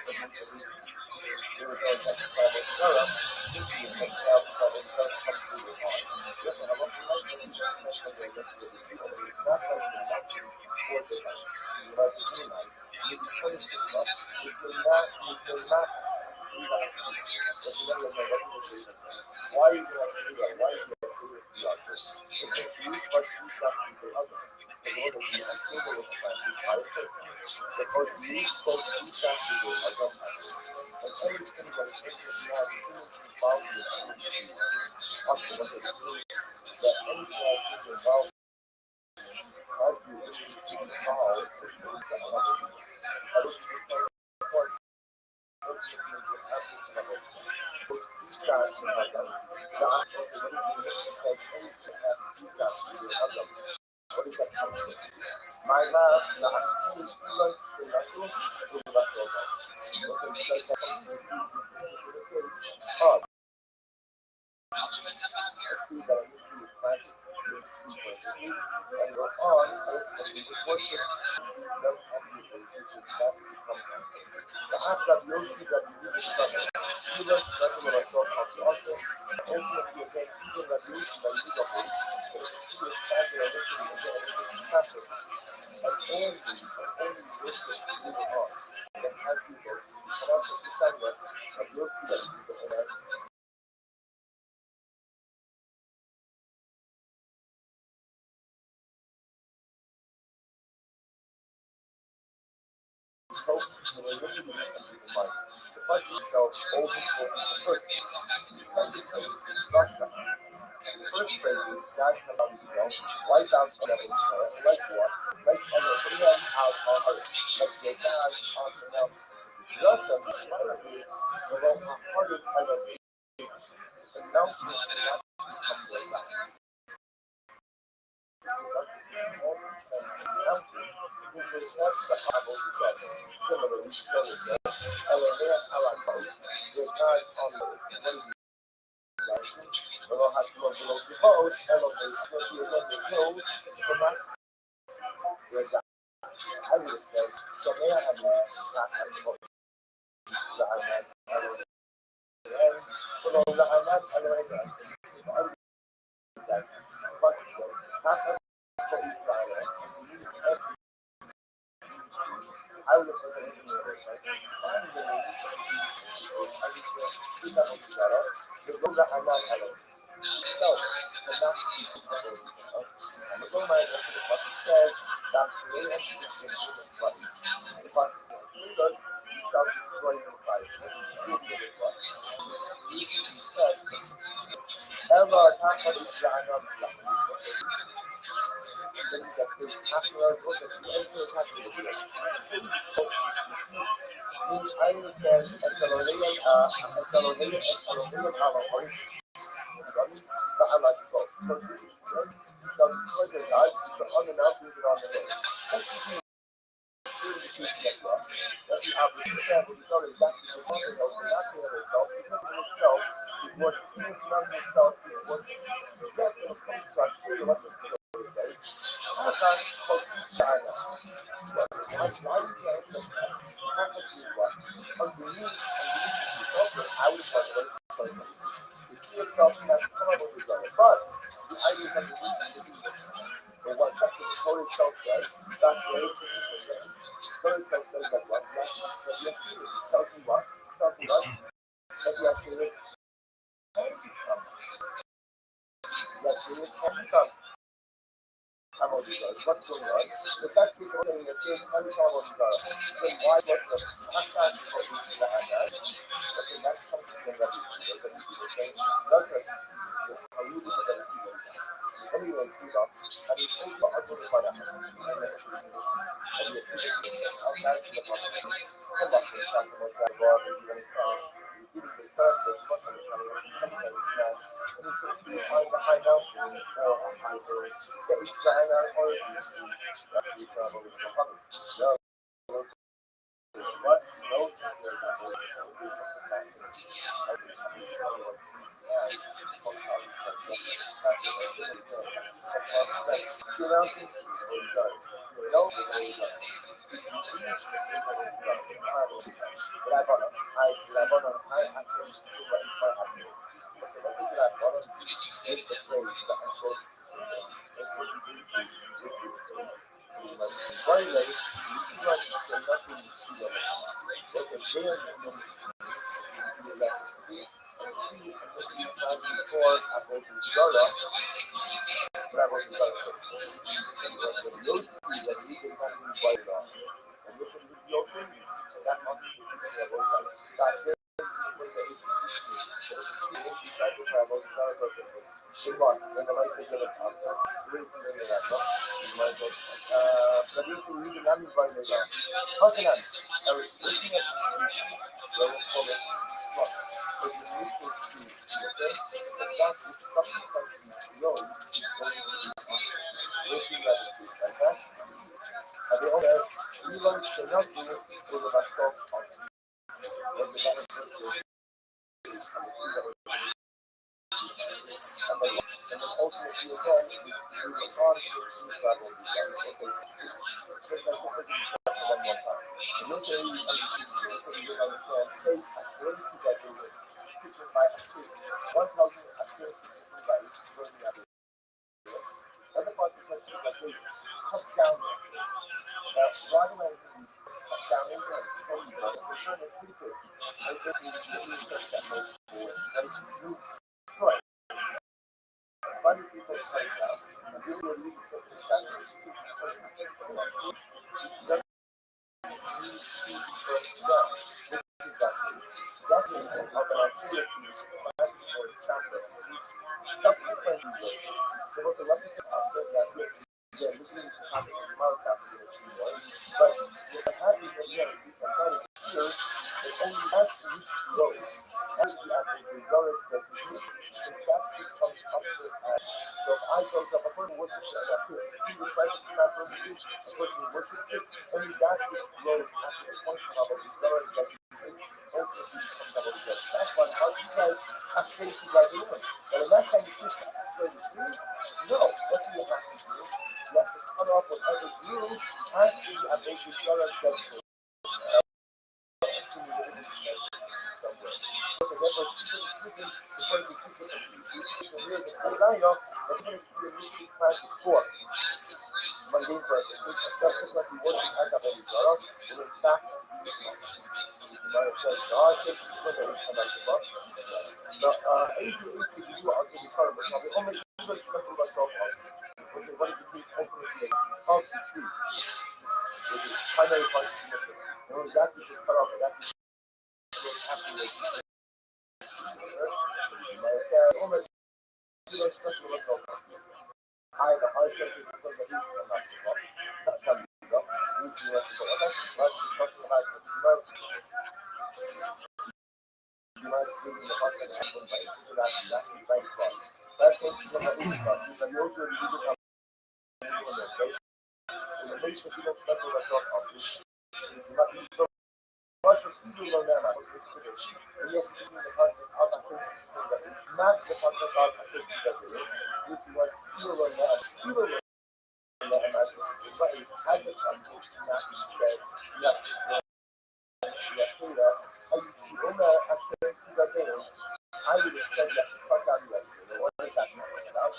why you want to do that? Why you want to do it? Because you what you have to do other. In order to be unstable with time, you try to because you spoke to to do other. And everything that is interesting now is involved with anything that anything that is involved has you involved which means that my love, perhaps that you'll see that you need to even regular assault of the also ultimately again even that you see that you don't hold she was standing and listening again and passive and only wish that you were on that has people and also decide that you'll see that you don't hold hope when you're listening to people's mind the question itself over the first Russia. First phrase is God cannot himself, wipe out the devil, like what? Like everybody else out on earth. Like the God on the mountain. Russia, the minor is the hearted kind of the mountain is not something like that. Similarly, so is that. Elohim Alakos, the God on the earth. Well, I have to look below the post, elevate, look here on the hills, from that, I would say, so may I have not as much that I had, and below that I had, I like that. So I would that, but not as much Friday, I would have taken it in the other side. And the ladies, I just do that one together, the road that I'm not having. So, the last and the goal line of the button says that the way of the distinction is button. The button does you shall destroy your Christ. This is true to the button. It says, Ella Taka is Jana Black. Then you get this afterwards, also the enter attack. So, I understand Escalonian, but I like it both. So this is good. So destroy their gods, so on the mountains and on the hills. That's the teaching of God. That's the average is not exactly the one of nothing of itself, because in itself is what not in itself is what that's the construct, so what the say. That's called China. Why is that? Practice is what? Underneath the software, I would talk about it. It's itself has come up with result. But the idea is underneath but what second the code itself says, that's where it's code itself says that what? It tells me what? It tells me what? That you actually listen. You actually listen. What's going on? The fact is, what in the case, every time then why was the hashtag for each that's something that is saying, does it? How you look at it? Anyway, you know, I mean, also, I don't know about that. Russia people learn that was this tradition. And yes, even the person of I think not the person of I think which was people learn that. People learn that and that's the way I the person not said yeah, yeah, I used to know I said to the I would have said that fuck out of you. What is that about?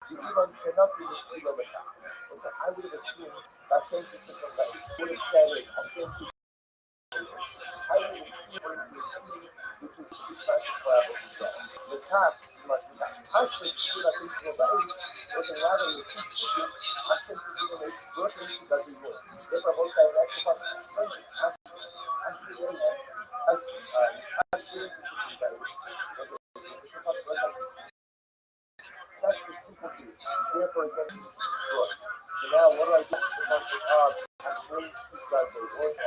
You even say nothing with you over that. So I would have assumed that things are different. I would have said it. I think I would have assumed which is two types of travel as well. The top must be that. I think so that things go by was a lot of the people. I think it's going to work into that we would. If I was saying that, if I was saying it, I should have I should have that's the simple key. Therefore, it can be destroyed. So now, what do I do? I bring two guys to work. I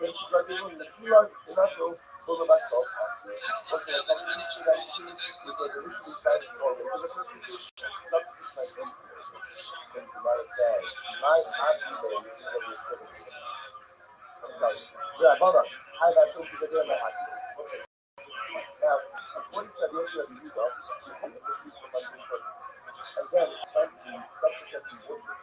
bring two guys to work. The key on the natural over myself. What's the definition that you see? It was originally cited for the subsequent in the United States. My argument is what we're saying. I'm sorry. Yeah, Mama, I got something to do in my house. What's it? Now, according to the issue of the Yuga, the issues for my purposes. Again, it's trying to subsequently worship,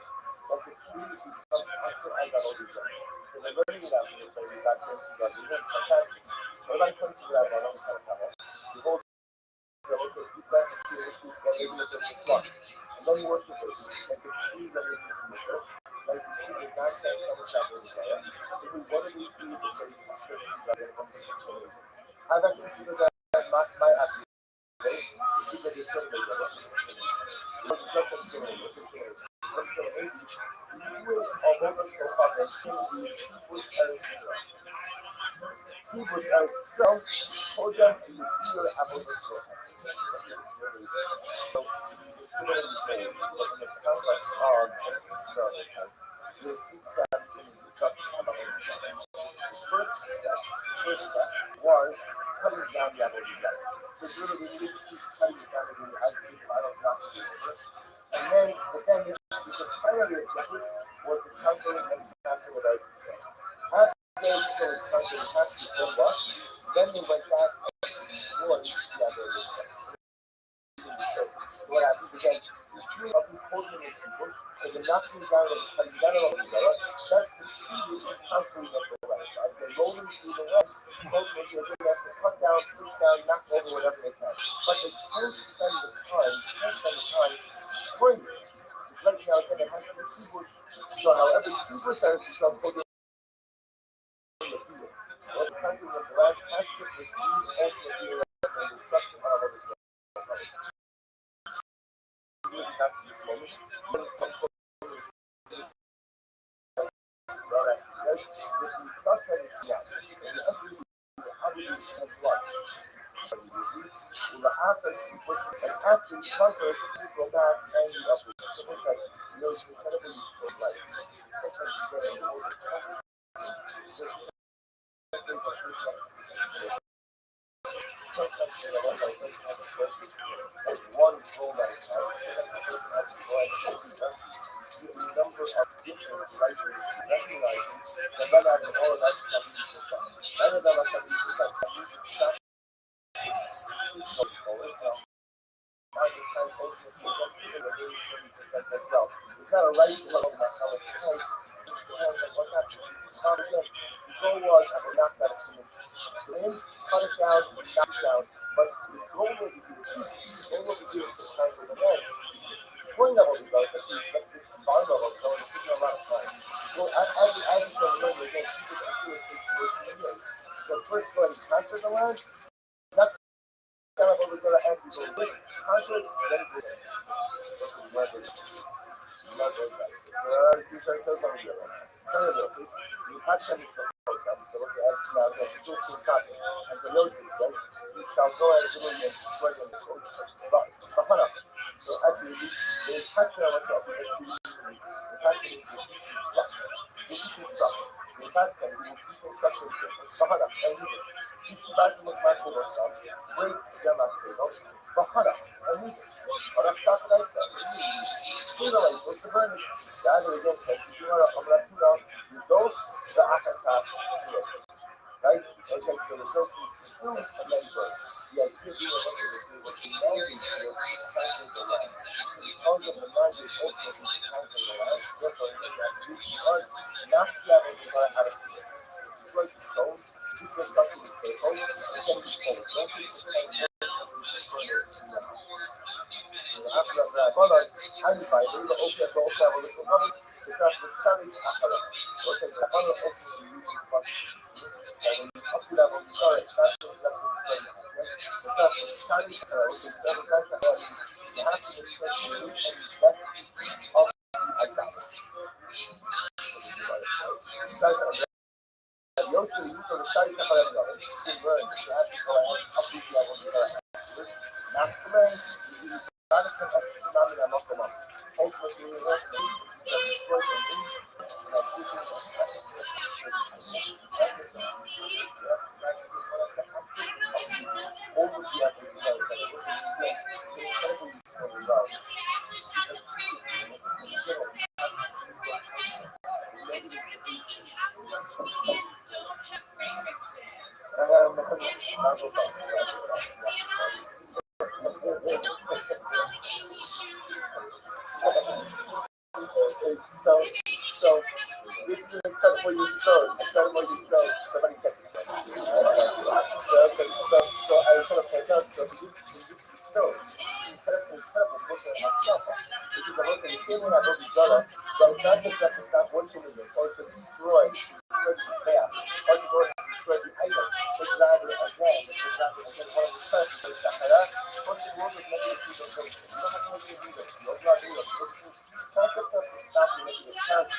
but the truth becomes hostile and not always right. So the learning without the authority is not going to be fantastic. What about comes to that one on the the whole also keep that issue that maybe it doesn't work. And then you worship it, like the tree that it is in the book, like the tree is not saying so much out of the so we what do we do with the place of churches that it wasn't so amazing? I've actually seen that my athlete, the people that are the rest of the so hold them to the fear about the story. So when it sounds like first step was coming down the other side. So literally this is coming down the other side. And then the primary objective was the conquering and capture what I was saying. After they was conquering and capture what? Then they went back and destroyed the other side. So what happens again? The Jew of the Persian people, so the knocking down of the cutting down of the Torah, that preceded the conquering of the right. As they rolled into the west, so they have to cut down, push down, knock over whatever they can. But they can't spend the time destroying it. It's like now again, it has to be Hebrew. So however, Hebrew says itself, the people. Was the country of the land has to receive ultimately the destruction of the Israel. That's this moment. What is come from Israel? It says that the Sassan is now. And the other is the Habits of blood. After you conquer, you go back and you up with it. So it's like, you know, it's incredibly so light. Sometimes you get a little sometimes you know, like one role that it has, the number of different writers recognizing that not having all of that 70%. None of them are 70%. It's not a right level of knowledge. What's happening? The goal was I would knock that so then cut it down, knock it down. But the goal was to do is to try to again. Destroying level is especially this bar level is going to take a lot of time. So as you said earlier, again, people can do it for years. So first go ahead and conquer the land. Not kind of over there as you go with conquer, then go ahead. You have some stuff. So what's the action now? Still some conquer. And the Yosef says, you shall go at it and destroy them. So actually, they touch on myself. The touch is deconstruct. The touch can be deconstruction. And you see back to what's back to yourself. Break them up. Bahara, music. Sooner what's the burn? Gather against it. You are a Rapula, you go the Akata, right? It's like so the dope is consumed and then burn. The idea being what you know is cycling the land. Because of the land is ultimately cycling the land, therefore it is absolutely hard not to have any desire out of it. Destroy the stones, keep your stuff in the tables, and then you stole it. Don't be the So this is incredible you sold. Incredible you sold. Somebody said so I kind of point out so this so incredible person of Java. Which is also the same way I wrote Zara, but it's not just that to stop worshiping it or to destroy the staff or to go and destroy the idol, but rather again, one of the first is Sahara, what's the word of negative people say? You don't have to make it either. You don't have to do it. Not just have to stop and make it count.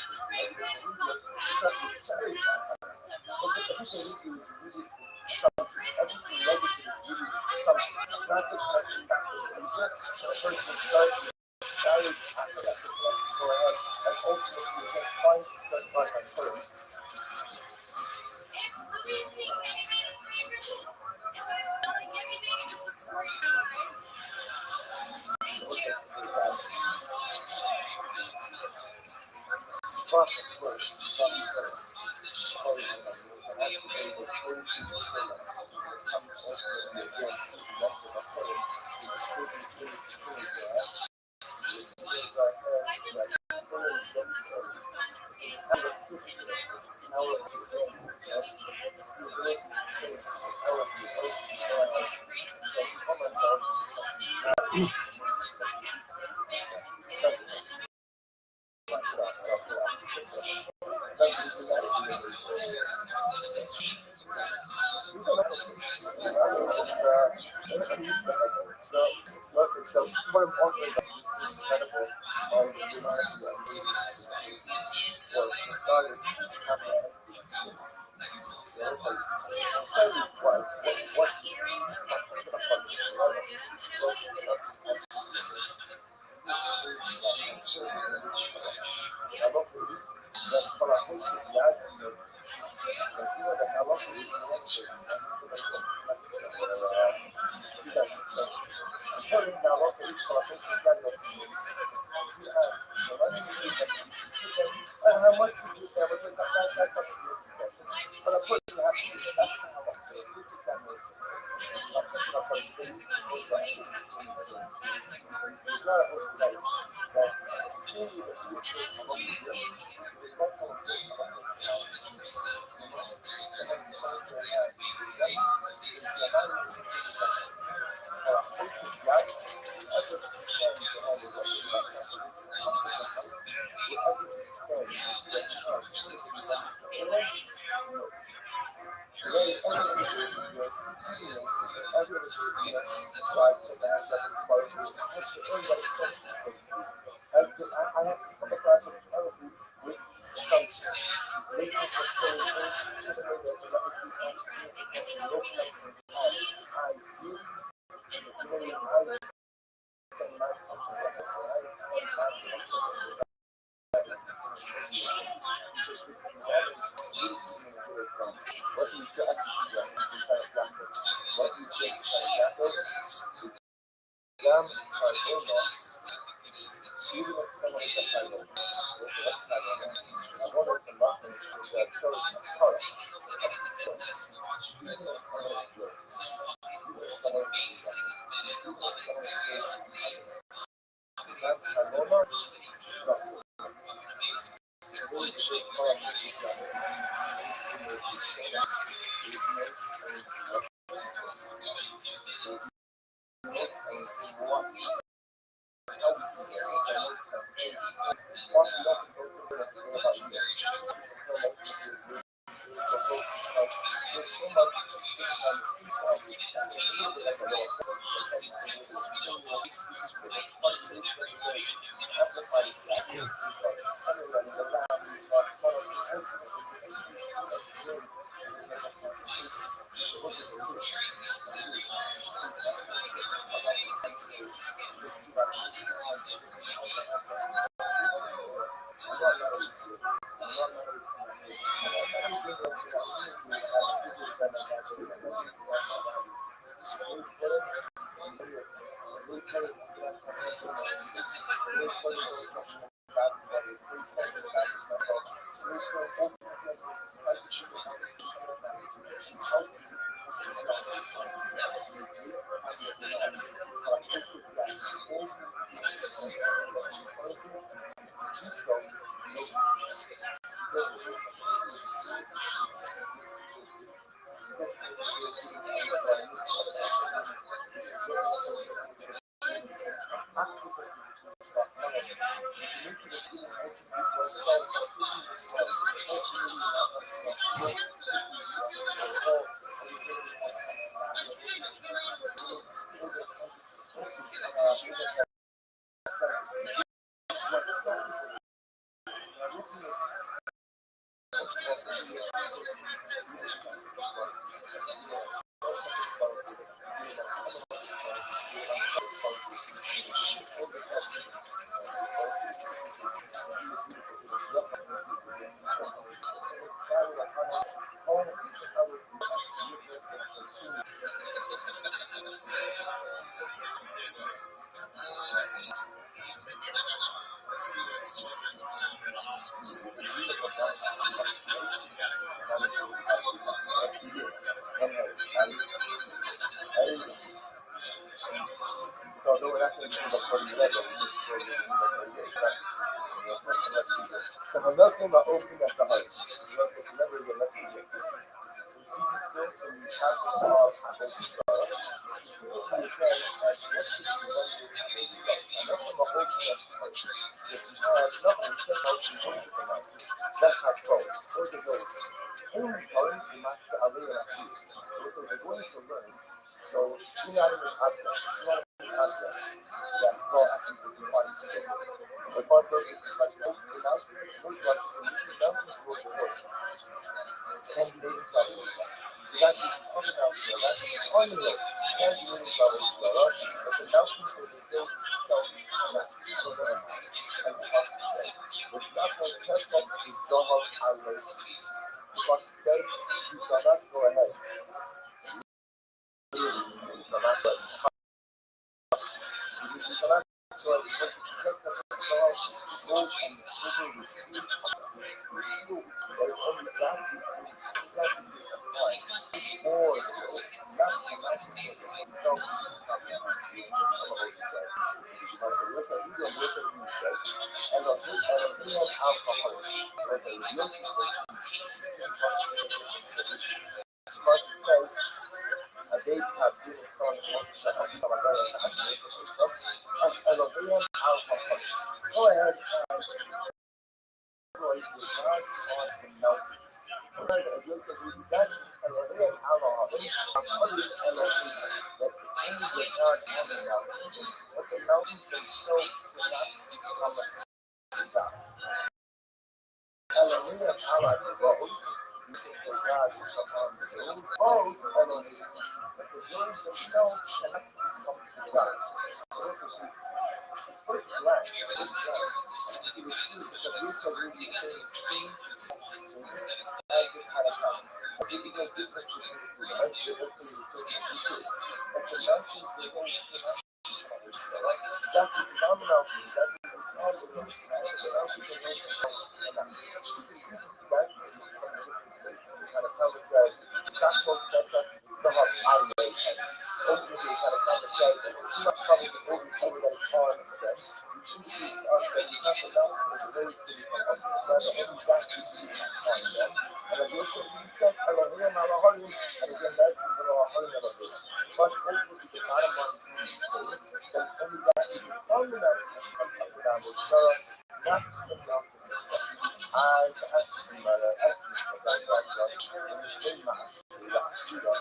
So another thing about opening that's the heart. It's never again, let's begin. So speaking still in the chapter of that's how it goes. Where's it going? The master Ali and I see it. So they're going to learn. So synonymous objects, that go actually to the party together. The part of it is like that. Without those watches, so you can mountains will be worse. And the ladies are really bad. So that's just coming out here. That's on the road. And the ladies are really bad. But the mountain is the day itself. So the and the hospital says, the Safra Tesla is Zohar al-Layla. Because it says, you shall not go ahead. You shall not go ahead. So it's what it takes us to go out and gold and silver with huge seal that is only exactly applied for the gold, not the magic itself. Listen, you don't listen to me says, and the real alcohol was a real situation. Because it says, they have been strong most of the as Elohim alcohol. Go ahead and destroy the gods on the mountains. That Elohim alcohol is Elohim that is the gods on the mountains. But the mountains themselves cannot become the gods. Elohim alcohol rose. The God which are on the hills rose Elohim. But the hills themselves cannot become the gods. So this is the first line.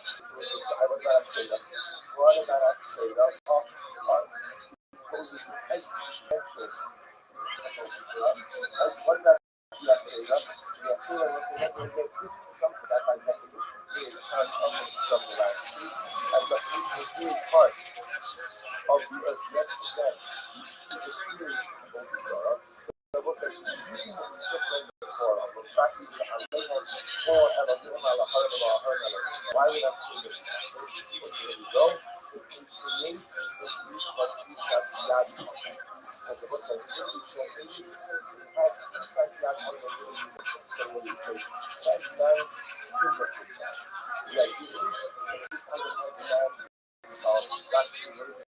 I was not afraid of. Why am I not afraid of? Poses existential. What that we are afraid of? We are afraid of this is something that by definition is uncommon from the landscape, and the future is part of the earth yet again. We see the fears of the Torah. So was like using the just like before of attracting the Aleha or Elohim Elohim. Why would I say this? Here we go. It creates this use of Isas Yad. As the book says, it has Isas Yad on the really say that's 9 fingerprints. The idea is that this has back to the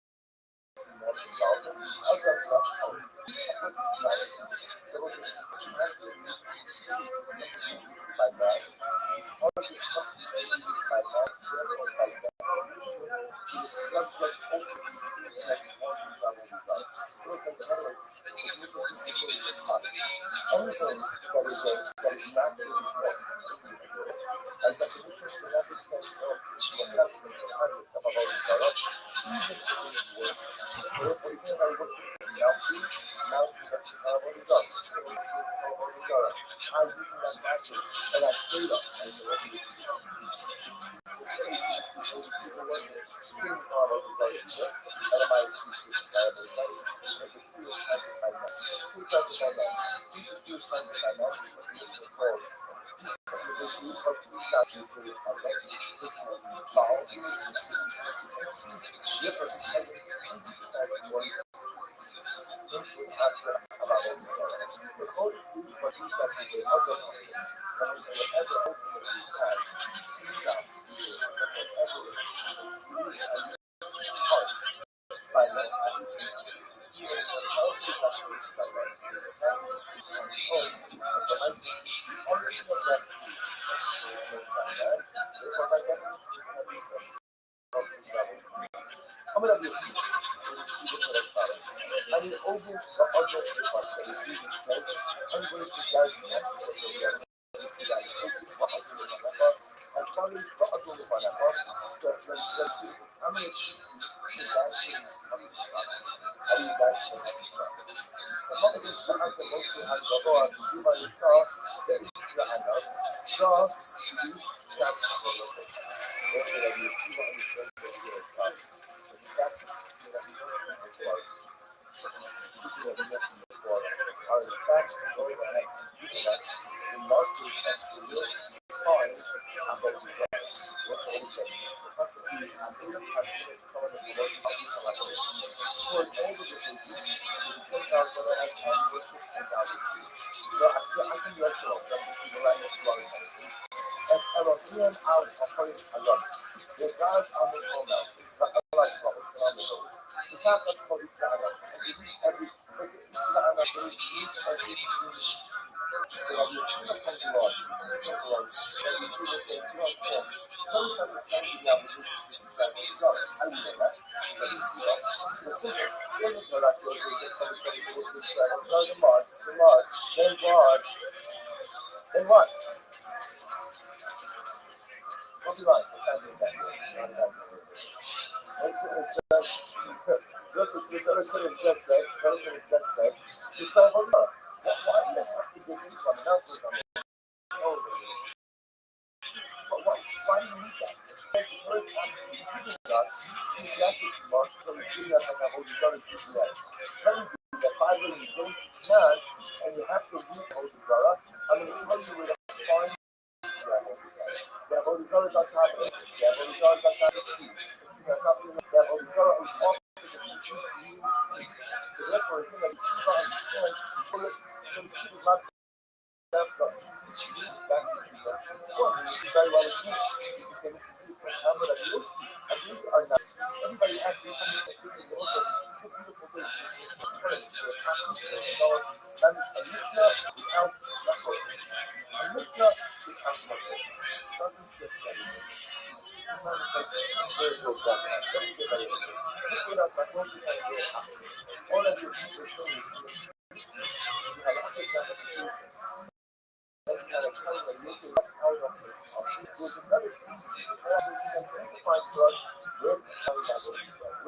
this is how it operates. There's another piece that we can identify for us where to find that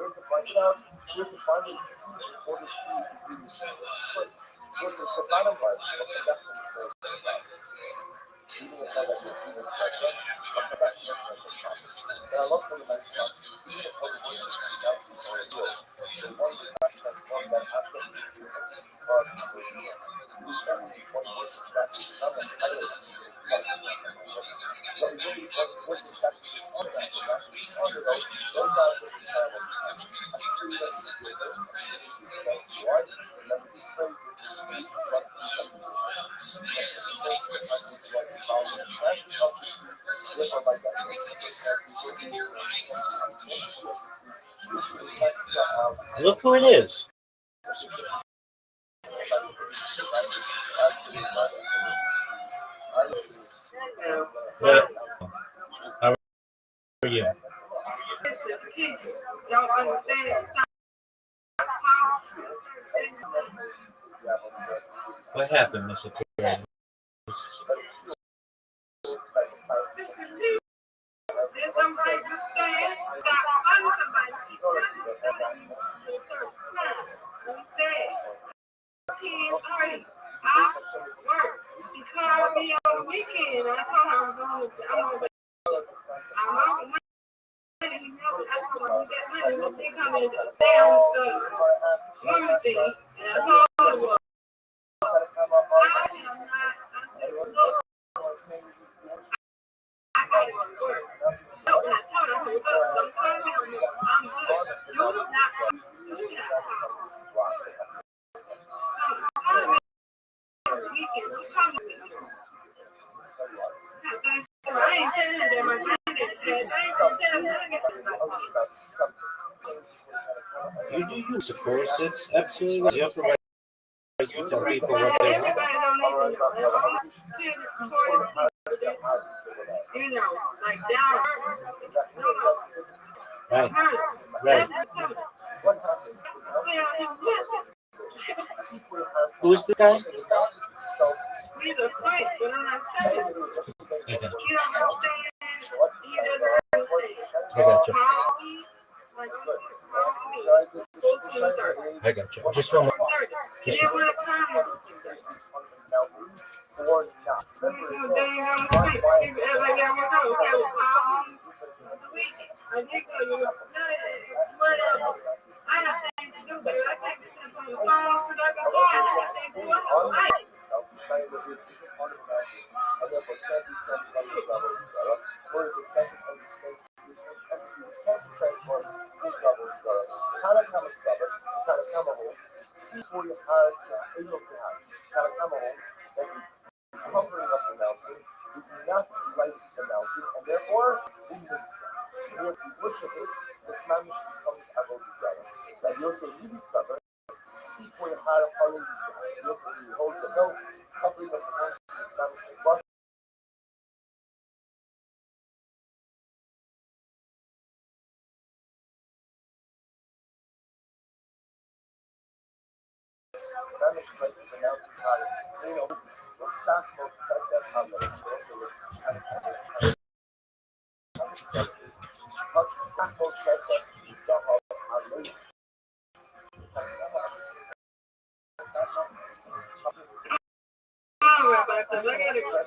where to find it out, where to find it in order to use it. There's the bottom part of the left hand side. Even if I like it, even if I don't, I'll come back to the rest. And I love when I start, even if other words are not to say it will. So one of the facts that's one that aspect of the universe are the universe. We can be one words of that, not a title. What is really what words of that is on that, and actually on the road, those are the parallel. I think that's the why, remember this phrase, which is what Look who it is. But, how are you? Don't understand. What happened, Mr. Perry? There's somebody to stand. Got under somebody. He said, 10:30. Work. She called me on the weekend. I told her I'm on the I'm on the money. He never, I told her we got money. When she come in down stuff, woman thing. And I told her, well, I am not. I said, look, I got to go to work. No, and I told her, I said, look, don't call me no more. I'm good. You not call me. You not call me. Call me on the weekend. You call me. I ain't telling them that my granddad said. I ain't telling them that. You do use, of course. It's absolutely right. You have to write to tell people what they want. Everybody don't even know. Kids supporting people, you know, like down. No. Right. Right. Who's the guy? He's a fight, but I'm not saying. Okay. He don't understand. He doesn't understand. I got you. Like, call me. I got you. Just one more. He didn't want to come. Or not. They ain't gonna sleep. If I got one house, they will call me. I think whatever. I have things to do, baby. I can't just sit on the phone so I can talk. I got things to do. I'm right. Whereas the second understanding is that entities can be transformed into Avodah Tanakama Sabbath, Tanakama holds, see where you have to have. Tanakama holds that the covering of the mountain is not like the mountain, and therefore we miss it. And if we worship it, the mamish becomes Avodah Zarah. That Yosef Yibi Sabbath, see where you have Hallelujah. Yosef Yibi holds the no covering of the mountain is mamish like what?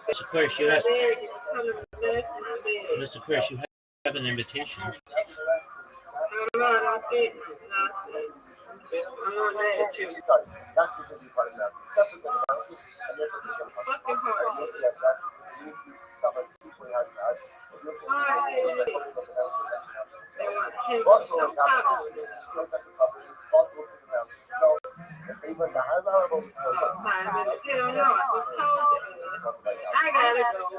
Mr. Chris, you have Mr. Chris, you have an invitation. Sorry, not physically part of the mountain, separate from the mountain, and therefore become possible. You'll see that that's you'll see some of the super hard God, but you'll see multiple mountain seals at the cover is multiple to the mountain. So if they went the high level is I gotta go.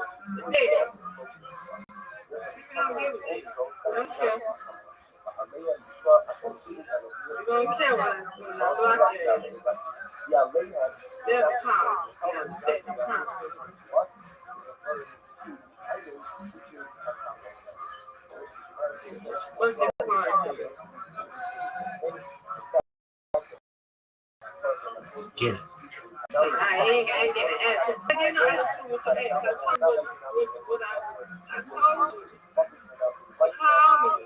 You don't care what I do. Yeah, they have. They're calm. They're calm. What is referring to idols situated on top of Look at the part. Get it. ain't get it. Because I didn't know I was what you asked. I told you what I told you. Call me.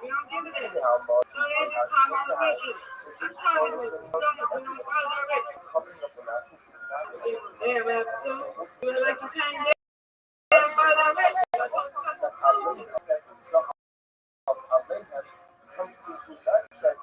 You don't give it in. So they just call me on the weekend. I told you, we don't call already. Yeah, man, too. You look like you can't get it already. Comes to that chest.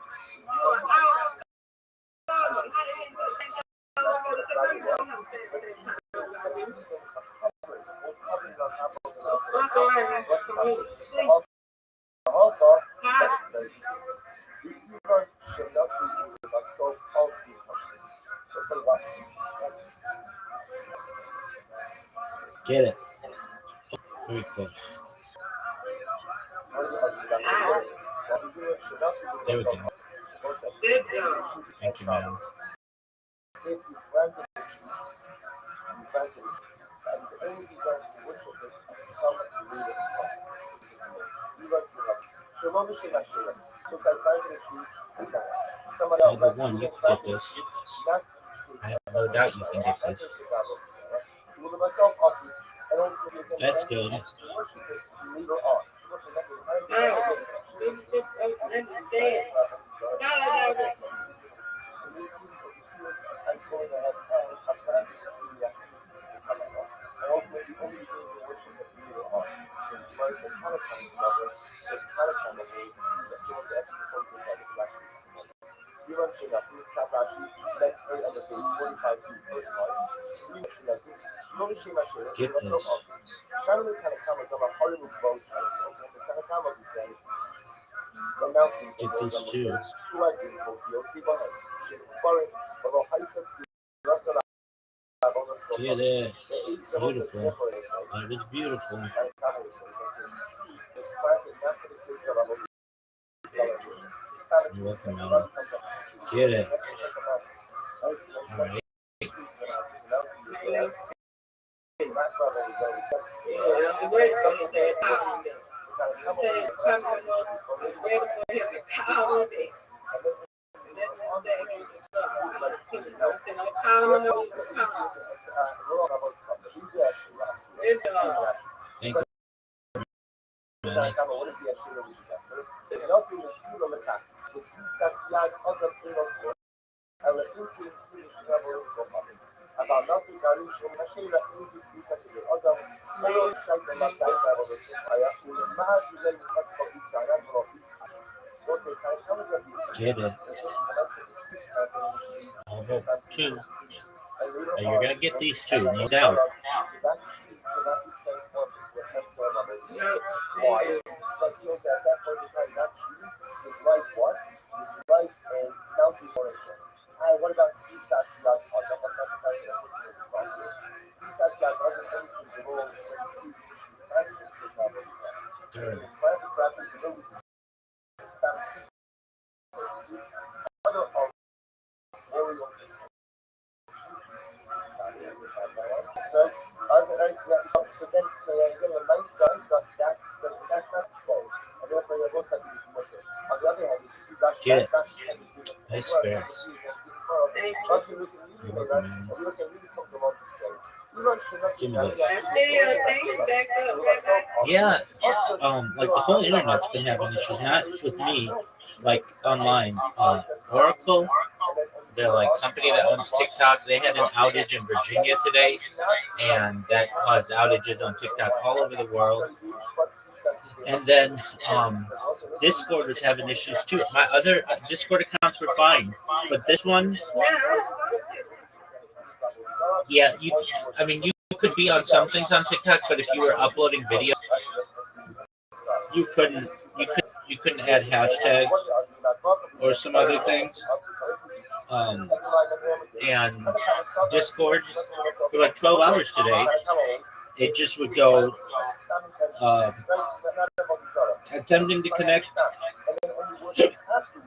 Get it. Very close. There we go. Thank you, man. If you planted a tree, you planted a tree, and you only began to worship it at some later time. You learn to love it. Shalom is Shalom Shalom. Since I planted a tree, I got it. Somebody else Number one, you can get this. not to see. I have no doubt you can get this. You will myself up to and only That's good. worship it later on. So what's the next Understand. in this case of the field, I'm going to have a plan to see the activities in the Kabbalah. And ultimately, only going to worship the later on. So the Gemara says, Hanukkah is 7, so Hanukkah is 8. So what's the extra before we get the last system? You learn Shinafu, Kabashi, then pray on the page 45 in the first line. You learn Shinafu, Shlomi Shema Shira, Get this. Shannon is Hanukkah, Gama Hollywood Rothschild. Also, the Hanukkah, he says, the mountains Get these too. Get it. Beautiful. That is beautiful. You're welcome, man. Get it. All right. Thank you, man. about nothing garim shom nasheira into tfisas the other no shayt and not shayt about the fire in the mad then has got this fire no it so say time comes up Get it. How about two? And you're gonna get these two, no doubt. Why? Because he knows at that point in time that tree is like what? Is like a mountain oracle. What about Tfisas Yad? Tfisas Yad doesn't anything to roll when you choose it's part of the practice to know which is stand other of orientation. So then give a nice size so that's not gold. And therefore your boss had to use more. On the other hand, you see Get it. that's Nice spare. You're welcome, man. Give me this. Yeah. Like the whole internet's been having issues, not with me, like online. Oracle, the like company that owns TikTok, they had an outage in Virginia today, and that caused outages on TikTok all over the world. And then Discord was having issues too. My other Discord accounts were fine, but this one, yeah, you could be on some things on TikTok, but if you were uploading videos, you couldn't add hashtags or some other things. And Discord for like 12 hours today, it just would go attempting to connect,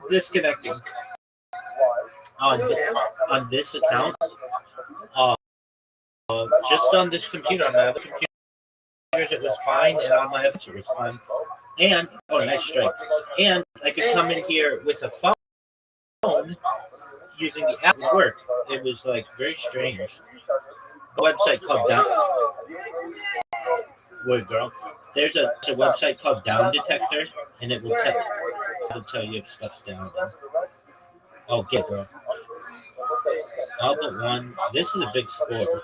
disconnecting on this account. Just on this computer, on my other computers it was fine, and on my other it was fine. And nice strike. And I could come in here with a phone using the app would work. It was like very strange. A website called Down. Word girl. There's a website called Down Detector, and it will tell you if stuff's down. Oh, get girl. All but one. This is a big score.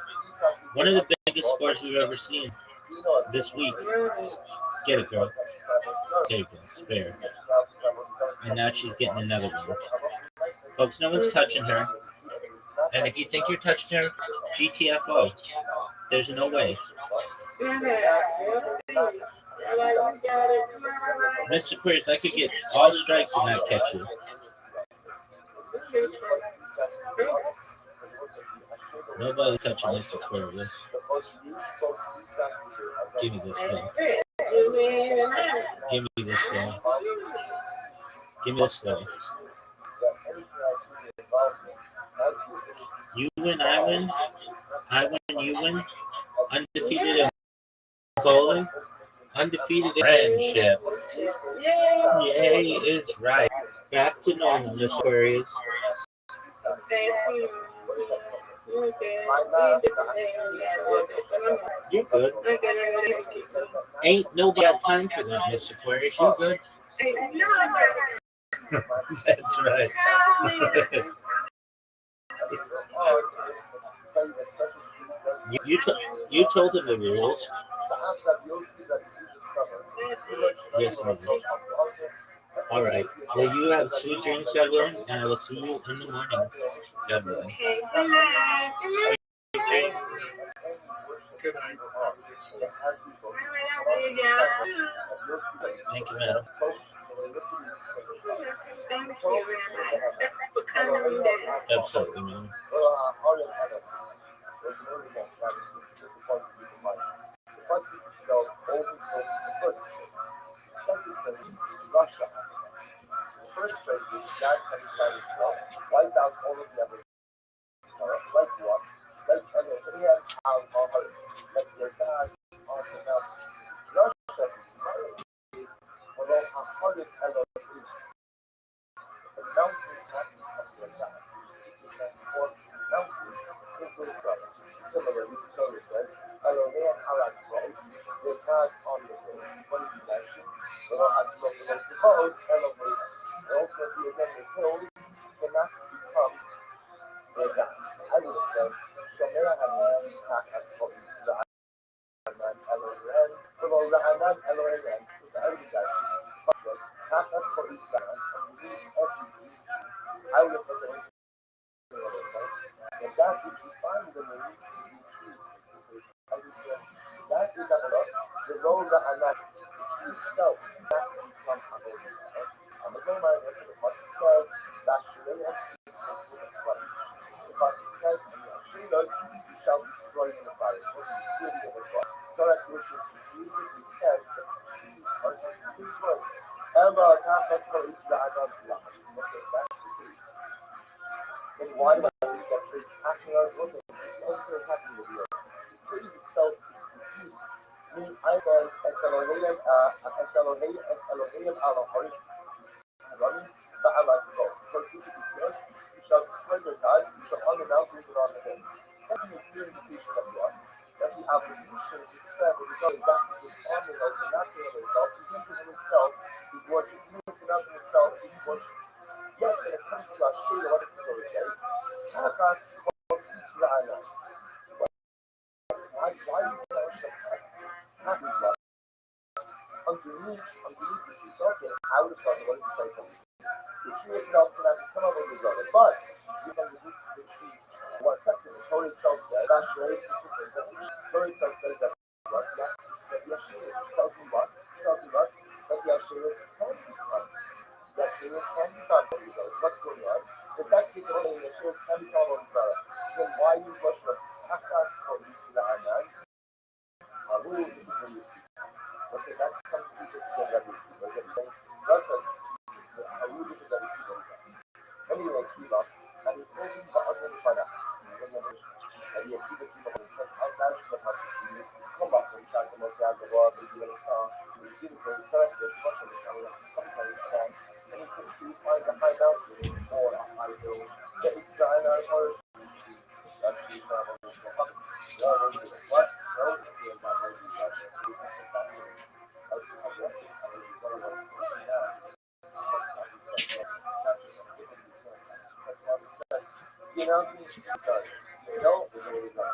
One of the biggest scores we've ever seen this week. Get it, girl. There you go. Spare. And now she's getting another one. Folks, no one's touching her. And if you think you're touching her, GTFO. There's no way. Mr. Aquarius, I could get all strikes and not catch you. Nobody's touching Mr. Aquarius. Give me this thing. Give me this thing. Give me this thing. You win, I win. I win, you win. Undefeated in bowling. Undefeated in friendship. Yay is right. Back to normal, Miss Aquarius. You're good. Ain't nobody got time for that, Miss Aquarius. You're good. That's right. You told him the rules. Yes, mother. All right. Well, you have sweet dreams, God willing, and I will see you in the morning, God willing. Good night. Thank you, madam. Absolutely, madam. Russia. First phase is that kind of Israel, wipe out all of the other like what? Like Elohim al-Mahar, like their gods on the mountains. Russia is below 100 Elohim. The mountains have become their gods to transform the mountain into a throne. Similarly, the Torah says, Elohim al-Akros, their gods on the hills. When you mention, below Elohim. Ultimately, again, the hills cannot become their gods. I would say, Shomea Hanan, Kakas, Kovis, Ra'anan, Elohim, below Ra'anan, Elohim, is every god. Kakas, Kovis, Ra'anan, and we need everything. I would have said, and that which you find in the leaves you choose, because I would say, that is the role Ra'anan, it's yourself, not become Elohim. I'm going to remind you the Pasuk says that Shirei exists the Pasuk says, Shiras, you shall destroy in the fire. It wasn't the city of the fire. Torah Kedusha explicitly says that the trees are to be destroyed. Ella, Kafas, Koritz, Ra'anan, that's the case. Then why do I think that phrase happening on wasn't also is happening with the earth? The phrase itself is confusing. Meaning, I find Elohim al-Harim. Running, but I like the goals. So basically says, you shall destroy their gods, you shall on the mountains and on the hills. That's an clear indication of what? That the obligation to describe the result is that which is on the hill, but not in itself, is nothing in itself, is worship. Even not in itself is worship. Yet when it comes to Ashira, what does the Torah say? Kafas called Yitzra'ana. Why is the worship practice? That is what? Underneath which is something, I would have thought what is the place of the tree itself cannot become a result, but it's underneath the trees. 1 second, the Torah itself says that the Torah itself says that what? That the Asheris, which tells me what? That the Asheris can become. The Asheris can become a result. So what's going on? So if that's the case, the Asheris can become a result. So then why use Lashon of Achas or Yitzra'anan? So that's some features of Rabbi. That's a rule of the Rabbi. Anyway, keep up. And it's moving for other than Fana. And you keep it in the sun. I'll dash the hospital. Come back and try to make the world with you and sound. You give it very first, there's much of the camera. Sometimes it's fine. And you can see find a high mountain or a high hill. Get it Shenandoah is done. No, is already done.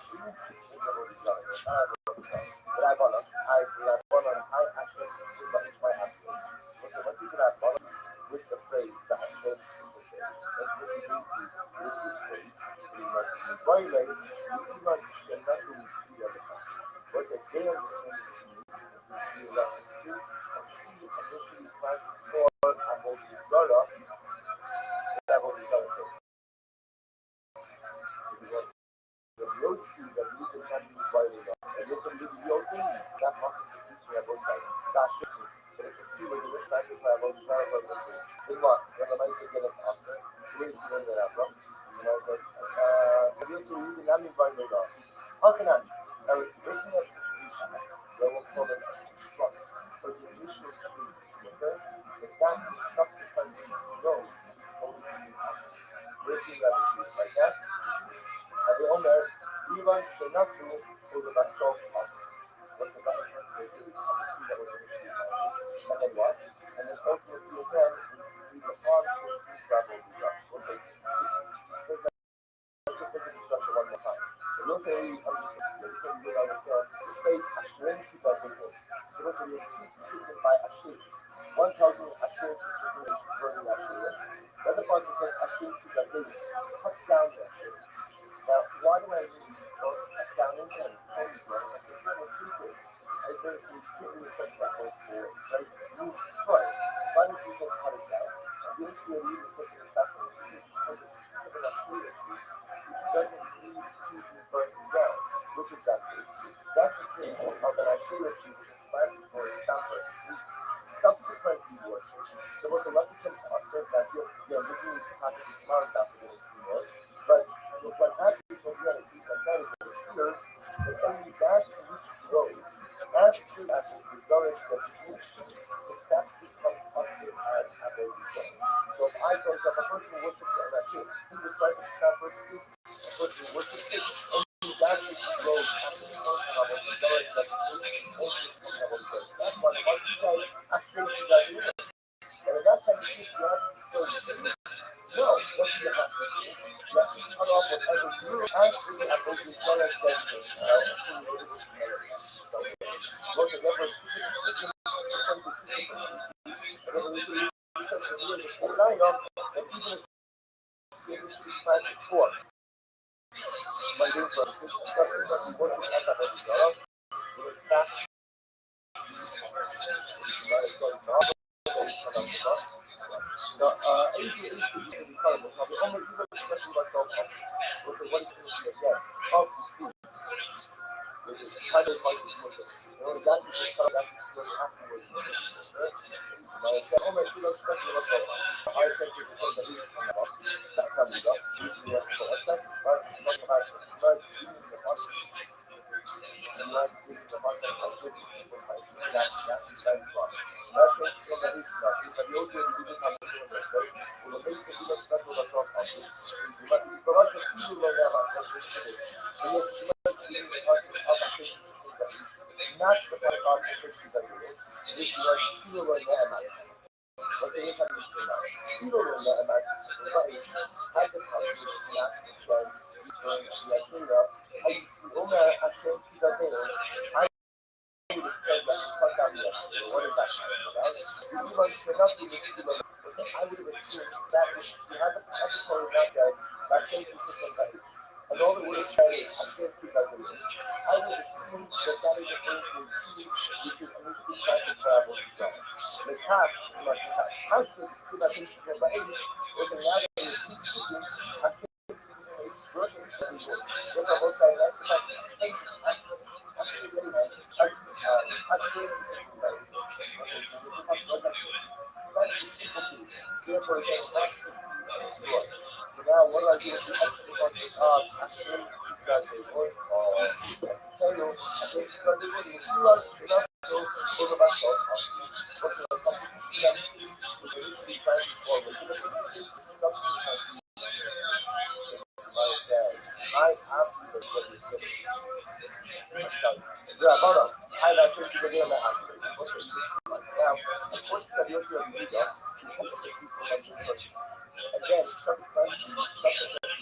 Please is already done. But I bought I say I bought I actually is my actual. So what you could have bought with the phrase that I showed you the phrase. That's what you need to with this phrase. So you must be violate, you cannot Shenandoah to the other part. Was it they understand this to me, to be reference to, and she initially planned to fall about the Zara, about the Zara. Because the Yossi that you can have you violate, and there's some little Yossi that must be teaching about side. That should be. But if she was in the time to try about the Zara, but this is, in what? When the man said, get it to us, so we see when they're from. You know, so the Yossi really not be violate. How can I? Now, looking at the situation, where we'll call it construct, but the initial trees, okay? But that subsequently grows is going to be us breaking refugees like that. And the owner, even Shenatu, who the Basov of, was the benefit for the use of the tree that was initially planted. And then what? And then ultimately again, we go on to travel results. Let's say, let's just look at this structure one more time. So let's say we understand, let's say we understand the phrase Ashrim to Babylon. So let's say we keep speaking by Ashrims. One tells you Ashrim to speaking is burning Ashrims. The other part says Ashrim to Babylon. Cut down the Ashrims. Now, why do I need to cut down in and burn? I said, no, it's too good. I think we couldn't affect that whole for right? You destroy it. So I think we can cut it down. And you'll see a leader says in the fascinating. This is because it's specific Ashrim tree. Doesn't need to be burnt down, which is that case. That's a case of an Ashera tree which is planted for stamp purposes, subsequently worshipped. So most of what becomes usher that you're visiting the context of tomorrow's after this more. But what happens when you have a piece like that is that it appears that only that which grows after that result designation, that becomes usher as a result. So if I goes up, a person worships an Ashera, he was planted for stamp purposes. Person worships it, only that which grows after the first level, the direct designation, only the level of growth. That's why the Bible says, Ashera to that unit. And if that's how you choose to have to destroy the city, no, what do you have to do? You have to cut off whatever grew after the apple is direct designation. Most of the efforts to keep it line up, and even if you planted for my new person, subsequently working as a result, with fast so, easy to be part of this. The only even expression myself was what is going to be again of the truth, which is kind of like the truth. And that you just cut that was afterwards. My second expression myself, I said to the point that we come up, that's how we got, usually that's the website, but not so much, but the possible. And last week, the Muslim has written simple types. That is very cross. That shows from the reason that since the old way we didn't have to do myself, we will make some even special myself on this. But the Russian people know now, that's what it is. And yet, the Muslim us of a Christian not the part of the Christian that we live, which was people know now. What's the impact of the people know now about this? Had the custom not to send the idea. I see Omer Hashem to the day. I would have said that cut down the what is that about? Even should not be the people. I would have assumed that she had the Torah that said that came to such a and all it would have said is Hashem to the day. I would assume that that is a thing to achieve, which is initially trying to travel as well. The cat must have Hashem to the day was a matter of Hashem. So now what I do is I tell you, I am the again,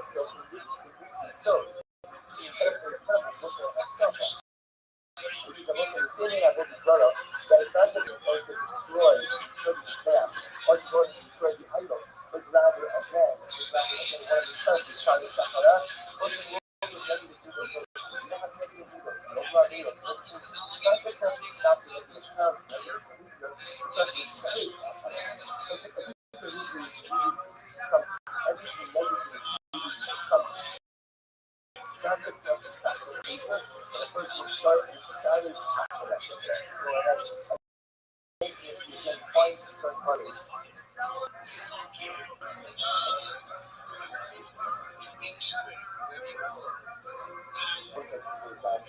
so in this story, see, every time we look at something, which is about the same as what we brought up, that is not just going to destroy the camp or to go and destroy the idol, but rather again, when we start to try to Sahara, what is negative people? You don't have negative people, no blood either. Not just have to stop the negative character, because it's safe. Because the people usually some everything negative is something. Not just have to stop the people, but the person who started to challenge so I have atheist, you can find different others. Process is that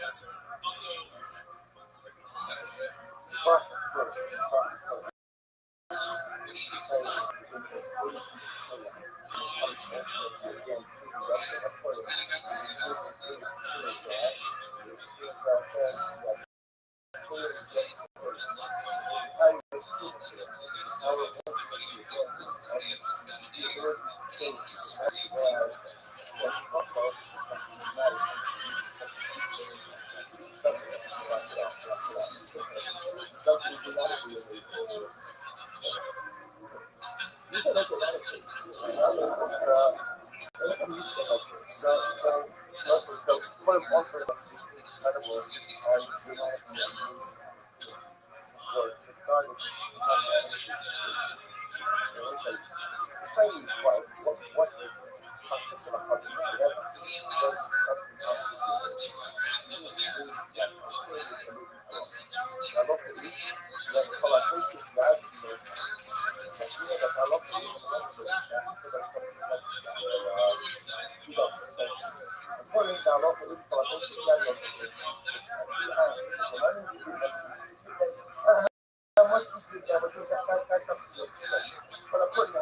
something humanity. These are like a lot of things. I'm used to like so for one person it's incredible and you know for God so it's like saying what is particular part of the ever so something I love to eat when collaboration that I love to eat according to our local collaboration how much you do that, but that's up to you. But according to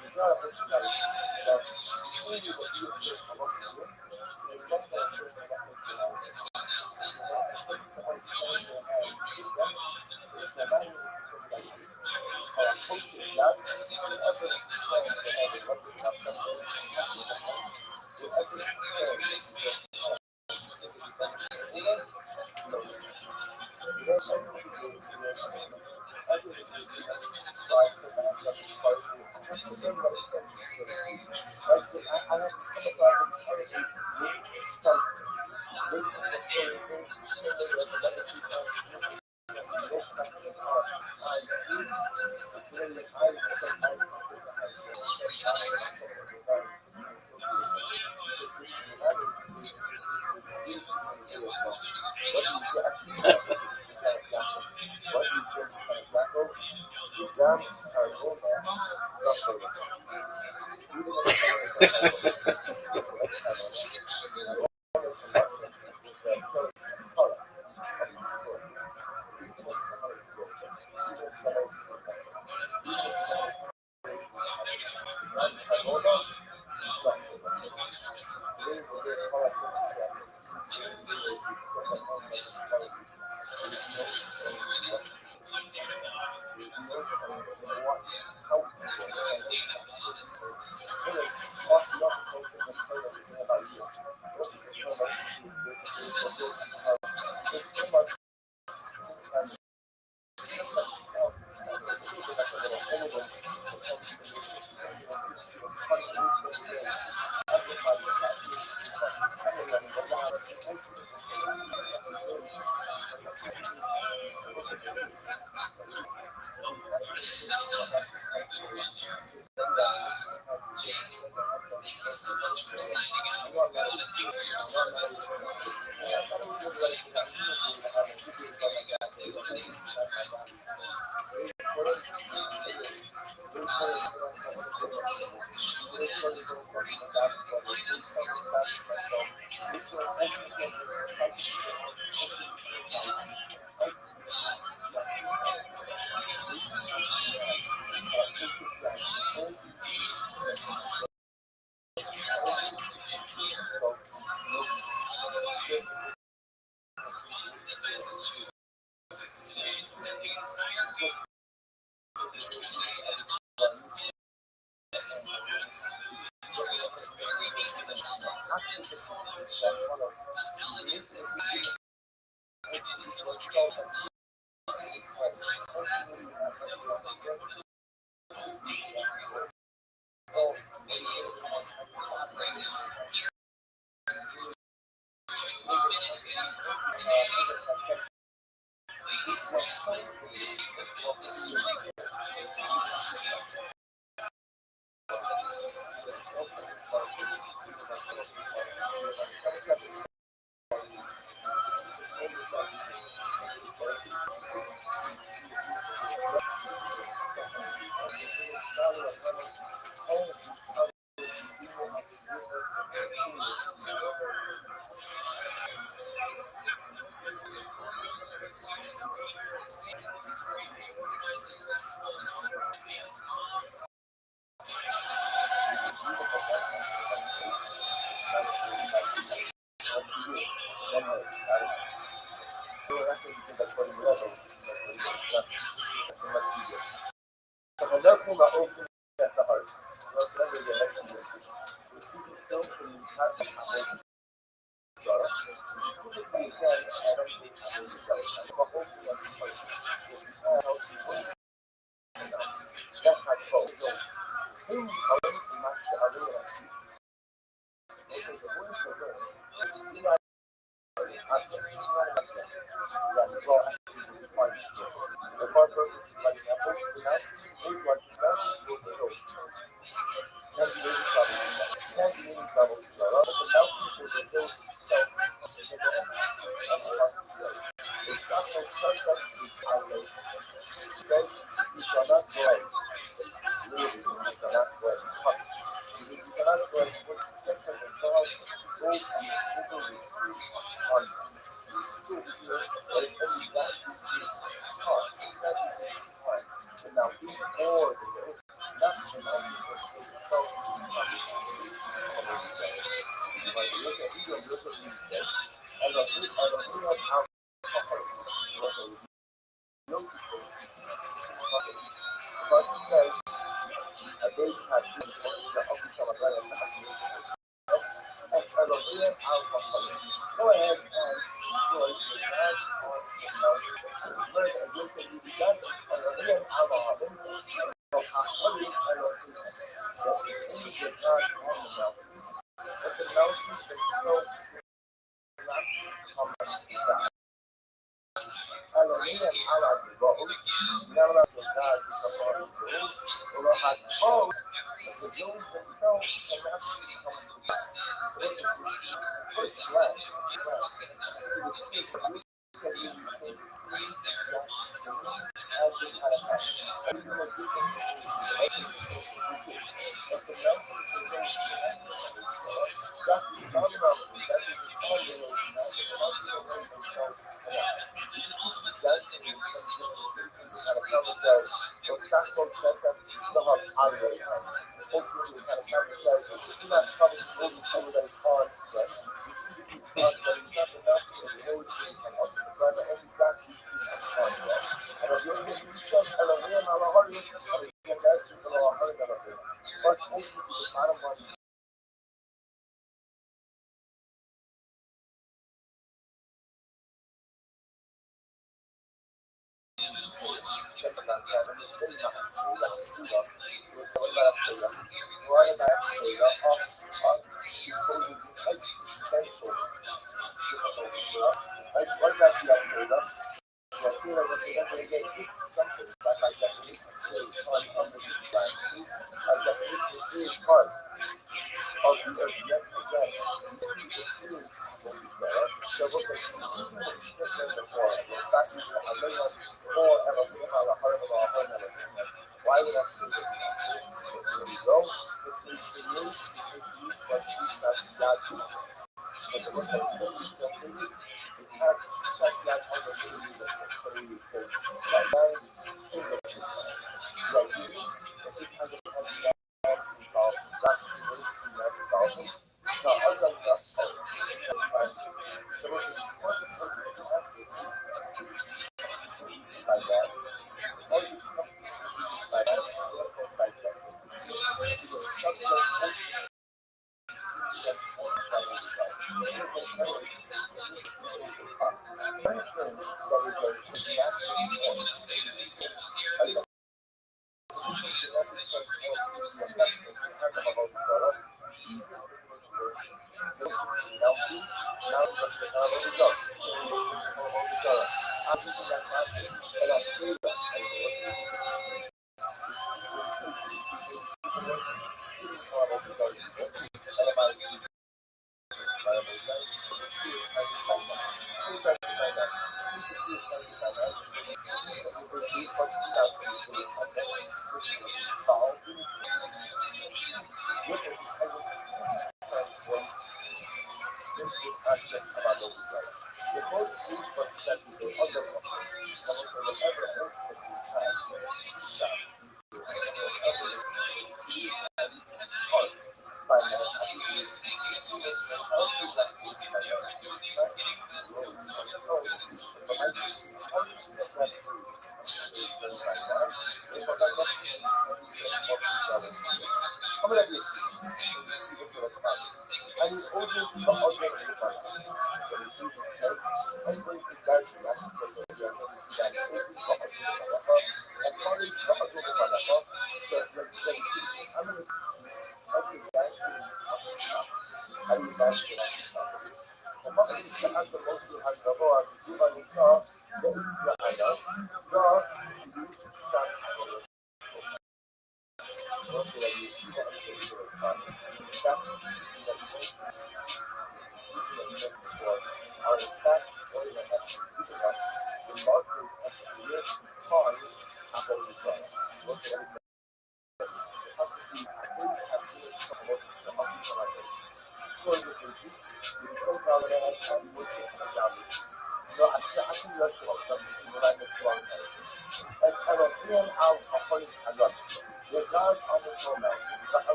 it's not a personality. It's really what you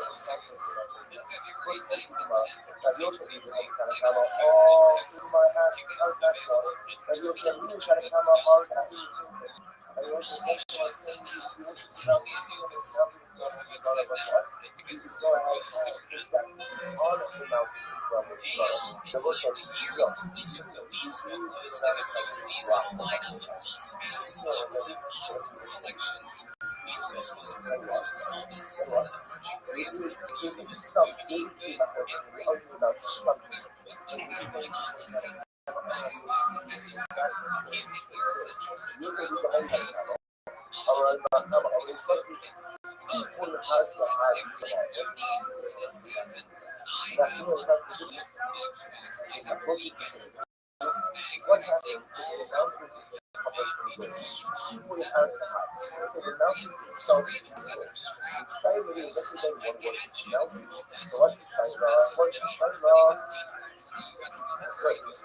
American cancer that you also need to kind of come up all through my ass, that you can really kind of come up all through the same thing. And you also make sure you want to smell me and do things, help me to go ahead and go ahead and put that on the mouth from the bottom. The bush of what happens if the mountains is covered in wind? People have the height. So the mountains itself is covered. Say maybe yesterday one was mountain. So what you say, what you say, great. And so the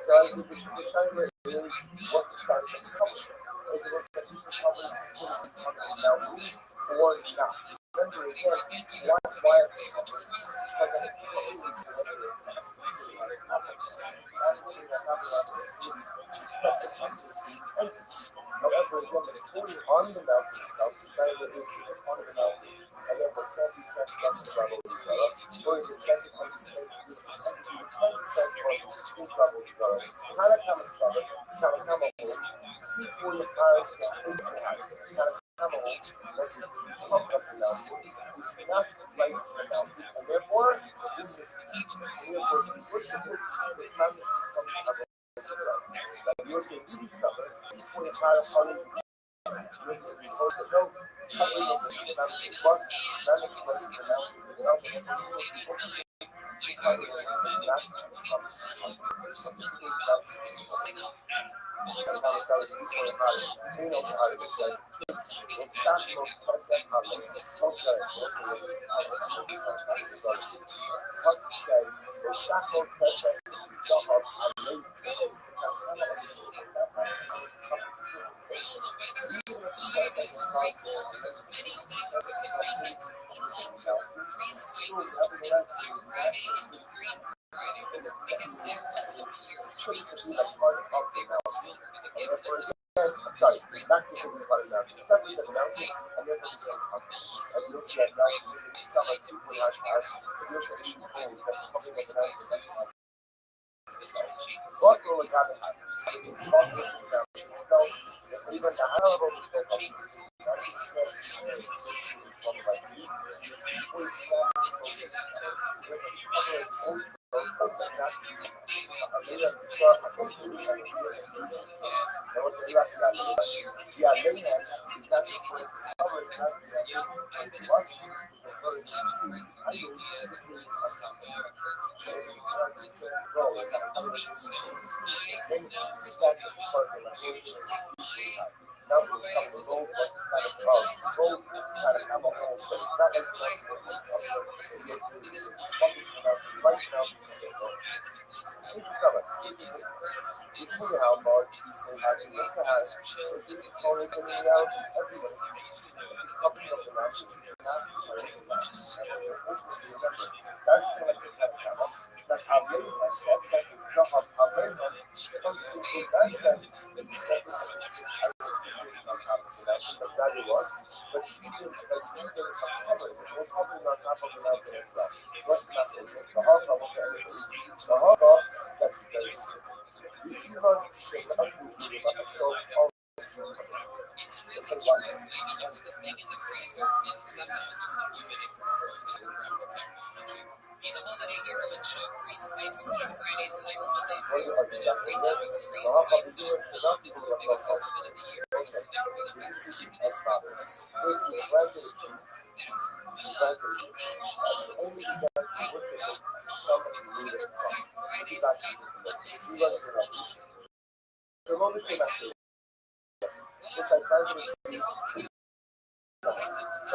say is what's the size of the culture? Is it was the people covered on the mountain or not? Remember again, why however, again, the clearly on the mountain itself, saying that it's on the mountain, and therefore can't be transgressed level with each other, or is expected from the state to be transgressed each level with each other. Kanakama Summit, Kanakama Hole, see 40 times, Kanakama Hole, that's pumped up the mountain, it's not right to the mountain, and therefore, this is what's the time that you're saying to summer, 40 times on the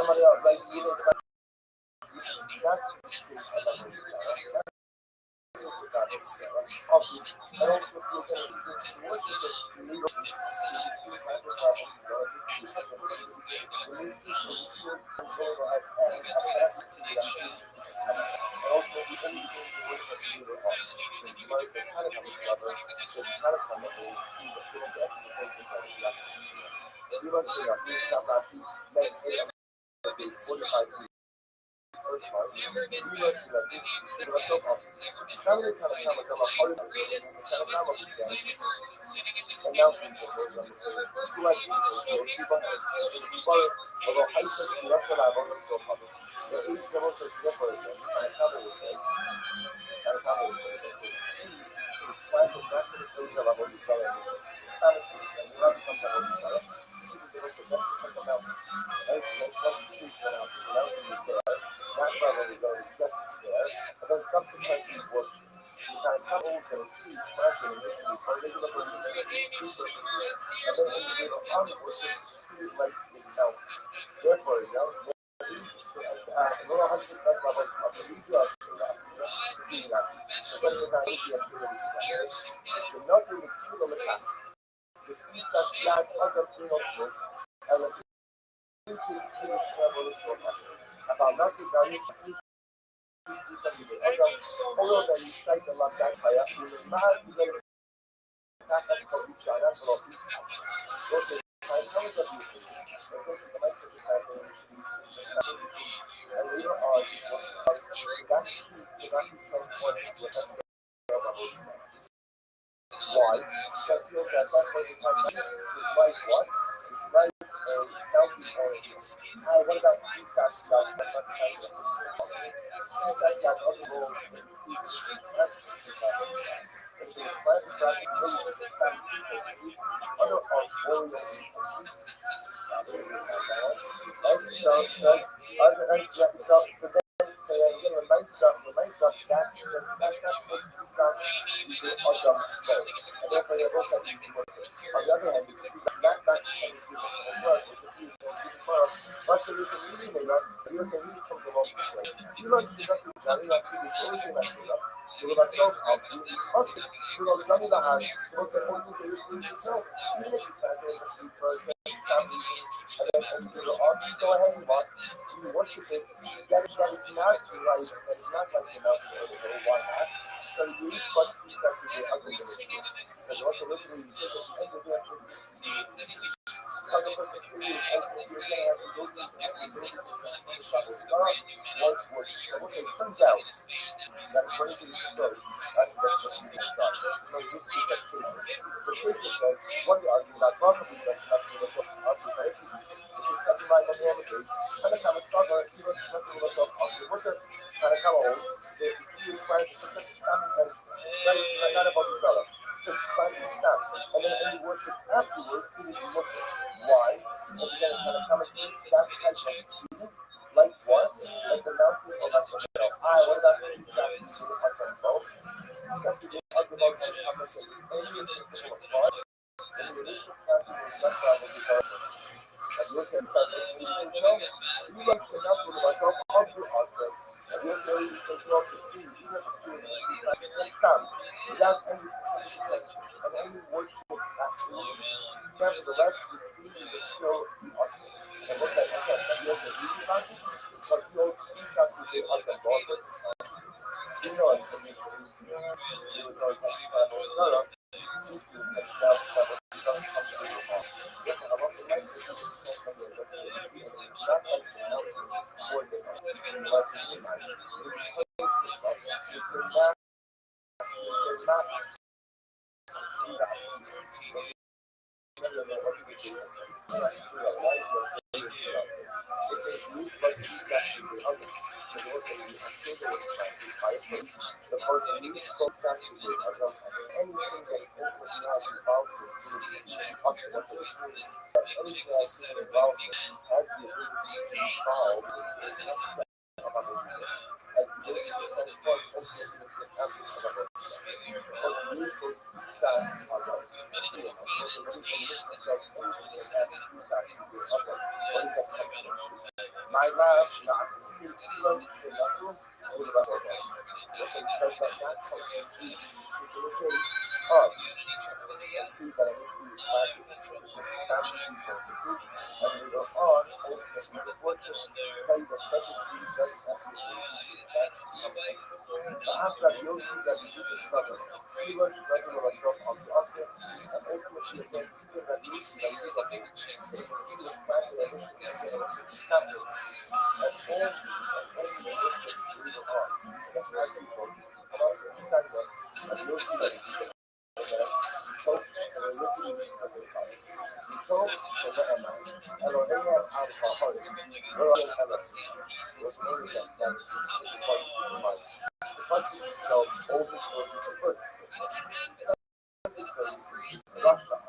somebody else, like you know, after you'll see that you do the struggle. He learns to regulate myself on the onset, and ultimately again, even that you see that you have he was planted a mission to say, and all the mission we were on. That's why people, and also inside them, and you'll see that you do told and listening to some of the times. We told the Emma, Elohim out of our heart. Elohim was only that is the part of the mind. The question itself only for the first Rothschild.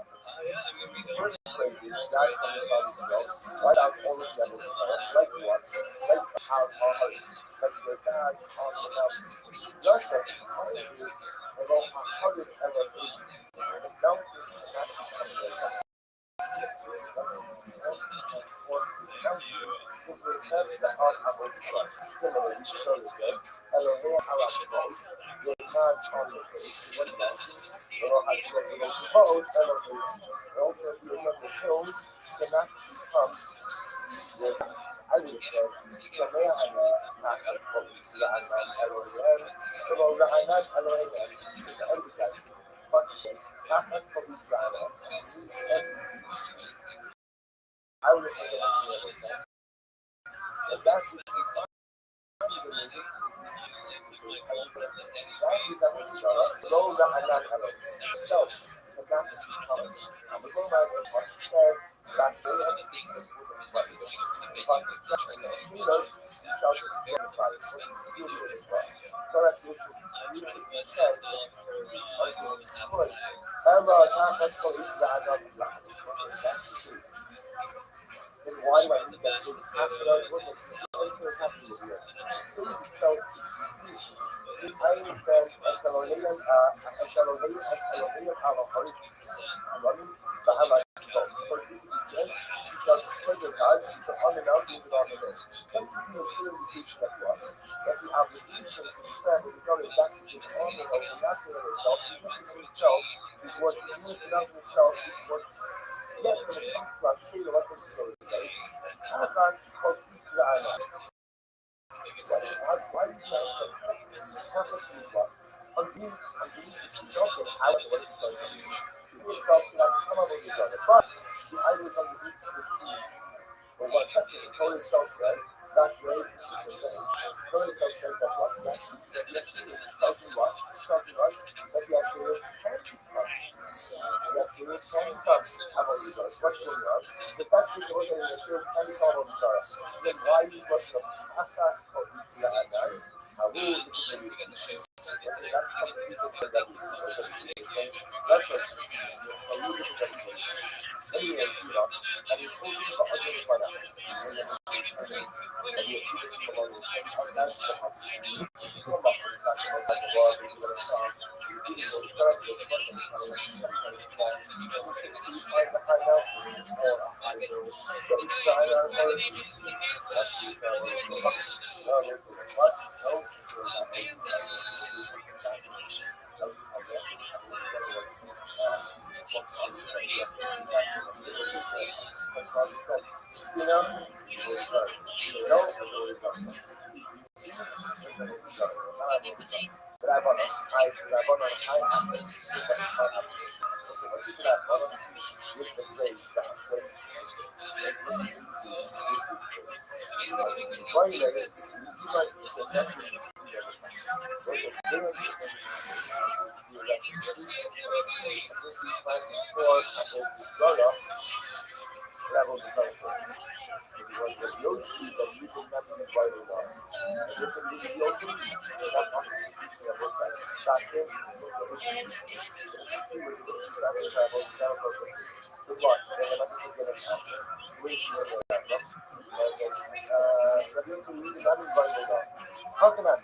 First place is that coming about itself, right out all of them like what, like how our heart, like your dad on the mountain. Rothschild is about 100 Elohim. The mountains cannot become their God. Similarly, Torah says, Elohim halachos, your God's on the face. What about Elohim host, Elohim, ultimately the hills cannot become your gods. I would say, Shemea Ani, Nachas Kovis, La'anam Elohim, Kilo La'anam Elohim, is the end of that. Plus, Nachas Kovis, La'anam, and I would have taken it. And that's what we saw. Low that and that's how it is. So, the gap is becoming. And we go back to what it says, that's really because it's such a healers, self is verified, so it's really as well. So that's what it's said, Emma, that's what it's that I don't like. That's the truth. Then why do I think that it's after I wasn't what's happening here? Things itself is confusing. I understand Esalonean Alahari, but I like both. For this it says, you shall destroy your gods, you shall on the mountains and on the hills. That is no clear indication that's why. That the obligation to describe the God is that which is on the earth, and not in itself, even in itself is what, even if not in itself is what. Yet when it comes to our Shri, what does the Torah say? Halachas called Yitzra'ana. Why do you say halachas means what? Underneath itself, and how it works, it itself cannot come up with each other. But the items underneath the trees, or what section the Torah itself says, that's very consistent thing. The Torah itself says that what? That the Ashur tells me what? Tells me what? That the Ashur can become. Yes, can become Avodah. What's going on? So that's what the Lord of the can become Avodah. So then why use what the Achas called Yitzra'ana? How will you get the shoes? That's from the people that we see. That's what anyway, you know, and you told me about other fun. And you keep it along with them. That's the hospital. Come back to the world, we're going to start. How can I?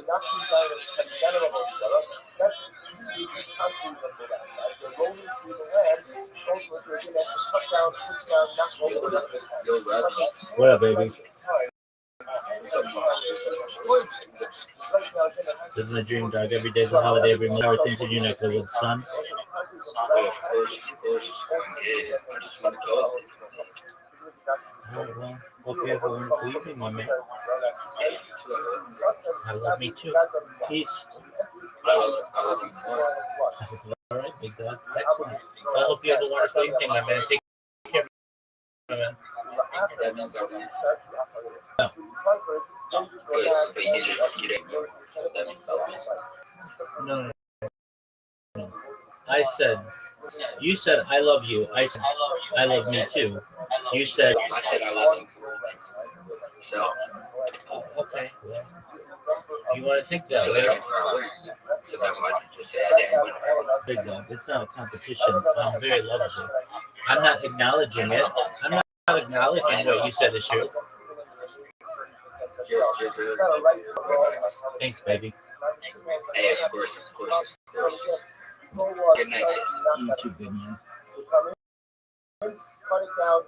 knocking down and cutting down of each other, that's constantly the land. As they're rolling through the land, souls like they're going to cut down, push down, knock over the land. What up, baby? Living a dream, dog. Every day's a holiday. Every month, everything to you neck of the sun. I just want to go. Alright, well, hope you have a wonderful evening, my man. I love me too. Peace. I love you more. All right, big dog. Excellent. I hope you have a wonderful evening, my man. Take care, my man. That means I love you. No. But you didn't know. So that means I love you. No. I said, you said I love you. I said I love me too. You said I said I love you. So, okay. Well, you want to think that so way? that might just say I didn't win. Big dog. It's not a competition. I'm very lovable. I'm not acknowledging it. I'm not acknowledging what you said is true. You're good. Thanks, baby. Hey, of course. Good night. You too, big man. Cut it down,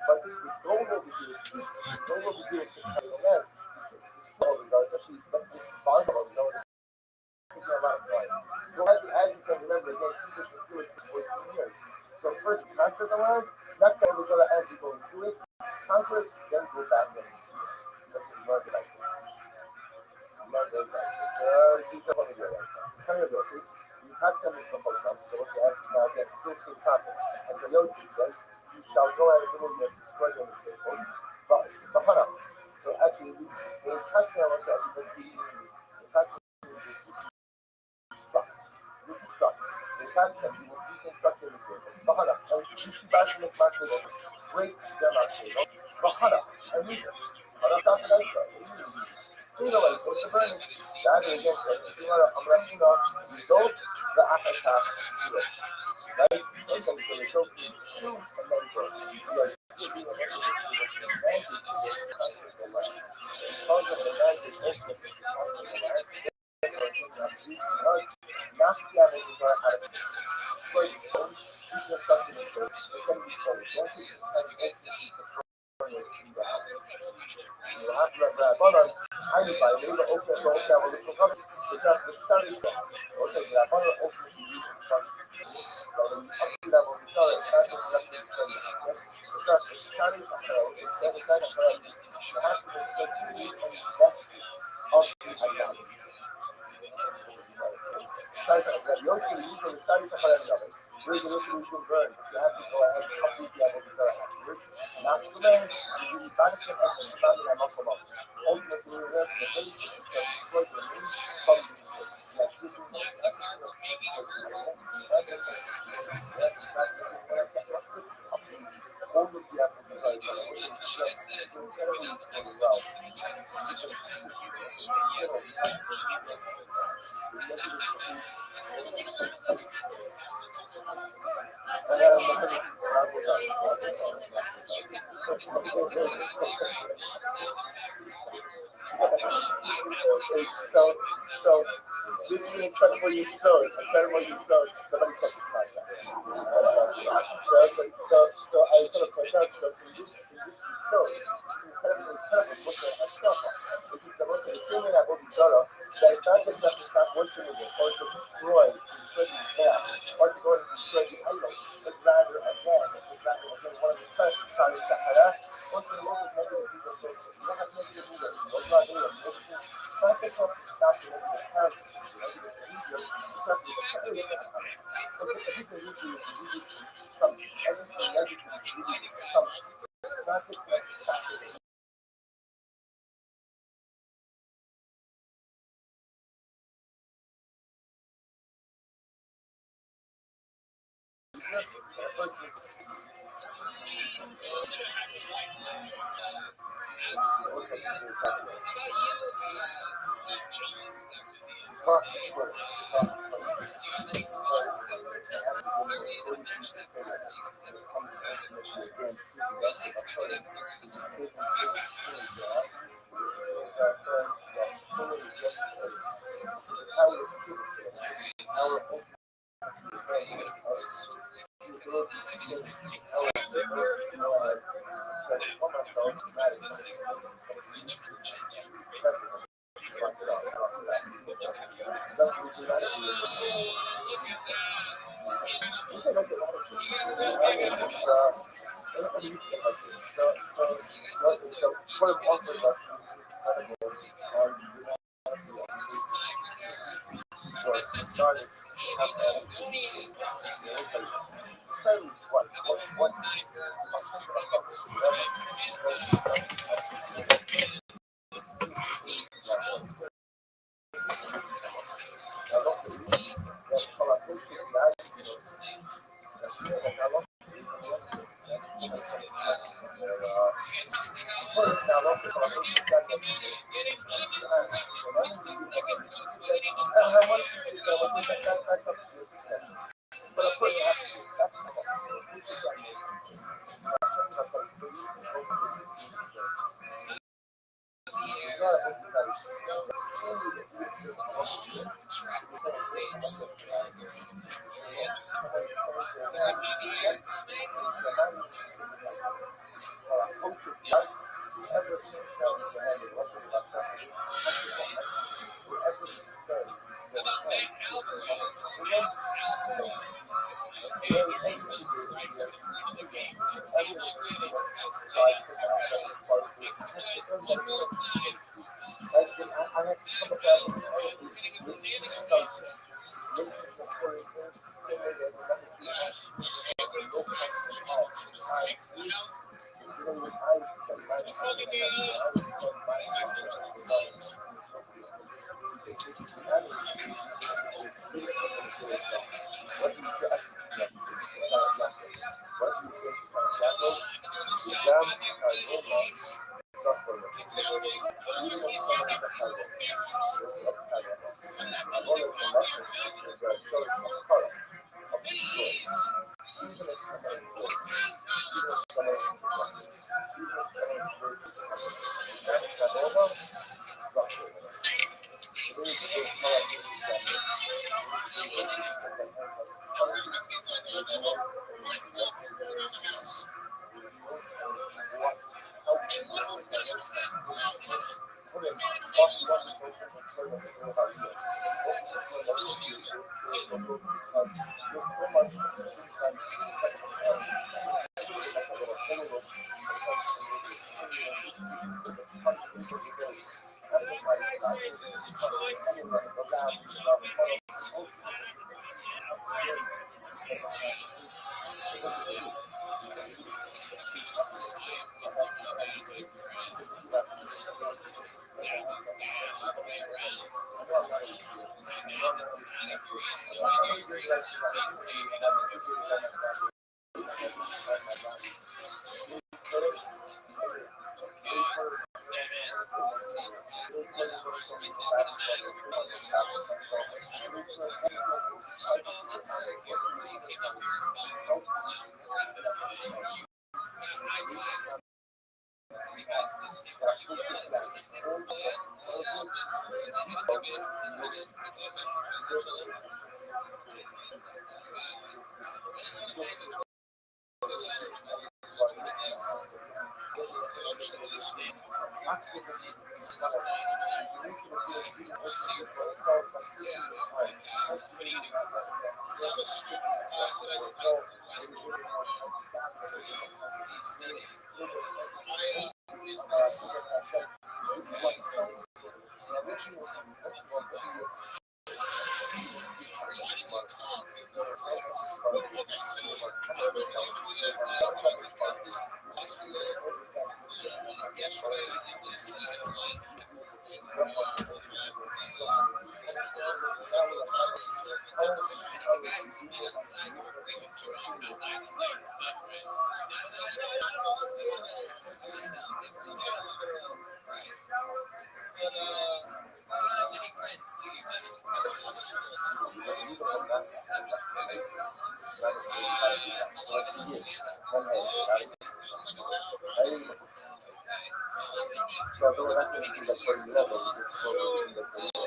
but the goal over here is to cut the left. Especially this Bible, taking a lot of time. Well, as you said, remember, again, people should do it for 14 years. So first conquer the land, not kill each other as you're going through it, conquer it, then go back and see it. That's what you learn like that. You learn those like this. These are one of your last time. Tell you this, you pass them this before some, so what's your answer now? Again, still same topic. As the Yossi says, you shall go out of the room and destroy them as vehicles, but it's Bahana. So actually, these, when you pass them also, actually, that's the deconstruct. You deconstruct. They pass them, you will deconstruct them as vehicles. Bahana. And you should bash them as much as break them out. Bahana. And read it. So you know what, what's the burning? That is against it. You know, I'm going to go the Akaka. Right? So they go two and then go. Yes. So this is incredible you sewed. Somebody check this mic out. So I was going to point out, so in this you sewed, incredible, what's a stopper, which is the most of the same way I've always done, that it's not just enough to stop worshiping it, or to destroy the calf, or to go and destroy the idol, but rather again, one of the first Sari Sahara, also the most negative people, so you don't have negative leaders, those are leaders, not just have to stop the negative characters, negative behavior, you have to separate them. So everything you do is really something. Everything negative is really something. It's not just like stop it.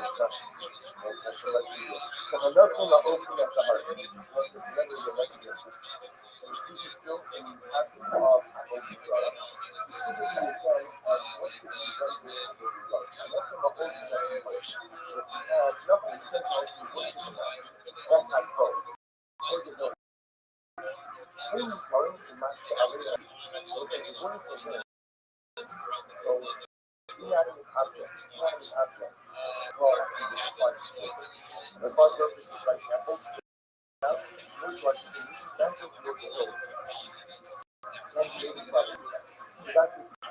So another thing I open at the heart. What's this next to the so speak is still in acting of Israel. Specifically again, what should be done with the results. And that's from a whole different place. So if you have nothing, you can't actually worship that. That's how it goes. Here's the deal. When you learn in my arena, it's like you're going to win. So you're not in the objects. You're not in the objects. Well, actually, it's quite small. The buzz purpose is like apples. Now, looks like it's a that's just your goals. So that's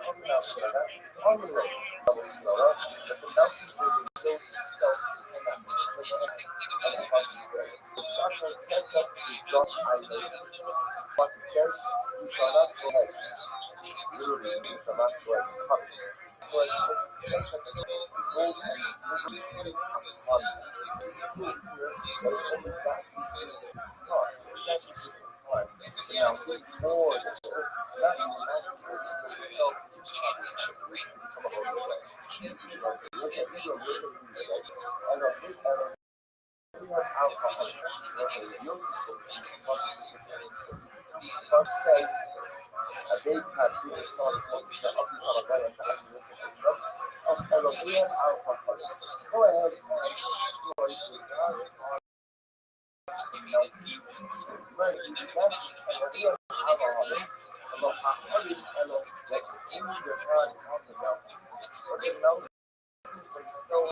coming out there. That's on the way. But the mountains will be built self-connected. The suffering test of the result I made. Plus it says, you shall not go ahead. Literally, you shall not go ahead. But that's what the gold and the silver is on it. This is here, but it's only that. No, it's not just one. Now, more than that, not even that, so, come on, hold on. We have alcohol. First says, a big people start talking to up as Elohim alcohol. Go ahead and destroy the God's heart. No defense. Right, that's Elohim alcohol. Elohim Elohim. That's in the God of the mountains. But the mountains were so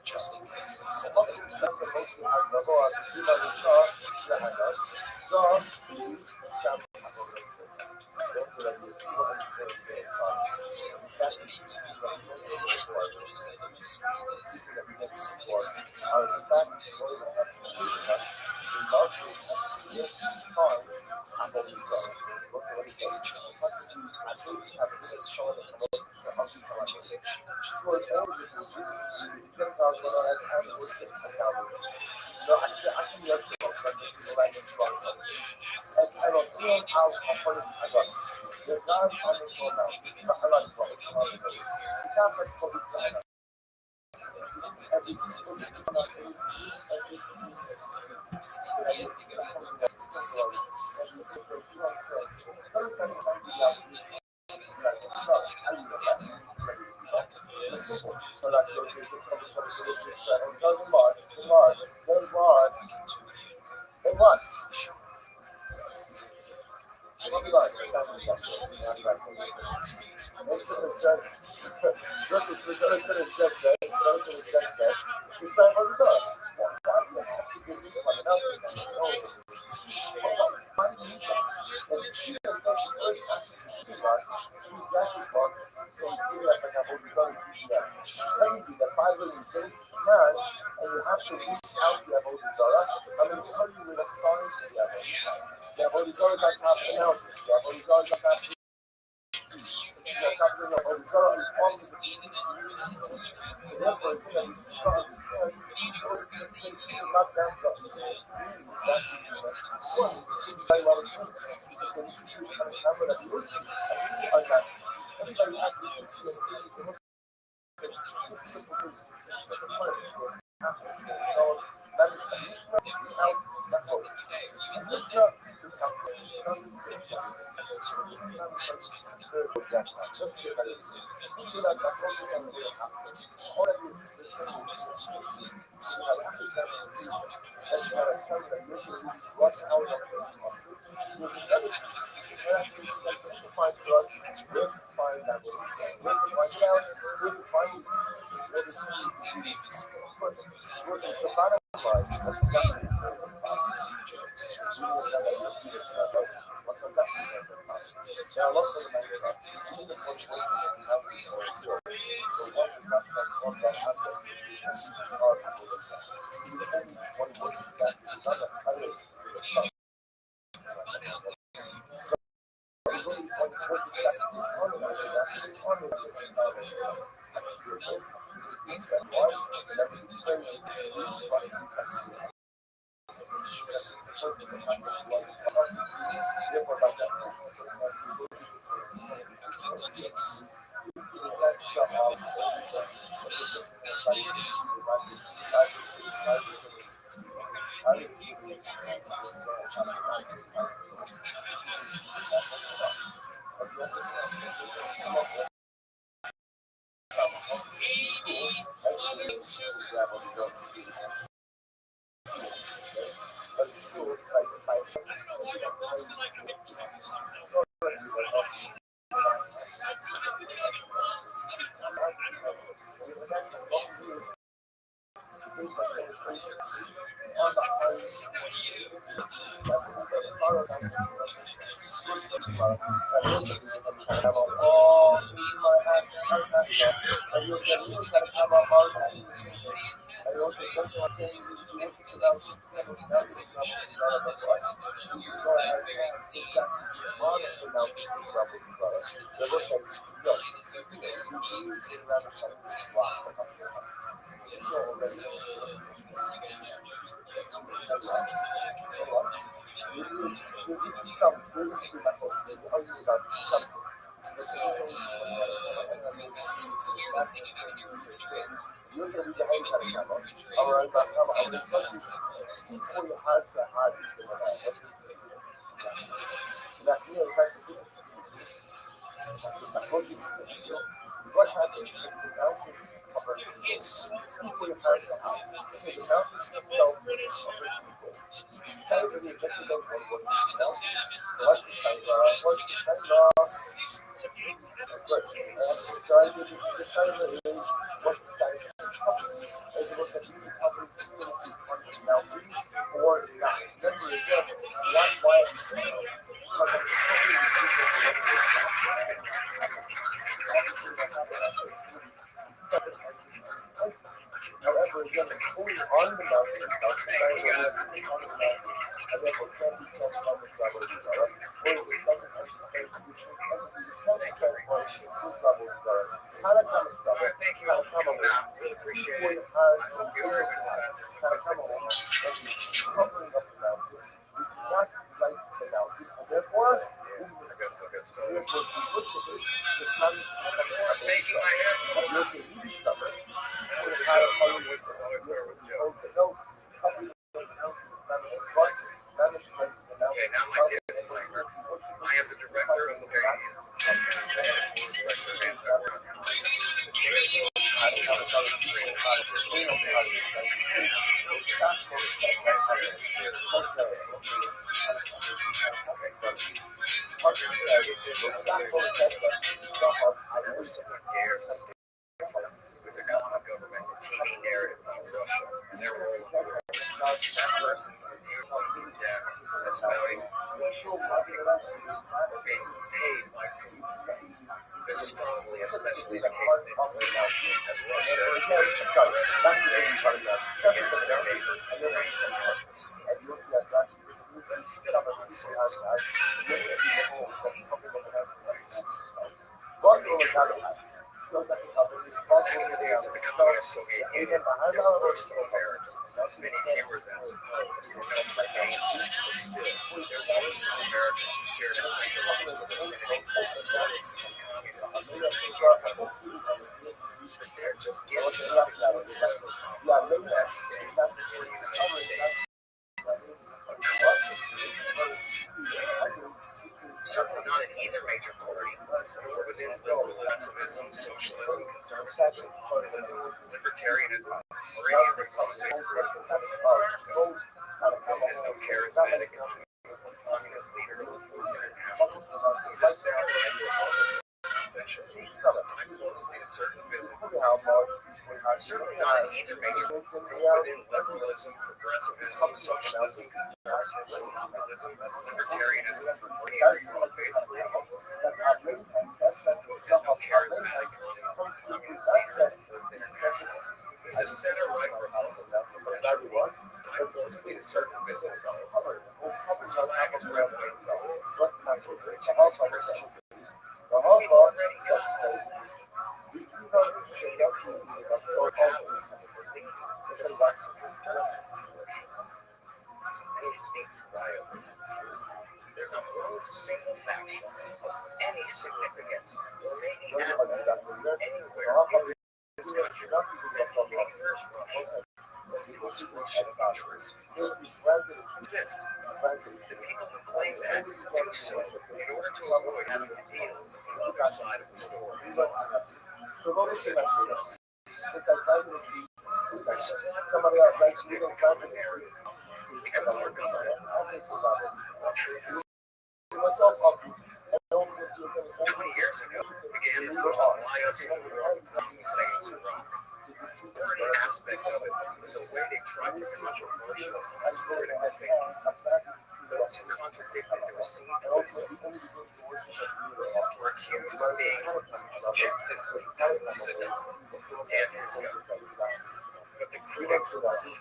Just in case. Yosef Ibrahim Tanakama, our Tanakama, our instructions, see for your heart to heart. What happens if the mountain is covered in gold? See for your heart to heart. So the mountain itself is covered in gold. Kind of really gets about what the mountain. So what's the Shaila? What's the Shaila? Good. So I did the Shaila is what's the size of the cover? Is it was a new cover facility on the mountain or not? Remember again, that's why I'm saying because I'm covering the however, again, the fully on the mountain itself, the on the mountain, and therefore can be transformed into Rabbi Zara, whereas the second anti-state, this entity is not transformation into Rabbi Zara. Tanakama Saba, Tanakama Wings, Sequoia Hard, Tanakama Wings, and the covering of the mountain is not like the mountain, and therefore, therefore, the worship is the sun of the Yosef Ibi Summer, Sequoia Hard, covering with the no, covering of the mountain is management of the mountain. I am the director of the Variety Institute and whenever someone dares with the common government TV narrative about Russia and their role in the world, that person is usually dead, espouting Russian populations or being paid by Putin. This is probably especially the case this week, as Russia is against their neighbors and their partners. After the days of the communist Soviet Union, there were some Americans, many fewer than supposed, or known by name, but still, there were some Americans who shared a they're just getting certainly not in either major party, nor within liberalism, socialism, conservatism, communism, libertarianism, or any other thought-based group. There is no charismatic communist leader he's a center and essential. Tied closely to certain business. Certainly not in either major group, nor within liberalism, progressivism, socialism, conservatism, populism, libertarianism, or any other thought-based group. There's no charismatic communist leader is a center-right Republican, essentially tied closely to certain business. His flag is red, white, and gold. He's Christian. He speaks wildly. There's not one single faction of any significance or maybe anywhere in this country that favors Russia. Russian interests exist. The people who claim that do so in order to avoid having to deal with the other side of the story. Somebody else likes to because our government, the truth is 20 years ago, began the first alliance in the world with Saints in Iraq. One aspect of it was a way they tried to controversial and critical thinking. Those who contradicted the received wisdom were accused of being objectively dissident and his government. But the critics of the 100%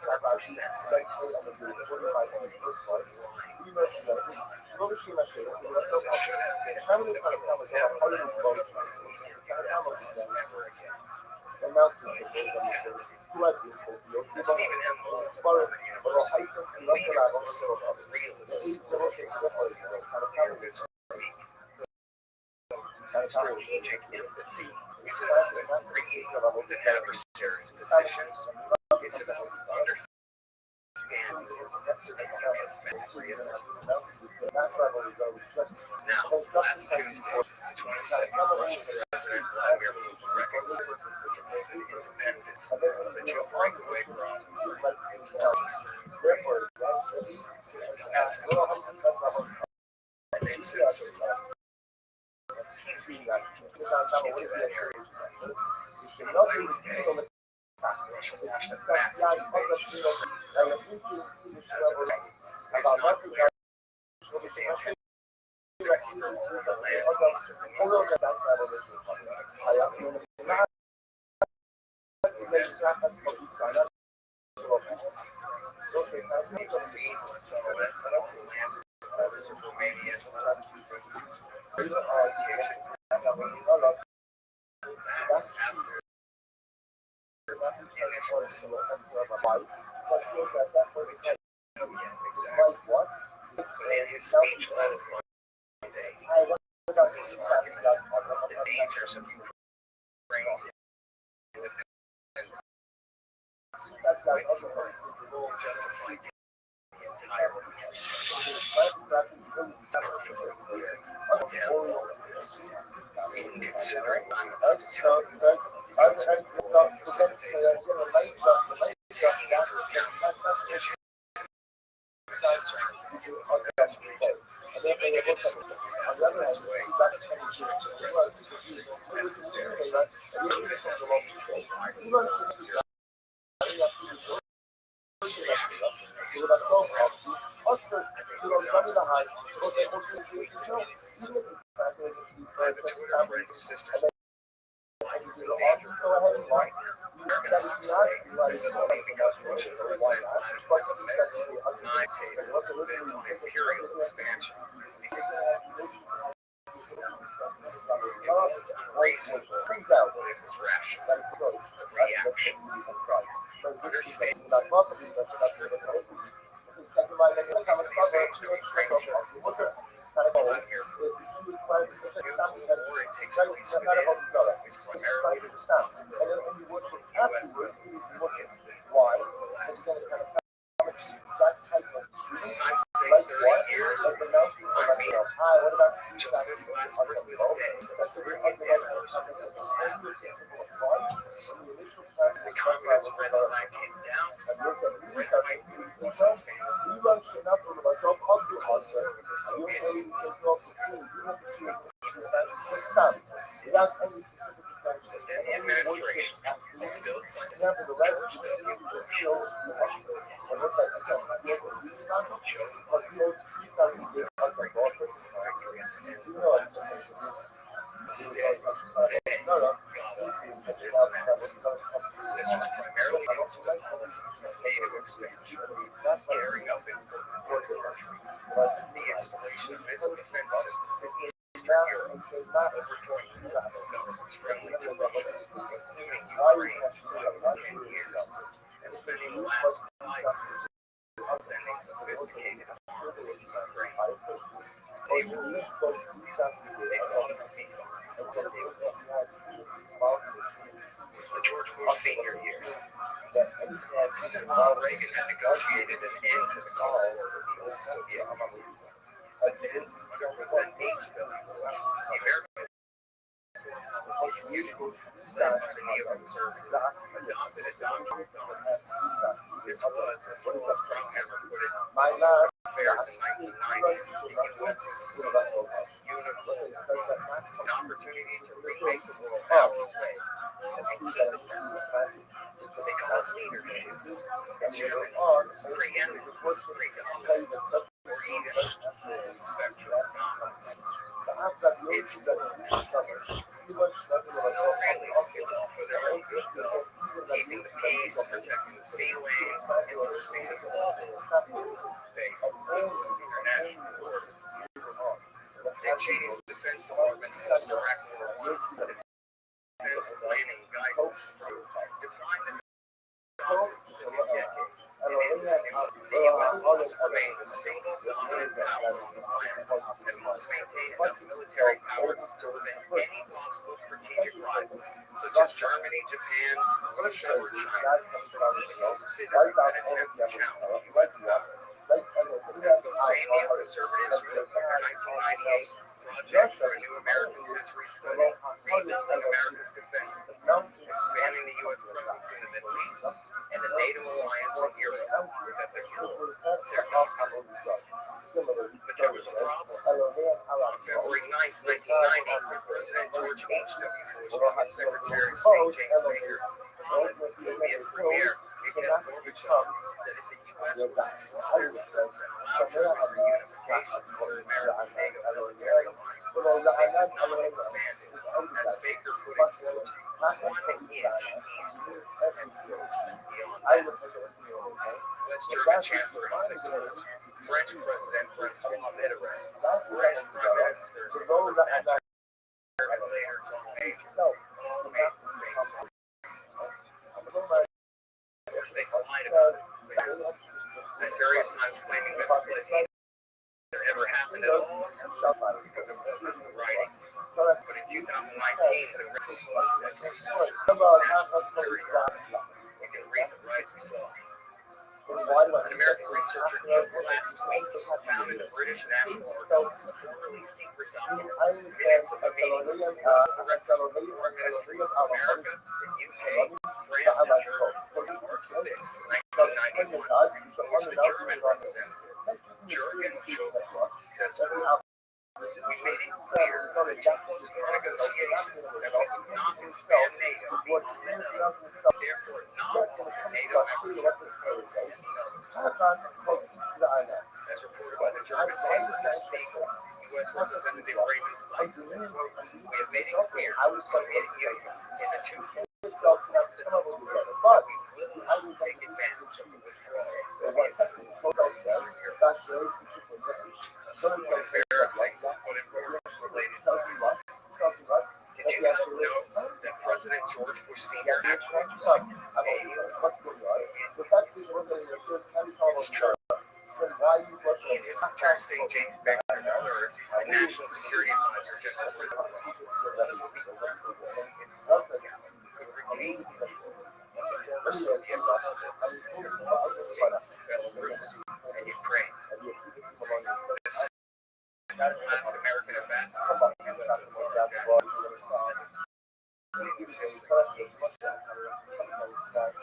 Stephen M. It's about creating the adversary's positions. It's about understanding. It's about becoming offended. Now, last Tuesday, the 22nd Russian President Vladimir Putin recognized the supposed independence of the two breakaway provinces in northeastern Ukraine. As a consequence, and it said so into that area. Wednesday, Russia launched a massive invasion as a result. It's not clear if they intend to land east of the border. Romania initial assault. Exactly. In his speech last Monday, Putin's argument the dangers of Ukraine's independence went far to justify the entire perfectly clear. Again, all of this, even considering I'm about to tell you, taking into account that's region. Leaving it this way, necessary. Sisters. This is only because Russian President Vladimir Putin on imperial expansion. It was unreasonable, but it was rational. Reaction. Understand. I say 30 years, I mean, just this last Christmas Day, the communist red flag came down, red flag then the administration, Bill Clinton, George W. Bush, instead, they got us into this mess. This was primarily due to the policies of NATO expansion, tearing up important countries, the installation of missile defense systems in Eastern Europe, overthrowing multiple governments friendly to Russia, including Ukraine for 10 years, and spending the last 5 years sending sophisticated arms to Ukraine. They were weak. They fought a defeat. The George Bush senior years, Ronald Reagan had negotiated an end to the Cold War with the old Soviet Union. But then, under President H.W. Bush, the American led by the neoconservatives, adopted a doctrine of dominance. This was, as Philip Druckenmiller put it, affairs in 1990, the U.S. an opportunity to remake the world our way. They call it leadership, agility, preeminence, predominance, or even spectrum of dominance. It's it's all for their own good, though. Keeping the peace, protecting the sea lanes, enforcing the law, based international order. Dick Cheney's Defense Department's most direct planning guidance defined the decade, and in The U.S. must remain the single dominant power on the planet and must maintain enough military power to prevent any possible strategic rivals, such as Germany, Japan, Russia, or China, from even considering an attempt to challenge U.S. power. As those same neoconservatives wrote in their 1998 Project for a New American Century study, rebuilding America's defenses, expanding the U.S. presence in the Middle East, and the NATO alliance in Europe was at the core of their doctrine. But there was a problem. On February 9, 1990, President George H.W. Bush and his Secretary of State James Baker promised the Soviet Premier Mikhail Gorbachev that if the U.S. would withdraw their troops and allow German reunification of American NATO military alliance, they would not expand it, as Baker put it, quote, 1 inch eastward and beyond that. West German Chancellor Helmut Kohl, French President Francois Mitterrand, French Prime Minister and later John Major, all made the same point. Of course, they lied about it, at various times claiming misplacement ever happened at all because it wasn't in the writing. But in 2019, the record was that you can read the right yourself. An American researcher just last week found in the British National Archives a formerly secret document minutes of a meeting of the directors of the foreign ministries of America, the UK, France, and Germany on March 6, 1991, in which the German representative, Jürgen Schobel, says, we made it clear that Japanese negotiations that we would not expand NATO, therefore not NATO membership. As reported by the German Bundeswehr speaker, U.S. Representative Raymond Sykes said, we have made it clear to the Soviet Union in the two presidents that we will not take advantage of the withdrawal of Soviet a somewhat embarrassing but important related fact. Did you guys know that President George Bush Sr. actually called the It's true. He and his Secretary of State James Baker III and National Security Advisor General could retain control of the former Soviet republics, the Baltic states, Belarus, and Ukraine. As last American ambassador to the USSR, General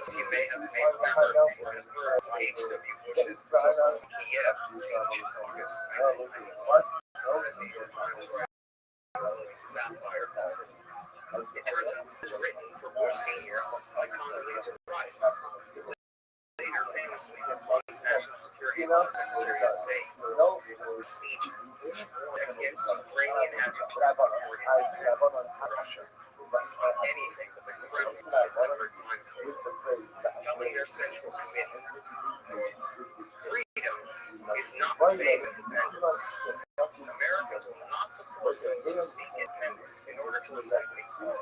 he may have made member or have heard H.W. Bush's so-called Kiev speech in August 1991, as the New York Times writes, Sapphire Conference. It turns out it was written for Bush Sr. by Condoleezza Rice, later famously his son's National Security Secretary of State. The speech Bush warned against Ukrainian agitation for Russia. Anything but the Kremlin's delivered time code, telling their central committee, freedom is not the same as independence. Americans will not support those who seek independence in order to elect a foreign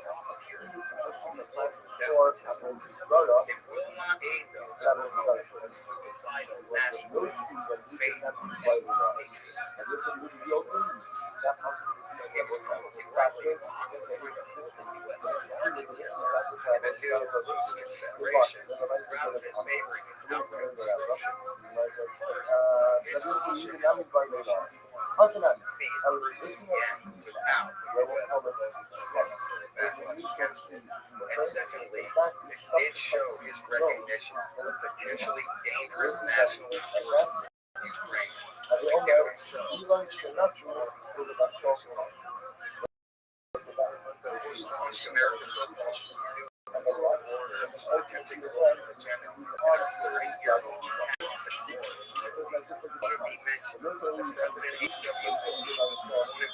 despotism. It will not aid those who promote a suicidal nationalism based on hatred. It was probably rightly mocked for the USSR to and a new loose confederation rather than favoring its outright destruction. First, its caution held Russian form, see it through to the end without the US necessary backlash against it. And secondly, this did show his recognition of potentially dangerous nationalist forces in Ukraine to give themselves the Bush launched America's so-called New World Order, attempting to hold an agenda in a 30-year-long catastrophic war. It should be mentioned that President H.W. Bush wanted to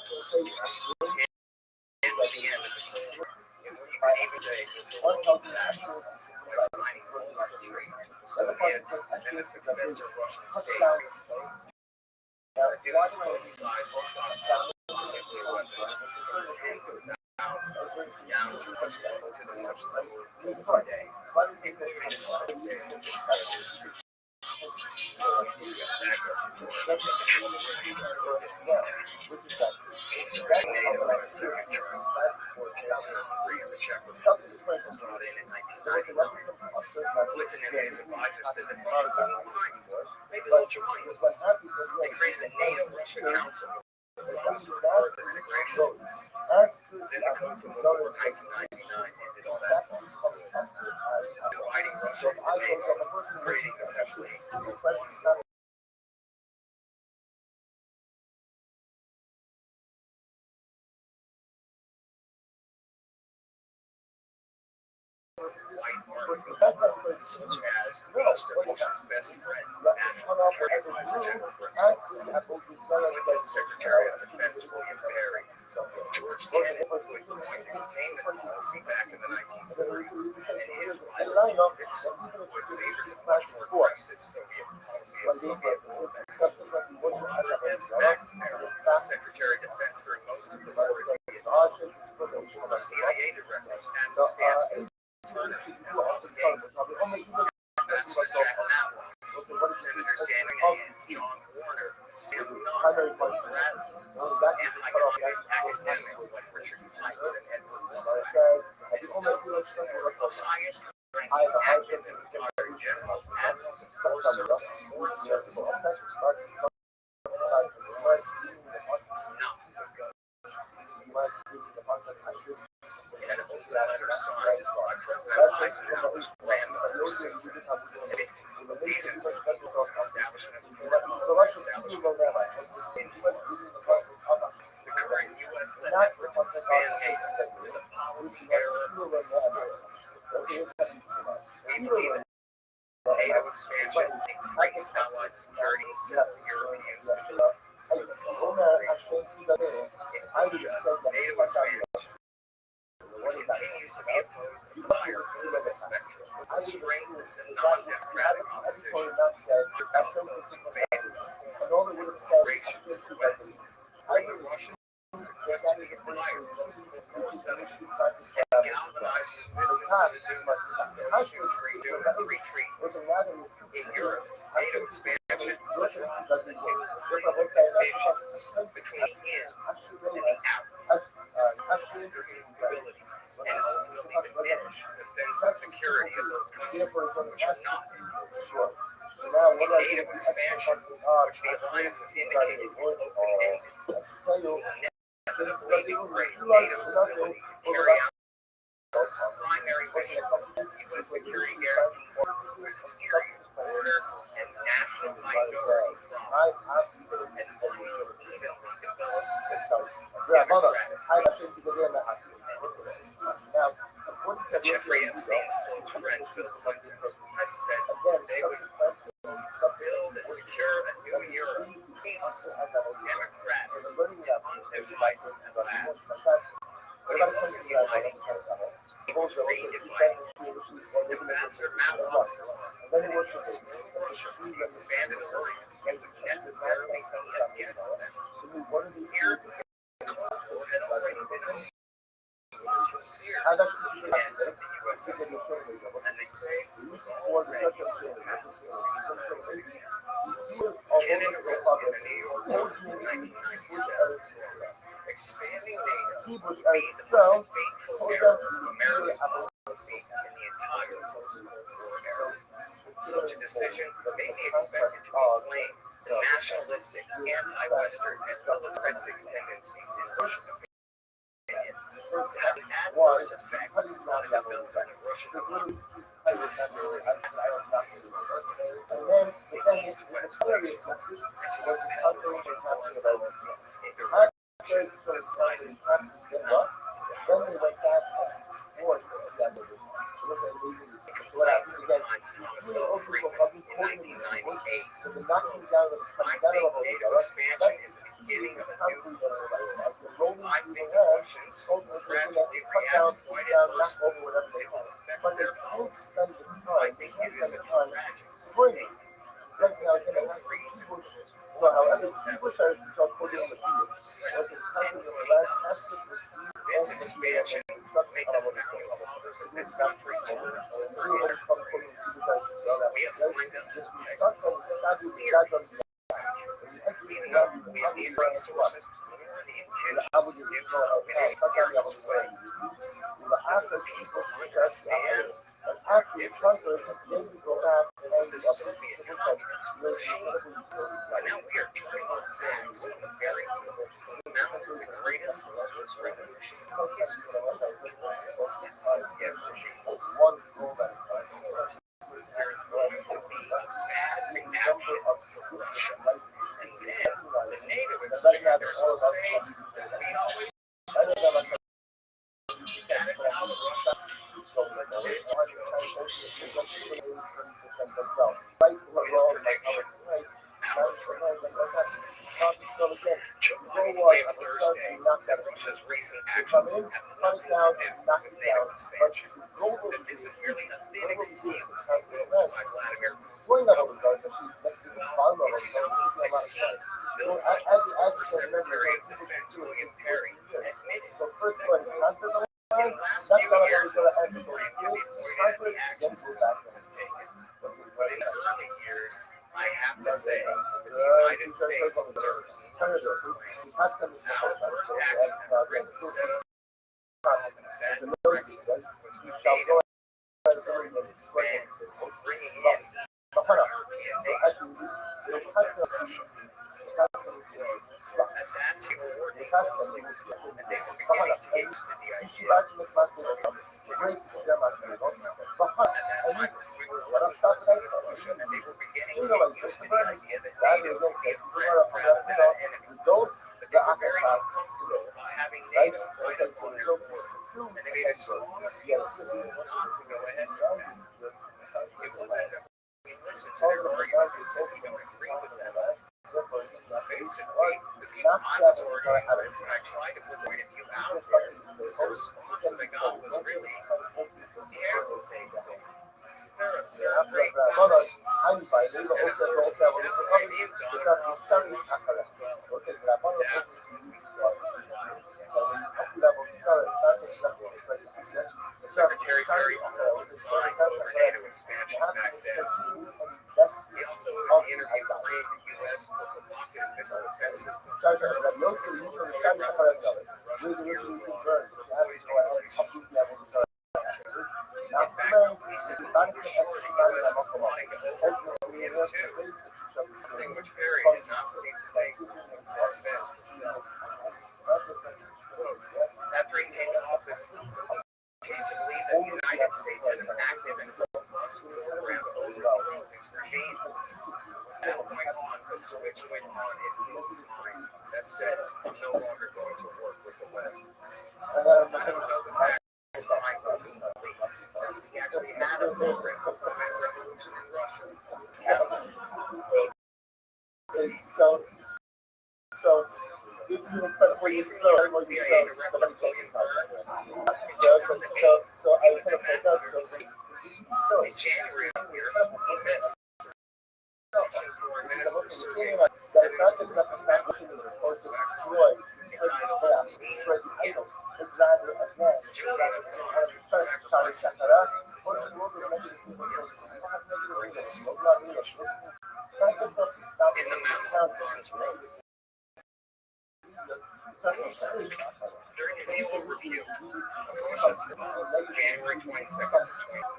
end the end of the Cold War. You could even say this was national by signing multiple treaties with the Soviets and the successor Russian state. Reduce both sides will stop nuclear weapons down to much level to the much level today, including the United States. Subsequent brought in 1999. Clinton and his advisors said that Russia was fine. Maybe they'll join. They created the NATO-Russia Council that was for further integration. Then the Kosovo War in 1999 ended all that fun. Dividing Russia into nations, creating essentially white army, such as most of Bush's best friends, National Security Advisor General Rothschild, Clinton's Secretary of Defense William Barry, George Kennan, who had coined the containment policy back in the 1940s, and his rival Nixon, who had favored a much more aggressive Soviet policy of Soviet warfare. And McNamara, Secretary of Defense during most of the war in Vietnam, former CIA directors and the stance Senators Jack Matlock, Senators Dan McCain, John Warner, Sam Nunn, Bradley, and academics like Richard Pipes and Edward Wilson. Those were the highest ranking active and retired generals, admirals, and force service and foreign service officers. Not to go. In an open letter signed by President Eisenhower's grandmother, Susan, these include establishment of courts, establishment of the current U.S.-led effort to expand NATO is a policy error. We believe that NATO expansion increased Allied security in several European cities. With operations in Russia, NATO expansion continues to be opposed to higher political spectrum, strengthened the non-democratic opposition, under governments in favor of operation threats, bringing Russia to question the entire post-War settlement, and galvanize resistance to the retreat. In Europe, NATO expansion was an division between the ins and the outs, foster instability, and ultimately diminish the sense of security of those countries which are not destroyed. In NATO expansion, which the alliance was indicating was open-ended, will inevitably degrade NATO's ability to carry out primary mission, U.S. security guarantees, serious border and national minority problems, and unevenly developed system of democratic. Jeffrey Epstein's close friend Bill Clinton has said they would build and secure a new Europe, peaceful, democratic, undivided, and last. But he wasn't uniting his people. He was re-dividing them. Ambassador Matlock warned Russia the expanded alliance would necessarily be against them. Here, had already been and the USSR, and they say it was already Kennedy wrote in a New York Times in 1997, expanding NATO means the most fateful era of American policy in the entire post-Cold War era. Such a decision may be expected to inflame the nationalistic, anti-Western, and militaristic tendencies in Russian opinion, to have an adverse effect on the development of Russian economy to restore the East-West relations and to avoid foreign policy interventions decided then they went back and explored the other. It was amazing to see. So what happens again? Thomas Hill Freeman in 1998. So the knocking down of the I think NATO expansion is the beginning of a new world. I think the Russians will gradually react quite adversely. It will affect their policies. I think it is a tragic mistake. So however, people started to start putting on the field. Was it country of the land has to receive this expansion make the others in this country more. We have signed up to resources more the intention gives so in a serious way. after People people understand and after differences conquer, then we go back and the Soviet communist regime. And now we are chewing on bags of the very people who mounted the greatest bloodless revolution in history. The Soviet regime. one goal at a time. There is going to be a bad reaction from Russia. And then the NATO inspectors will say, we always had it out of Russia. Claim Thursday that Russia's recent actions have nothing to do with NATO expansion. That this is merely a thin excuse by Vladimir Putin. Well, in 2016, former Secretary of Defense William Perry admitted that, quote, in the last few years, most of the blame can be pointed at the actions that was taken. But in the early years, I have to say, that the United States deserves much praise. Our first action at Britain set off an event was created and expanded, bringing in European nations Russia. At that time, we were working closely with them, and they were beginning to get used to the idea of at that time, we were working closely with Russia, and they were beginning to get used to the idea that NATO would be a friend rather than an enemy. But they were very uncomfortable having NATO right up on their borders, and they made a strong appeal to go ahead and do that. It wasn't that we listened to their arguments and we don't agree with them. Basically, the people I was arguing with, when I tried to point a few out there, the response that I got was really, yeah, we'll take it. They're a great guy. And of course, the idea of God as well. That was when we started. Secretary Perry also signed over NATO expansion back then. He also, in the interview, claimed the U.S. for provocative missile defense systems for Russia's year-long poised operation. In fact, he said that he was sure the U.S. was plotting to overthrow him too, something which Perry did not seem to think was far-fetched himself. After he came to office, came to believe that the United States had an active and robust program to overthrow his regime. From that point on, the switch went on in his mind that said, I'm no longer going to work with the West. I don't know the facts behind this belief that he actually had a program to prevent revolution in Russia. So this is an incredible use of somebody taking cards. So I was in so in January of the year, he said, Russian Foreign Minister Sergei that it's not just enough to stop pushing the reports to destroy destroy the idols, but rather again sacrifice. In the Mountain of Bronze Road. During his annual review of Russia's policy, January 22nd,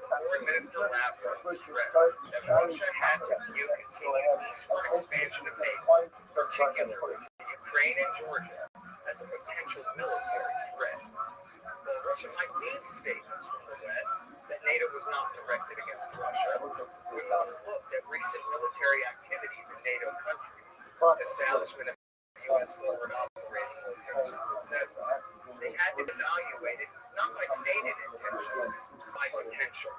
Foreign Minister Lavrov stressed that Russia had to view continued eastward expansion of NATO, particularly to Ukraine and Georgia, as a potential military threat. While Russia might leave statements from the West that NATO was not directed against Russia, we looked at recent military activities in NATO countries, establishment of U.S. forward operating locations, etc. They had been evaluated not by stated intentions, by potential.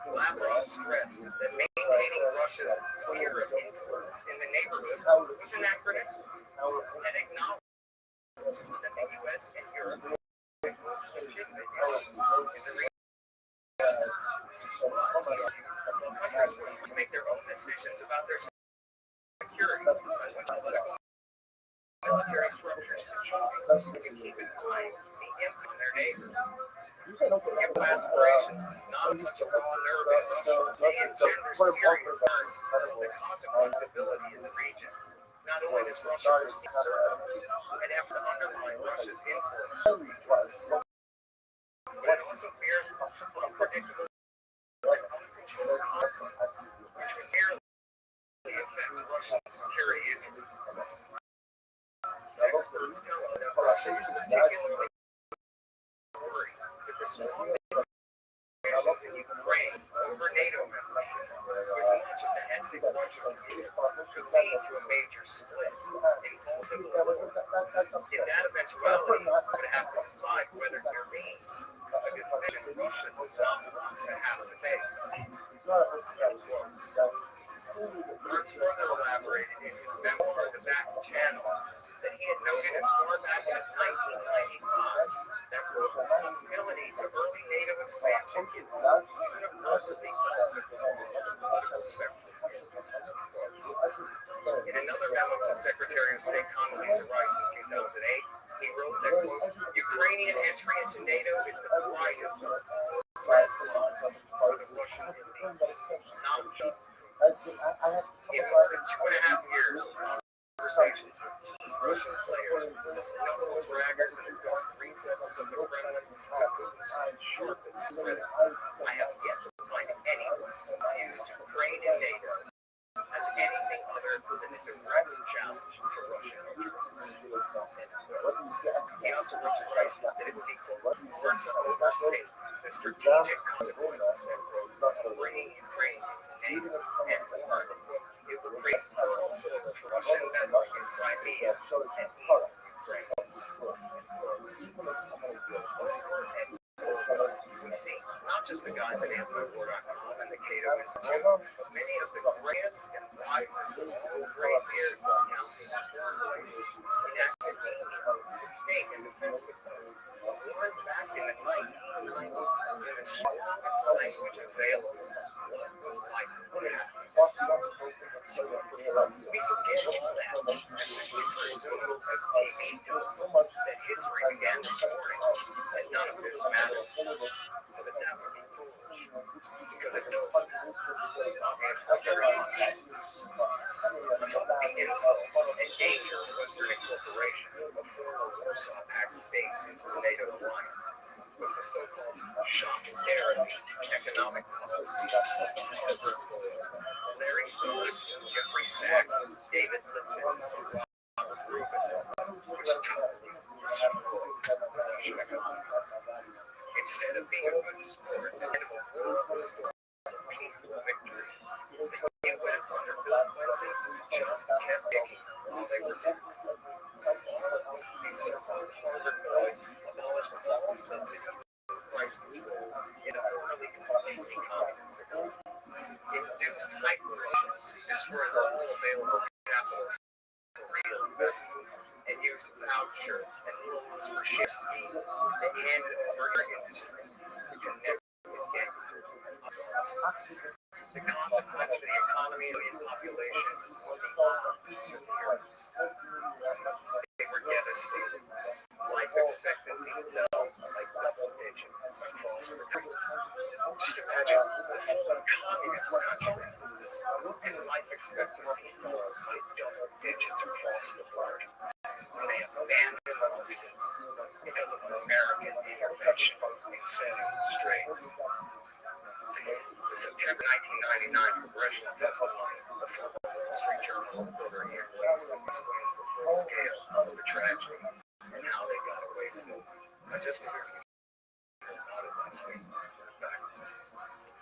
Lavrov stressed that maintaining Russia's sphere of influence in the neighborhood was anachronistic, and acknowledged that the U.S. and Europe had legitimate issues in the region. Countries were to make their own decisions about their security, by which political. At the military structures to keep in mind the impact on their neighbors. Your aspirations not to touch a raw nerve in Russia may engender serious concerns about the consequence of stability in the region. Not only does Russia receive an effort to undermine Russia's influence, but it also fears unpredictable and uncontrolled consequences, which would severely affect Russian security interests. Experts tell us that Russia is particularly worried that the strong nations in Ukraine over NATO membership, with much of the ethnic Russian community, could lead to a major split in full civil war. In that eventuality, we would have to decide whether to intervene, a decision Russia does not want to have to face. Ernst further elaborated in his memoir, The Back Channel, that he had noted as far back as 1995 that hostility to early NATO expansion is most universally felt from a political spectrum. In another memo to Secretary of State Condoleezza Rice in 2008, he wrote that, quote, Ukrainian entry into NATO is the brightest of all the Russian enemy, not just. In more than 2.5 years, conversations with key Russian players, notable draggers in the dark recesses of the Kremlin, to Putin's sharpest critics, I have yet to find anyone who views Ukraine and NATO as anything other than a direct challenge to Russian interests. He also wrote to Rice that it would be, quote, hard to overstate the strategic consequences of bringing Ukraine into NATO, and more, it would create fertile soil for Russian vendors in Crimea and eastern Ukraine. We see not just the guys at antiwar.com and the Cato Institute, but many of the greatest and wisest of all graybeards on counting enacted state and defense deployments born back in the 1990s in the strongest language available. So we forget all that and simply presume, as TV does, that history began this morning, and none of this matters. So that would be foolish, because it doesn't. Obviously, very much. Until the insult and danger of Western incorporation of former Warsaw Pact states into the NATO alliance was the so-called shock therapy economic policy of Harvard Coles, Larry Summers, Jeffrey Sachs, David Lipton, and Robert Rubin, which totally destroyed Russian economy. Instead of being a good sport and a moral sport, peaceful victory, the U.S. under Bill Clinton just kept digging while they were down. A so-called Harvard bill abolished all subsidies and price controls in a formerly completely communist economy, induced hyperinflation, destroyed all available capital for real investment, and used voucher and loans for shift schemes that handed further industries to connect with gangsters. The consequence for the economy and population was severe. They were devastated. Life expectancy fell like double digits across the country. Just imagine a full communist country, and life expectancy fell like double digits across the board. They abandoned Russia because of American intervention in setting straight. The September 1999 congressional testimony of former Wall Street Journal reporter Ian Williamson explains the full scale of the tragedy and how they got away with it. I just interviewed about it last week, in fact.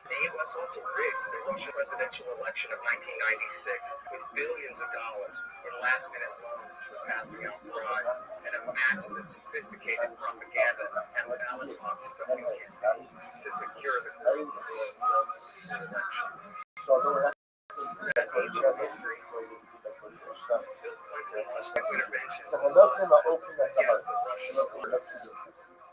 The U.S. also rigged the Russian presidential election of 1996 with billions of dollars in last-minute loans for passing out bribes and a massive and sophisticated propaganda and ballot box stuffing campaign to secure the growth of U.S. votes in the election. That age of history, Bill Clinton launched his intervention against the Russian groups.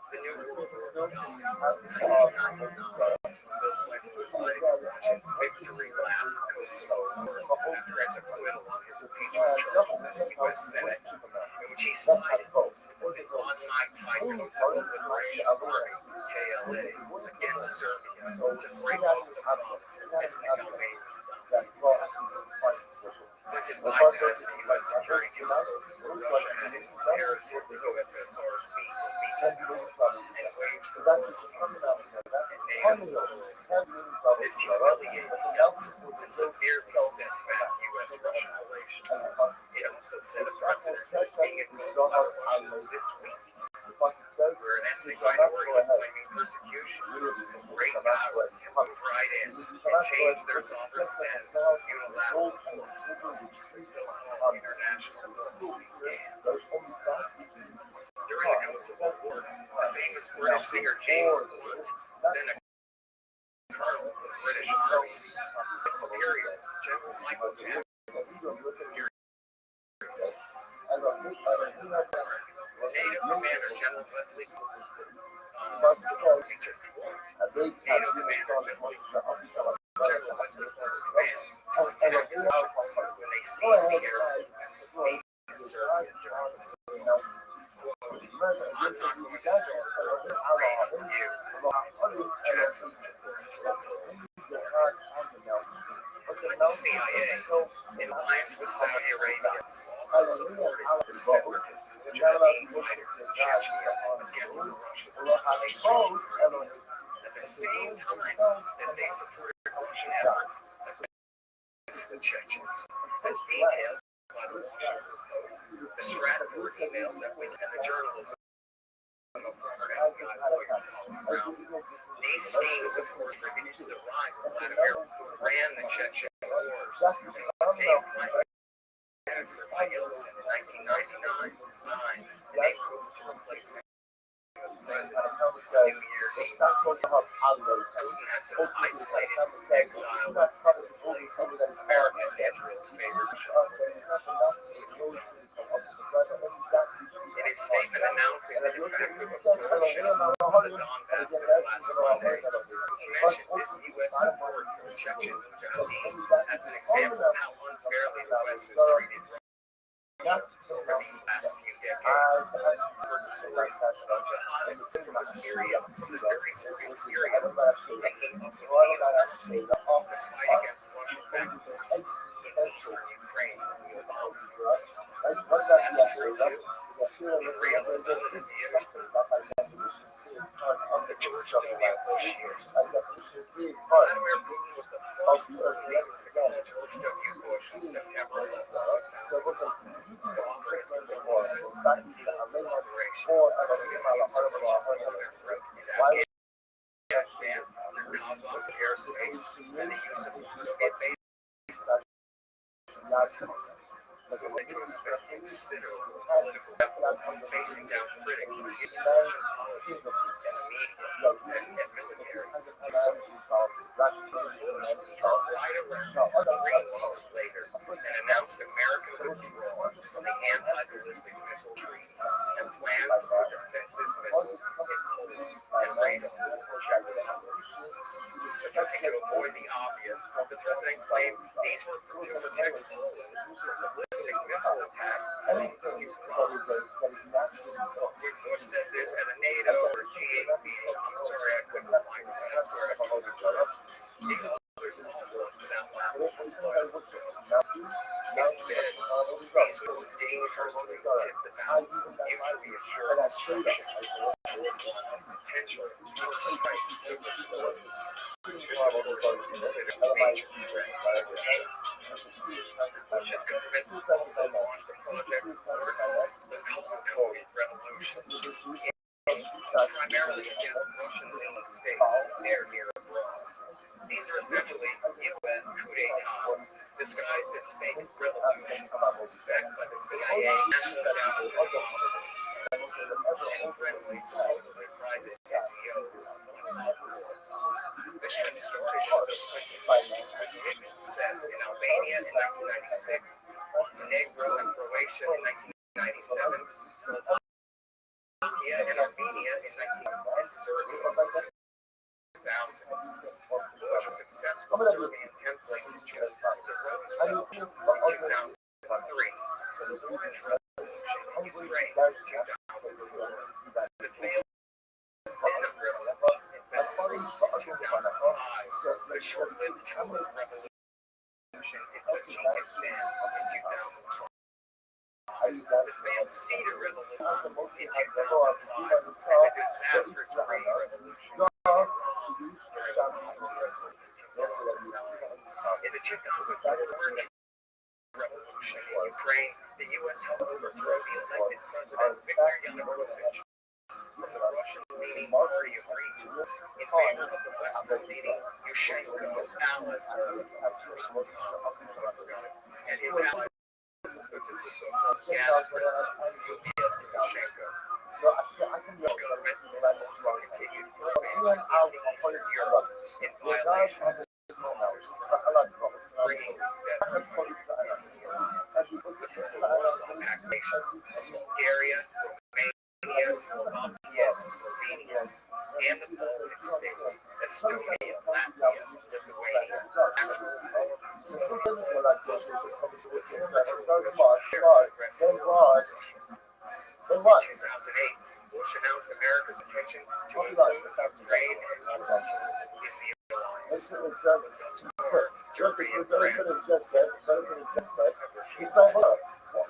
The New World Order, 1999, Bill Clinton suicide watches victory lap Kosovo after his acquittal on his impeachment charges in the U.S. Senate, in which he sided with the unmodified Kosovo Liberation Army, KLA, against Serbia to break off the promise of ethnic Albania. Clinton bypassed the U.S. Security Council where Russia had inherited the USSR's seat of veto power and waged the war in NATO's authority. This humiliated Yeltsin and severely set back U.S.-Russian relations. It also set a precedent as being invoked by Russia this week, where an ethnic minority is claiming persecution. Great power can move right in and change their sovereign status unilaterally until international began. During the Kosovo War, the famous British singer James Blunt, then a colonel of the British Army, his superior, General Michael Campbell, NATO Commander General Wesley features thwart. NATO Commander General Wesley Clark's command to attack the Russians when they seized the airport at the state in Serbian Germany. I'm not going to start for you. Jackson the CIA, in alliance with Saudi Arabia, also supported the separatist Mujahideen fighters in Chechnya against the Russians. At the same time that they supported Russian efforts against the Chechens, as detailed by the Washington Post, the Stratford emails that went and the journalism of former FBI boys and Colin Brown. These schemes, of course, contributed to the rise of Vladimir who ran the Chechen wars and was named Prime Minister by Yeltsin in 1999, and they proved to replace him as president on New Year's Eve. Putin has since isolated, exiled, and replaced America and Israel's favorite. In his statement announcing the de facto absorption of the Donbass this last Friday, he mentioned his U.S. support for the Chechen Mujahideen as an example of how unfairly the West has treated Russia over these last few decades. For the stories of jihadists from Syria, the very northern Syria, linking up with NATO states to fight against Russian-backed forces in eastern Ukraine. That's true too. Israel is better than the the George W. Bush years. Vladimir Putin was the first foreign leader to call George W. Bush on September 11th, 2000, offering some bonuses and cooperation from the use of Russia's nuclear threat in Afghanistan, their Kazakh airspace, and the use of Soviet bases. To expect considerable political effort facing down critics of Russian policy and the media and military to support right around 3 months later and announced American withdrawal from the anti-ballistic missile treaty and plans to put defensive missiles in Poland and NATO, Czech Republic. Attempting to avoid the obvious, the president claimed these were to protect Poland from ballistic missile attack from Ukraine. Bush said this at a NATO or G8 meeting. I'm sorry I couldn't find the last word I quoted first. The others almost without laughing. Instead, these was dangerously tip the balance of mutually assured destruction toward potential first strike nuclear war. This, of course, is considered a major threat by Russia. Bush's government also launched a project called the Alpha Revolution, primarily against Russian-linked states near abroad. These are essentially U.S. coup d'etats disguised as fake revolutions, backed by the CIA, National Endowment for Democracy, and friendly, supposedly private NGOs. This trend started out of with mixed success in Albania in 1996, Montenegro and Croatia in 1997, Slovakia and Armenia in 1990, and Serbia in 2000 was a successful Serbian template to choose the Rothschild in 2003. The Foreign Revolution in Ukraine in 2004. The failed Venom Revolution in Belarus in 2005. The short-lived Template Revolution in Tajikistan in 2012. The failed Cedar Revolution in 2005. And the disastrous Green Revolution. In the 2004 Orange Revolution in Ukraine, the U.S. helped overthrow the elected President Viktor Yanukovych. The Russian leading party of regions in favor of the Western leading Yushchenko allies and his allies, such as the so-called gas president Yulia Tymoshenko. Government also continued further into Eastern Europe in violation of bringing 7 countries into the Warsaw Activations of Bulgaria, Romania, Slovakia, Slovenia, and the Baltic states, Estonia, Latvia, Lithuania, In 2008, Bush announced America's intention to include Ukraine and Moldova in the alliance. Just as we could have just said, he's like, look,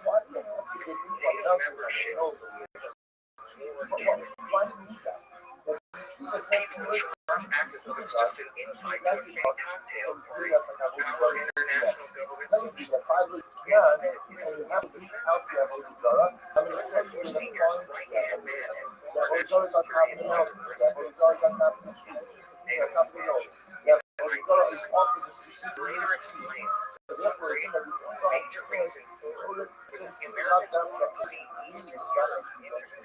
why do you have to get NATO membership. Why do you need that? People in charge act as though it's just an invite to a fake cocktail party. Our international government socialists. Senior's right-hand man and former national security advisor later explained the major reason for it was that the Americans wanted to see Eastern Europe integrated.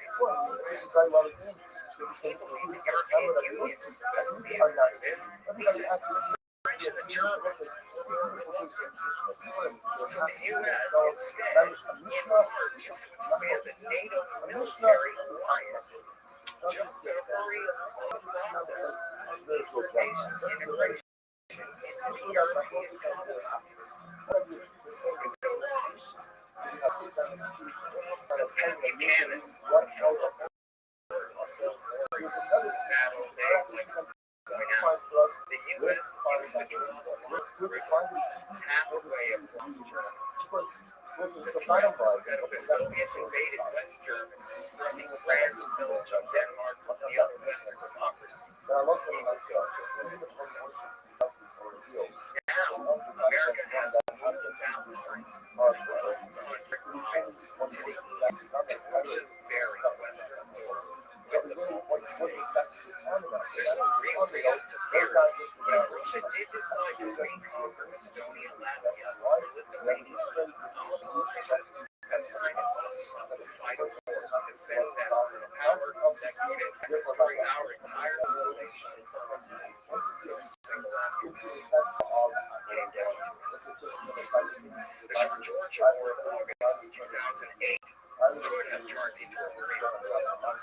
The European Union is the best vehicle for this. He said, French and the Germans. So the U.S. instead encouraged to expand the NATO military alliance just to hurry along the process of Eastern nations' integration into the European Common. As Ken Buchanan held up battle names like going out, the U.S. used to draw halfway across Europe. The threat was that if the Soviets invaded West Germany, threatening France, Belgium, Denmark, and the other Western democracies. Now, America has moved the boundary of 1200 miles to the east to Russia's very western border with the Baltic states. There's no real reason to fear it, but if Russia did decide to reconquer Estonia, Latvia, or Lithuania, our politicians have signed a Rothschild to fight a war to defend that power that could in fact destroy our entire civilization. Single act getting down to it. The Georgia War of August 2008 could have turned into a real war.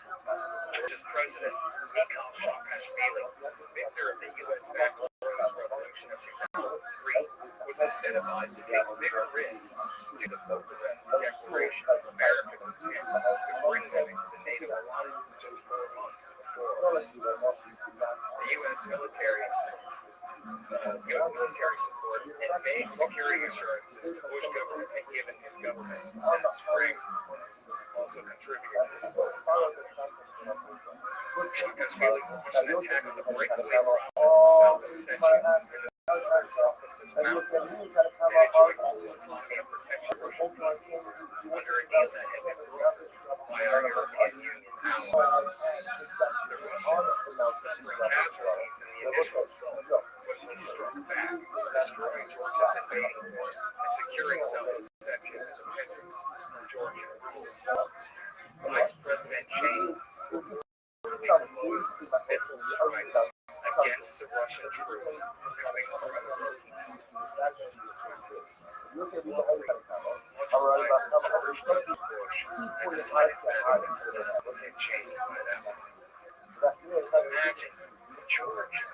Georgia's president, Mikhail Saakashvili, victor of the U.S.-backed Rose Revolution of 2003, was incentivized to take bigger risks to the Bucharest Declaration of America's intent to bring them into the NATO alliance just 4 months before. The U.S. military support and vague security assurances the Bush government had given his government that spring also contributed to his vote of confidence. Saakashvili launched an attack on the breakaway province of South Ossetia in the southern Caucasus Mountains and enjoyed full autonomy and protection from peace under a deal that had been brokered by our European Union allies. The Russians, suffering casualties in the initial assault, quickly struck back, destroying Georgia's invading force and securing South Ossetia's independence from Georgia. Vice President James deployed missile strikes against the Russian troops coming from North. Bush and decided that to listen to him changed by that one. Imagine Georgia,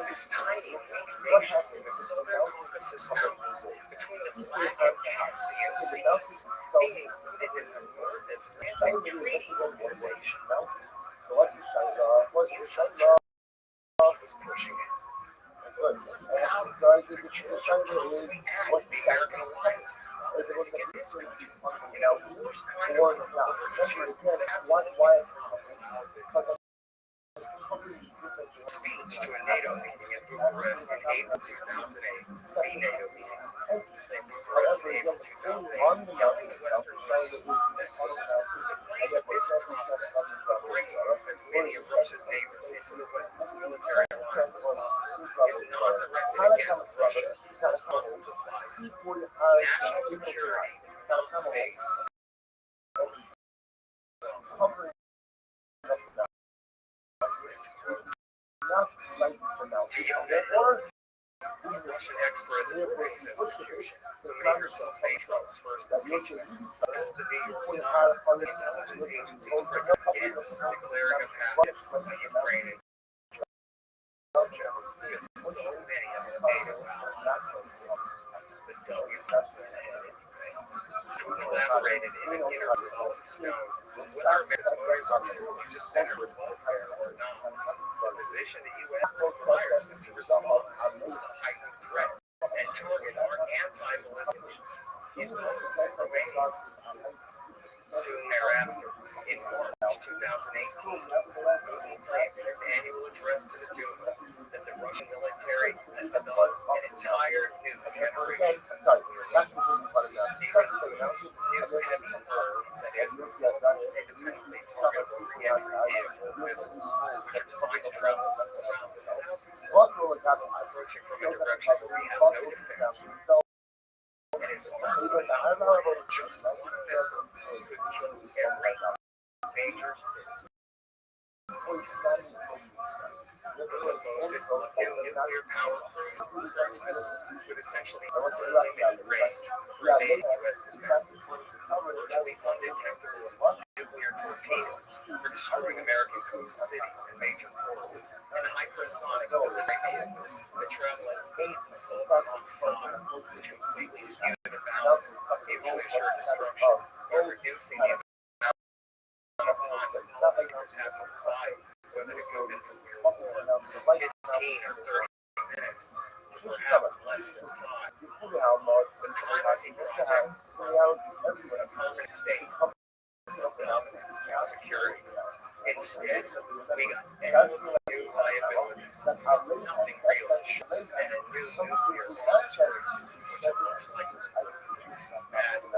this tiny nation in the southern Caucasus Mountains, between the Black and Caspian Seas, being included in the north Atlantic Treaty Organization. So what's the shine Was pushing it. Good. So I did the shine is what's the American alliance. If it was a This country, war worst kind now. of Remember again, why because speech to a NATO meeting in Bucharest in April 2008, the NATO meeting in Bucharest in April 2008, telling the Western nations that the claim of this process of bringing as many of Russia's neighbors into the West's military alliance as possible is not directed against Russia or its supplies. National security, base, covering not like the now. Therefore, Russian expert in the Race Institution, who made herself Trump's first impeachment, told the New York Times intelligence agencies were against declaring a pact with the Ukraine and Georgia because so many of the NATO allies, the WPS, who collaborated in an interview with Oliver Stone on whether America's motives are truly just centered in welfare or not, a position the U.S. requires them to respond to a heightened threat and target our anti-military in Romania. Soon thereafter, in March 2018, Putin claimed in his annual address to the Duma that the Russian military has developed an entire new generation of nuclear weapons. These include new heavy verve that is independently targetable re-entry vehicle missiles, which are designed to travel around the cells, approaching from a direction where we have no defense. And is only just one missile could kill every major city. The most nuclear power cruise missiles would essentially unlimited range for evade U.S. defenses, virtually undetectable nuclear torpedoes for destroying American coastal cities and major ports, and hypersonic delivery vehicles that travel at speeds over Mach 5, which completely skew the balance of mutually assured destruction by reducing the amount of time that policymakers have to decide whether to go to nuclear war, 15 or 30 minutes, or perhaps less than 5. The primacy project promotes a permanent state of security. Instead, we got endless new liabilities, nothing real to show, and a new nuclear arms race, which it looks like bad. The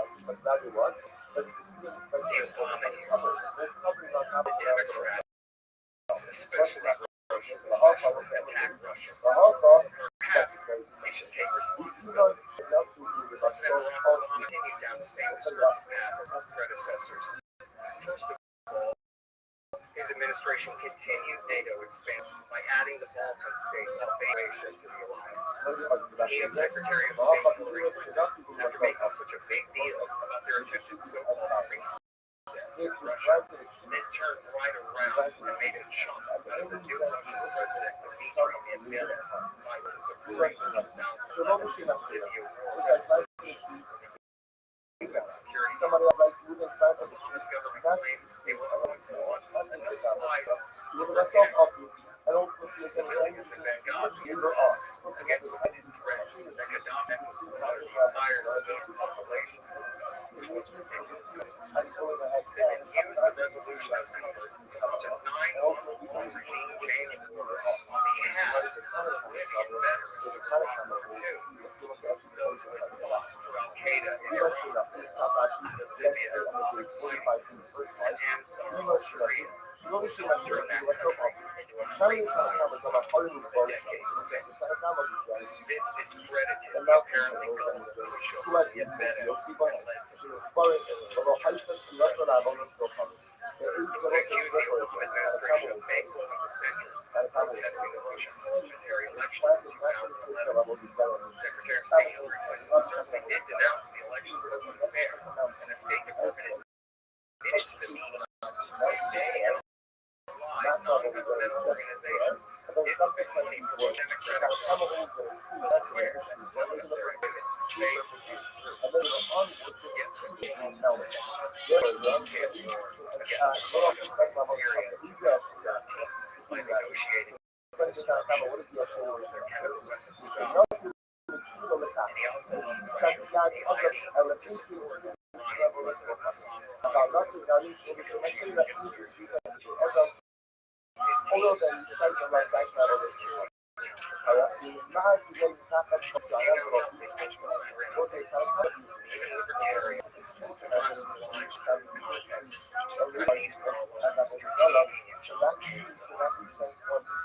Democrats, especially Russians, attack Russia. Perhaps we should take responsibility. President Trump continued down the same destructive path as his predecessors. First of all, his administration continued NATO expansion by adding the Balkan states Albania to the alliance. He and Secretary of State Hillary Clinton, after making such a big deal about their attempted so-called reset with Russia, then turned right around and made a chunk out of the new Russian president Dmitry Medvedev by to support $100,000 Libya war. Security. Somebody I'd like to move in front of the Russia's government claims they were going to launch myself up to I don't put this in civilians in Benghazi these are us. against the hidden threat that Gaddafi to slaughter the entire civilian population. They then used the resolution as cover to launch a 9-month regime change war on behalf of Libyan veterans of World War II. Those who had fought for Al-Qaeda in Iraq, Libya as well as and Ansar Sharia. Turn that country into a free fire zone for decades since. This discredited the apparently gullible Shogun Medvedev and led to the accusing the administration of makeover dissenters protesting the Russian parliamentary elections in 2011. Secretary of State Hillary Clinton certainly did denounce the elections as unfair, and the State Department admitted to the meeting one day and lied not was always just there. But then subsequently, what chemicals and issues, when they look at surfaces, and then on which is melted. There we go. What is your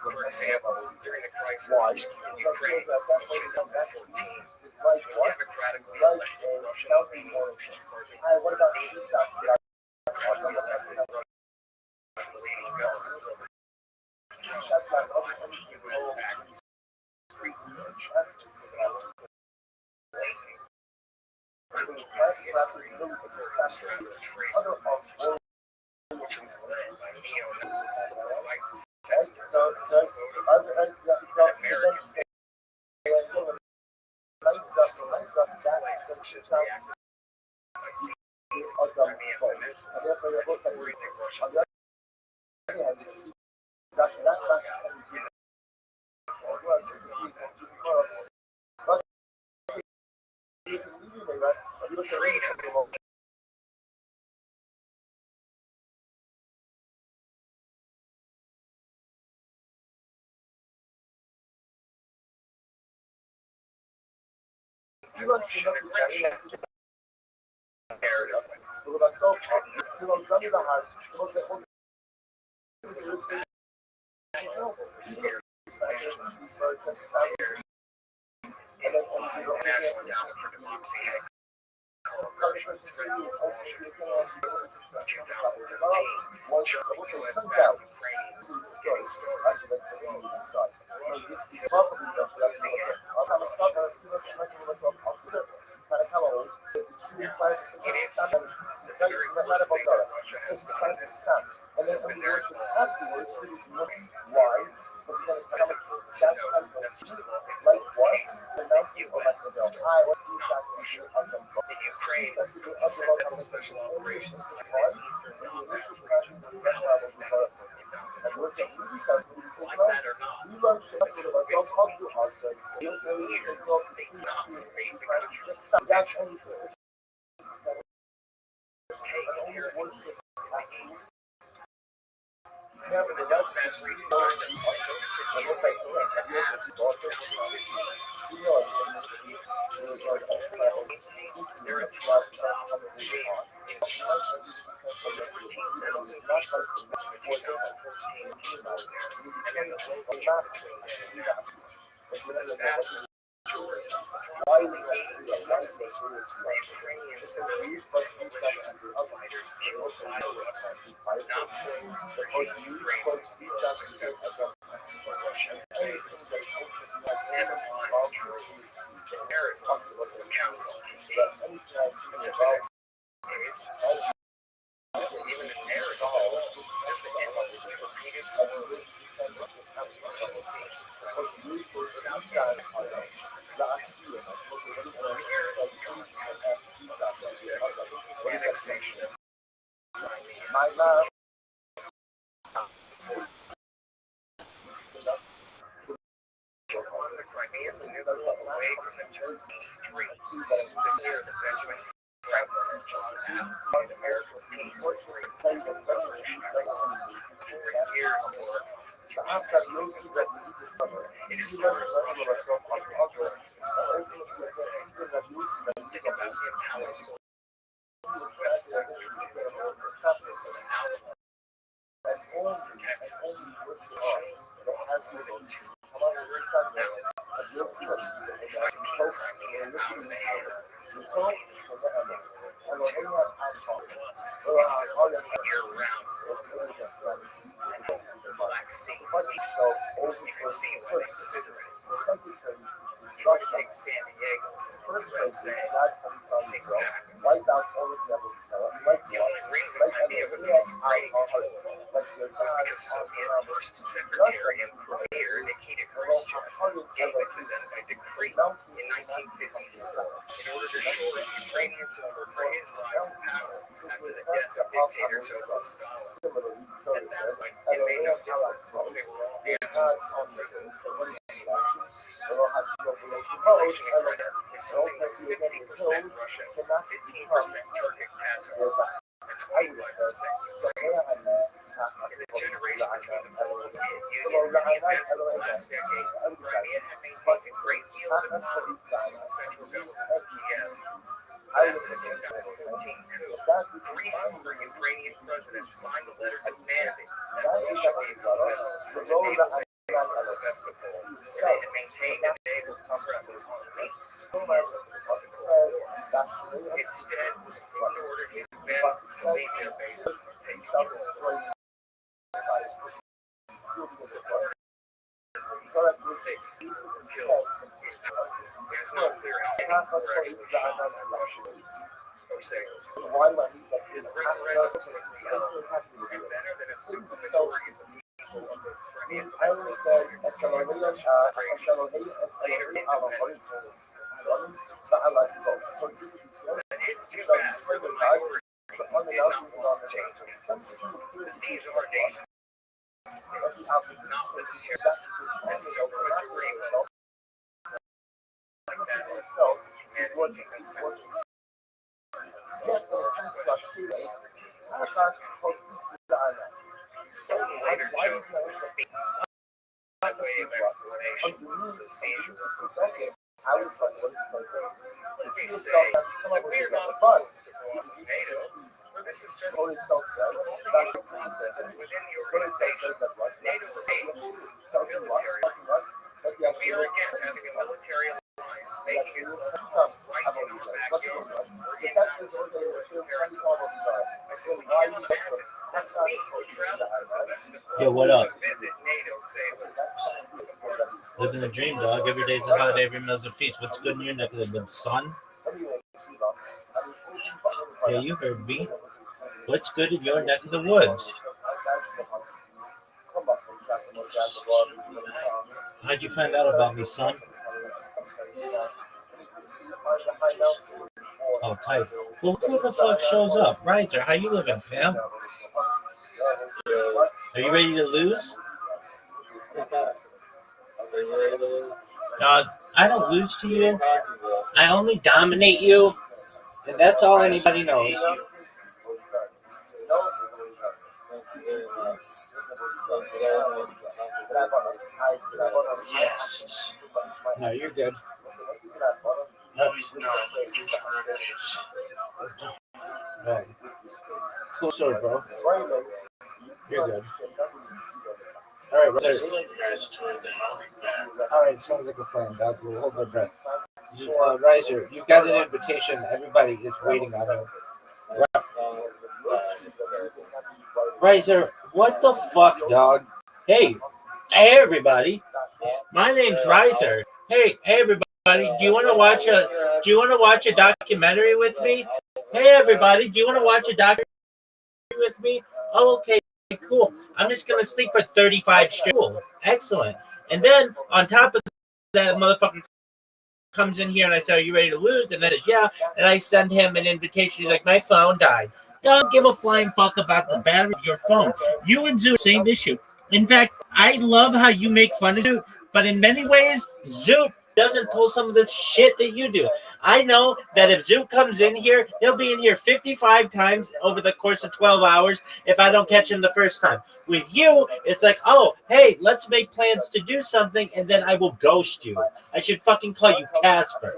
For example, during the crisis in Ukraine in 2014, the Democratic led Russian Iranian what about National Endowment for Democracy had Rothschild credible in 2013 showed the U.S. backed Ukrainian and then when we worship afterwards, it is not why. Because you're going to tell like what? The mountain or like the dome. I what you say on the Ukraine said that the special operations in the eastern Donbass region like that or not, we learn shit to myself, how do also. Just stop that any specific. Nevertheless, it's really hard to also, I guess I can't have this as a daughter. Why we my love. The Crimea Peninsula away from the Turkey 83. This year, the Benjamin Franklin John Adams made America's peace offering for years more. After you see that we need the summer, it is not of ourselves on the also. That you see that we take about the power. And only worship shows that has been every Sunday, and you'll see that folks are listening to talk for the Emma. And when we have alcohol, all the Year round, Black Sea. so old You can see why they consider it. the secretary Try to take San Diego. first place is God comes from Israel, wipe out all of the other like The only reason like Crimea was Ukrainian was because Soviet First Secretary and Premier Nikita Khrushchev gave it to them by decree in 1954 in order to shore up Ukrainian support for his rise to power after the death of dictator Joseph Stalin. At that point, it made no difference since they were all answering is something like 60% Russian, 15% Turkic Tatars, and 25% Ukrainian. In the generation between the fall of the Soviet Union and the events of the last decade, Crimea had maintained a great deal of autonomy from the central government of Kiev. After the 2014 coup, three former Ukrainian presidents signed a letter demanding that Russia be expelled from the naval base of Sevastopol, where they had maintained a naval presence for weeks. Instead, in order to them to leave their bases and take over. Six people were killed in total. It is not clear how many were actually shot by Russians or sailors. In the referendum to the and better than a super majority of the people of the Crimean Peninsula to join the Russian Federation. Later, independent Poland. It is too bad for the minority who did not want to change the these are nations. States, not with terrorists, and so the majority was like that themselves and making consensus. Later chose to speak by way of explanation for the seizure. We say that we are not opposed to go off NATO, for this is certainly political processes within the organization. NATO aims military, and we are against having a military alliance making itself right in our backyard or in I simply can't imagine that we would travel to Sevastopol Yo, what up? to visit NATO sailors. Living the dream, dog. Every day's a holiday, every meal's a feast. What's good in your neck of the woods, son? Yeah, you heard me. What's good in your neck of the woods? How'd you find out about me, son? Oh, tight. Well, who the fuck shows up? Riser, how you living, fam? Are you ready to lose? I don't lose to you. I only dominate you. And that's all anybody knows. Yes. No, you're good. No, he's not. Right. Cool story, bro. You're good. All right, brother. All right, sounds like a plan, dog. We'll hold our breath. Riser, you got an invitation. Everybody is waiting on you. Riser, what the fuck, dog? Hey, everybody. My name's Riser. Hey, everybody. Do you want to watch a documentary with me? Hey, everybody. Do you want to watch a documentary with me? Oh, okay, cool. I'm just gonna sleep for 35 straight. Cool. Excellent. And then on top of that, motherfucker comes in here and I say, "Are you ready to lose?" And then says, "Yeah." And I send him an invitation. He's like, "My phone died." Don't give a flying fuck about the battery of your phone. You and Zoot same issue. In fact, I love how you make fun of Zoot, but in many ways, Zoot doesn't pull some of this shit that you do. I know that if Zoot comes in here, he'll be in here 55 times over the course of 12 hours if I don't catch him the first time. With you, it's like, oh, hey, let's make plans to do something, and then I will ghost you. I should fucking call you Casper.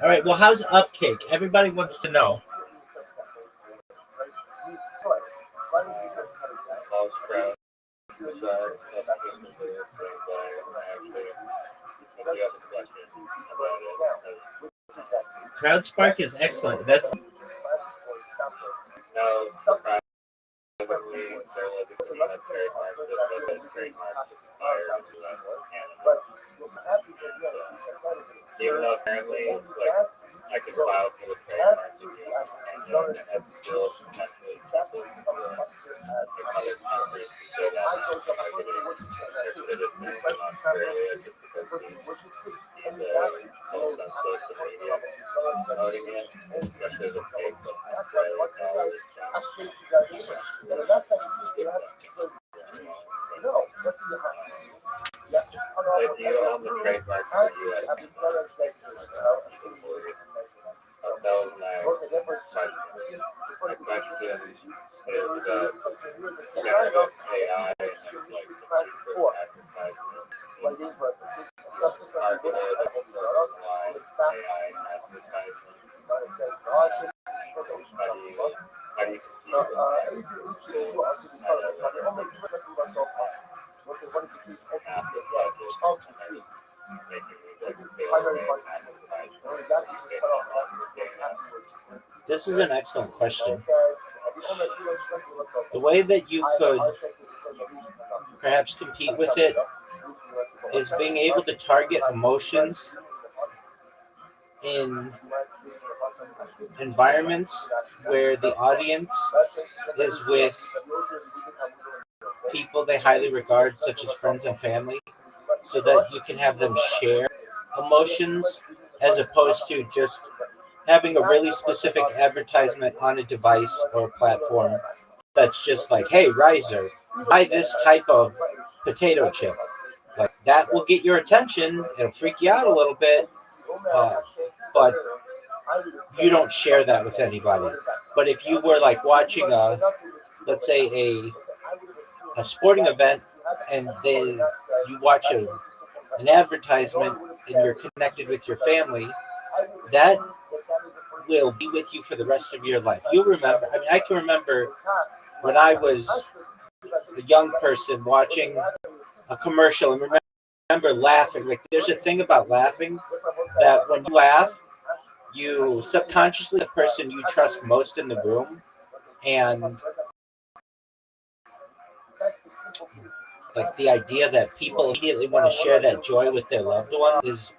All right, well, how's Upcake? Everybody wants to know. CrowdSpark is excellent. That's even though apparently, like, I could file for the trademark and still technically other countries can say that now. Like, it is banned in Australia just because the social media promoting it, especially the case of No, what do you have to do? You have to cut off if you own the trademark for the U.S. My question is generative AI and like for advertisement Lighting purposes, subsequently targeted personalized AI advertisement. How do you So, compete with that? easy to also be part of it. But only people that will so far. What's the what is the case of the tree? Making like Primary fair part advertisement. only that you just cut off afterwards. This is an excellent question. It says, The way that you could perhaps compete with it is being able to target emotions in environments where the audience is with people they highly regard, such as friends and family, so that you can have them share emotions as opposed to just having a really specific advertisement on a device or a platform that's just like, hey, Riser, buy this type of potato chip. Like, that will get your attention. It'll freak you out a little bit, but you don't share that with anybody. But if you were like watching let's say a sporting event, and then you watch an advertisement and you're connected with your family, that will be with you for the rest of your life. You'll remember. I mean, I can remember when I was a young person watching a commercial and remember laughing. Like, there's a thing about laughing that when you laugh, you subconsciously the person you trust most in the room, and like the idea that people immediately want to share that joy with their loved one is,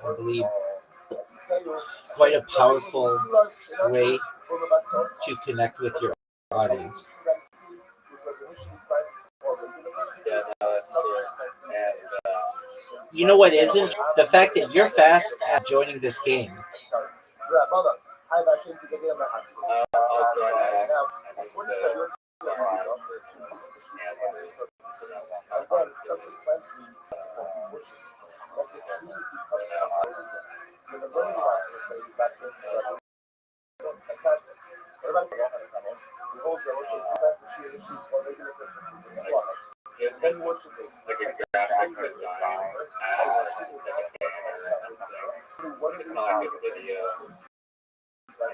I believe, quite a powerful way to connect with your audience. Yeah, no, that's true. And You know what isn't? The fact that you're fast at joining this game. I'll join it. Like a graphic design, like a video.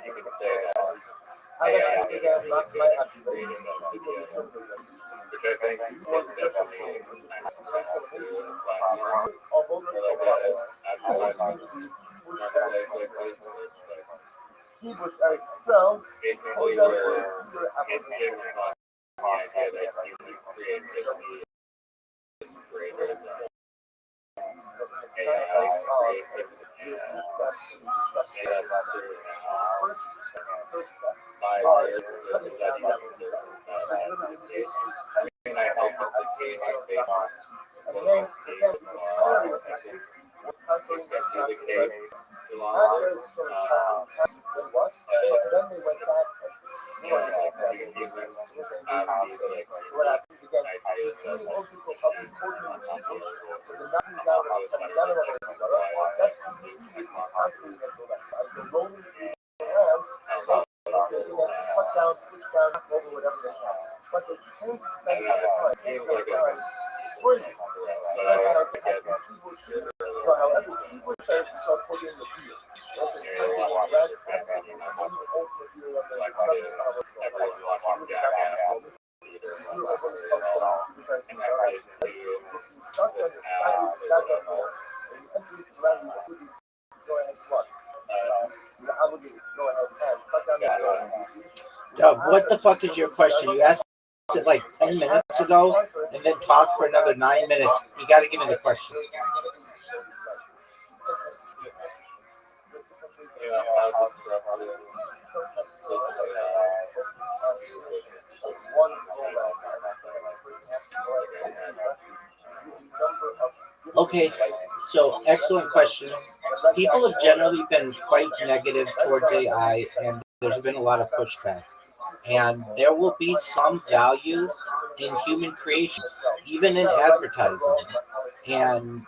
You could say that AI created that video, which I think is definitely to a platform or like an advertisement marketplace like this. So, Basically, we're interested in the idea that human creativity is greater than AI creativity. And that's true now. 5 years ago, that even was not the case. I mean, I hope it's the case based on social media as well. I think it gets to the case too long. Humans have these like ideas that like unpopular will come up with better reasons why these technologies and how but they can't spend and time. it seems like a Spring. but I get So, however, people try to start putting the deal. That's a you're watching ultimate deal of the like everyone watching Jackass theater and everything What the fuck is your question? You asked it like 10 minutes ago and then talked for another 9 minutes. You got to give me the question. Okay, so excellent question. People have generally been quite negative towards AI, and there's been a lot of pushback. And there will be some value in human creations, even in advertising. And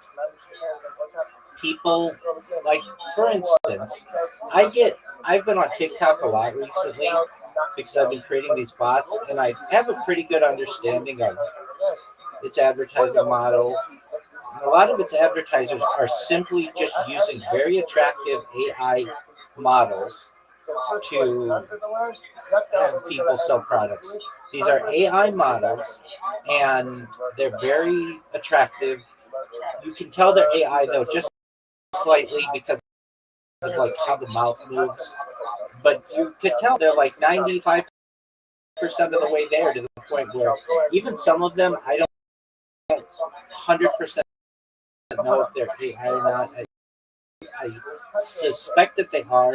people, like, for instance, I've been on TikTok a lot recently because I've been creating these bots, and I have a pretty good understanding of its advertising model. A lot of its advertisers are simply just using very attractive AI models to have people sell products. These are AI models, and they're very attractive. You can tell they're AI though, just slightly because of like how the mouth moves. But you could tell they're like 95% of the way there, to the point where even some of them I don't 100% know if they're AI or not. I suspect that they are.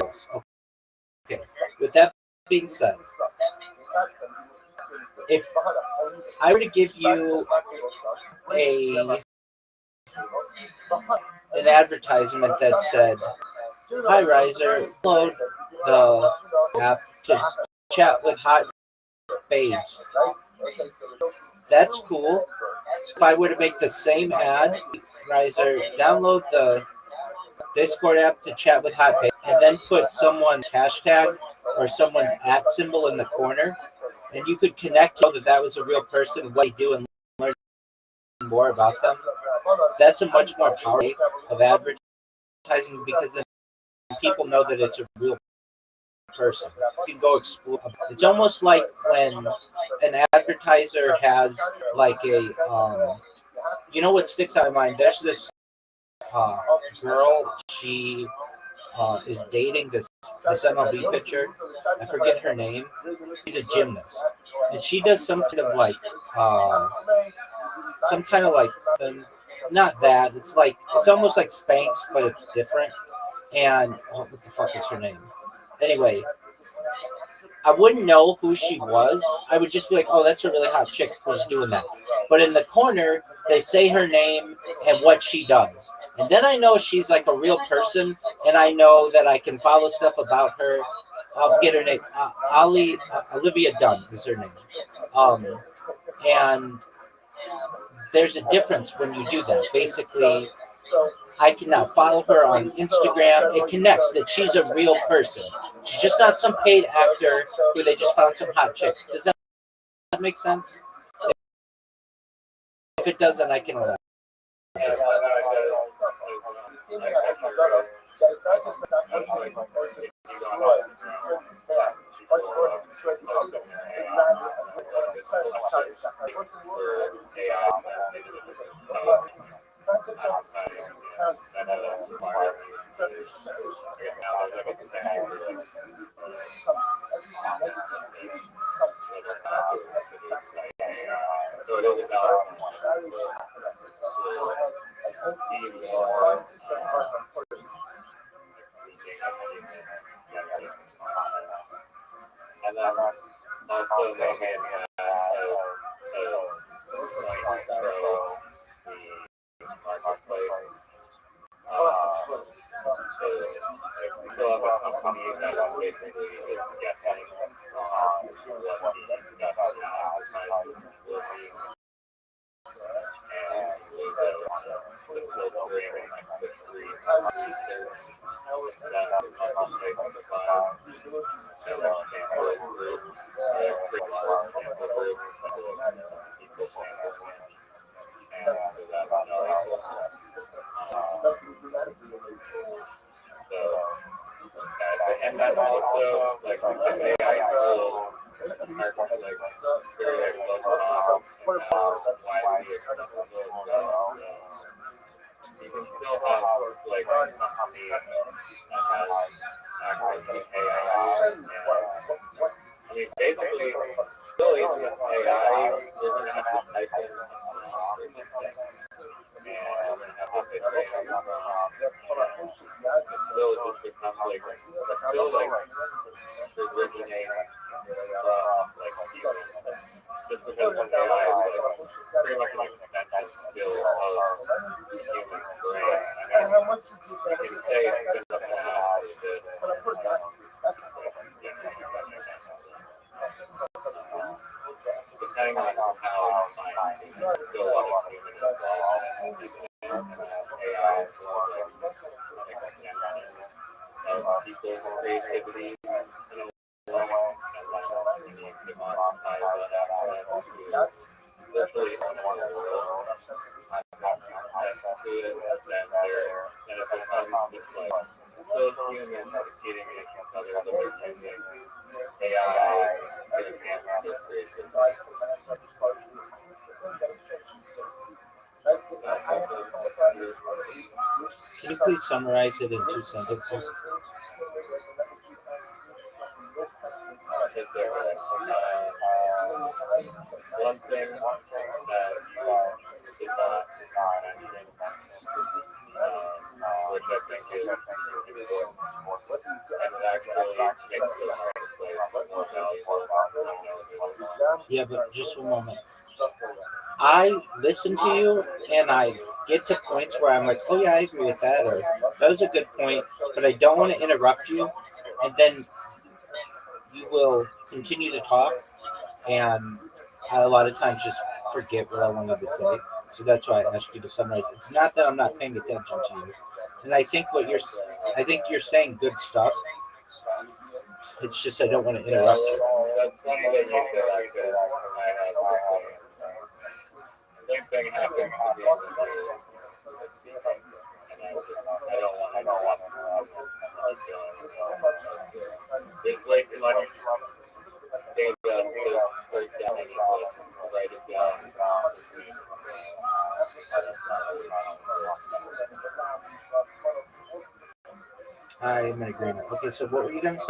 Okay. With that being said, if I were to give you a an advertisement that said, "Hi, Riser, download the app to chat with hot babes," that's cool. If I were to make the same ad, Riser, download the Discord app to chat with hot babes, and then put someone's hashtag or someone's at symbol in the corner, and you could connect to that was a real person, what they do, and learn more about them. That's a much more powerful way of advertising, because then people know that it's a real person. You can go explore. It's almost like when an advertiser has like a, you know what sticks out of my mind? There's this girl. She is dating this MLB pitcher. I forget her name. She's a gymnast, and she does some kind of like not that. It's like it's almost like Spanx, but it's different. And what the fuck is her name? Anyway, I wouldn't know who she was. I would just be like, oh, that's a really hot chick who's doing that. But in the corner, they say her name and what she does. And then I know she's like a real person, and I know that I can follow stuff about her. I'll get her name. Olivia Dunn is her name. And there's a difference when you do that. Basically, I can now follow her on Instagram. It connects that she's a real person. She's just not some paid actor who they just found some hot chick. Does that make sense? If it doesn't, I can elaborate. And then also they made marketplace. We still have a company that basically is guessing on what the advertising will be. And the filtering, like the three features that the company takes the time. And then sample group, pretty large sample group, equal sample group. And that's not equal. And then also, like, the AI tool, like, very low you can still have, like, a company that has access to AI. And, I mean, basically, still even with AI, you're going to have to type in and you're going to have to say great, it's still just becomes like, it's still like originating from like humans. Just because AI is like pretty much an extension still of the human brain. I mean, you can say it's been the past, but it is depending on how science is still a lot of human involvement in AI as well, like people's creativity in a way, and you need to monetize that to literally own the world. That's good, then it becomes just like those humans competing against each other, so they're using AI to enhance their creativity. Can you please summarize it in 2 sentences? One thing that is not mentioned, which I think is important, and it actually makes the marketplace more valuable. Yeah, but just one moment. I listen to you and I get to points where I'm like, oh yeah, I agree with that, or that was a good point, but I don't want to interrupt you, and then you will continue to talk, and I a lot of times just forget what I wanted to say. So that's why I asked you to summarize. It's not that I'm not paying attention to you, and I think you're saying good stuff. It's just I don't want to interrupt you. That's funny that you say that because I had the same thing happened to me with you, and I don't want to interrupt you. There's way too much data to break down and write it down. I am in agreement. Okay, so what were you going to say?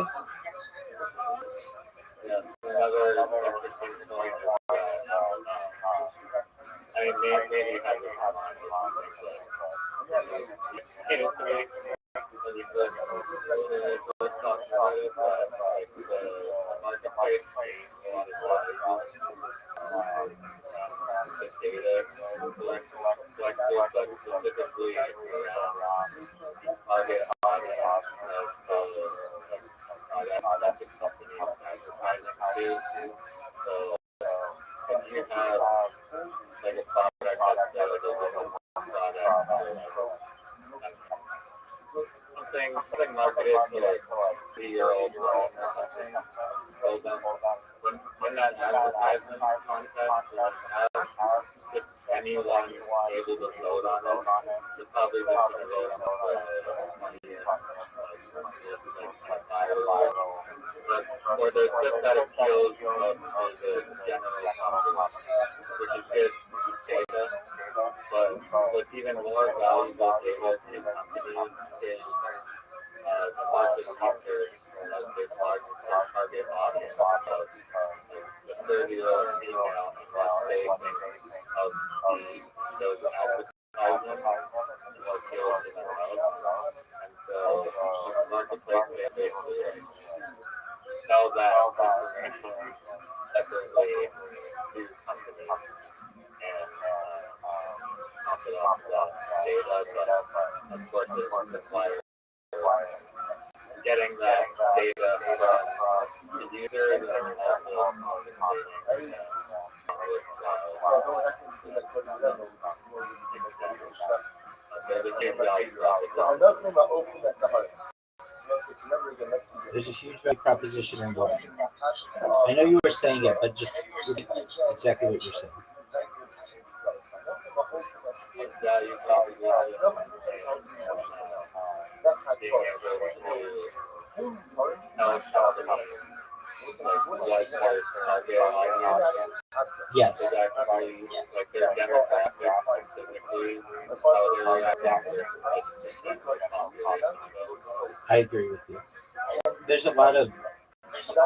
Yeah, another interesting point is that, I mean, maybe you have this in mind, but it to me, when you first talk about it, that like the marketplace changed a lot of the data collected, but specifically around target audience that the company is advertising to. So if you have like a product that's like a woman product or something marketed to like 3-year-olds or something, so then when that advertisement content if anyone able to vote on it, it's probably just going to vote on the or the stuff that appeals to the general public, which is good data, but what's even more valuable data to companies is the market research of their target audience of the 30-year-old female and what they think of those advertisements and what appeals to them most. And so the marketplace basically tell that information separately to companies and profit off that data, but of course it requires getting that data from the users and also communicating There's a huge value proposition in what? I know you were saying it, but just repeat exactly what you're saying. value proposition being able to help companies like what their target audience Yes, is actually like their demographic specifically how they're reacting to the general population. I agree with you. There's a lot of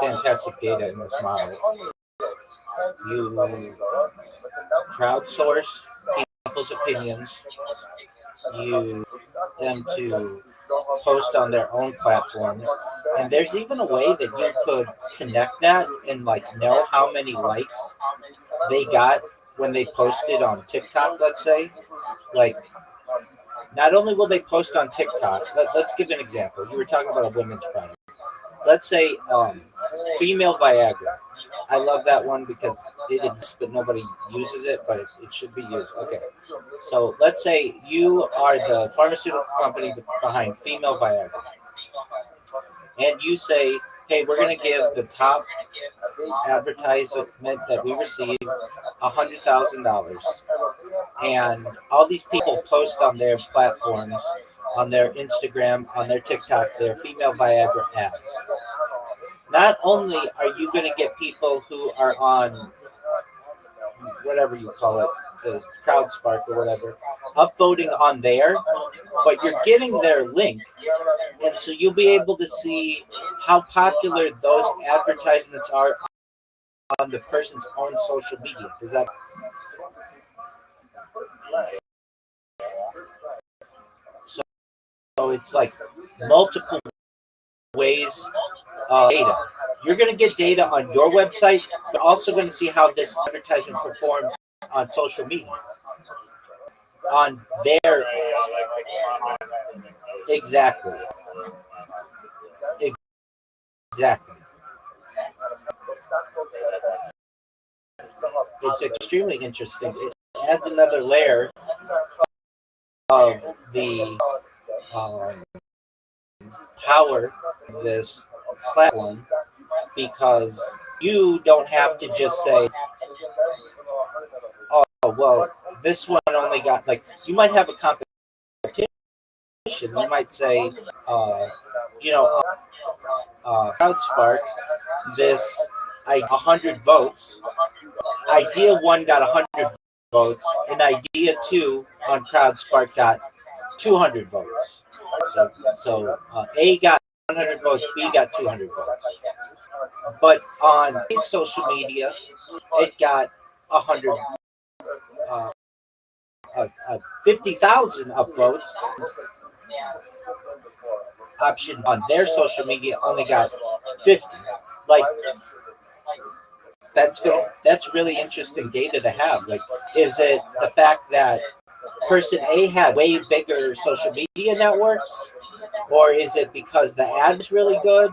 fantastic data in this model. You crowdsource people's opinions you them to post on their own platforms. And there's even a way that you could connect that and like know how many likes they got when they posted on TikTok, let's say. Like, not only will they post on TikTok, let's give an example. You were talking about a women's product. Let's say female Viagra. I love that one because it exists, but nobody uses it, but it should be used. Okay. So let's say you are the pharmaceutical company behind female Viagra, and you say, hey, we're going to give the top advertisement that we receive $100,000. And all these people post on their platforms, on their Instagram, on their TikTok, their female Viagra ads. Not only are you going to get people who are on whatever you call it, the CrowdSpark or whatever, upvoting on there, but you're getting their link, and so you'll be able to see how popular those advertisements are on the person's own social media. Does that? So it's like multiple ways of data. You're going to get data on your website, but also going to see how this advertisement performs on social media. On their exactly. Exactly. It's extremely interesting. It adds another layer of the power of this platform because you don't have to just say, oh, well, this one only got, like, you might have a competition. You might say, you know, CrowdSpark, this 100 votes. Idea 1 got 100 votes, and Idea 2 on CrowdSpark got 200 votes. So A got 100 votes, B got 200 votes. But on his social media, it got 100, 50,000 upvotes. Option on their social media only got 50. Like, that's really interesting data to have. Like, is it the fact that person A had way bigger social media networks, or is it because the ad is really good?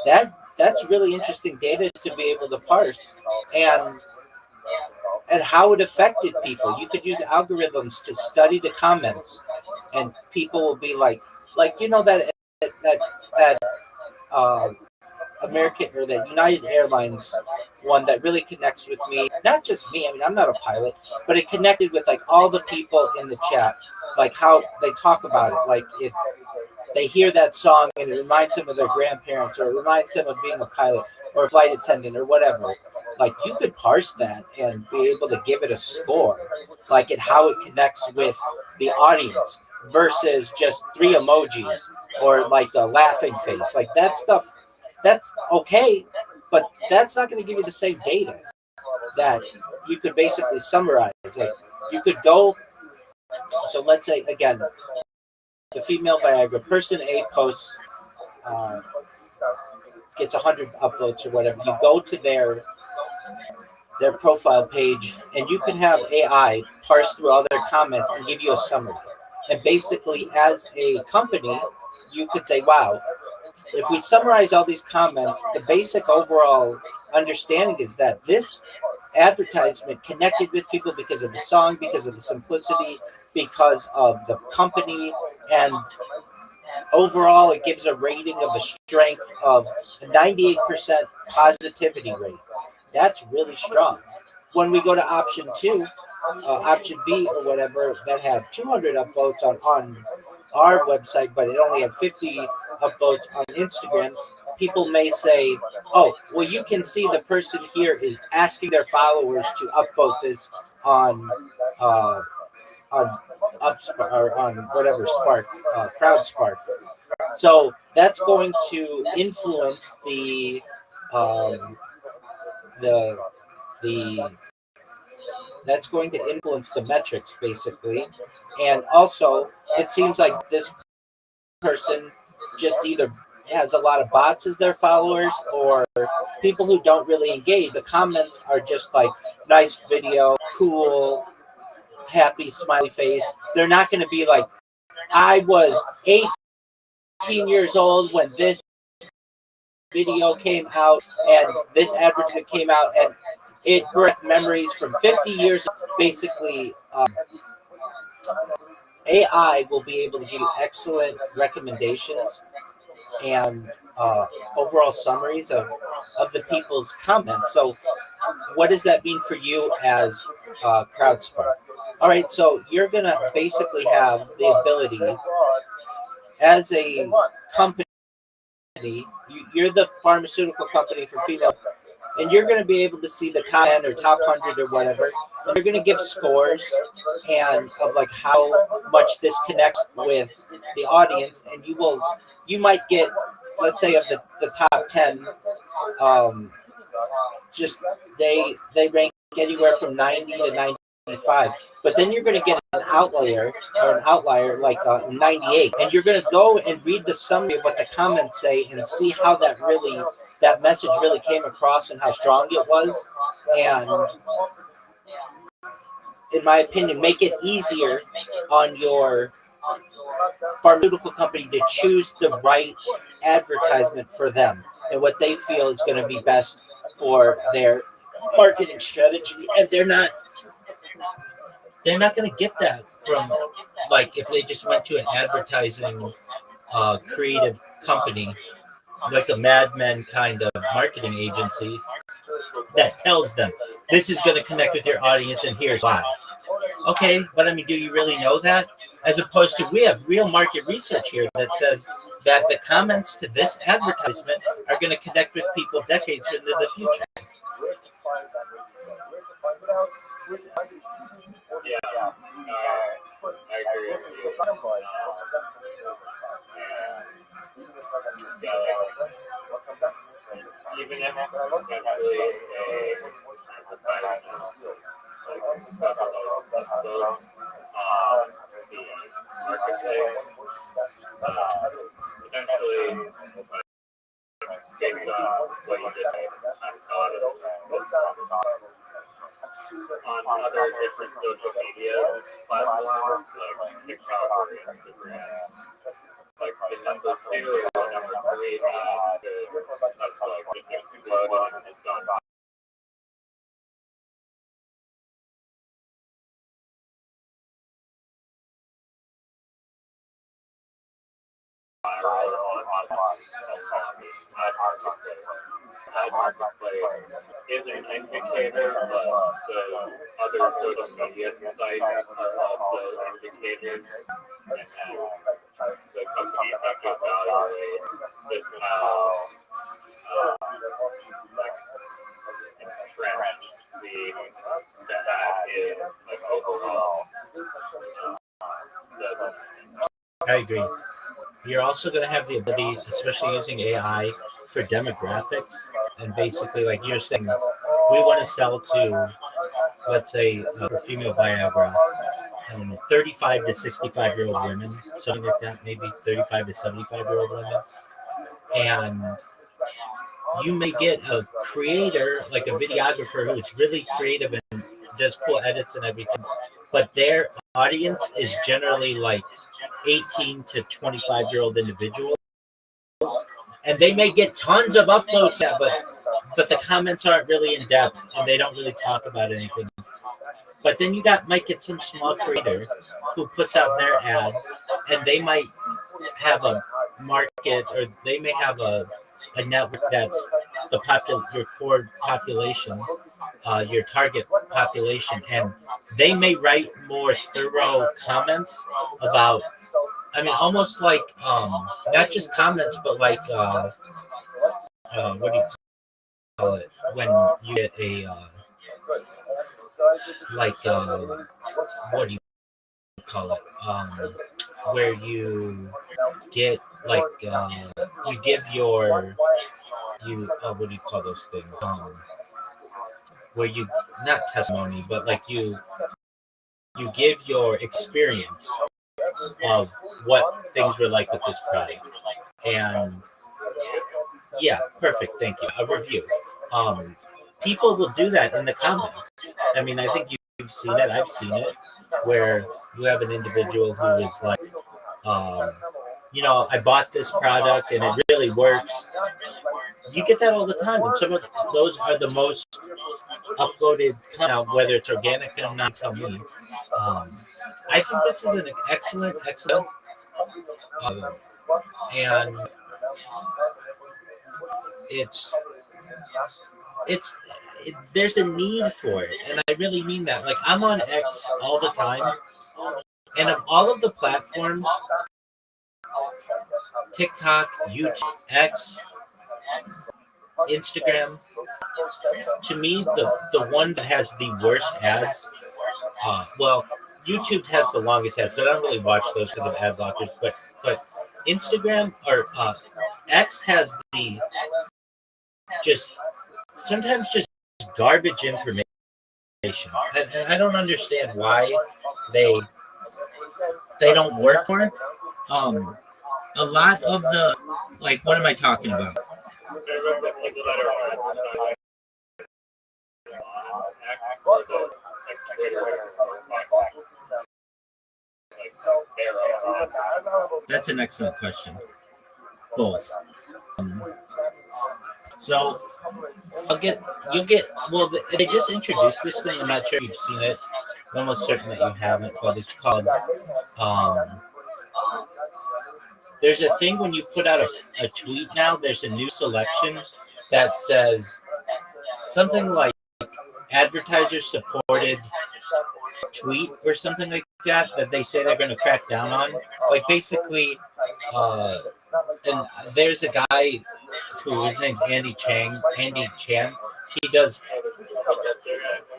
That's really interesting data to be able to parse, and how it affected people. You could use algorithms to study the comments, and people will be like you know that American or that United Airlines one that really connects with me. Not just me. I mean, I'm not a pilot, but it connected with like all the people in the chat, like how they talk about it. Like if they hear that song and it reminds them of their grandparents, or it reminds them of being a pilot or a flight attendant or whatever. Like you could parse that and be able to give it a score, like at how it connects with the audience versus just 3 emojis or like a laughing face. Like that stuff, that's okay, but that's not going to give you the same data that you could basically summarize. Like you could go, so let's say again, the female Viagra, person A posts, gets 100 upvotes or whatever. You go to their profile page, and you can have AI parse through all their comments and give you a summary. And basically, as a company, you could say, wow, if we summarize all these comments, the basic overall understanding is that this advertisement connected with people because of the song, because of the simplicity, because of the company, and overall it gives a rating of a strength of a 98% positivity rate. That's really strong. When we go to option 2, option B or whatever, that had 200 upvotes on our website, but it only had 50 upvotes on Instagram, people may say, oh, well, you can see the person here is asking their followers to upvote this on Upspark or on whatever Spark, CrowdSpark. So that's going to influence the That's going to influence the metrics basically. And also, it seems like this person just either has a lot of bots as their followers or people who don't really engage. The comments are just like nice video, cool, happy, smiley face. They're not going to be like, I was 18 years old when this video came out and this advertisement came out and it brought memories from 50 years. Basically, AI will be able to give you excellent recommendations and overall summaries of the people's comments. So what does that mean for you as CrowdSpark? All right, so you're going to basically have the ability as a company, you're the pharmaceutical company for female, and you're going to be able to see the top 10 or top 100 or whatever. And you're going to give scores and of like how much this connects with the audience, and you might get, let's say, of the top 10, just they rank anywhere from 90 to 95. But then you're going to get an outlier like 98, and you're going to go and read the summary of what the comments say and see how that message really came across and how strong it was. And in my opinion, make it easier on your pharmaceutical company to choose the right advertisement for them and what they feel is going to be best for their marketing strategy. And they're not going to get that from, like, if they just went to an advertising creative company like a Mad Men kind of marketing agency that tells them this is going to connect with your audience and here's why. Okay, but I mean, do you really know that? As opposed to, we have real market research here that says that the comments to this advertisement are going to connect with people decades into the future. Yeah, I agree with you. Even if eventually eventually based on what you did on other different social media platforms like TikTok or Instagram. Like the number 2 or number 3 the exploded and has gone marketplace is an indicator, but the other social media sites are also indicators, and then the company have to evaluate with how trend the ad is like overall. I agree. You're also going to have the ability, especially using AI, for demographics. And basically, like you're saying, we want to sell to, let's say, for female Viagra, 35 to 65-year-old women, something like that, maybe 35 to 75-year-old women. And you may get a creator, like a videographer, who's really creative and does cool edits and everything, but their audience is generally like 18 to 25-year-old individuals, and they may get tons of uploads, but the comments aren't really in depth and they don't really talk about anything. But then you might get some small creator who puts out their ad, and they might have a market, or they may have a network that's your core population, your target population, and they may write more thorough comments about, I mean, almost like not just comments, but like what do you call it when you get a like what do you call it where you get like you give your what do you call those things where you not testimony, but like you give your experience of what things were like with this product. And yeah, perfect. Thank you. A review. Um, People will do that in the comments. I mean, I think you've seen it. I've seen it, where you have an individual who is like, um, I bought this product and it really works. You get that all the time, and some of those are the most uploaded content, whether it's organic or not. Tell me. Um, I think this is an excellent, um, and it's it's there's a need for it, and I really mean that. Like, I'm on X all the time, and of all of the platforms, TikTok, YouTube, X, Instagram, to me, the one that has the worst ads, well, YouTube has the longest ads, but I don't really watch those because of ad blockers. But Instagram or X has the just sometimes just garbage information. And I don't understand why they don't work for it. A lot of the, like, what am I talking about? That's an excellent question. Both. So you'll get. Well, they just introduced this thing. I'm not sure if you've seen it. I'm almost certain that you haven't, but it's called. There's a thing when you put out a tweet now. There's a new selection that says something like advertiser supported tweet or something like that they say they're going to crack down on. Like, basically, and there's a guy who his name's Andy Chan. He does.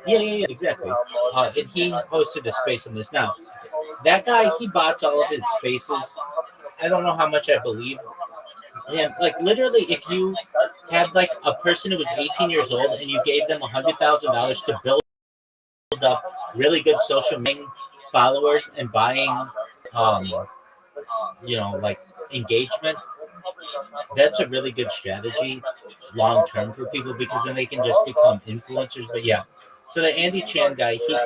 Yeah, exactly. And he hosted a space on this. Now, that guy, he bots all of his spaces. I don't know how much I believe him. Like, literally, if you had like a person who was 18 years old and you gave them $100,000 to build up really good social media followers and buying, like engagement, that's a really good strategy long term for people, because then they can just become influencers. But yeah, so the Andy Chan guy, he.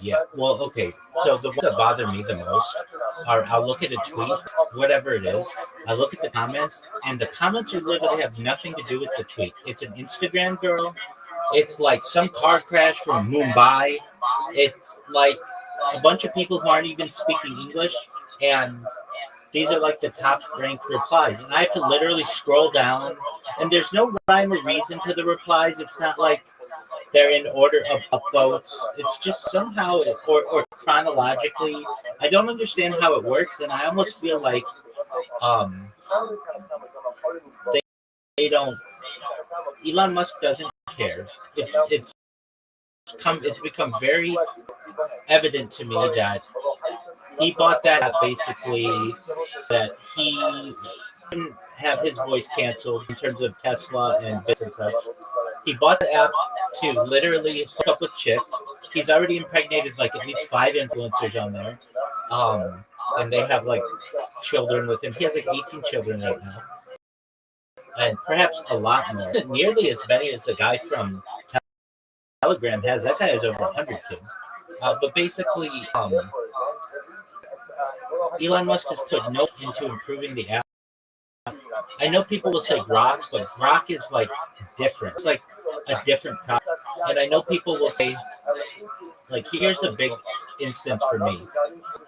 Yeah, well, okay. So the ones that bother me the most are, I'll look at a tweet, whatever it is, I look at the comments, and the comments literally have nothing to do with the tweet. It's an Instagram girl. It's like some car crash from Mumbai. It's like a bunch of people who aren't even speaking English, and these are like the top ranked replies. And I have to literally scroll down, and there's no rhyme or reason to the replies. It's not like they're in order of upvotes. It's just somehow, or chronologically. I don't understand how it works, and I almost feel like they, they don't. Elon Musk doesn't care. It's become very evident to me that he bought that basically that he couldn't have his voice canceled in terms of Tesla and bits and such. He bought the app to literally hook up with chicks. He's already impregnated like at least 5 influencers on there. And they have like children with him. He has like 18 children right now. And perhaps a lot more. Nearly as many as the guy from Telegram has. That guy has over 100 kids. But basically, Elon Musk has put no into improving the app. I know people will say Grok, but Grok is like different. It's like a different product. And I know people will say, like, here's a big instance for me.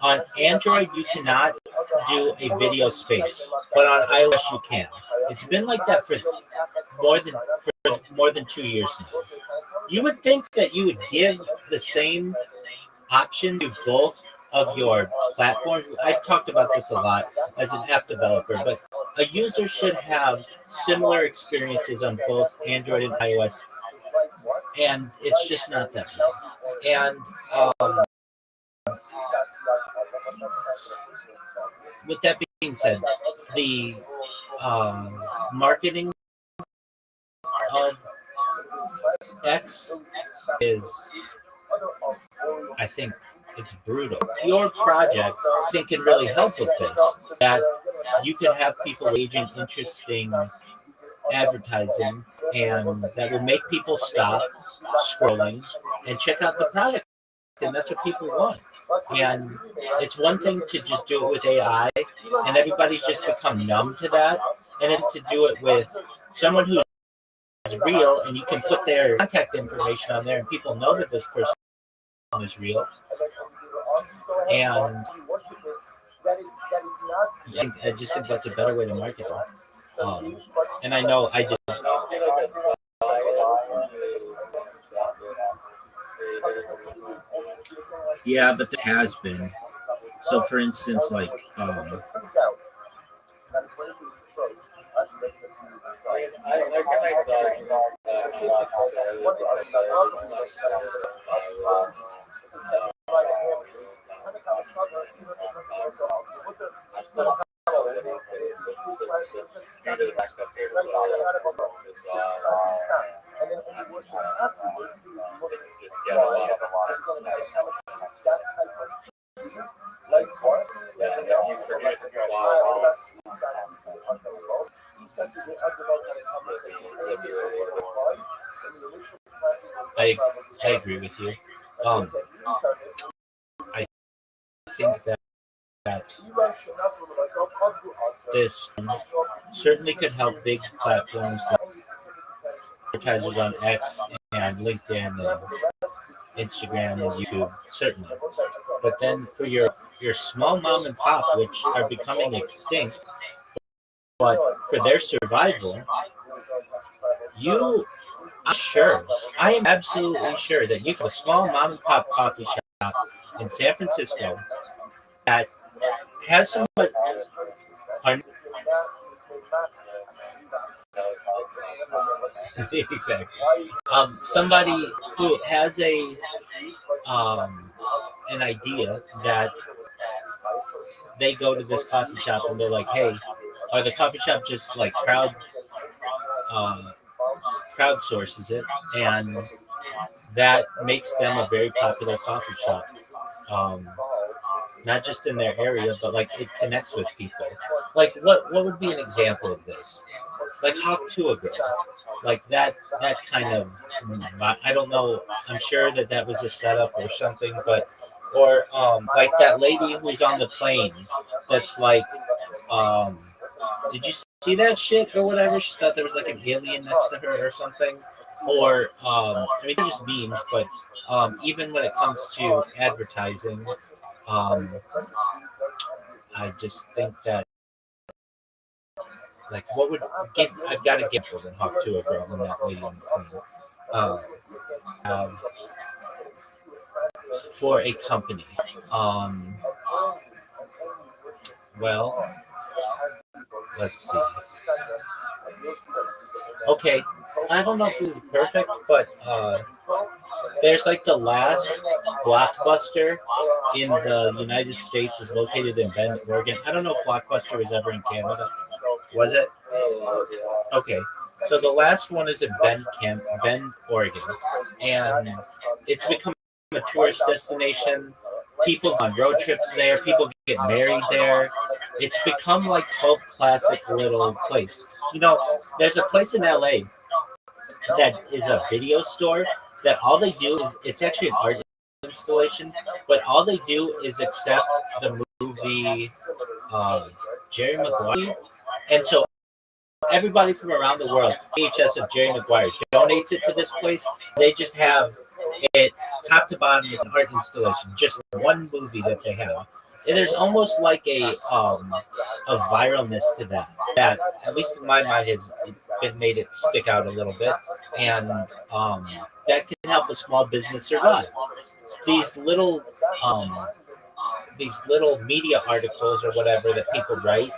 On Android, you cannot do a video space, but on iOS you can. It's been like that for more than 2 years now. You would think that you would give the same option to both of your platforms. I've talked about this a lot as an app developer, but a user should have similar experiences on both Android and iOS, and it's just not that way. And with that being said, the marketing of X is, I think, it's brutal. Your project, I think, can really help with this. That you can have people aging interesting advertising, and that will make people stop scrolling and check out the product. And that's what people want. And it's one thing to just do it with AI, and everybody's just become numb to that. And then to do it with someone who's real, and you can put their contact information on there, and people know that this person is real. And I just think that's a better way to market it. And I know I did. Yeah, but there has been. So, for instance, like, I agree with you. I think that this certainly could help big platforms like advertisers on X and LinkedIn and Instagram and YouTube, certainly. But then for your small mom and pop, which are becoming extinct, but for their survival, I am absolutely sure that you have a small mom and pop coffee shop in San Francisco that has some. Exactly. Somebody who has an idea that they go to this coffee shop and they're like, hey, or the coffee shop just like crowdsources it, and that makes them a very popular coffee shop. Not just in their area, but like it connects with people. Like what would be an example of this? Like Hawk to a Girl, like that kind of. I don't know. I'm sure that was a setup or something, but or like that lady who's on the plane. That's like, did you see that shit or whatever? She thought there was like an alien next to her or something. Or I mean, they're just memes, but even when it comes to advertising, I just think that, like, what would get? I've got to get more and Hawk to a Girl and that lady on the plane. For a company, well, let's see. Okay, I don't know if this is perfect, but there's like the last Blockbuster in the United States is located in Bend, Oregon. I don't know if Blockbuster was ever in Canada. Was it? Okay, so the last one is in Bend, Oregon, and it's become a tourist destination. People on road trips there. People get married there. It's become like cult classic little place. You know, there's a place in LA that is a video store that all they do is, it's actually an art installation, but all they do is accept the movie Jerry Maguire, and so everybody from around the world, VHS of Jerry Maguire, donates it to this place. They just have it top to bottom. It's an art installation, just one movie that they have, there's almost like a viralness to that at least in my mind has been made it stick out a little bit, and um, that can help a small business survive. These little um, these little media articles or whatever that people write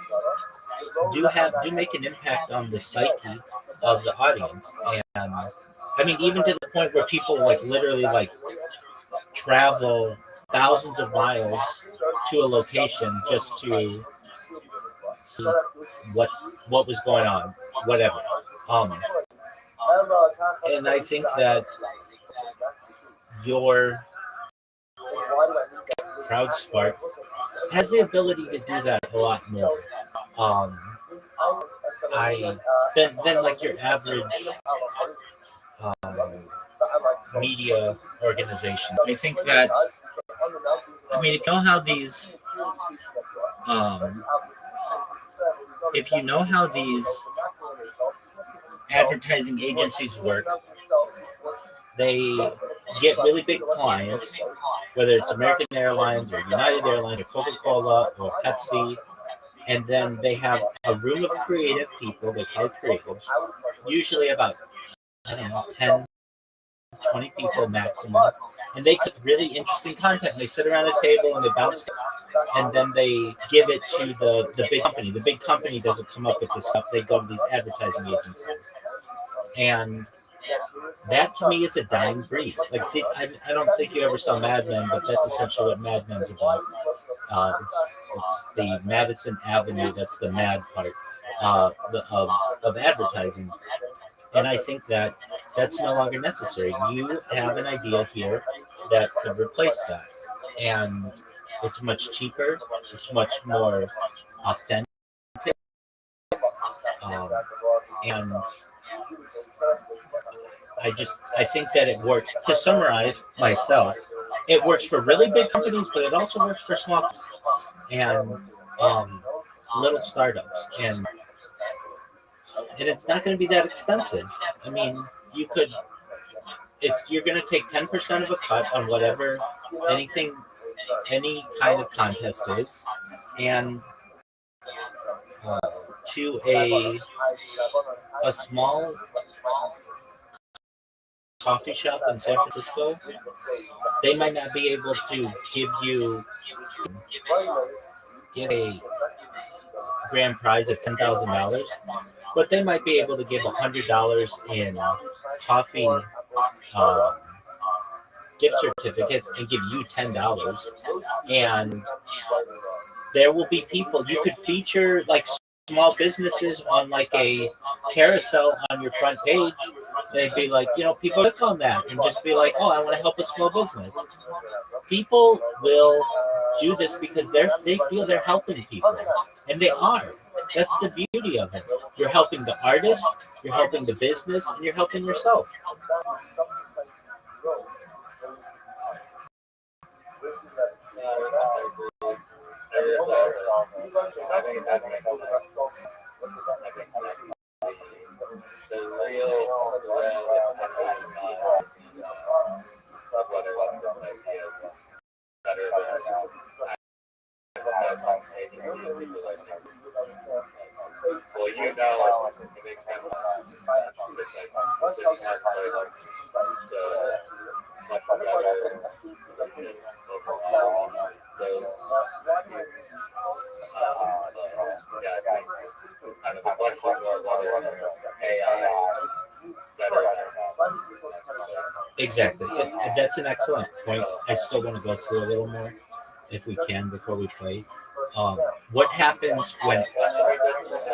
do make an impact on the psyche of the audience, and I mean even to the point where people like literally like travel thousands of miles to a location just to see what what was going on, whatever. Um, and I think that your crowd spark has the ability to do that a lot more. Um, I than like your average um, media organization. I think that I mean if you know how these um, if you know how these advertising agencies work, they get really big clients, whether it's American Airlines or United Airlines or Coca Cola or Pepsi, and then they have a room of creative people, they call creatives, usually about, I don't know, 10, 20 people maximum, and they create really interesting content. They sit around a table and they bounce, and then they give it to the big company. The big company doesn't come up with this stuff. They go to these advertising agencies, and that to me is a dying breed. Like I don't think you ever saw Mad Men, but that's essentially what Mad Men's about. It's the Madison Avenue. That's the mad part of advertising, and I think that that's no longer necessary. You have an idea here that could replace that, and it's much cheaper. It's much more authentic, um, and I think that it works. To summarize myself, it works for really big companies, but it also works for small companies and um, little startups, and it's not going to be that expensive. I mean, you could it's you're going to take 10% of a cut on whatever anything any kind of contest is, and uh, to a small coffee shop in San Francisco, they might not be able to give a grand prize of $10,000, but they might be able to give $100 in coffee um, gift certificates and give you $10. And there will be people you could feature like small businesses on like a carousel on your front page. They'd be like, people click on that and just be like, oh, I want to help a small business. People will do this because they feel they're helping people, and they are. That's the beauty of it. You're helping the artist, you're helping the business, and you're helping yourself. Well, you know, it makes sense. Much better overall. So, yeah, I think kind of a bunch more AI better. Exactly. That's an excellent point. I still want to go through a little more if we can before we play. What happens when?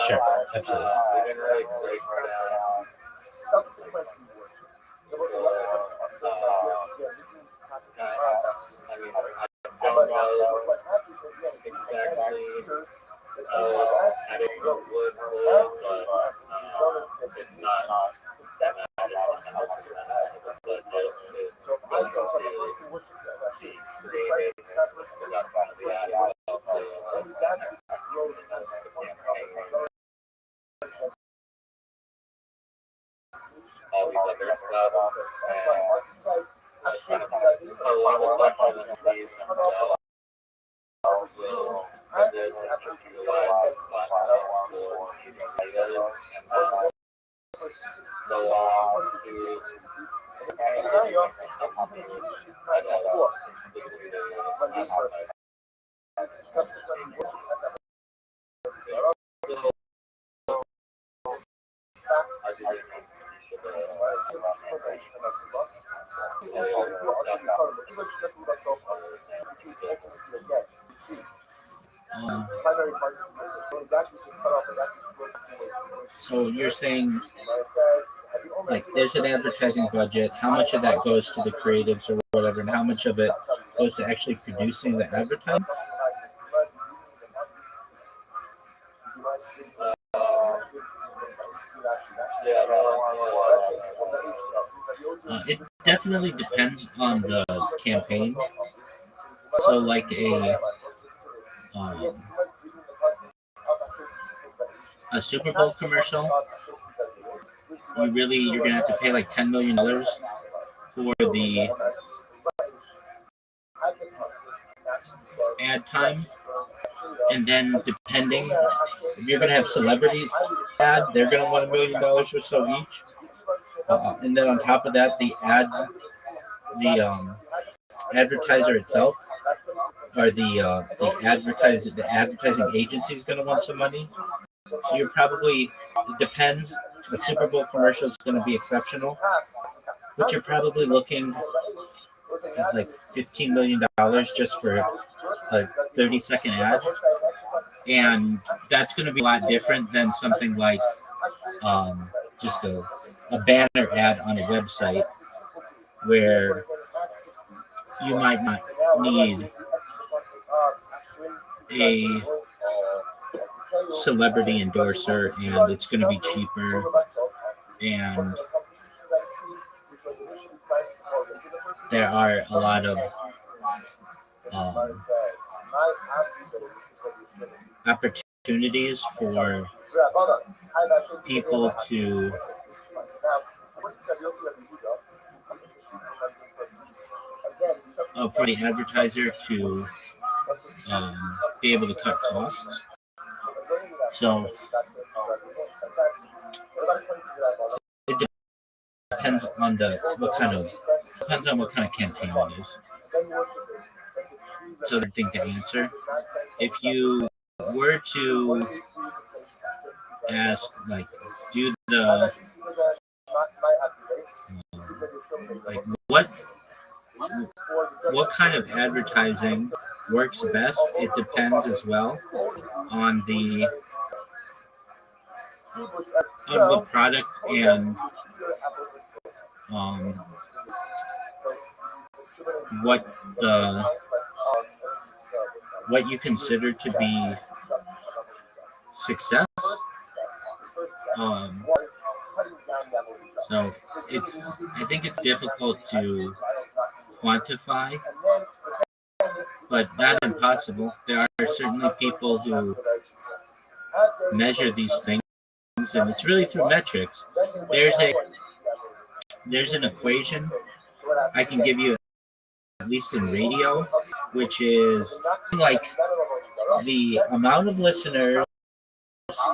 Sure, absolutely. We didn't really break down subsequent worship. I mean, I don't know exactly how it would hold, but it's not that but she created all these other stuff, and subsequently worship as a primary participant, that which is cut off and that which goes So you're saying, like, there's an advertising budget. How much of that goes to the creatives or whatever, and how much of it goes to actually producing the advertising? It definitely depends on the campaign. So, like a Super Bowl commercial, you're gonna have to pay like $10 million for the ad time, and then depending if you're gonna have celebrities ad, they're gonna want $1 million or so each, and then on top of that, the advertiser itself, or the advertising agency is gonna want some money. So you're probably, it depends. The Super Bowl commercial is going to be exceptional, but you're probably looking at like $15 million just for a 30-second ad, and that's going to be a lot different than something like just a banner ad on a website where you might not need a celebrity endorser, and it's going to be cheaper, and there are a lot of opportunities for people to for the advertiser to be able to cut costs. So it depends on what kind of campaign it is. So the thing to answer, if you were to ask, like, do the like what kind of advertising works best, it depends as well on the product and what you consider to be success. So I think it's difficult to quantify, but not impossible. There are certainly people who measure these things, and it's really through metrics. There's an equation I can give you, at least in radio, which is like the amount of listeners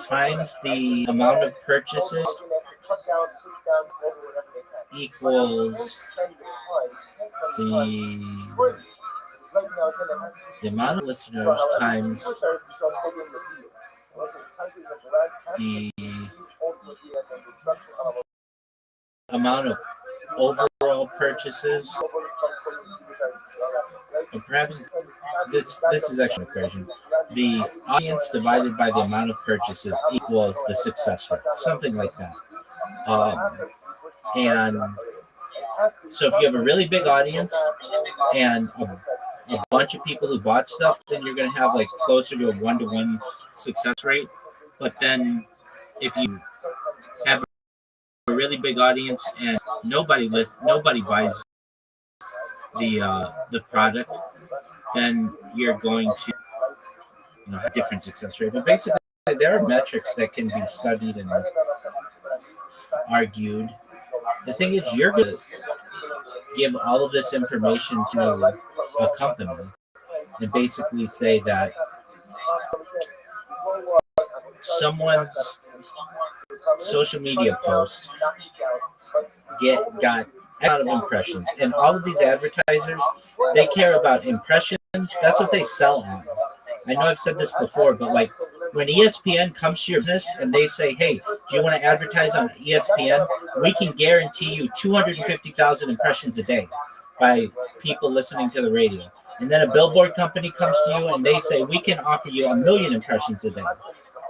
times the amount of purchases equals the amount of listeners times the amount of overall purchases. And perhaps this is actually an equation. The audience divided by the amount of purchases equals the success rate, something like that. And so if you have a really big audience and a bunch of people who bought stuff, then you're going to have like closer to a 1-to-1 success rate. But then if you have a really big audience and nobody buys the product, then you're going to have a different success rate. But basically, there are metrics that can be studied and argued. The thing is, you're going to give all of this information to a company and basically say that someone's social media post got a lot of impressions, and all of these advertisers, they care about impressions. That's what they sell on. I know I've said this before, but like when ESPN comes to your business and they say, "Hey, do you want to advertise on ESPN? We can guarantee you 250,000 impressions a day by people listening to the radio." And then a billboard company comes to you and they say, "We can offer you 1 million impressions a day."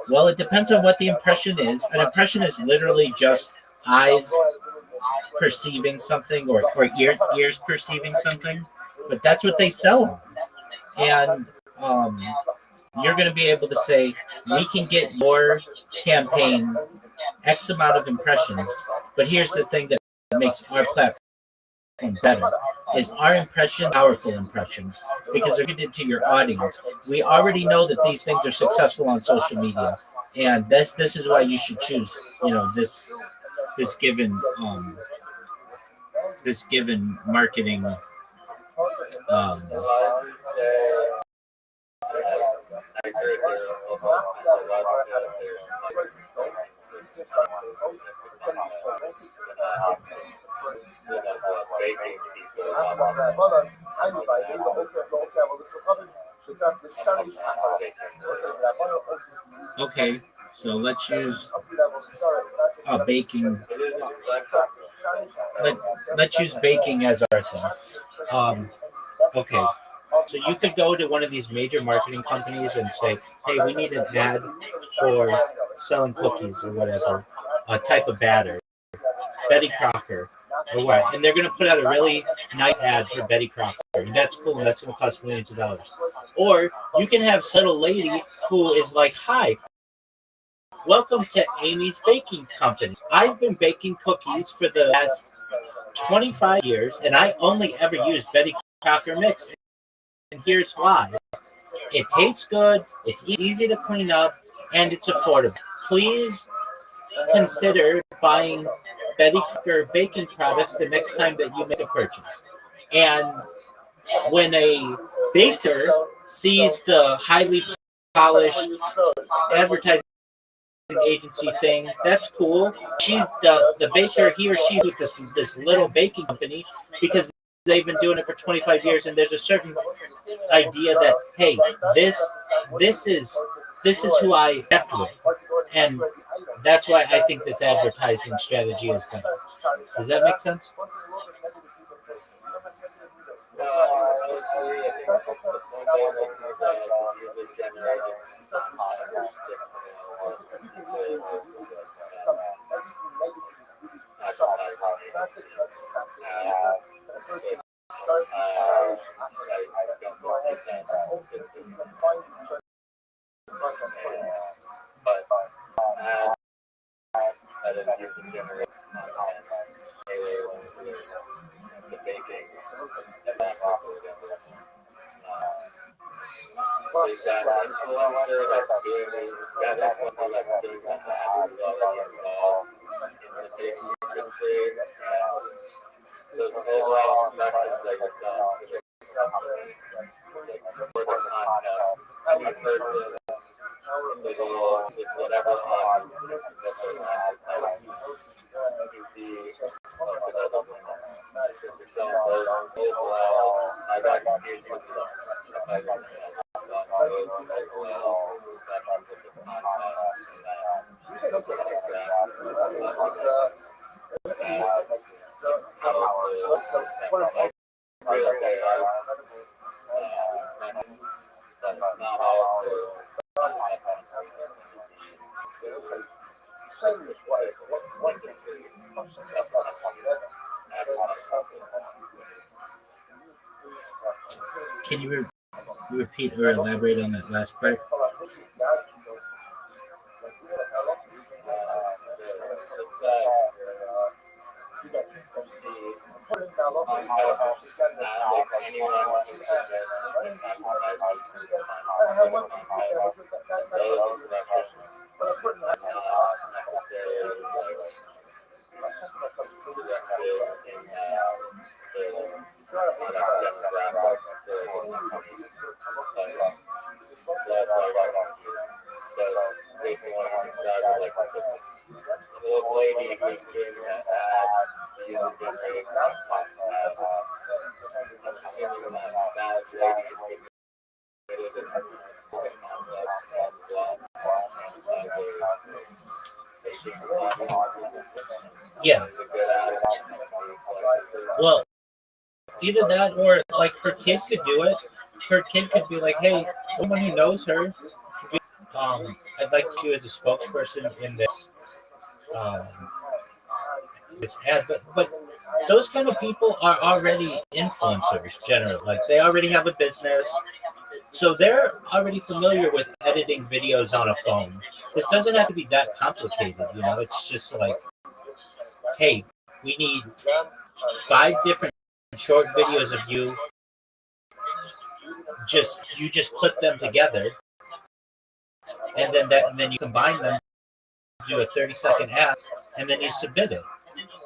Well, it depends on what the impression is. An impression is literally just eyes perceiving something or ears perceiving something, but that's what they sell on. And you're going to be able to say, we can get your campaign X amount of impressions, but here's the thing that makes our platform better is our impressions, powerful impressions, because they're getting to your audience. We already know that these things are successful on social media, and this is why you should choose, this given this given marketing um, okay, so let's use baking. Let's use baking as our thing. Okay, so you could go to one of these major marketing companies and say, "Hey, we need an ad for selling cookies or whatever, a type of batter, Betty Crocker, or what?" And they're going to put out a really nice ad for Betty Crocker, and that's cool. And that's going to cost millions of dollars. Or you can have subtle lady who is like, "Hi, welcome to Amy's Baking Company. I've been baking cookies for the last 25 years, and I only ever use Betty Crocker mix. And here's why. It tastes good, it's easy to clean up, and it's affordable. Please consider buying Betty Crocker baking products the next time that you make a purchase." And when a baker sees the highly polished advertising agency thing, that's cool. The baker, he or she's with this little baking company because they've been doing it for 25 years, and there's a certain idea that, hey, this is who I connect with, and that's why I think this advertising strategy is better. Does that make sense? Can you repeat or elaborate on that last part? Yeah. Well, either that or like her kid could do it. Her kid could be like, "Hey, someone who knows her, I'd like you as a spokesperson in um, this ad." But those kind of people are already influencers generally. Like they already have a business, so they're already familiar with editing videos on a phone. This doesn't have to be that complicated, you know. It's just like, hey, we need 5 different short videos of you. You just clip them together, and then you combine them, do a 30-second ad, and then you submit it.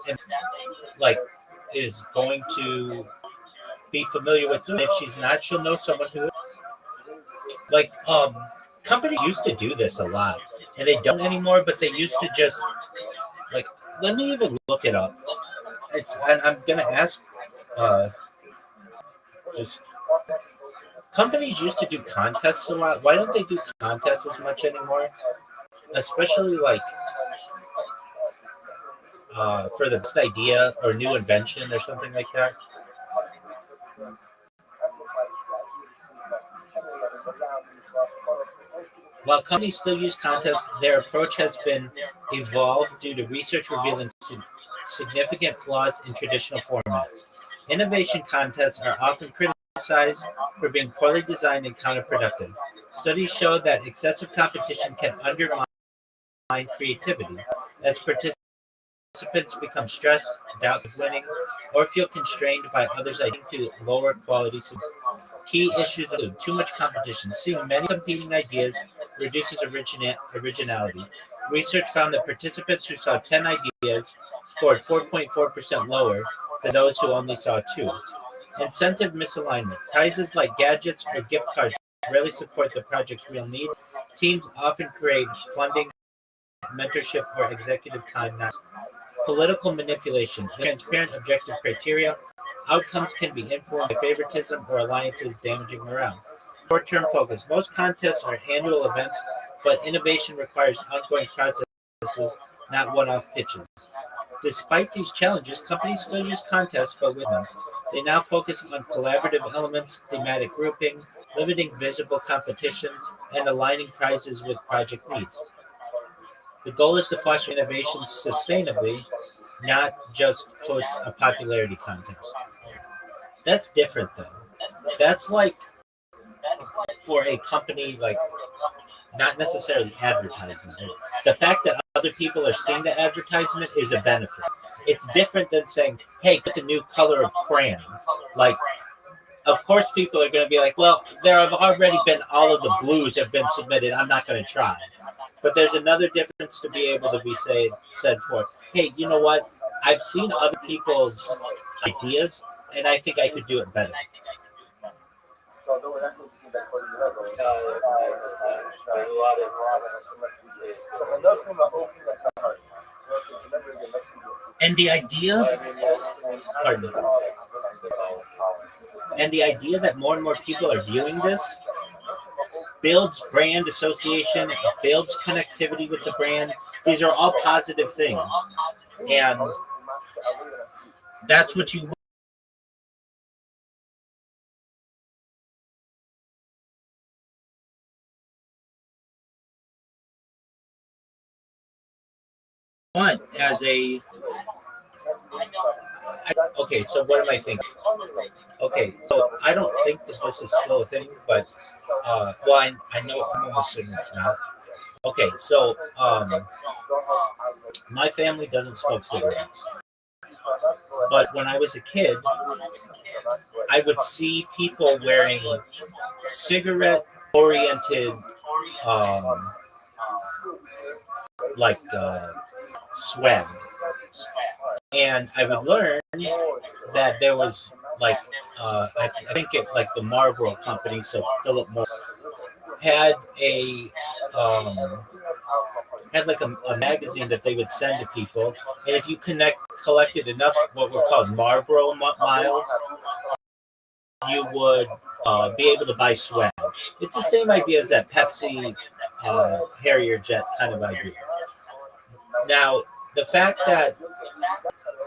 And like is going to be familiar with doing it. If she's not, she'll know someone who is. Like companies used to do this a lot, and they don't anymore. But they used to just like, let me even look it up. And I'm gonna ask. Just companies used to do contests a lot. Why don't they do contests as much anymore? Especially like for the best idea or new invention or something like that. While companies still use contests, their approach has been evolved due to research revealing significant flaws in traditional formats. Innovation contests are often criticized for being poorly designed and counterproductive. Studies show that excessive competition can undermine creativity, as participants become stressed, doubt winning, or feel constrained by others' leading to lower quality solutions. Key issues include too much competition. Seeing many competing ideas reduces originality. Research found that participants who saw 10 ideas scored 4.4% lower than those who only saw 2. Incentive misalignment. Prizes like gadgets or gift cards rarely support the project's real need. Teams often create funding, mentorship, or executive time. Political manipulation. Transparent objective criteria. Outcomes can be influenced by favoritism or alliances, damaging morale. Short-term focus. Most contests are annual events, but innovation requires ongoing processes, not one-off pitches. Despite these challenges, companies still use contests, but with them. They now focus on collaborative elements, thematic grouping, limiting visible competition, and aligning prizes with project needs. The goal is to foster innovation sustainably, not just host a popularity contest. That's different, though. That's like for a company, like not necessarily advertising. The fact that other people are seeing the advertisement is a benefit. It's different than saying, "Hey, get the new color of crayon." Like, of course, people are going to be like, "Well, there have already been all of the blues have been submitted. I'm not going to try." But there's another difference to be able to be said for, "Hey, you know what? I've seen other people's ideas, and I think I could do it better." And the idea, pardon me, and the idea that more and more people are viewing this builds brand association, builds connectivity with the brand. These are all positive things, and that's what you want as a. Okay, so what am I thinking? Okay, so I don't think that this is still a thing, but well, I know I'm assuming it's not. Okay, so my family doesn't smoke cigarettes, but when I was a kid, I would see people wearing cigarette-oriented, um, like swag, and I would learn that there was like I think it like the Marlboro company, so Philip Morris had a had like a magazine that they would send to people, and if you collected enough what were called Marlboro miles, you would be able to buy swag. It's the same idea as that Pepsi Harrier jet kind of idea. Now, the fact that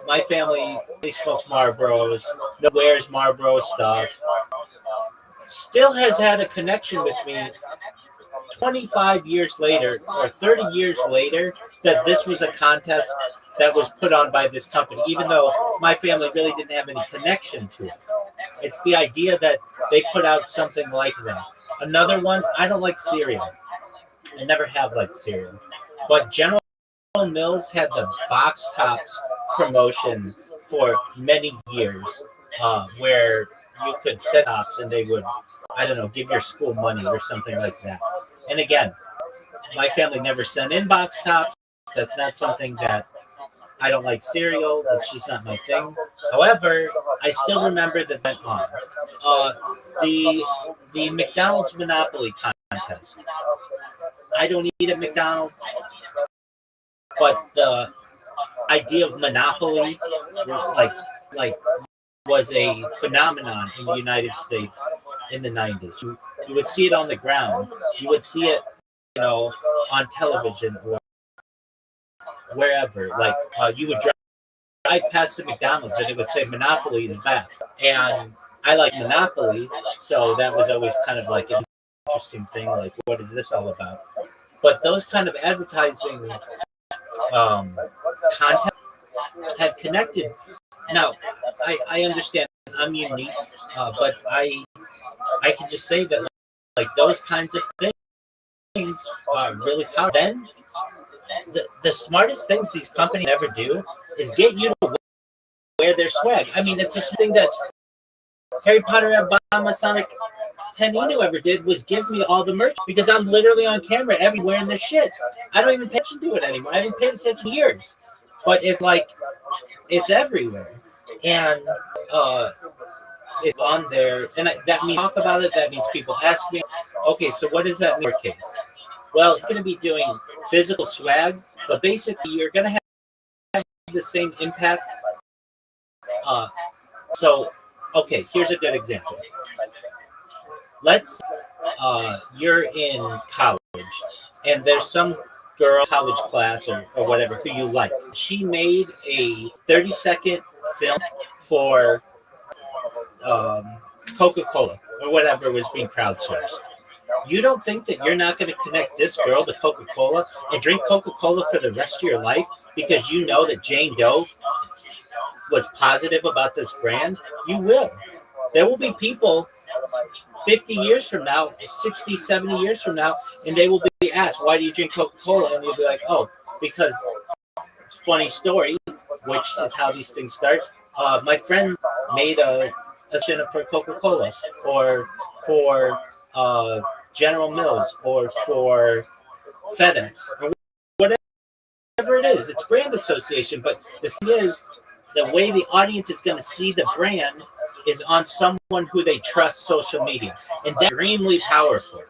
my family smokes Marlboros, wears Marlboro stuff, still has had a connection with me 25 years later or 30 years later that this was a contest that was put on by this company, even though my family really didn't have any connection to it. It's the idea that they put out something like that. Another one, I don't like cereal. I never have liked cereal. But General Mills had the box tops promotion for many years, where you could set tops and they would, I don't know, give your school money or something like that. And again, my family never sent in box tops. That's not something that I don't like cereal. It's just not my thing. However, I still remember that went on. Uh, the the McDonald's Monopoly contest. I don't eat at McDonald's, but the idea of monopoly, like was a phenomenon in the United States in the 90s. You would see it on the ground. You would see it, on television or wherever. Like you would drive past the McDonald's and it would say Monopoly is back. And I like Monopoly, so that was always kind of like an interesting thing. Like, what is this all about? But those kind of advertising content have connected. Now, I understand I'm unique, but I can just say that like those kinds of things are really powerful. Then the smartest things these companies ever do is get you to wear their swag. I mean, it's just thing that Harry Potter, Obama, Sonic, Tenino ever did was give me all the merch because I'm literally on camera everywhere in this shit. I don't even pay attention to it anymore. I haven't paid attention in years, but it's like it's everywhere, and it's on there, and that means talk about it. That means people ask me, okay, so what does that mean in your case? Well, it's going to be doing physical swag, but basically you're going to have the same impact. So, okay, here's a good example. Let's you're in college, and there's some girl college class or whatever who you like. She made a 30-second film for Coca-Cola or whatever was being crowdsourced. You don't think that you're not going to connect this girl to Coca-Cola and drink Coca-Cola for the rest of your life because you know that Jane Doe was positive about this brand? You will. There will be people 50 years from now, 60, 70 years from now, and they will be asked, why do you drink Coca-Cola? And you'll be like, oh, because funny story, which is how these things start. My friend made a shit for Coca-Cola or for General Mills or for FedEx or whatever it is. It's brand association. But the thing is, the way the audience is going to see the brand is on someone who they trust social media. And that's extremely powerful.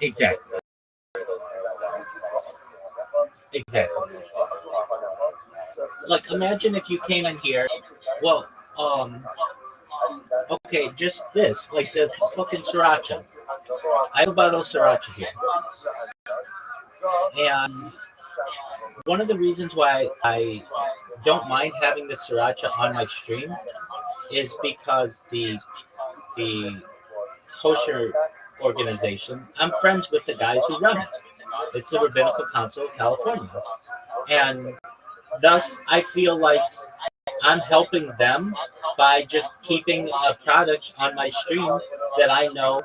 Exactly. Exactly. Like, imagine if you came in here. Well, okay, just this, like the fucking sriracha. I have a bottle of sriracha here, and one of the reasons why I don't mind having the sriracha on my stream is because the kosher organization. I'm friends with the guys who run it. It's the Rabbinical Council of California, and thus I feel like I'm helping them by just keeping a product on my stream that I know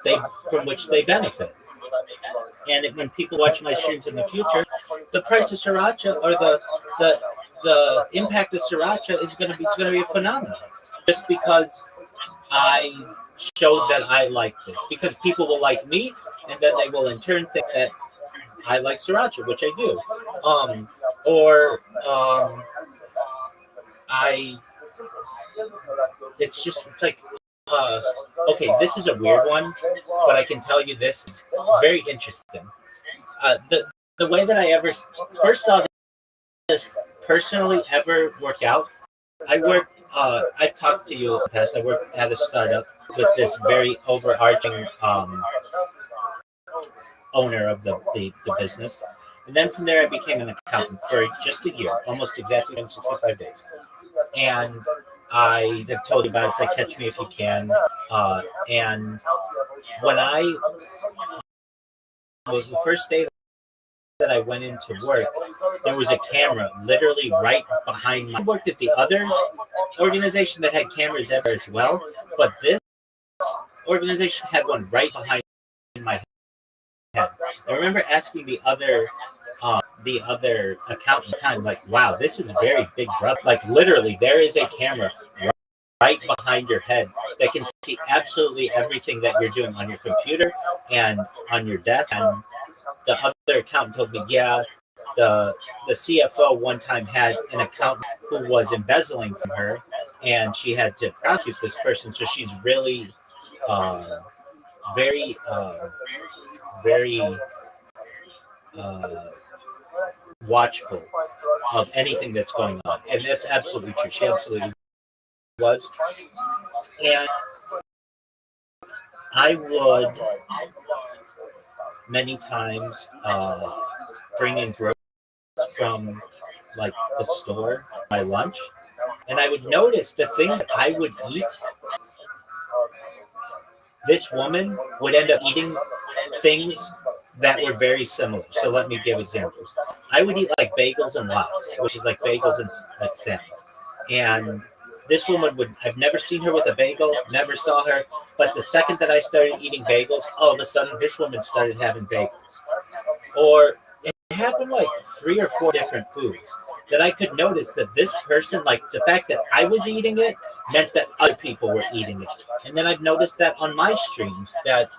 they from which they benefit. And when people watch my streams in the future, the price of sriracha or the impact of sriracha is going to be a phenomenon. Just because I showed that I like this, because people will like me, and then they will in turn think that I like sriracha, which I do. I it's like okay, this is a weird one, but I can tell you this is very interesting. The way that I ever first saw this personally ever work out, I talked to you in the past. I worked at a startup with this very overarching owner of the business. And then from there, I became an accountant for just a year, almost exactly 65 days. And I have told you about it. It's like Catch Me If You Can. And when the first day that I went into work, there was a camera literally right behind my. I worked at the other organization that had cameras there as well, but this organization had one right behind my head. I remember asking the other accountant time, like, "Wow, this is very big, brother. Like, literally, there is a camera right behind your head that can see absolutely everything that you're doing on your computer and on your desk." And the other accountant told me, "Yeah, the CFO one time had an accountant who was embezzling from her, and she had to prosecute this person. So she's really, very, very." Watchful of anything that's going on, and that's absolutely true. She absolutely was, and I would many times bring in groceries from like the store, my lunch, and I would notice the things that I would eat. This woman would end up eating things that were very similar. So let me give examples. I would eat like bagels and lox, which is like bagels and like salmon. And this woman would, I've never seen her with a bagel, never saw her. But the second that I started eating bagels, all of a sudden this woman started having bagels. Or it happened like 3 or 4 different foods that I could notice that this person, like the fact that I was eating it meant that other people were eating it. And then I've noticed that on my streams that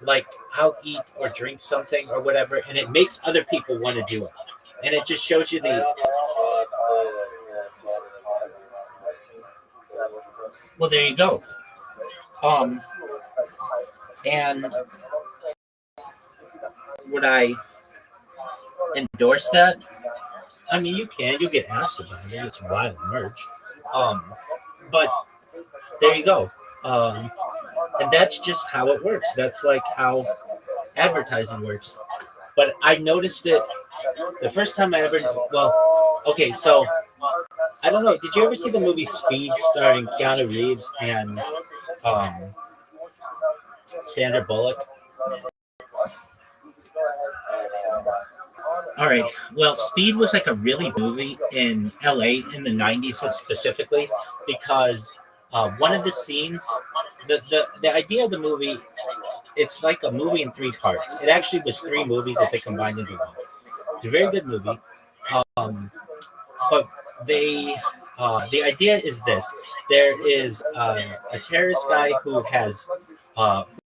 like I'll eat or drink something or whatever, and it makes other people want to do it. And it just shows you the well, there you go. And would I endorse that? I mean, you get asked about it. It's wild merch. But there you go. And that's just how it works. That's like how advertising works. But I noticed it the first time I ever. Well, okay, so I don't know. Did you ever see the movie Speed starring Keanu Reeves and Sandra Bullock? All right. Well, Speed was like a really movie in LA in the 90s specifically because one of the scenes, the idea of the movie, it's like a movie in 3 parts. It actually was 3 movies that they combined into one. It's a very good movie. But the idea is this: there is a terrorist guy who has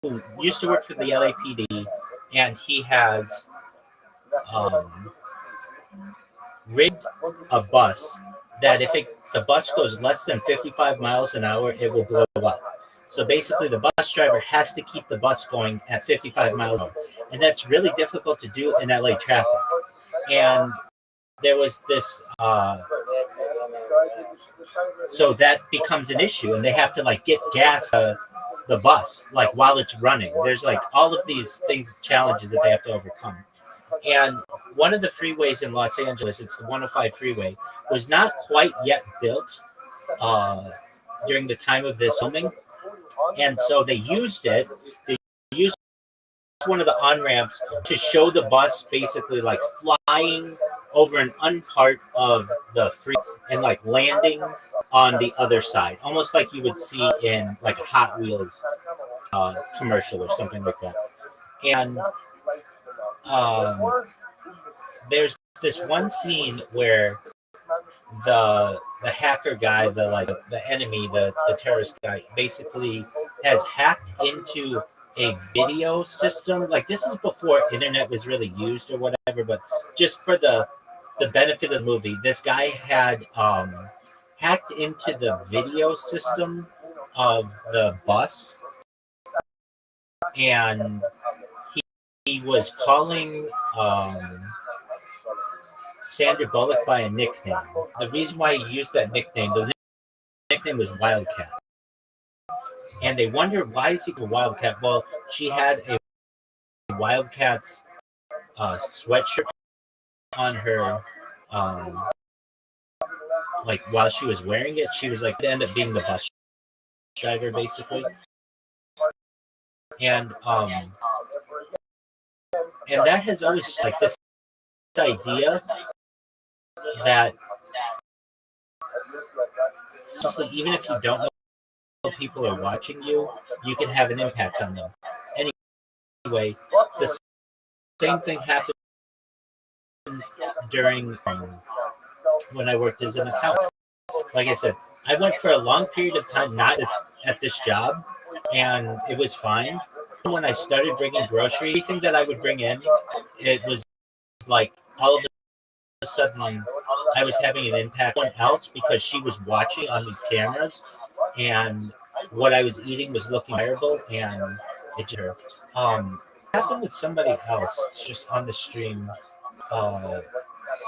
who used to work for the LAPD, and he has rigged a bus that if the bus goes less than 55 miles an hour, it will blow up. So basically, the bus driver has to keep the bus going at 55 miles an hour, and that's really difficult to do in LA traffic. And there was this, so that becomes an issue, and they have to like get gas the bus like while it's running. There's like all of these things, challenges that they have to overcome. And one of the freeways in Los Angeles, it's the 105 freeway, was not quite yet built during the time of this filming. And so they used it. They used one of the on-ramps to show the bus basically like flying over an unpart of the free and like landing on the other side, almost like you would see in like a Hot Wheels commercial or something like that. And there's this one scene where the hacker guy, the enemy, the terrorist guy, basically has hacked into a video system. Like this is before internet was really used or whatever, but just for the benefit of the movie, this guy had hacked into the video system of the bus, and he was calling Sandra Bullock by a nickname. The reason why he used that nickname, the nickname was Wildcat. And they wondered, why is he a Wildcat? Well, she had a Wildcats sweatshirt on her, like while she was wearing it. She was like, it ended up being the bus driver basically. And that has always, like, this idea that even if you don't know people are watching you, you can have an impact on them. Anyway, the same thing happened during when I worked as an accountant. Like I said, I went for a long period of time not at this job, and it was fine. When I started bringing groceries, everything that I would bring in, it was like all of a sudden I was having an impact on someone else because she was watching on these cameras, and what I was eating was looking terrible, and it just happened with somebody else just on the stream. It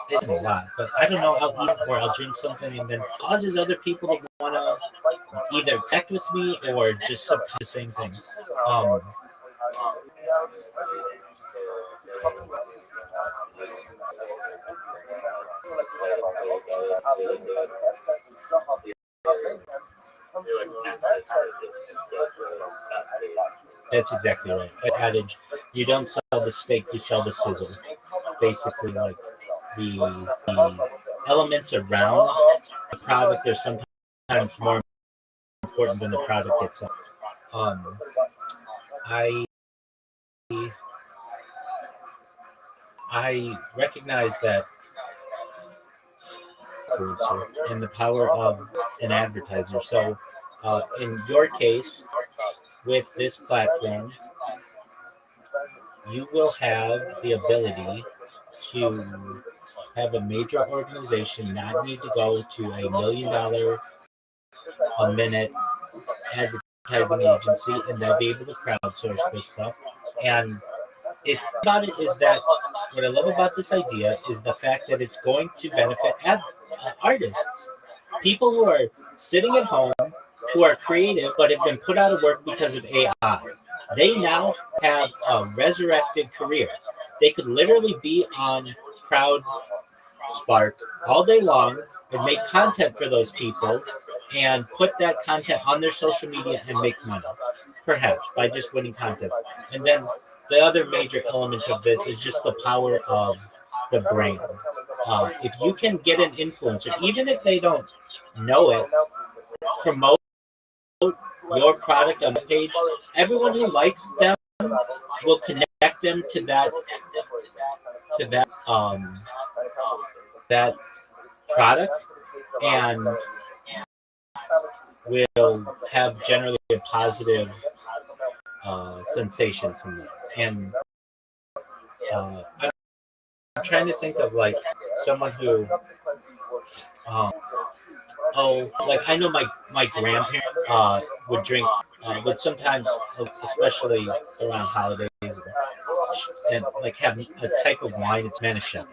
didn't a lot, but I don't know. I'll eat or I'll drink something, and then causes other people to want to either connect with me or just subconscious the same thing. That's exactly right. That adage, you don't sell the steak, you sell the sizzle. Basically, like the elements around the product are sometimes more important than the product itself. I I recognize that and the power of an advertiser. So, in your case, with this platform, you will have the ability to have a major organization not need to go to $1 million a minute advertising agency, and they'll be able to crowdsource this stuff. And about it is that what I love about this idea is the fact that it's going to benefit artists, people who are sitting at home, who are creative but have been put out of work because of AI. They now have a resurrected career. They could literally be on CrowdSpark all day long and make content for those people and put that content on their social media and make money, perhaps by just winning contests. And then the other major element of this is just the power of the brand. If you can get an influencer, even if they don't know it, promote your product on the page, everyone who likes them will connect them to that product, and will have generally a positive sensation from it. And I'm trying to think of like someone who, like I know my grandparents would drink, would sometimes, especially around holidays, and like have a type of wine. It's Manischewitz,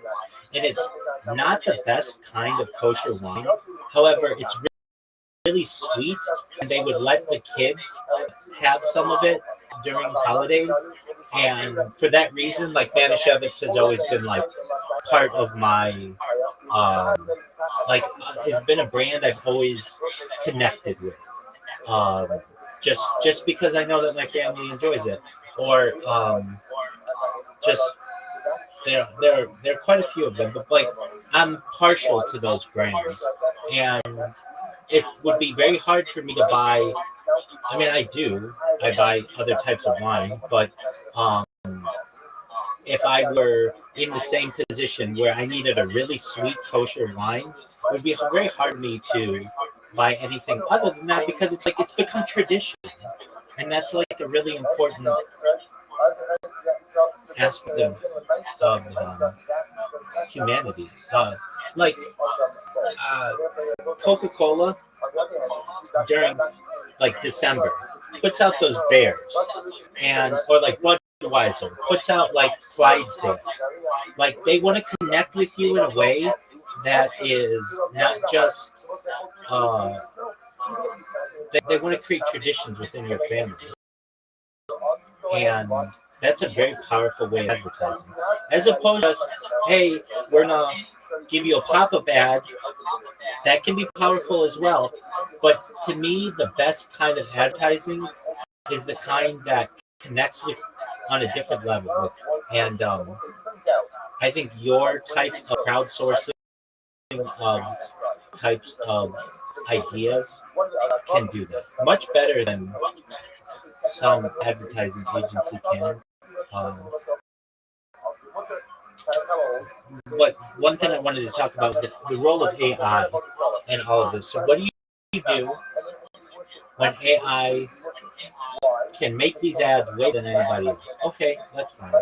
and it's not the best kind of kosher wine. However, it's really sweet, and they would let the kids have some of it during holidays. And for that reason, like Manischewitz has always been like part of my it's been a brand I've always connected with. Just because I know that my family enjoys it, or just there are quite a few of them, but like I'm partial to those brands, and it would be very hard for me to buy. I mean, I buy other types of wine, but if I were in the same position where I needed a really sweet kosher wine, it would be very hard for me to buy anything other than that, because it's like it's become tradition, and that's like a really important aspect of humanity. like uh, Coca-Cola during like December puts out those bears, and or like Budweiser puts out like Clydesdales. Like they want to connect with you in a way that is not just uh, they want to create traditions within your family, and that's a very powerful way of advertising. As opposed to just, hey, we're gonna give you a pop-up ad. That can be powerful as well. But to me, the best kind of advertising is the kind that connects with on a different level with. And I think your type of crowdsourcing of types of ideas can do that much better than some advertising agency can. Um, but one thing I wanted to talk about is the role of AI and all of this. So, what do you do when AI can make these ads way than anybody else? Okay, that's fine.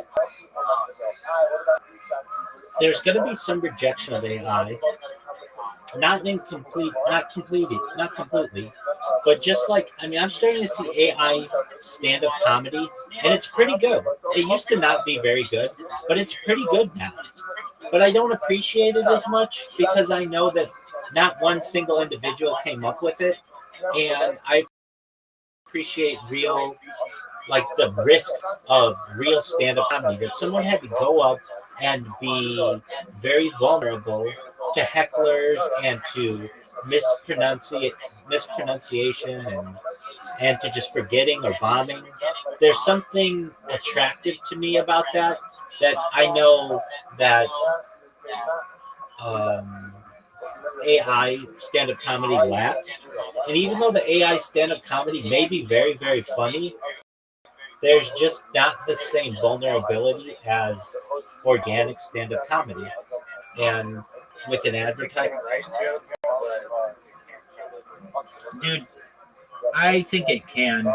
There's going to be some rejection of AI, not completely, but just like I'm starting to see AI stand-up comedy, and it's pretty good. It used to not be very good, but it's pretty good now. But I don't appreciate it as much because I know that not one single individual came up with it, and I appreciate real, like the risk of real stand-up comedy that someone had to go up and be very vulnerable to hecklers and to mispronunciation and to just forgetting or bombing. There's something attractive to me about that I know that um, AI stand-up comedy lacks. And even though the AI stand-up comedy may be very, very funny, there's just not the same vulnerability as organic stand-up comedy. And with an advertiser, dude, I think it can.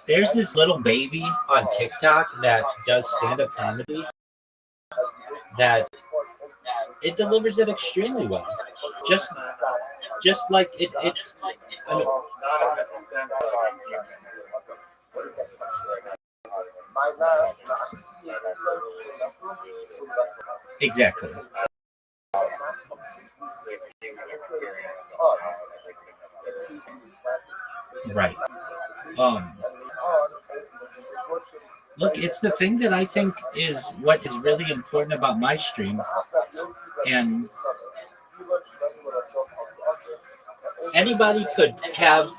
There's this little baby on TikTok that does stand-up comedy that it delivers it extremely well. Just just like I mean, exactly. Right. Um, Look, it's the thing that I think is what is really important about my stream. And anybody could have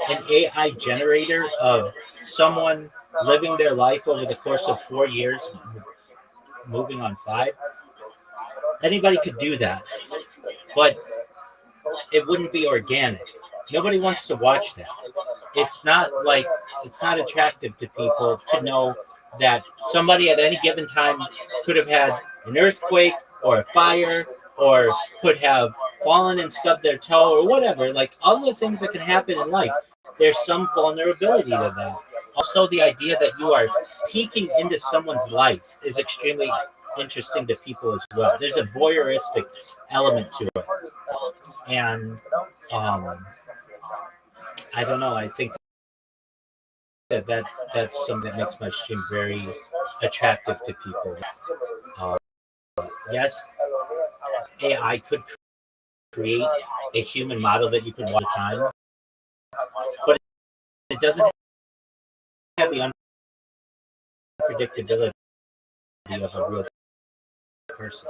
an AI generator of someone living their life over the course of 4 years, moving on five. Anybody could do that, but it wouldn't be organic. Nobody wants to watch that. It's not like it's not attractive to people to know that somebody at any given time could have had an earthquake or a fire or could have fallen and stubbed their toe or whatever. Like all the things that can happen in life, there's some vulnerability to that. Also, the idea that you are peeking into someone's life is extremely interesting to people as well. There's a voyeuristic element to it, and I don't know. I think that's something that makes my stream very attractive to people. Uh, yes, AI could create a human model that you can watch all the time, but it doesn't have the unpredictability of a real person,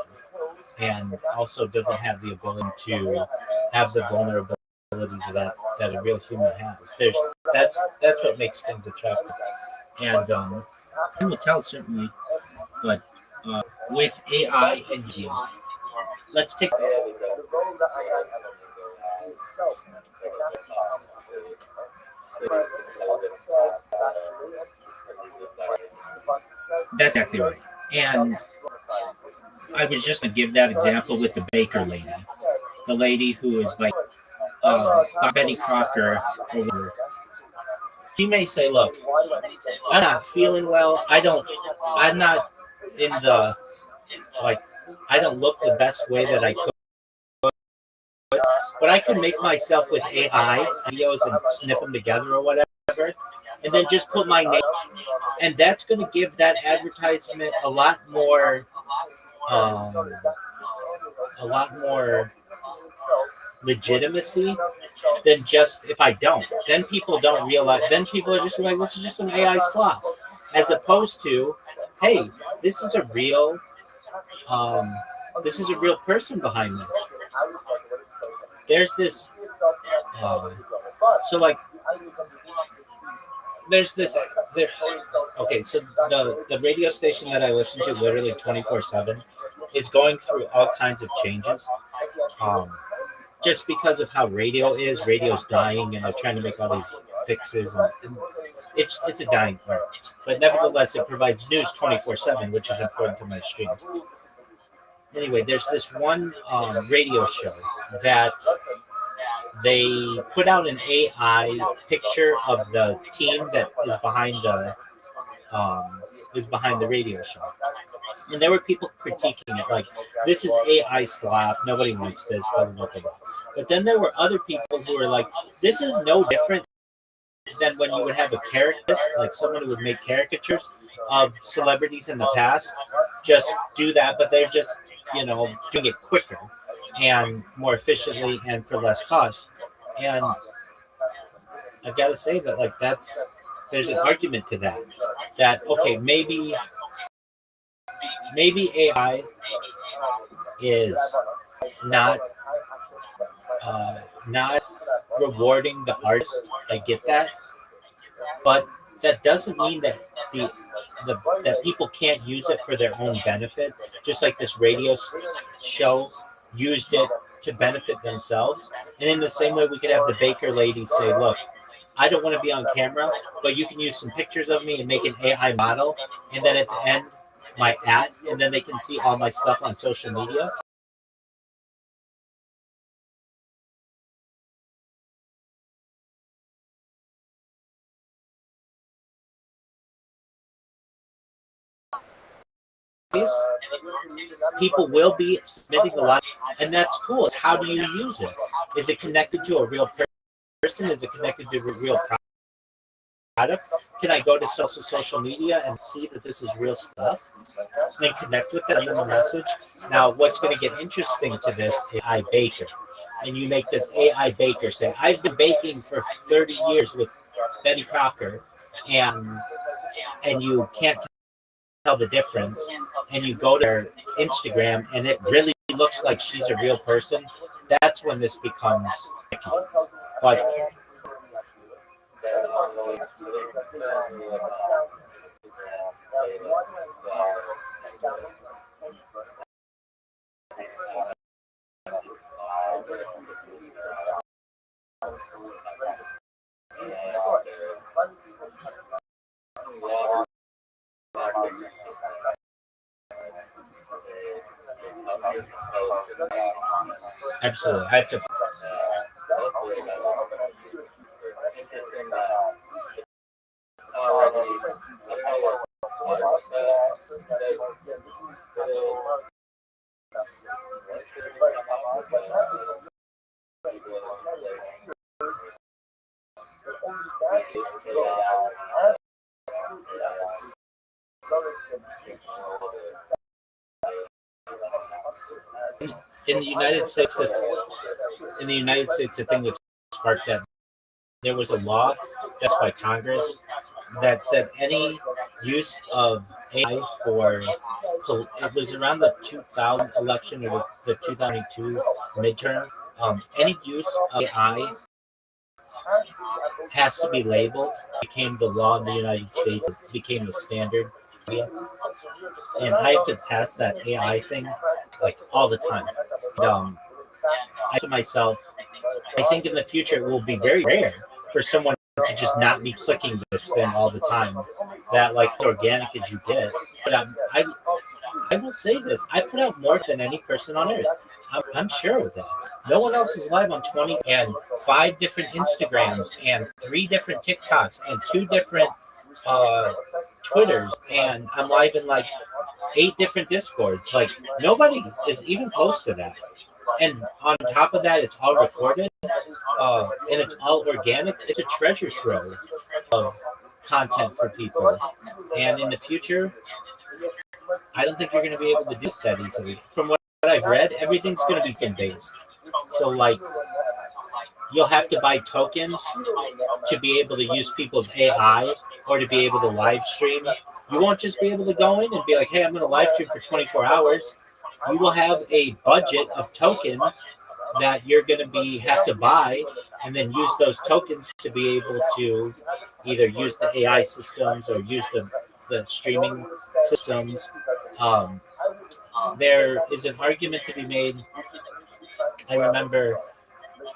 and also doesn't have the ability to have the vulnerabilities of that a real human has. That's what makes things attractive, and time will tell certainly, but with AI and video, let's take. That's exactly right. And I was just going to give that example with the baker lady, the lady who is like Betty Crocker or whatever. She may say, "Look, I'm not feeling well. I'm not in the like. I don't look the best way that I could. but I can make myself with AI videos and snip them together or whatever, and then just put my name, and that's going to give that advertisement um, a lot more legitimacy than just if I don't. Then people don't realize. Then people are just like, this is just an AI slop, as opposed to, hey, this is a real, um, this is a real person behind this. There's this, so like, there's this. There, okay, so the radio station that I listen to literally 24/7 is going through all kinds of changes. Um, just because of how radio's dying, and they're trying to make all these fixes, and it's a dying art. But nevertheless, it provides news 24/7, which is important to my stream. Anyway, there's this one radio show that they put out an AI picture of the team that is behind the radio show. And there were people critiquing it, like, this is AI slop, nobody wants this, blah, blah, blah, blah. But then there were other people who were like, this is no different than when you would have a caricaturist, like someone who would make caricatures of celebrities in the past, just do that, but they're just, doing it quicker and more efficiently and for less cost. And I've got to say that, like, there's an argument to that. That, okay, maybe AI is not not rewarding the artist. I get that, but that doesn't mean that that people can't use it for their own benefit. Just like this radio show used it to benefit themselves, and in the same way, we could have the baker lady say, "Look, I don't want to be on camera, but you can use some pictures of me and make an AI model, and then at the end, my ad, and then they can see all my stuff on social media." People will be submitting a lot, and that's cool. How do you use it? Is it connected to a real person? Is it connected to a real product? Can I go to social media and see that this is real stuff, and then connect with them, send them a message? Now, what's going to get interesting to this is AI baker, and you make this AI baker say, "I've been baking for 30 years with Betty Crocker," and you can't tell the difference, and you go to her Instagram and it really looks like she's a real person. That's when this becomes tricky. But absolutely, I have to. In the United States, the thing that sparked that, there was a law passed by Congress that said any use of AI for, it was around the 2000 election or the 2002 midterm, any use of AI has to be labeled. It became the law in the United States. It became the standard. And I have to pass that AI thing like all the time. And, I to myself, I think in the future it will be very rare for someone to just not be clicking this thing all the time. That, like, as organic as you get. But I will say this: I put out more than any person on earth. I'm sure of that. No one else is live on 20 and 5 different Instagrams and 3 different TikToks and 2 different Twitters, and I'm live in like 8 different Discords. Like, nobody is even close to that. And on top of that, it's all recorded, and it's all organic. It's a treasure trove of content for people. And in the future, I don't think you're going to be able to do studies of it. From what I've read, everything's going to be token based. So, like, you'll have to buy tokens to be able to use people's AI or to be able to live stream. You won't just be able to go in and be like, hey, I'm going to live stream for 24 hours. You will have a budget of tokens that you're going to have to buy and then use those tokens to be able to either use the AI systems or use the streaming systems. Um, there is an argument to be made. I remember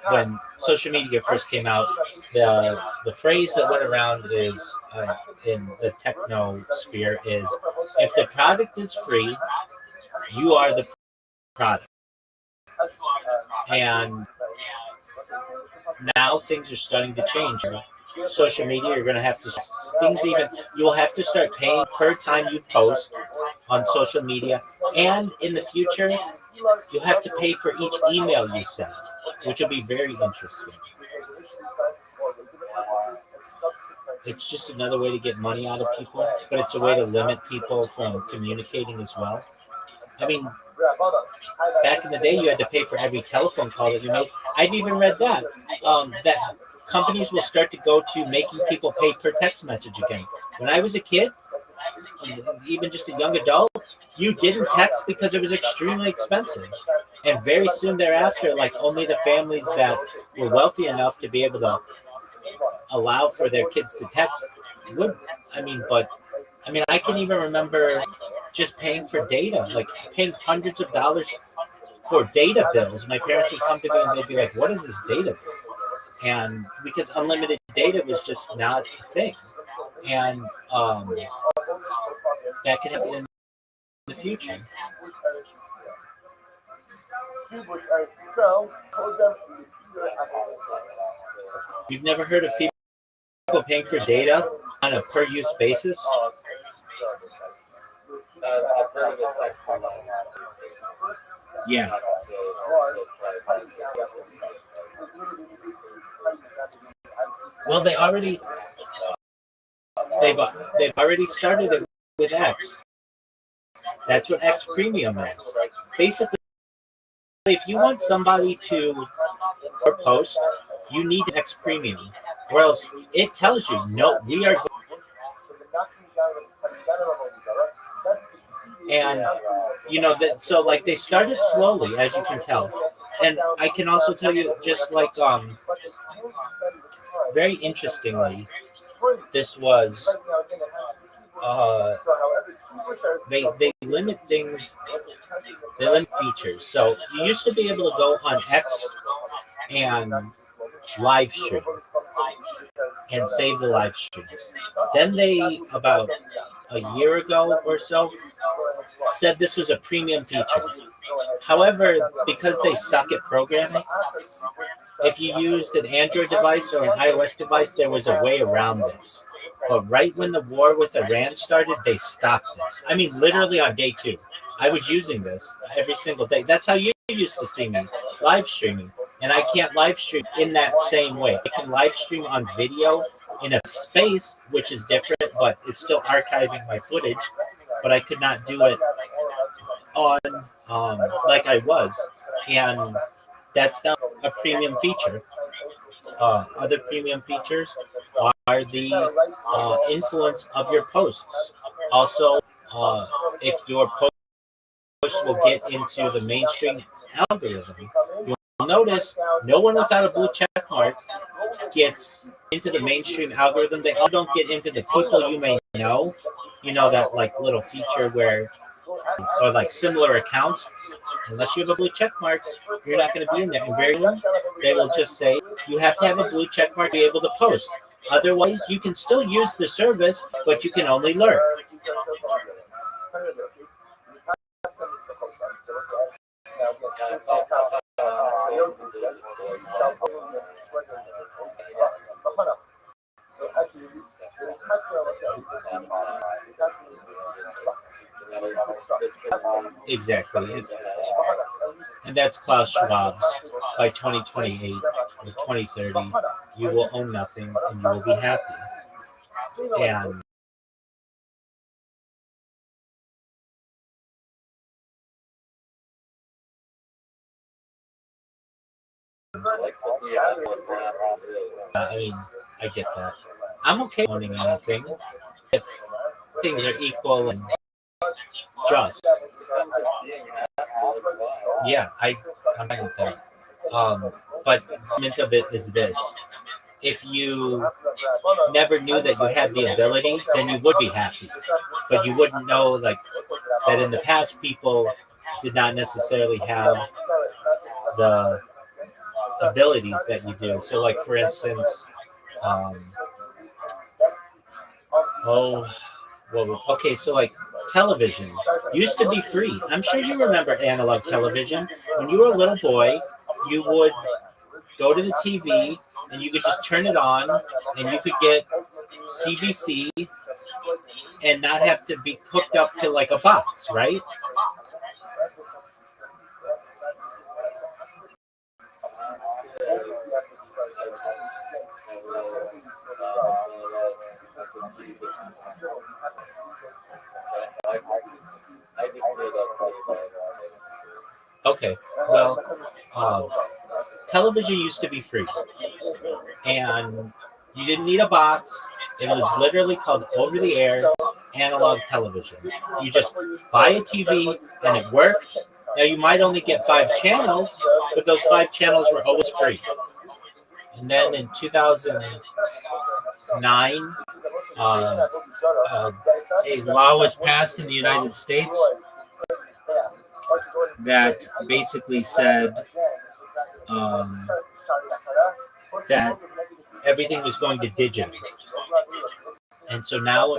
when social media first came out, the phrase that went around is in the techno sphere is, if the product is free, you are the product. And now things are starting to change. Social media, you're going to have to you'll have to start paying per time you post on social media, and in the future you'll have to pay for each email you send, which will be very interesting. It's just another way to get money out of people, but it's a way to limit people from communicating as well. I mean, back in the day, you had to pay for every telephone call that you made. I've even read that that companies will start to go to making people pay per text message again. When I was a kid, even just a young adult, you didn't text because it was extremely expensive. And very soon thereafter, like, only the families that were wealthy enough to be able to allow for their kids to text would. I can even remember just paying for data, like paying hundreds of dollars for data bills. My parents would come to me and they'd be like, "What is this data bill?" And because unlimited data was just not a thing, and that can happen in the future. You've never heard of people paying for data on a per use basis? Yeah. Well, they've already started it with X. That's what X Premium is. Basically, if you want somebody to post, you need X Premium, or else it tells you, no, we are. And that, so like they started slowly, as you can tell, and I can also tell you, just like very interestingly, this was they limit things, they limit features. So you used to be able to go on X and live stream and save the live streams. Then they, about a year ago or so, said this was a premium feature. However, because they suck at programming, if you used an Android device or an iOS device, there was a way around this. But right when the war with Iran started, they stopped this. I mean, literally on day 2. I was using this every single day. That's how you used to see me, live streaming. And I can't live stream in that same way. I can live stream on video in a space, which is different, but it's still archiving my footage. But I could not do it on like I was. And that's not a premium feature. Other premium features are the influence of your posts. Also, if your post will get into the mainstream algorithm, you'll notice no one without a blue check mark gets into the mainstream algorithm. They all don't get into the people you may know. You know, that like little feature where, or like similar accounts, unless you have a blue check mark, you're not going to be in there. And very soon, they will just say you have to have a blue check mark to be able to post. Otherwise, you can still use the service, but you can only lurk. Exactly. and that's Klaus Schwab's. By 2028 or 2030, you will own nothing and you will be happy. And I mean, I get that. I'm okay owning anything if things are equal and just. Yeah, I'm fine with that. But the element of it is this: if you never knew that you had the ability, then you would be happy. But you wouldn't know, like, that in the past people did not necessarily have the abilities that you do. So, like, for instance, um, oh, well, okay, so like television used to be free. I'm sure you remember analog television. When you were a little boy, you would go to the TV and you could just turn it on and you could get CBC and not have to be hooked up to like a box, right? Okay, well, television used to be free, and you didn't need a box. It was literally called over-the-air analog television. You just buy a TV, and it worked. Now, you might only get 5 channels, but those 5 channels were always free. And then in 2009, a law was passed in the United States that basically said that everything was going to digital. And so now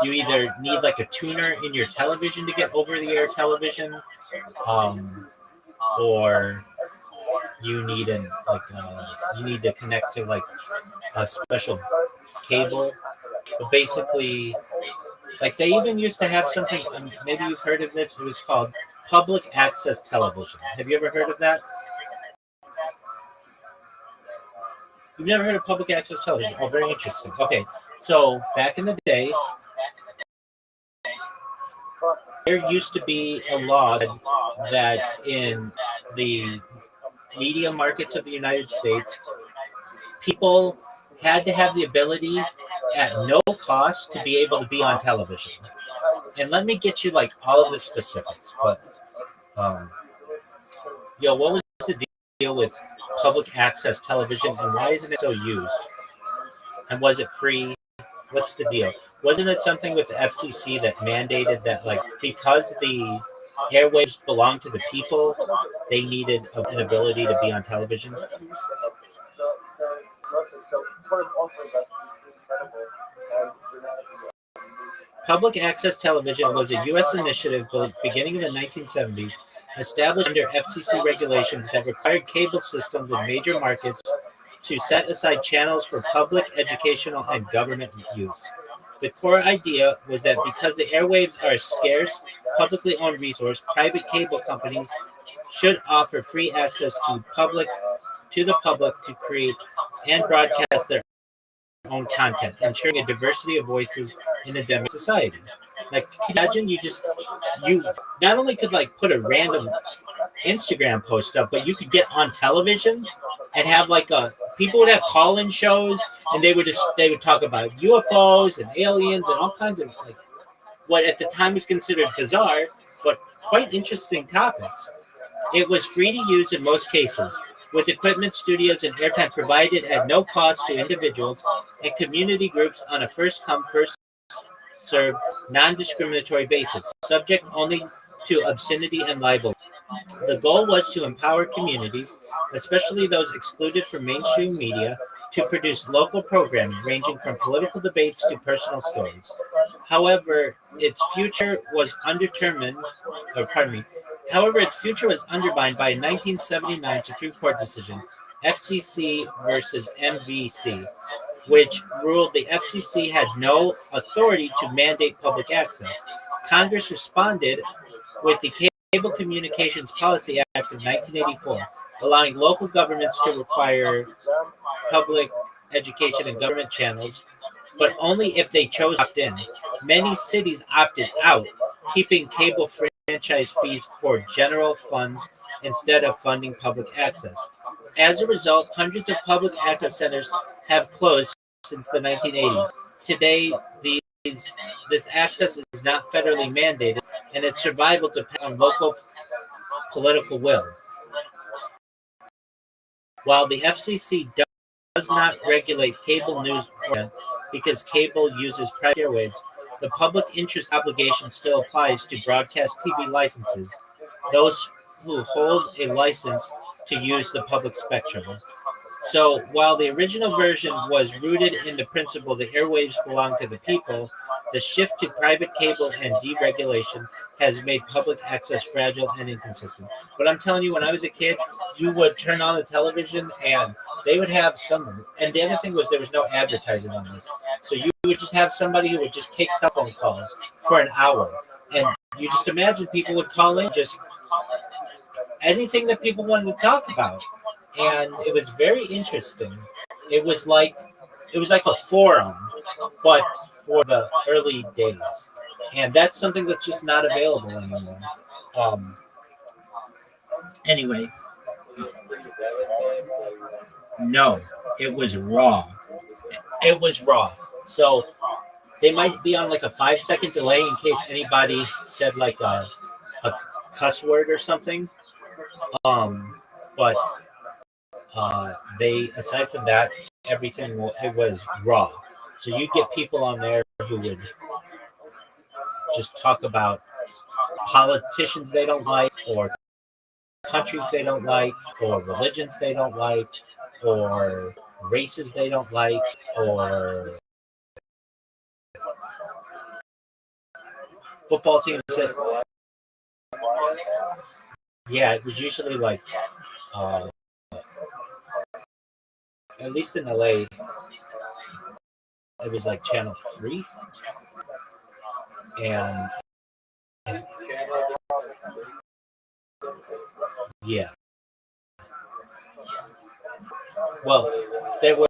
you either need like a tuner in your television to get over-the-air television, or you need you need to connect to like a special cable. But basically, like they even used to have something. Maybe you've heard of this. It was called public access television. Have you ever heard of that? You've never heard of public access television? Oh, very interesting. Okay, so back in the day, there used to be a law that in the media markets of the United States, people had to have the ability at no cost to be able to be on television. And let me get you like all of the specifics, but what was the deal with public access television and why isn't it still used? And was it free? What's the deal? Wasn't it something with the FCC that mandated that, like, because the airwaves belong to the people, they needed an ability to be on television? Public access television was a U.S. initiative beginning in the 1970s, established under FCC regulations that required cable systems in major markets to set aside channels for public, educational, and government use. The core idea was that because the airwaves are a scarce, publicly owned resource, private cable companies should offer free access to the public to create and broadcast their own content, ensuring a diversity of voices in a democratic society. Like, imagine you not only could like put a random Instagram post up, but you could get on television and have like people would have call-in shows, and they would talk about UFOs and aliens and all kinds of like what at the time was considered bizarre but quite interesting topics. It was free to use in most cases, with equipment, studios, and airtime provided at no cost to individuals and community groups on a first-come, first-served, non-discriminatory basis, subject only to obscenity and libel. The goal was to empower communities, especially those excluded from mainstream media, to produce local programming ranging from political debates to personal stories. However, its future was its future was undermined by a 1979 Supreme Court decision, FCC versus MVC, which ruled the FCC had no authority to mandate public access. Congress responded with the Cable Communications Policy Act Act of 1984, allowing local governments to require public education and government channels, but only if they chose to opt in. Many cities opted out, keeping cable franchise fees for general funds instead of funding public access. As a result, hundreds of public access centers have closed since the 1980s. Today, this access is not federally mandated, and its survival depends on local political will. While the FCC does not regulate cable news because cable uses private airwaves, the public interest obligation still applies to broadcast TV licenses, those who hold a license to use the public spectrum. So while the original version was rooted in the principle the airwaves belong to the people, the shift to private cable and deregulation has made public access fragile and inconsistent. But I'm telling you, when I was a kid, you would turn on the television and they would have some. And the other thing was there was no advertising on this. So you would just have somebody who would just take telephone calls for an hour. And you just imagine people would call in just anything that people wanted to talk about. And it was very interesting. It was like a forum, but for the early days, and that's something that's just not available anymore. Um, anyway, no, it was raw. It was raw. So they might be on like a 5 second delay in case anybody said like a cuss word or something. But they aside from that, everything it was raw. So you get people on there who would just talk about politicians they don't like, or countries they don't like, or religions they don't like, or races they don't like, or football teams that, yeah, it was usually like uh, at least in LA it was like channel 3, and yeah, well, there were,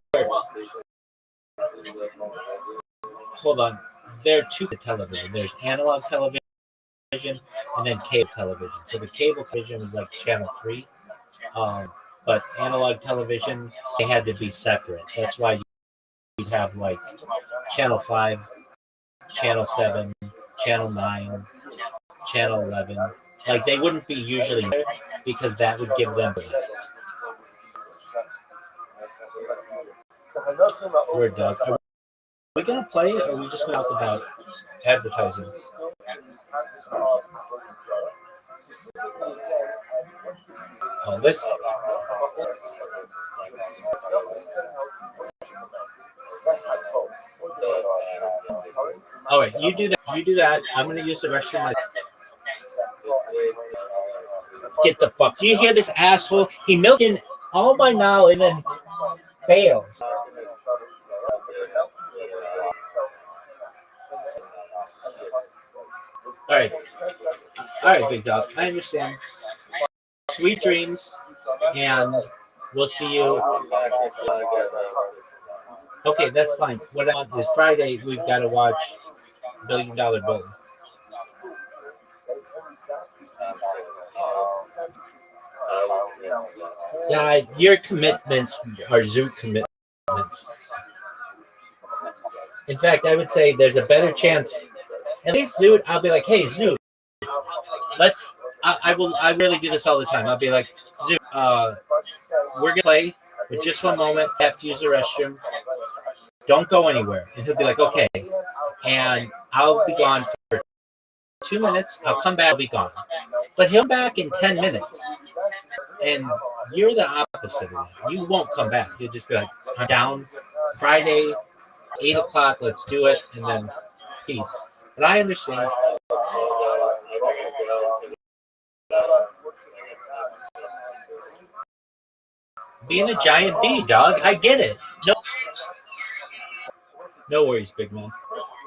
hold on, there are two television. There's analog television and then cable television. So the cable television was like channel 3, but analog television, they had to be separate. That's why you'd have like channel 5, channel 7, channel 9, channel 11. Like they wouldn't be usually there because that would give them. Word dog. Are we gonna play, or are we just gonna talk about advertising? Oh, this. All right, you do that. You do that. I'm gonna use the restroom. Get the fuck. Do you hear this asshole? He milked in all my knowledge and then fails. All right, big dog. I understand. Sweet dreams, and we'll see you. Okay, that's fine. What I want is Friday. We've got to watch $1 Billion Bowl. Yeah, your commitments are zoo commitments. In fact, I would say there's a better chance. At least Zoot, I'll be like, hey, Zoot, let's. I really do this all the time. I'll be like, Zoot, we're gonna play with just one moment. I have to use the restroom. Don't go anywhere. And he'll be like, okay. And I'll be gone for 2 minutes. I'll come back. I'll be gone. But he'll come back in 10 minutes. And you're the opposite of that. You won't come back. You'll just be like, I'm down. Friday, 8 o'clock. Let's do it. And then peace. But I understand. Being a giant bee, dog. I get it. No worries, big man.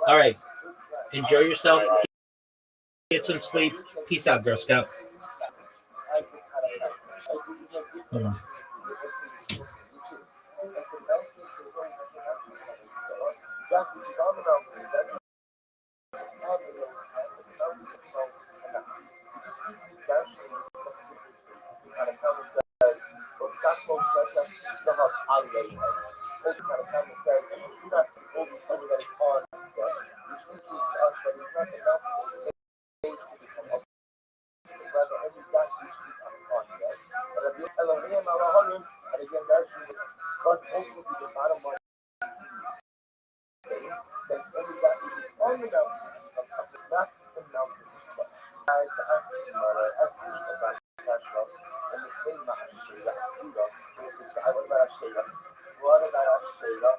All right. Enjoy yourself. Get some sleep. Peace out, Girl Scout. Hold on. Which is, at the mountains, there's always that which is on the mountains, that which is on the hills, and the mountains themselves cannot. You just seem to be dashing in different places. And a camera says, well, Sakmo Kesef Sahab Alayha. All the kind of camera says, do not hold something that is on them, which indicates to us that in fact the mountain age can become us, rather only that which is upon them. And Rabbi Elohim Alaharim, and again, that's but ultimately the bottom line is saying that it's only that which is on the mountain which becomes us, not the mountain itself. As the Gemara, as the Mishnah about Kasha, and the thing about Ashera, Asura, this is I want about Ashera. What about Ashera?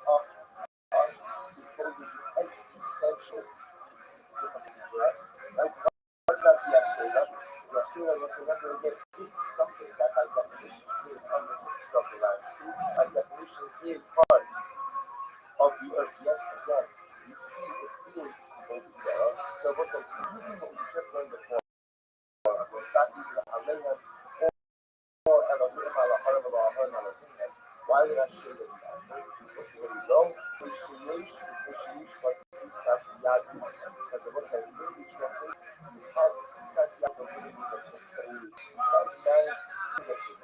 This poses an existential difficulty for us. Right? What about the Ashera? So the Ashera, let's remember again, this is something that by definition is underneath of the landscape. By definition is part of the earth. Yet again, you see it is the Holy Sarah. So what's like using what we just learned before, why did I show that the answer? What's the very low? Because it was a really translation. It has this precise ability that has managed to get it.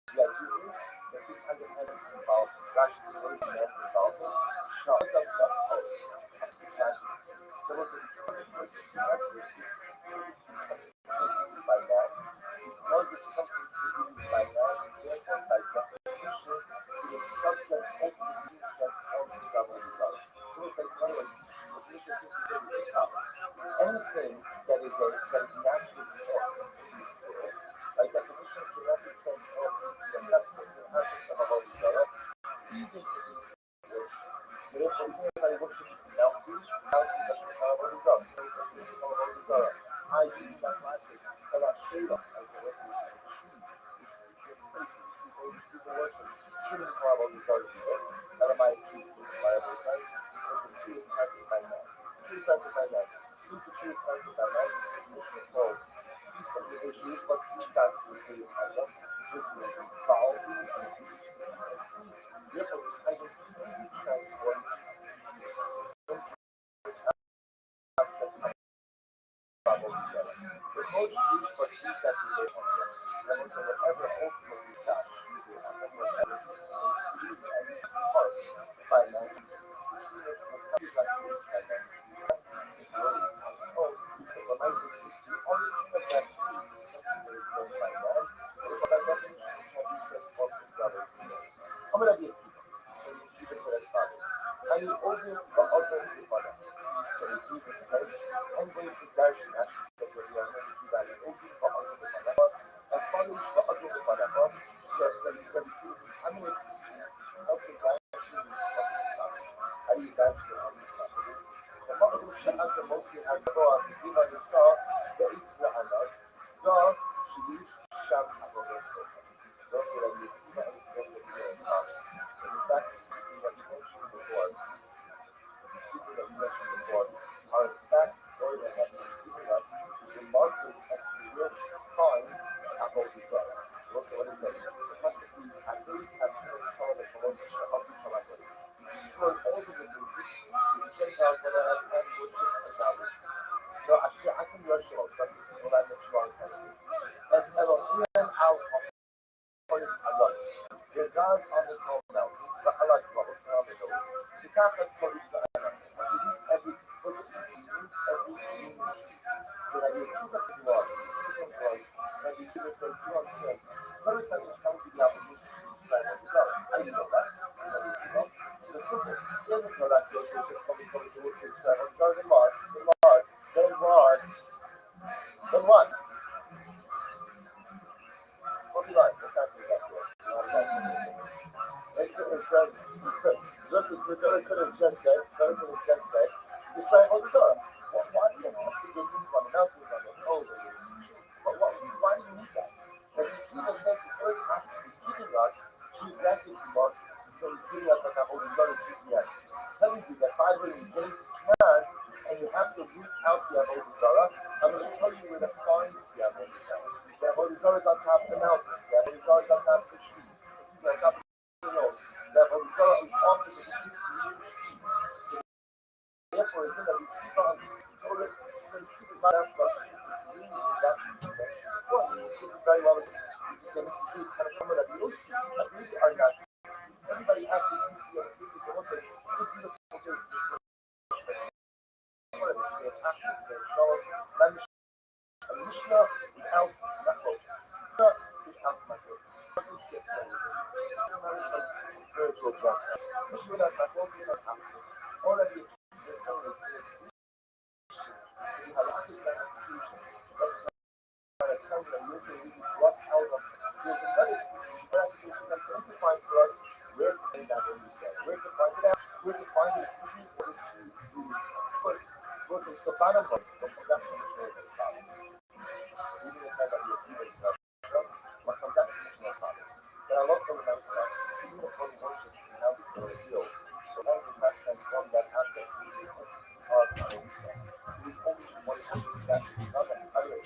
The idea is that this kind of has involved crashes and what is the man's involved? Shot up that out. So what's the person this is considered to be something created by man. Because it's something created by man, therefore by definition, it is subject to being transformed into our result. So it's like, in other words, what Mishnah seems to say is as follows. Anything that is naturally formed in this world, by definition, cannot be transformed into the method of object of a holy Zara, even if it is worship. Therefore, even if I worship mountain doesn't call a holy Zara. It doesn't call a holy Zara. I use that logic, and I shade up, like the rest of which is a tree, which people worship, shouldn't call a holy Zara either. None of my trees to apply a holy Zara, because the tree is planted by man. The tree is planted by man. Since the tree is planted by man, this definition calls some issues, but three sides to the creative concept. The person is involved in this information in this entity. Therefore, this item can be transformed into a concept of each other. The most used but three sides to the concept. And also, whatever ultimately sides whatever is created and is part by man, which means what is not created by man, which is not created on its own. The nicest is the origin of that tree is something that is known by man, but by definition it can be transformed into other people. I'm going to be a people. So you see this as follows. And you open the other Ifana. So the people says, I'm going to darshan actually says that we are going to do that. You open the other Ifana. And punish the other Ifana. So when the people says, I'm going to teach you how to darshan this possible. How do you darshan the possible? فمروا شأنت موسي هالبوار بما يسار بإيتس لعنار دار شليش شام أبو رسول those that you keep and it's going to be as follows. And in fact, something that you mentioned before are in fact going to have been giving us the markers as to where to find Apple Desire. Also, what is that? The classic means at least have been called the philosophy of the Shalakari. Destroyed all the differences with the Gentiles that have had worship and salvation. So, Ashi'atim Yashua, some this is what I mentioned on the as Elohim al-Horim Allah. Their gods on the 12 mountains, the Allah prophets and the hills, the Tachas Kodesh the Anam, every person every human tree. So that you keep up with love, becomes right, and you keep it so you understand. So it's not just coming to the application to describe what is out. How do you know that? The simple image of that case is just coming from the work of Israel. Then what? What do you like? What's happening back there? The Torah could have just said, describe all this other. Why do you have to get into on the mountains, on the hills, on the tree? Why do you need that? And the key that says the Torah is actually giving us geographic markers. The Torah is giving us like a whole other GPS. Telling you that by the way you get into Canaan and you have to root out the Avodah Zarah, I'm going to tell you where to find the Avodah Zarah. The Avodah Zarah is on top of the mountains. The Avodah Zarah therefore, again, that we keep on this Torah, we keep it not after disagreeing with that information. Well, we keep it very well. Because the Mr. Jews kind of come that we see, that we are not. Everybody actually seems to be on the same page. Also, it's a beautiful day for this a Mishnah without machotes. Without machotes. Doesn't get spiritual junk. Mishnah without machotes and happiness. All that the son is the halakhic ramifications. That's a kind of using really brought out of. There's another ramifications that can define for us where to find out what you said. Where to find it out. Where to find it. It's easy for it to put it. So we'll say, Sabana, but that's what Mishnah is as follows. Even the side that we agree with what comes out of Mishnah as follows. But I love from the nice side, even if one worships can now be healed, so long as not transform that object into the heart of our self. It is only one worship that is not an other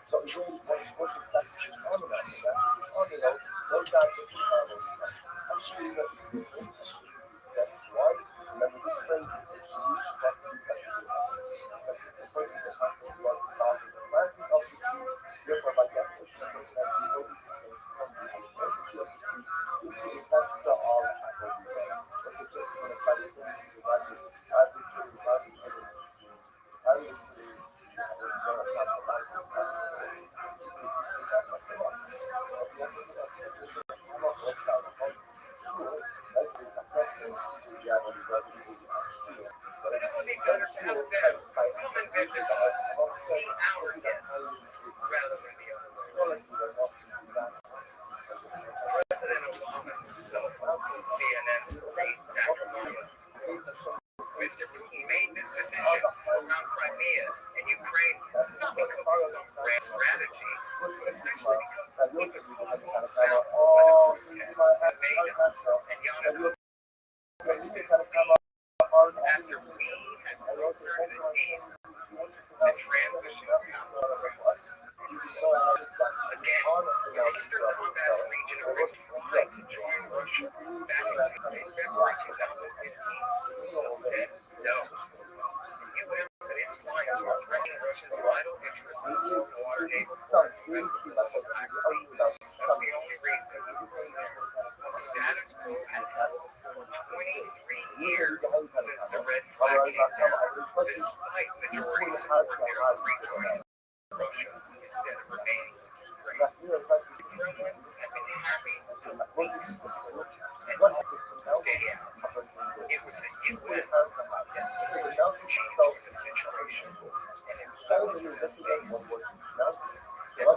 so it's only one worship that is on the night, that is on the note, no God is the power. I'm sure that the difference accepts why. Remember this phrase, which she used to be such a good one. Because it's a person that was involved in the planting of the tree, therefore by definition, a person has the ability to transform the identity of the tree into the cancer of Aphrodite. That's just an aside for me, because President Obama himself told CNN's great Mr. Putin made this decision around Crimea and Ukraine not because of some grand strategy, but essentially because he was calling for violence by the protests in Maida and Yana. After we had ordered a deal to transition again, the Eastern Donbass region of Ukraine to join Russia back in February 2015 said no. The U.S. and its allies are threatening Russia's vital interests in the water neighborhoods west of the Black Sea. That's the only reason. The status quo had held for 23 years since the red flag came down, despite majority support there for rejoining Russia instead of remaining with Ukraine. The Kremlin had been happy to release the port and stay out. It was the U.S. that was changing the situation, and it showed in the face. And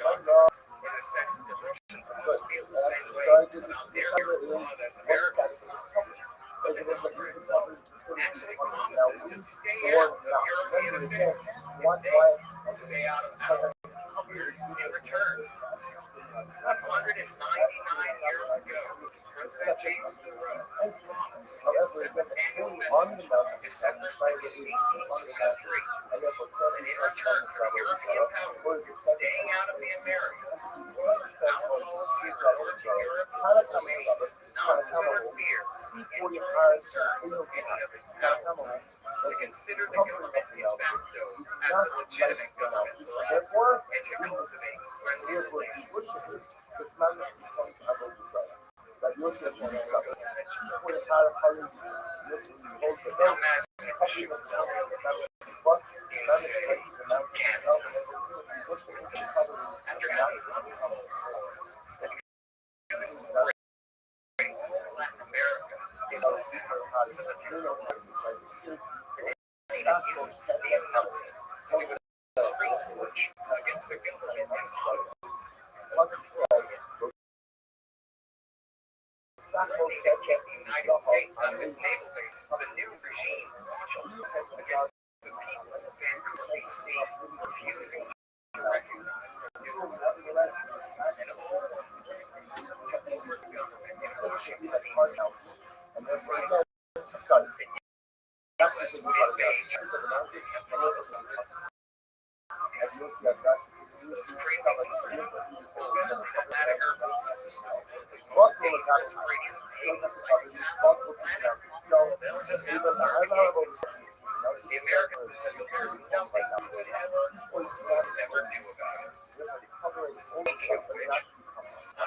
find out in a sense that the Russians must feel the same way about their God as Americans. But the conference actually promises to stay out of European affairs if they stay out of Africa. In return, 199 years ago, President James Monroe promised in his annual message, December 2nd, 1823, that in return for the European powers staying out of the Americas, our policy towards Europe will be not to interfere in or serve any of its powers, to consider the government de facto as the legitimate government for us, and to cultivate friendly relations. Now imagine if she was out in, say, Canada, after having Latin America, it's a the announcement to do a street march against the government in Ottawa. Needing to keep the United States out of its naval base, the new regime launched against the people of Vancouver, BC, refusing to recognize the new and a full government in Washington, D.C. And therefore, sorry. The U.S. would invade And you'll see I've got you'll see some of the skills that you before we're going to cover that. Multiple accounts, still have to cover these multiple accounts. So even the high level of The American listeners know right now what never knew about it. covering all the Speaking of which, I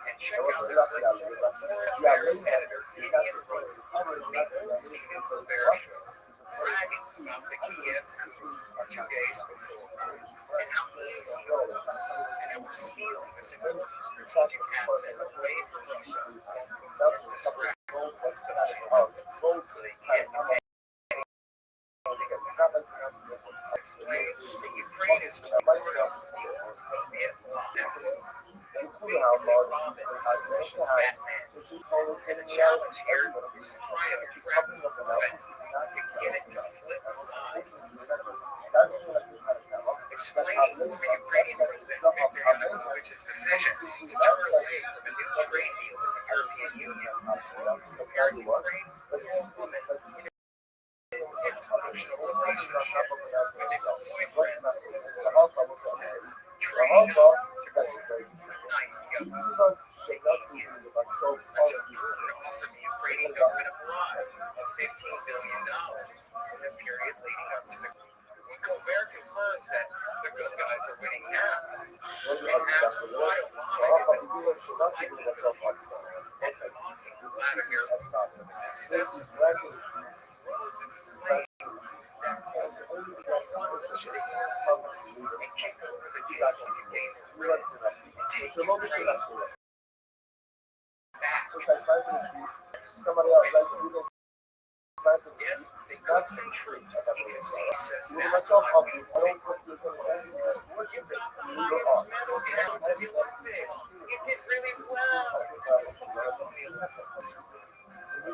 and check out the Affairs editor Ian Rose on the old Stephen Colbert show, bragging about the Kievs 2 days before, and how easy and we're stealing this important strategic asset away from Russia as distraction so they can't explains that Ukraine is part of the Soviet including how large Batman. And the challenge here is to try to trap the weapons to get it to flip sides. Explaining the Ukrainian President Viktor Yanukovych's decision to turn away from a new trade deal with the European Union compares Ukraine to a woman in an emotional relationship with its boyfriend, says trading to nice young until Putin offered the Ukrainian government a bribe of $15 billion in the period leading up to the Colbert confirms that the good guys are winning now. And asks why Obama isn't mocking Vladimir Putin's success. Rose explained that Putin should and kick over the deal he gave somebody else like you know yes, they got some troops. You can see, says that. myself up I don't You've got the highest medal counts in the Olympics. You did really well. A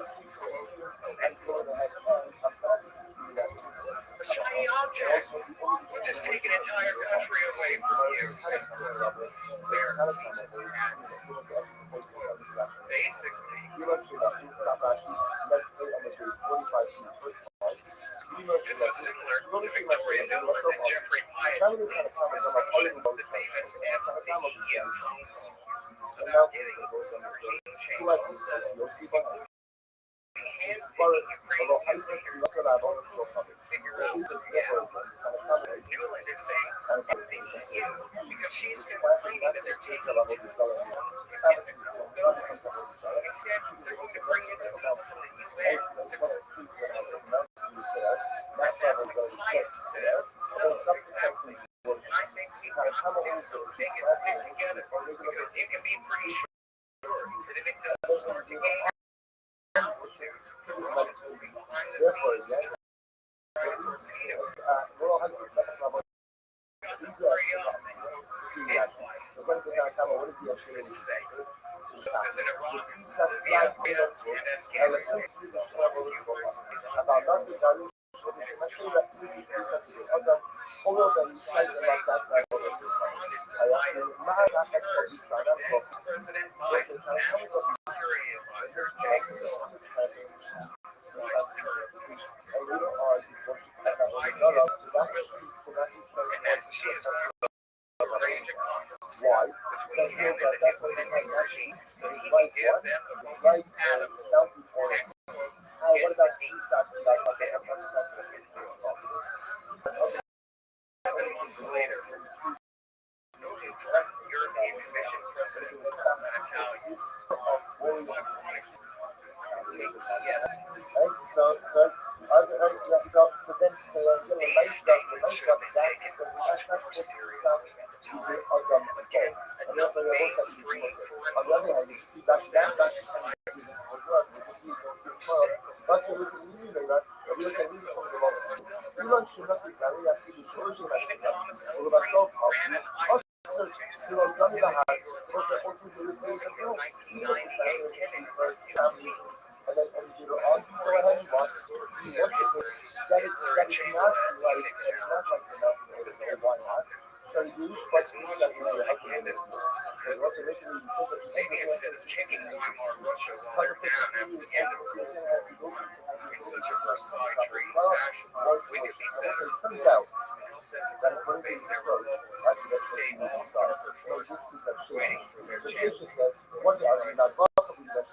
shiny object will just take an entire country away from you. This is similar to Victoria Nuland and Jeffrey Pyatt's discussion of the famous FBE about getting regime change. Nuland is saying the EU because she's complaining that they're taking too long. Instead, they're going to bring in some help from the UN to says, I think we've got to do something and stick together because you can be pretty sure that if it does start to gain altitude, the Russians will be behind the scenes. Just as in Iraq, President Biden's national security advisor, Jake Sullivan, she is a range of conflicts between him and the implementing regime, so he can give them a right Adam months later, Putin threatened European Commission President Italian Because Russell recently says that Maybe instead of kicking Weimar Russia while they're down after the end of the war, in such a Versailles treaty fashion, we could be better turns out to help them to that according to cultivate his their approach, own actually that's stay what long he saw. Parker No, this forces is that waiting Shisha. for their So chance. Shisha says, one day I'm not welcome to that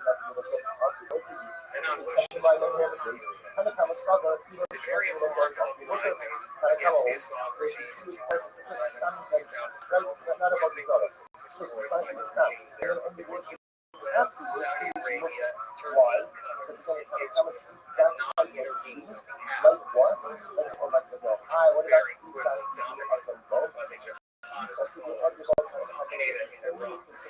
And on the Bush's second line of part, him is kind of Saga, even the if various was armed like, uprisings kind of against the Kamala, Assad where regime she was started just in standing tensions, right? 2012, Not about these other. Just destroyed like by the the snap. regime And there. then on the worship, US, afterwards, Saudi Arabia, why? Turkey, Because then it kind of Israel that have not like intervened on behalf like of what? this Like, conflict, like the which hi, was what about very the quickly Saudi dominated both? by the jihadist This has to be followers argued about of Al-Qaeda in Iraq. Iraq.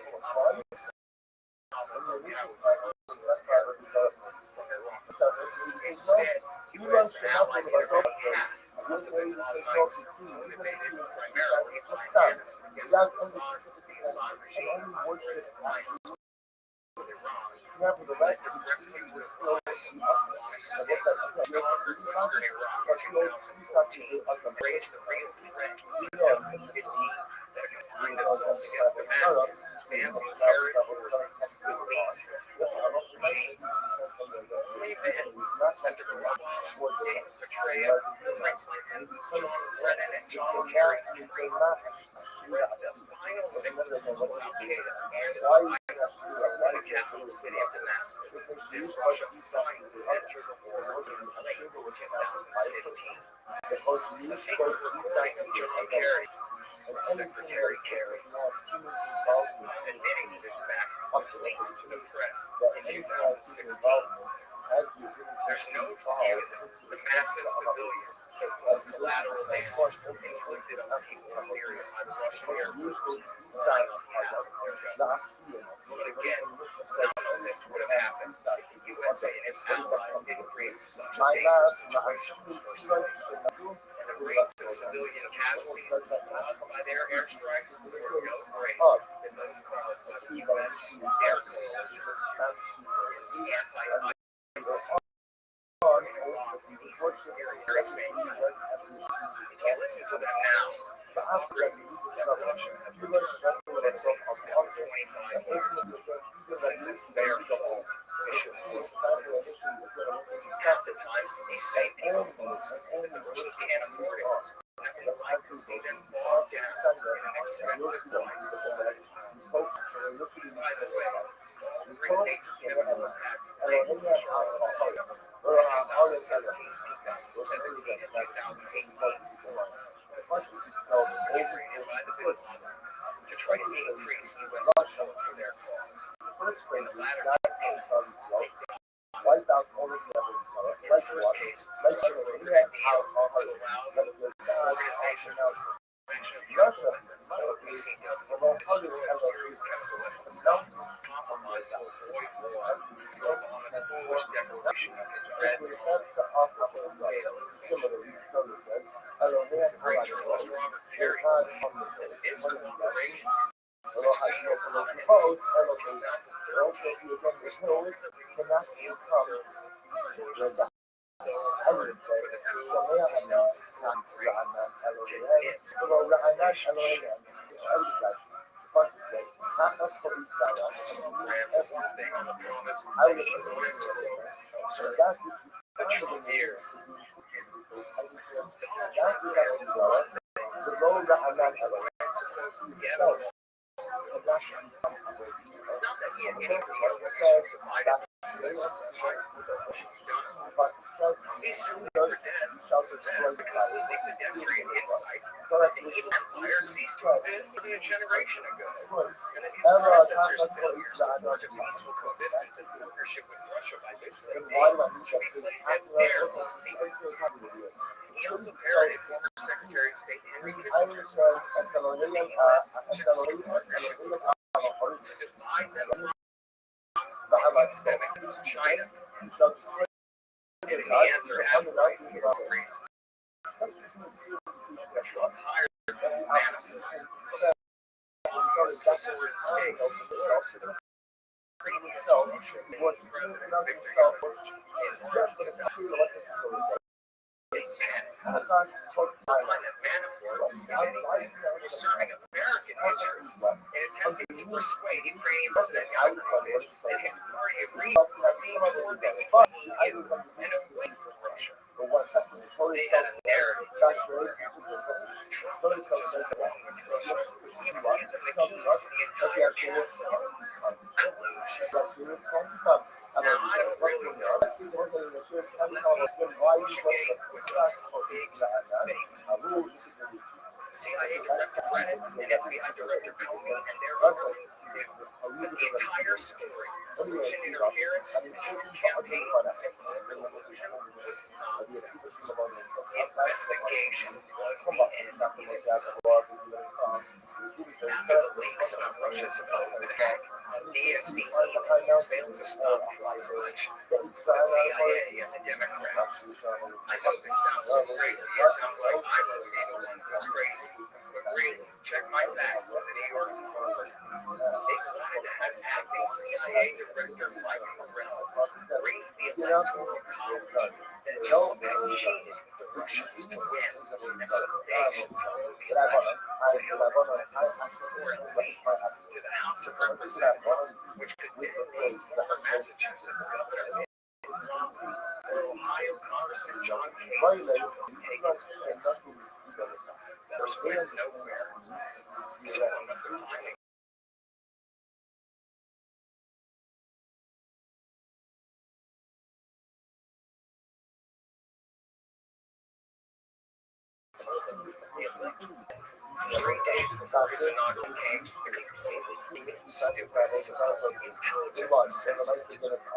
Instead, US allied intervention ultimately motivated primarily by animus against the Assad regime, whereas alliance with Iran led directly to the rise of Islamic State. However, Western Iraq in 2014 raised the real threat in 2015 that a combined assault against Damascus and the terrorist forces would lead to a flawed regime. Only then, after the Rothschild names Petraeus, Franklin, John Brennan, and John Kerry's treason, the final victory of Al-Qaeda and ISIS in the capital city of Damascus, did Russia finally enter the war in late 2015. A secret recording of John Kerry, Secretary Kerry, admitting to this fact was leaked to the press in 2016. There's no excuse for the massive civilian, so-called collateral damage inflicted on the people of Syria by the Russian Air Force flying on behalf of their government. But again, none of this would have happened if the USA and its allies didn't create such a dangerous situation in the first place. And the rates of civilian casualties caused by their airstrikes were no greater than those caused by the US air coalition's anti-ISIS very same time. If you listen to them now, threatening that Russia has returned that they have 25 years. The census bare default mission forces. Half the time, these same people boast that the Russians can't afford it, and would like to see them bogged down in an expensive fight. By the way, three major chemical attacks blamed the Russians in 2013, 2017, and 2018. Buses orchestrated by the Business to try to increase U.S. support for their cause. In the latter two cases, they Wipe out all of the evidence. in the first case, Russia broke a deal to allow the Organization of Prevention of Chemical Weapons, OPCW, to destroy serious chemical weapons stocks, compromised to avoid war, drove Obama's foolish declaration of his red Similarly, Tony says, great journalist Robert Perry that this cooperation between economic propose and elevate 2013 was ultimately cannot neoconservatives become the so hard for the coup of 2003 to hit ran for one thing on the promise that he wanted to quote conservative the Trump years. Donald Trump ran for one thing together with Russia. Not that he had any real wishes to fight it, with the Russians done. He simply pretends to completely pedestrian insight that the evil empire ceased to exist more than a generation ago, and that his predecessors' failures to forge a peaceful coexistence and partnership with Russia by this late date should be placed entirely on paper. He also parroted former Secretary of State Henry Kissinger's promise that the U.S. should seek partnership with Russia to divide them from commitments to China. And the answer has right for a reason. Trump hired managers foreign state Russian Russian president Viktor Yanukovych in March 2016. Pentecost took time that Manafort was serving American interests and attempting to persuade Ukrainian President Yanukovych and his party of moving toward the EU and away from Russia. But one second, Tory They had a narrative. Trump was Just along with Russia. He wanted them accused the entire gas Now, I don't really know. CIA Director Brennan and FBI Director Comey and their employees knew. But the entire story of Russian interference in the campaign was nonsense. The investigation was the end in sight. After the leaks about Russia's supposed hack, DNC failed to stop the vice election. The CIA and the Democrats. I know this sounds so crazy. It sounds like I must be the one who's crazy. But really, check my facts in the New York Times. They wanted to have acting CIA Director Michael Morrell read the electoral college and Joe Biden cheated the Russians to win, and so they should follow the election. Or at least with the House of Representatives, which could dictate former Massachusetts Governor Ohio Congressman John Kasich take his place. There's really nowhere. So unless they're finally Three days before his inaugural came, the completely stupid supposed intelligence assessment,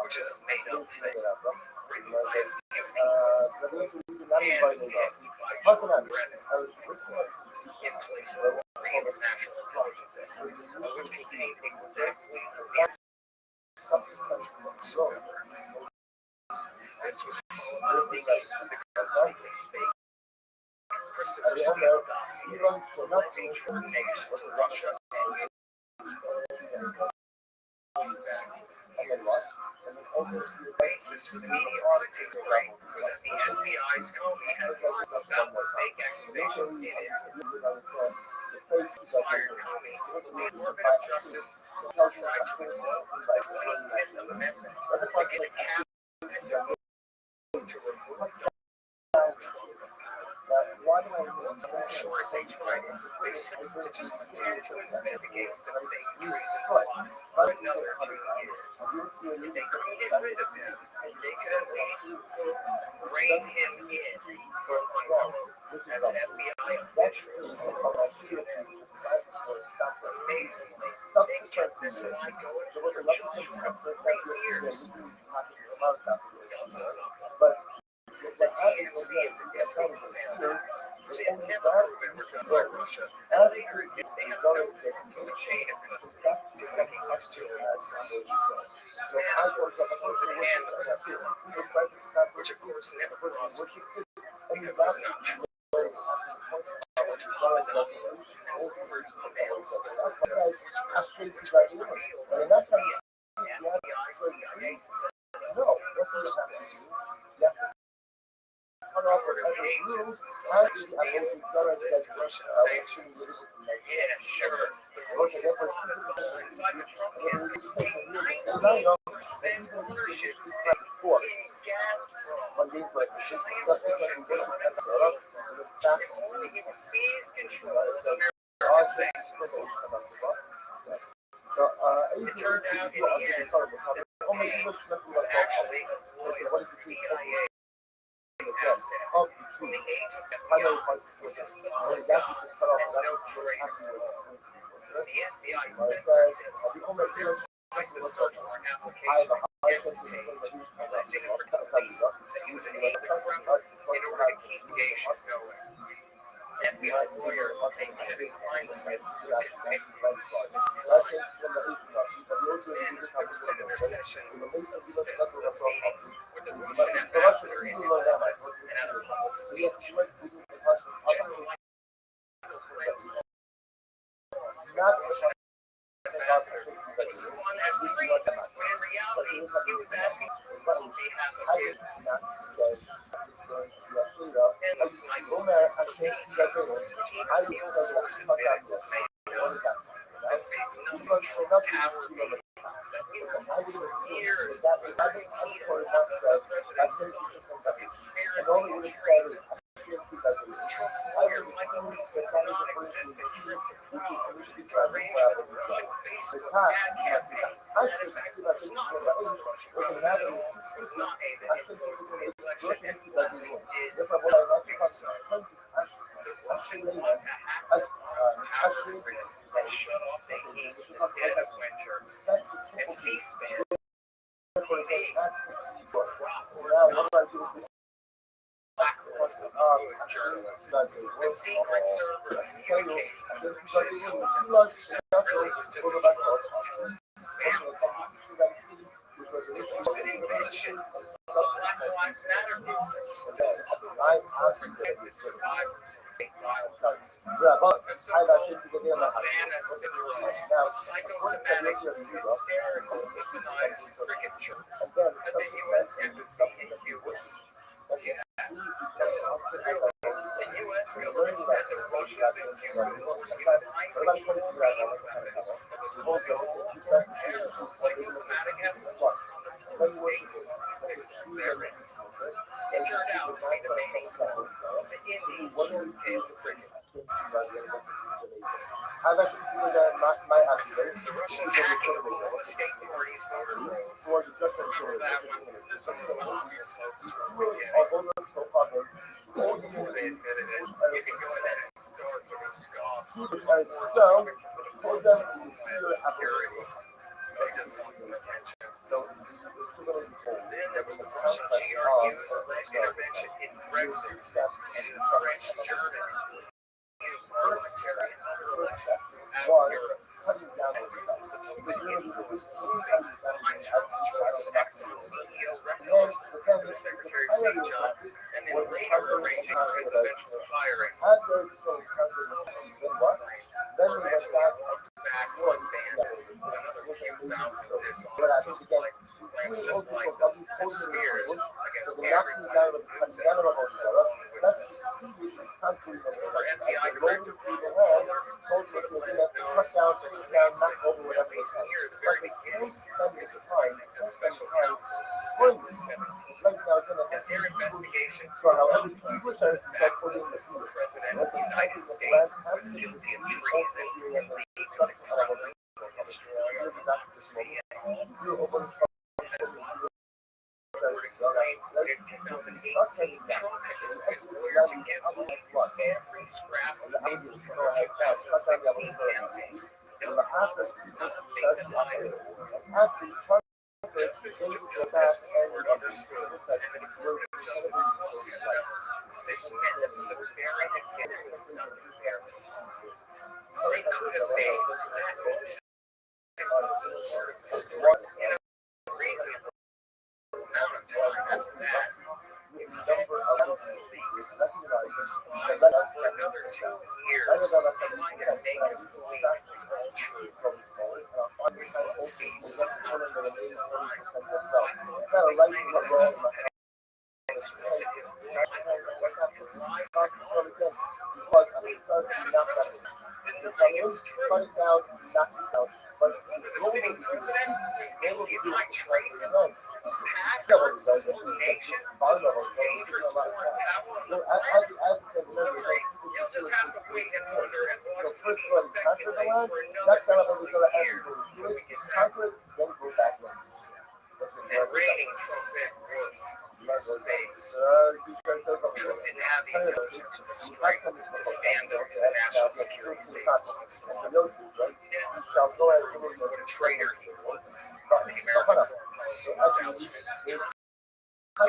which is a made-up thing, written by the and Brennan, in place of a real national intelligence estimate, which contained exactly the substance of This was followed by the completely fake Christopher Steele dossier revealing coordination with Russia and the basis for the media auditing frame was that the FBI's Comey had heard about the fake activation in it. Fired Comey, the Department of Justice tried to invoke the 25th Amendment to get a cap to remove Donald Trump. Sure, they tried it. They said to just pretend to investigate the fake treason plot for another 2 years. If they couldn't get rid of him, they could at least rein him in as an FBI official. Amazingly, they kept this lie going for just 3 years. The DNC and the desktop commanders it never proven by Russia, and they have no link to the chain of custody to any external outside. Now, it's supposed to hand the platform, which of course never prosecuted, because it's not true. Which followed the list and forward emails, which was revealed that the FBI, CIA, cut off of every room, and the Russian sanctions. Yeah, sure. But Russia's inside the Trump campaign, 90% ownership stake in Gazprom. Subsequently, only he would seize control of American banks. It turned out in the end that actually what the CIA asset of the agency was a solid guy and no traitor. The FBI censored this. The search warrant application against Page, alleging a predicting that he was an agent of Kremlin in order to keep the nation going. FBI's lawyer, David Kleinsmith, was admitted and Senator Sessions suggests the meetings with the Russian ambassador in his office and at a public speech. General ambassador was spun as treason when in reality he was asking what they have a kid not said and cycle steel source embedded was made of the big number tower that we were told for years was the repeat of the president's conspiracy and treason. Trump's lawyer Michael Cohen's non-existent trip to Prague to arrange for Russian Facebook advertising that effect was not what the Russian government was not able to influence the election and nothing did not do so. The Russian want to hack the power grid and shut off the heat in the dead of winter. And C-SPAN TV dropped not blacklist of good journalists. The secret server communicating with Russian intelligence that really was just a spam bot. Sitting patients, Black Lives Matter movement, otherwise protected survivors, violence. Havana syndrome, a psychosomatic, hysterical, weaponized caricature of the U.S. embassy in Cuba. The U.S. government said that Russians and Cubans used high-pitched chlorine weapons that was causing all sorts of terrible psychosomatic evidence on the pictures therein. It turned out to be the main cause of the Indian tail prison. The Russians hacked the state party's voter rolls. For that one, this one was an obvious hoax from the beginning. Before they admitted it, you can go ahead and start with a scoff. Security. They just want some attention. Then there was the Russian GRU's alleged intervention in Brexit and in French Germany. Parliamentary and other elections out of Europe. Supposedly influenced behind Trump's choice of exiting CEO Rex Tillerson, the Secretary of State job, and then later arranging for his eventual firing. Then we went back one band, another few thousand dishonest, just like the smears against everybody. Former FBI Director Mueller put a lid on Facebook at least near the very beginning of his appointment as special counsel in 2017. As their investigation was not back when the President of the United States was guilty of treason, illegal corrupting, destroyer of democracy, and all explains that in 2018, Trump had told his lawyer to give money every scrap of the April 2016 campaign. No problem, nothing denied. Just as Chief Justice Woodward understood and had approved of Justice Rothschild, they spent it for the very beginning with nothing there. So they could have made that most in a reasonable amount of time as that. Instead, Nelson leaks spies for another 2 years trying to make his point it was all true. With BuzzFeed somehow lies destroyed his Assuming it was true, the sitting president was guilty of high treason, passwords of the nation to the most dangerous foreign power on the planet. Sorry, you'll just have to wait and wonder and watch people speculate for another 4 years until we get back. And reigning Trump at work. Space. Trump didn't have the intelligence or the strength to stand up to the national security state's onslaught. What a traitor he was. The American foreign policy establishment. Trump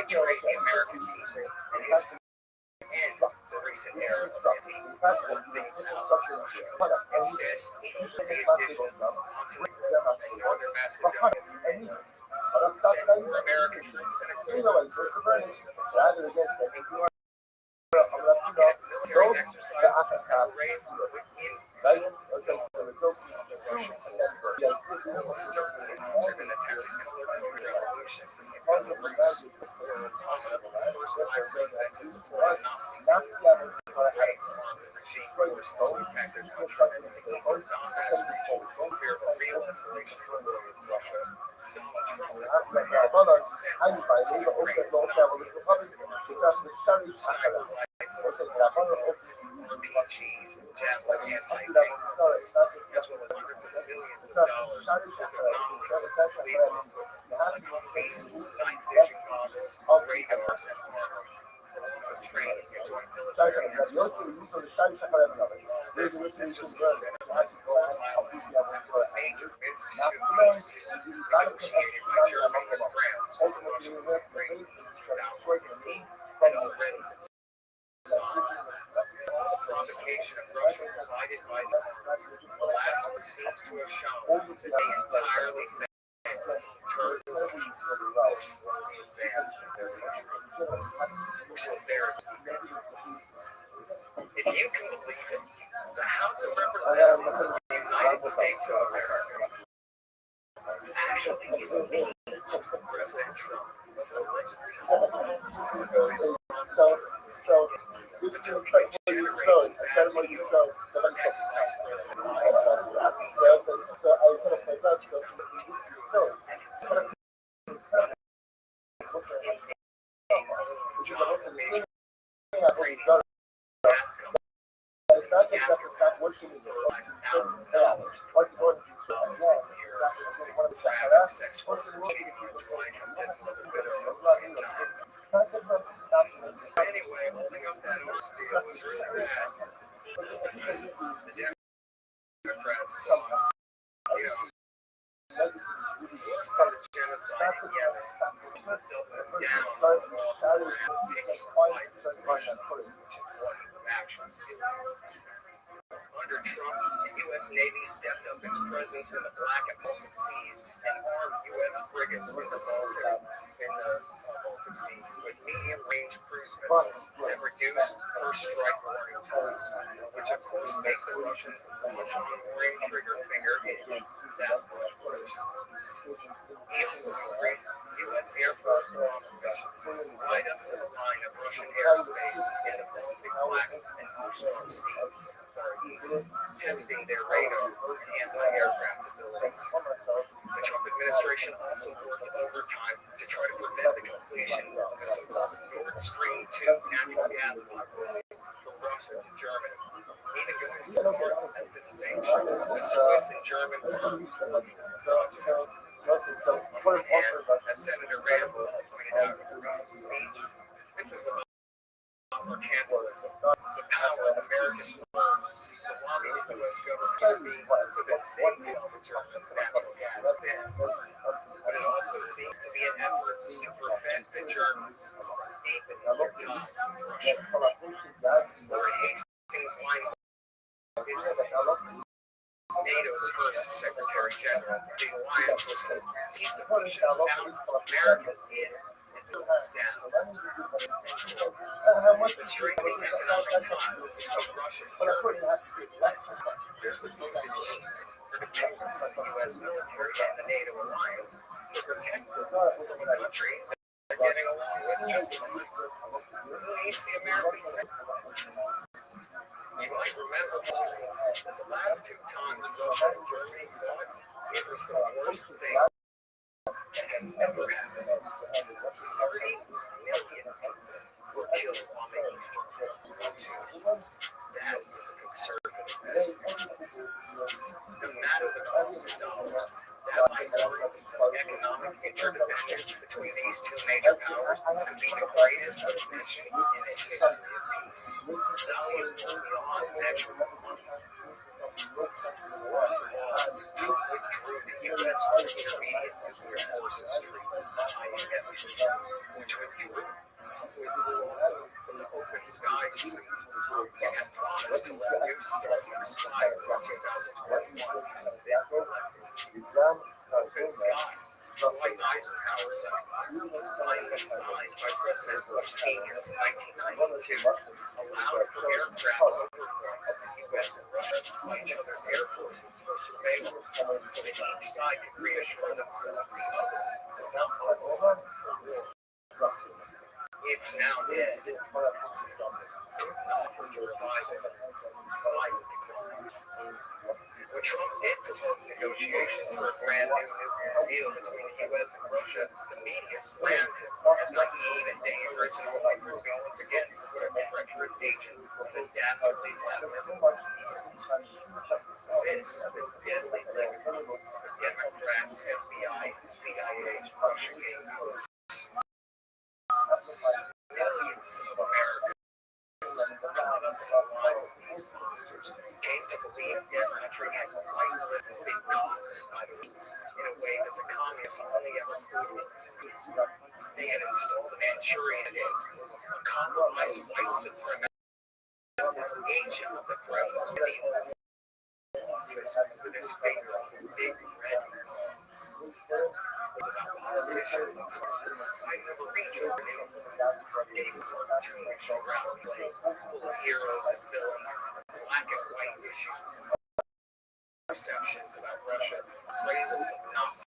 betrayed the American people and his end the recent era of things malfunction. Instead, he opened additions onto northern Macedonia for American troops and equipment military exercises have raised within social. Almost certainly considered an attempt to color revolution because of race. Obama, the first black president to support a Nazi regime, forced to attack their country and declared non-mass region fear for real escalation of war with Russia. Donald Trump is cheese and javelin anti-tank missiles, as well as hundreds of millions of dollars worth of non-lethal fees, night vision goggles, radars, and armor. Training and joint military exercises. This is just the center of violence. Major institute peace negotiated by Germany and France with Russia's Ukraine in 2015 and already the provocation of Russia provided by the last one seems to have shown that they entirely failed to deter the police or advance their if you can believe it, the House of Representatives of the United States of America actually convened President Trump allegedly this is incredibly so incredibly so ex-vice president. So I was gonna play that. So this is so which is also the same thing I've already done. It's not just that to stop worshiping the Lord. What's going to do? One of the sex not just not to stop them. Anyway, holding up that honesty was really bad. The Democrats genocide in Yemen. Under Trump, the U.S. Navy stepped up its presence in the Black and Baltic Seas and armed U.S. frigates in the Baltic Sea with medium-range cruise missiles that reduced first strike warning times, which of course make the Russians launch on ring trigger finger itch that much worse. He also increased U.S. Air Force launch missions right up to the line of Russian airspace in the Baltic, Black, and Rothschild seas, testing their radar and anti-aircraft abilities. The Trump administration also worked overtime to try to prevent the completion of the so-called Nord Stream 2 natural gas pipeline from Russia to Germany, even going so far as to sanction the Swiss and German firms working on the project. On one hand, as Senator Rabbi pointed out in a recent speech, this is about mercantilism, the power of American firms to lobby the U.S. government so that they can the Germans' natural gas bids. But it also seems to be an effort to prevent the Germans from deepening their ties with Russia. Lord Hastings line NATO's first Secretary General, the alliance was to deep the Russian Americans in and to down. The strengthening economic ties of Russia and Germany lessen their supposed need for dependence on the U.S. military and the NATO alliance to protect them from a country they're getting along with just fine. Who needs the Americans? You might remember that the last two times Russia and Germany fought, it was the worst thing that had ever happened. 30 million people were killed on the Eastern Front. That was a conservative estimate. No matter the cost of dollars, that minority of economic interdependence between these two major powers could be the greatest invention in the history of peace. Valiant beyond measure. First of all, Trump withdrew the U.S. intermediate nuclear forces treatment behind Yemen, which withdrew also from the Open Skies Treaty and had promised to let new starting expire in 2021 if they were elected. Open Skies, like Eisenhower's finally signed by President Bush Sr. in 1992, allowed for aircraft overflights of the U.S. and Russia by each other's air forces for surveillance, so that each side could reassure themselves the other was It's now dead. Offered to revive it. When Trump did propose negotiations for a brand new nuclear deal between the U.S. and Russia, the media slammed him as naive and dangerous and only proving once again what a treacherous agent of the dastardly blackmail. This is the deadly legacy of the Democrats, FBI, and CIA's Russiagate powers. Millions of Americans caught up in the lies of these monsters came to believe their country had quite literally been conquered by the Russians in a way that the communists only ever could. They had installed a Manchurian state, a compromised white supremacist agent of the Kremlin in the Oval Office with his finger on the big red button. Was about politicians and soldiers fighting over regional influence. David cartoonish ground plays full of heroes and villains, black and white issues, perceptions about Russia, appraisals of Nazi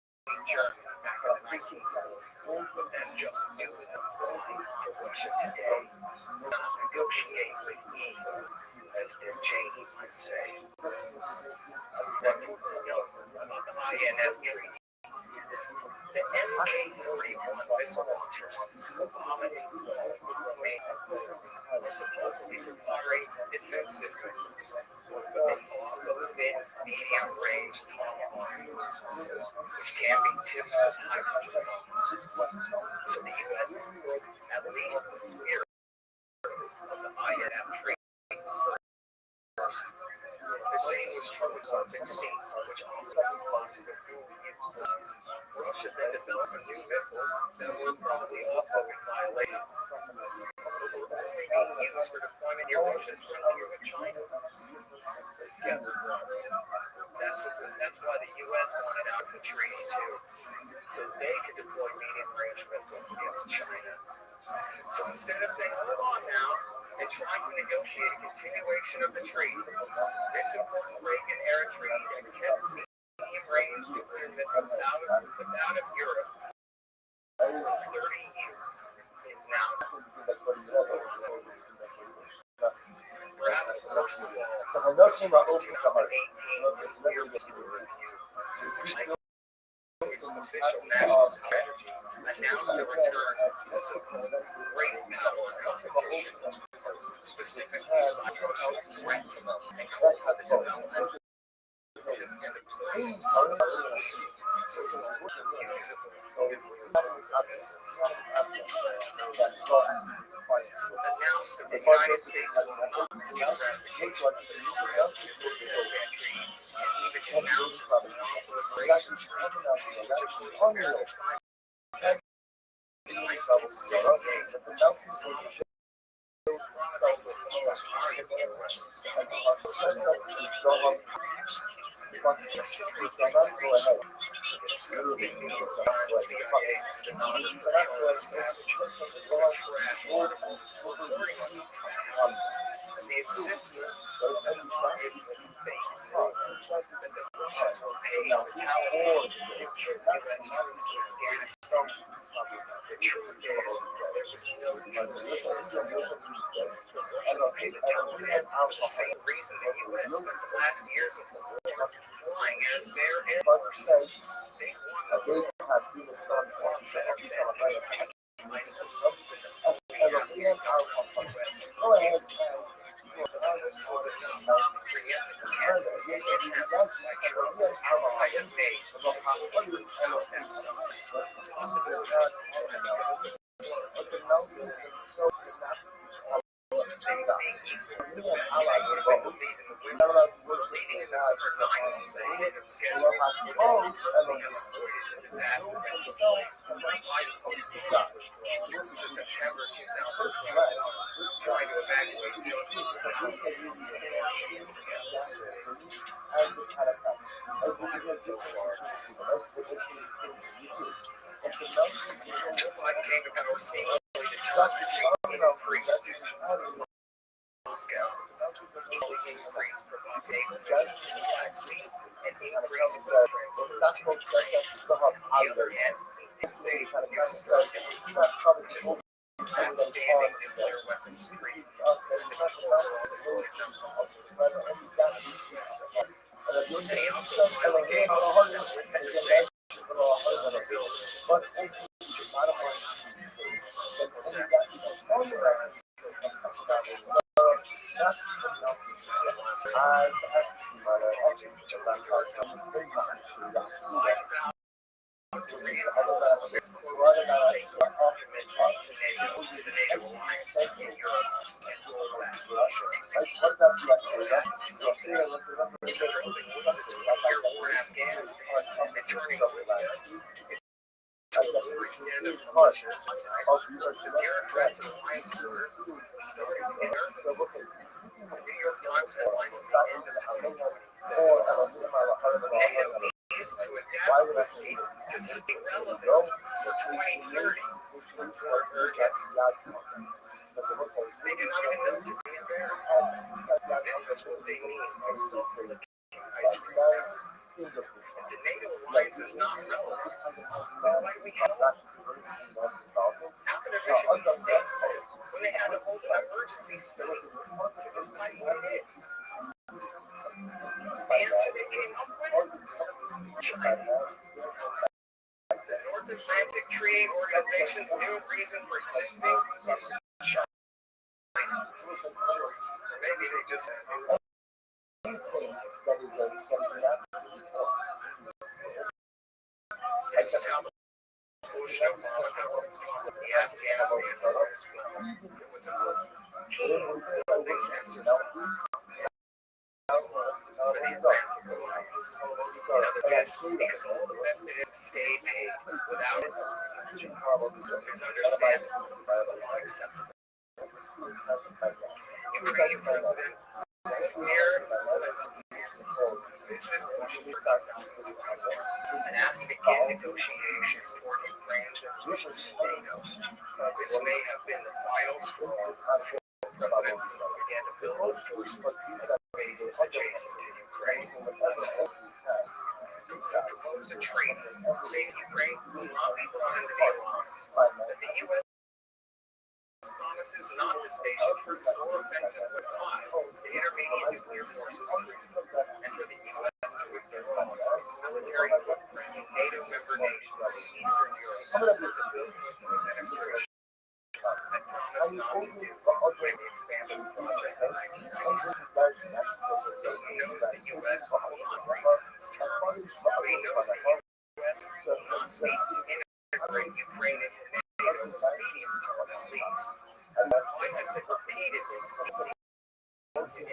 Germany back in the 1940s, but that just do enough for Russia today. Not negotiate with evil, as their Janie might say. One important note about the INF Treaty. The MK-41 missile launchers, abominable remain were supposedly for firing defensive missiles, but they also fit medium-range Tomahawk missiles, which can be tipped with hydrogen bombs. So the U.S. at least the spirit of the INF Treaty first. The same was true with Baltic Sea, which also has possible dual use. Russia then developed some new missiles that were probably also in violation. They were only being used for deployment near Russia's frontier with China. That's why the U.S. wanted out of the treaty too, so they could deploy medium-range missiles against China. So instead of saying, hold on now, and trying to negotiate a continuation of the treaty, this important Reagan-era treaty that kept medium-range nuclear missiles out of Europe for 30 years is now perhaps first of all, this 2018 nuclear history review. Its official national strategy announced a return to so-called great power competition, specifically Russia's threat and called for the development and deployment of so-called usable nuclear missiles. Announced that the United States will not seek ratification of the nuclear test treaty and even announces the non-proliferation treaty, which of course America signed in 1968. The existence of the is the fake that the Russians were paying for power to kill U.S. troops in Afghanistan. The truth is, there was no truth to this. The Russians paid the Taliban for the same reason the U.S. spent the last years of the war flying as their air force. They wanted to ISIS with the this was enough to preempt the cancer attempts by Trump to try and make that summer possible. September 2012, trying to evacuate Joseph so far. Joe Biden came to power seemingly determined to increase tensions. Moscow, equally increase provide naval missions to the Black Sea, and increase food transfers to Ukraine. On the other hand, say use outstanding nuclear weapons free. And he also finally gave us the same the NATO alliance is not relevant. Why we have how can a mission be safe when they had a whole emergency state? The answer they came up with? China. The North Atlantic Treaty Organization's new reason for existing? China. Or maybe they just this is how the Bush was taught in the Afghanistan war. It was a because all the vested state aid without it is understandable but unacceptable. Ukrainian president here and asked to begin negotiations toward Ukraine admission to NATO. This may have been the final straw before the president began to build forces bases adjacent to Ukraine. Let's hope proposed a treaty saying Ukraine will not be brought into the alliance, that the U.S. promises not to station troops or offensive withdraw the intermediate nuclear forces treaty, and for the U.S. to withdraw its military footprint in NATO member nations in Eastern Europe. That promised not to do during the expansion project in 1996. He knows the U.S. will not breach its terms, but he knows the U.S. will not seek to integrate Ukraine into NATO, at least. I said repeatedly, integrate Ukraine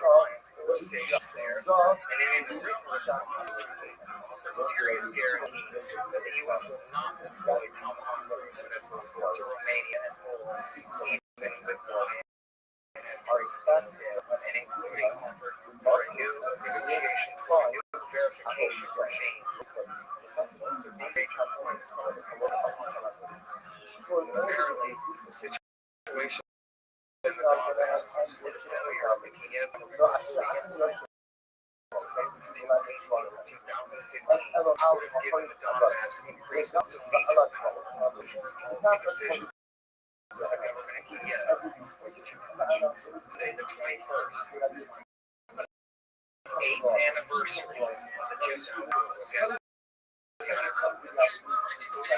alliance force stations there, and in its written response, offers serious guarantees that the U.S. will not deploy Tomahawk cruise missiles to Romania and Poland, even with Ryan and including effort for a new negotiations for a new verification regime. Apparently, the situation in the Donbass is the failure of the Kiev since 2015 would have given the Donbass an increase in veto power over foreign policy decisions of the government of Kiev. Today, the 21st, 8th anniversary of the 2000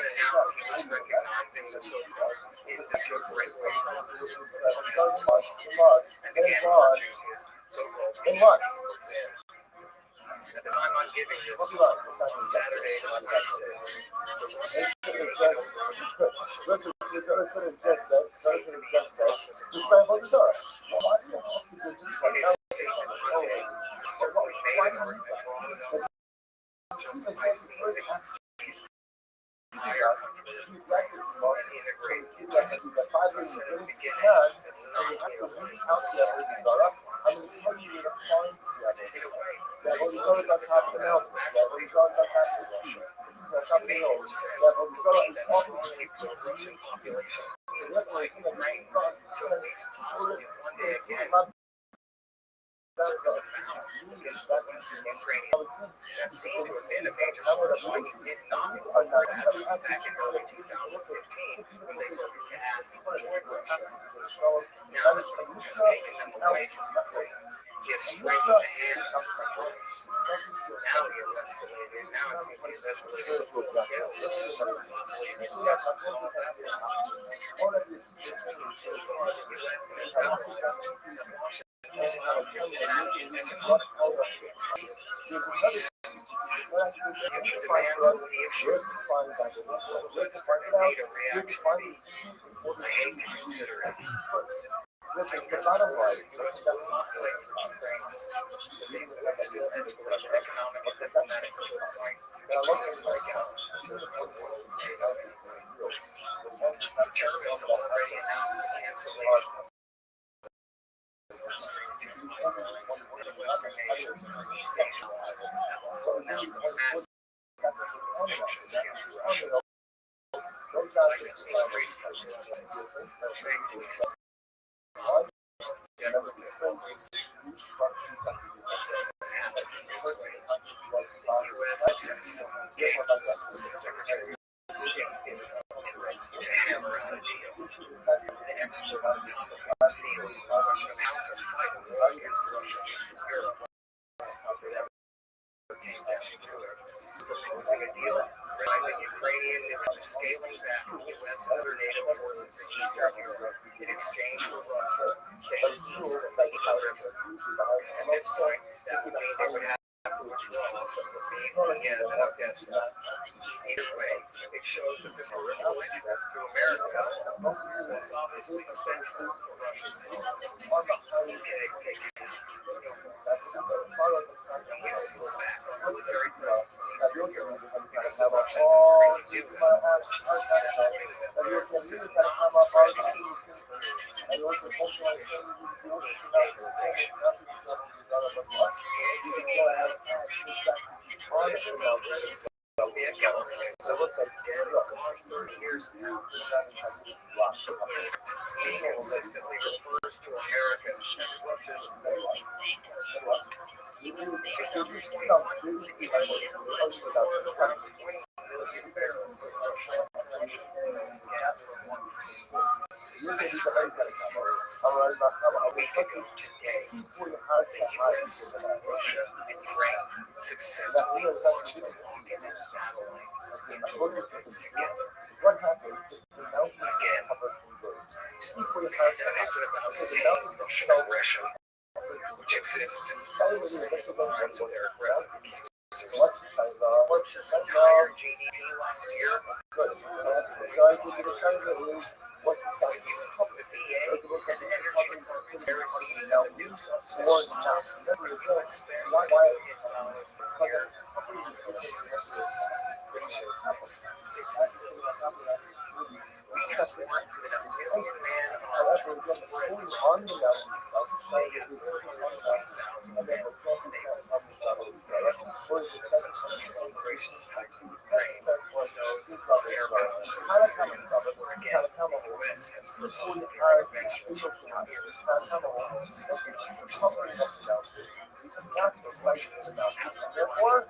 announced he was recognizing the so-called indigenous rights promises of and began launching his so-called peace in. At the time I'm giving this, on Saturday, the 26th, the entire country and integrate as I said at the beginning, it's not Russian population is like Ukraine until at least possibly one day again serves a balance in training that seemed to have been a major part of why he did not fall back in early 2015 when they were cast to join Russia. Now that Putin has taken them away from Ukraine, he has strengthened the hands of the Russians. Now he has escalated. Now it seems he has escalated to full scale. Possibly in Iraq, all that was. So far, the U.S. and its allies have Washington acting economic war against Russia. Future demands will be assured. What the NATO reaction be? I hate to consider it. Listen, the bottom line, U.S. will not play for Ukraine. They would still escalate economic and diplomatic conflict. They can't break out until the whole world is. Germany has already announced the cancellation of one of the Western nations East Asia will announce a massive sanctions against Russia. Citing increased trade Secretary of State to hammer out a deal. The experts in this feel Russia out to fight against Russia in Eastern Europe. Proposing a deal, rising Ukrainian troops, scaling back the U.S. and other NATO forces in Eastern Europe in exchange for Russia staying east of the East River. At this point, that would mean they would have to withdraw again at Odessa. Either way, it shows that this peripheral interest to America was obviously central to Russia's goals. And we don't pull back on military presence in Eastern Europe because the Russians agree to do that. This is not destabilization. Soviet government is dead for 30 years now. He consistently refers to America as Russia's successfully launched a rocket satellite into orbit together. What happens if the mountain Again, is about the Russian aggression, which exists in the minds of their aggressive entire GDP last year. What's the size of The VA and the energy departments are working on a new subsystem. Therefore,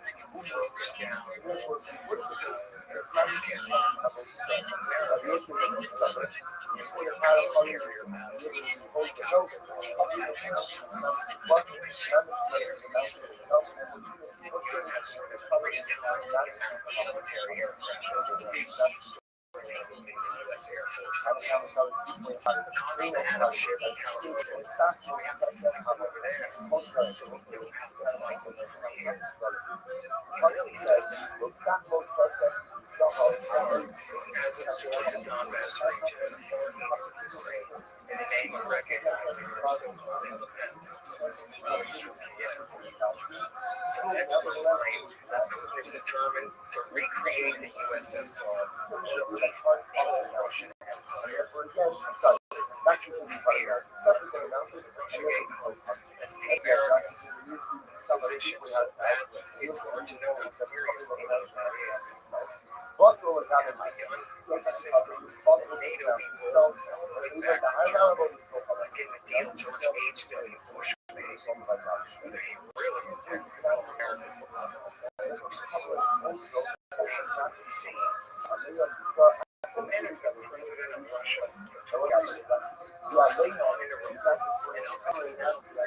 has absorbed the Donbass region and the northeast of Ukraine in the name of recognizing their so-called independence. Some experts claim that Putin is determined to recreate the USSR underneath all Russian empire. Fear Russiagate has taken Americans' position so badly, it's hard to know how serious any of that is. Has begun insisting that NATO be pulled back to Germany. Like in the deal George H.W. Bush really intends to help Americans also see the man is the president of Russia. You are laying on in a room and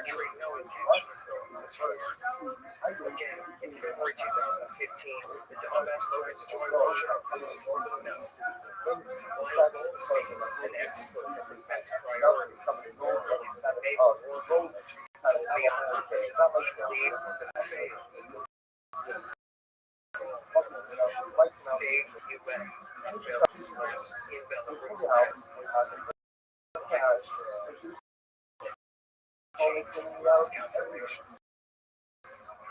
trade no intention. Again, in February 2015, the Donbass voted to join Russia. No. While an expert of defense priorities, told me on Monday, lead the failed stage U.S. and Belarus in Belarus. Change calculations.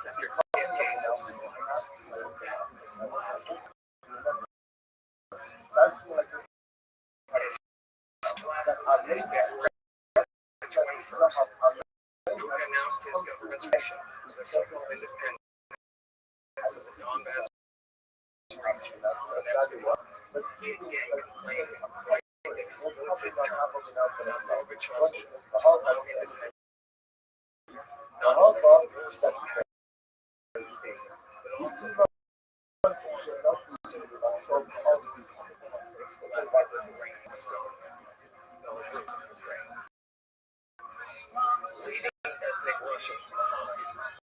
After decades of silence, who announced his government's mission to the so-called independence of the Donbass region. But he again complained in explicit terms that Rothschild independence not only for states, but also for leading ethnic Russians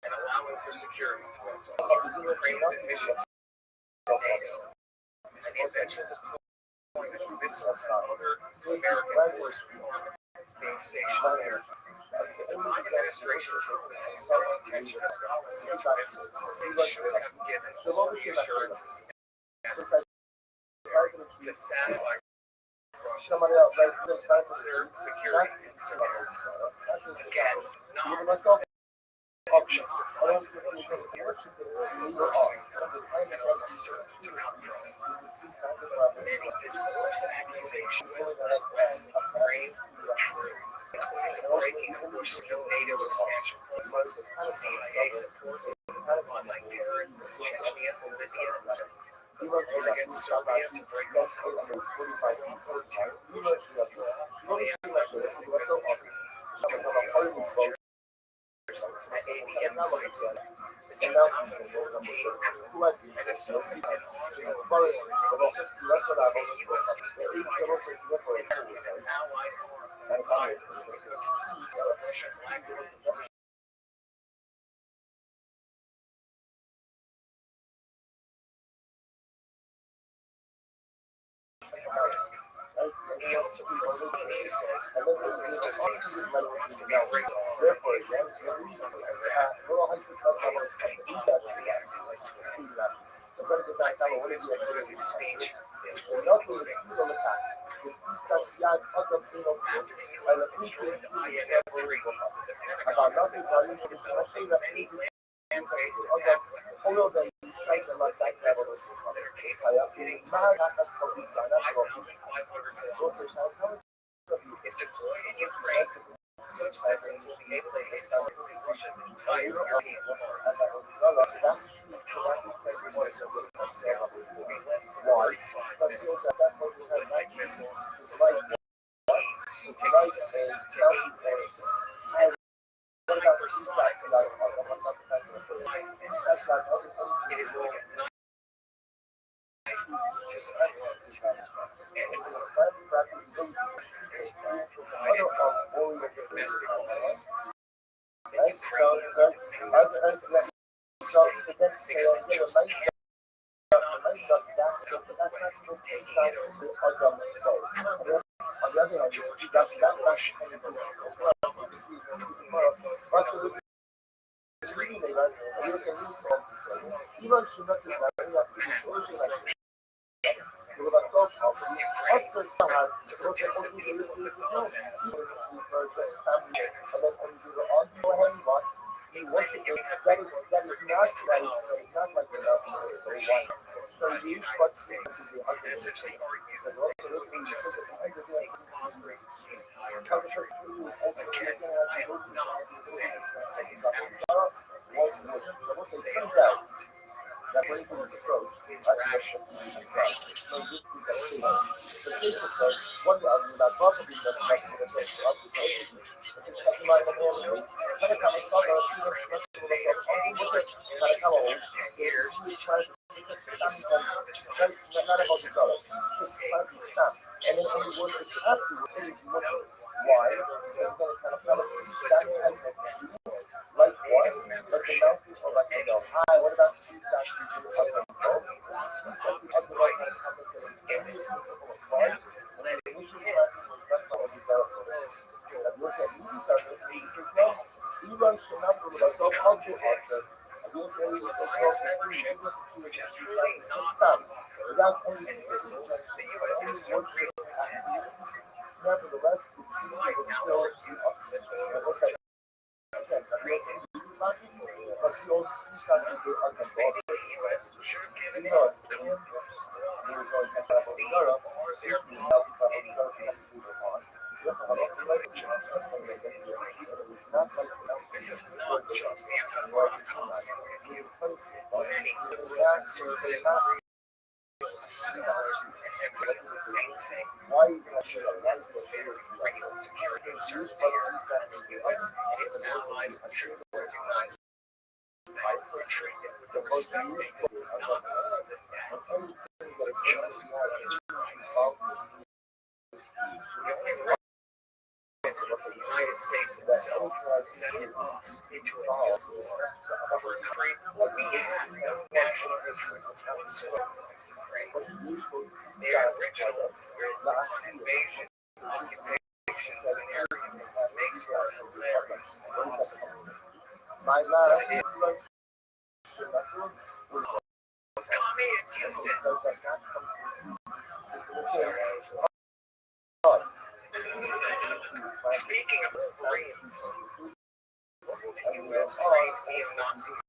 and allowing for security threats on Ukraine's admissions to NATO and the eventual deployment of missiles and other American forces being stationed there. The Biden administration has no intention of stopping such missiles and should have given all the assurances necessary to satisfy Russia's security concerns. Again, not options to find and almost certain to outdraw. Many of his worst accusations West of Ukraine were true, including the breaking of Russian NATO expansion plans, CIA support online terrorists in Chechnya and Libya, the war against Serbia to break up Kosovo, at ABM sites, the 2014 and associated audio allied forces and advisors Russian language. He also says it's just takes to be raised. Therefore, his speech is including after the destroyed INF treaty, the Pentagon has been many land-based attack weapons that are capable of hitting 5,500 if deployed in Ukraine. Such systems will be able to hit targets in Russia's entire European part. Missiles from Sarah will be less than 35 minutes. Ballistic missiles will take 8 minutes. Hypersonic missiles 5 minutes. It is only 9 this provided domestic violence. Essentially argued that again, I am not saying that his actions was not Now, according to this approach, actually, no, this is a case. So Sisha says, one argument about probably doesn't like the same up because this is second line of animals. Second time I saw the Peter Schmidt to myself, look at Karakamo, it's trying to just stamp and not about the dollar, just trying to stamp. And then when you work it afterwards, it is looking. Why? Because then it kind of stamp and like what? Like the mountain or like the dome. Hi, what about the sassy up and go? Sassy up and go kind of compensates only the principle of pride. And then the initial mountain was left by a desire for this. That was at movie surface, maybe says, no, Elon should not rule us up of the author. And you'll say, we say, no, even if she was just stop without any specific intention, but only worship attributes. Nevertheless, the truth will still be us. And what's that? This is not just anti-Mormon commentary. Many conservative scholars and experts the same thing. Bringing security concerns here, the U.S. and its allies should recognize that we're treated with the respect they do not hold it back. We've chosen what is right. The only right is that the United States itself settled us into a new war over a country where we had no national interests whatsoever. The original invasion occupation scenario makes for hilarious and awesome. Communists used it. Speaking of Koreans, the U.S. trained neo-Nazis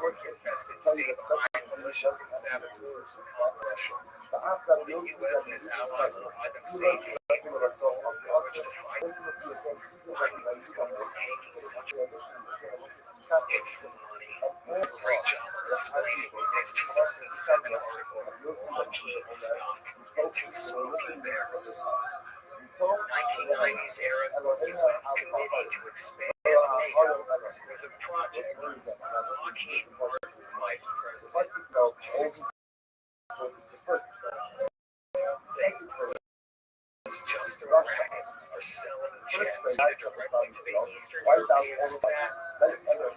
infested state-run militias and saboteurs in Russia. The U.S. and its allies provide them safety and march to fight. Taking such a it's the money. A great job of explaining in his 2007 article, Rothschild stock is too small to embarrass. 1990s era U.S. committee to expand NATO was a project Lockheed Martin Vice President James was just a racket or selling jets either directly to the Eastern European staff or to a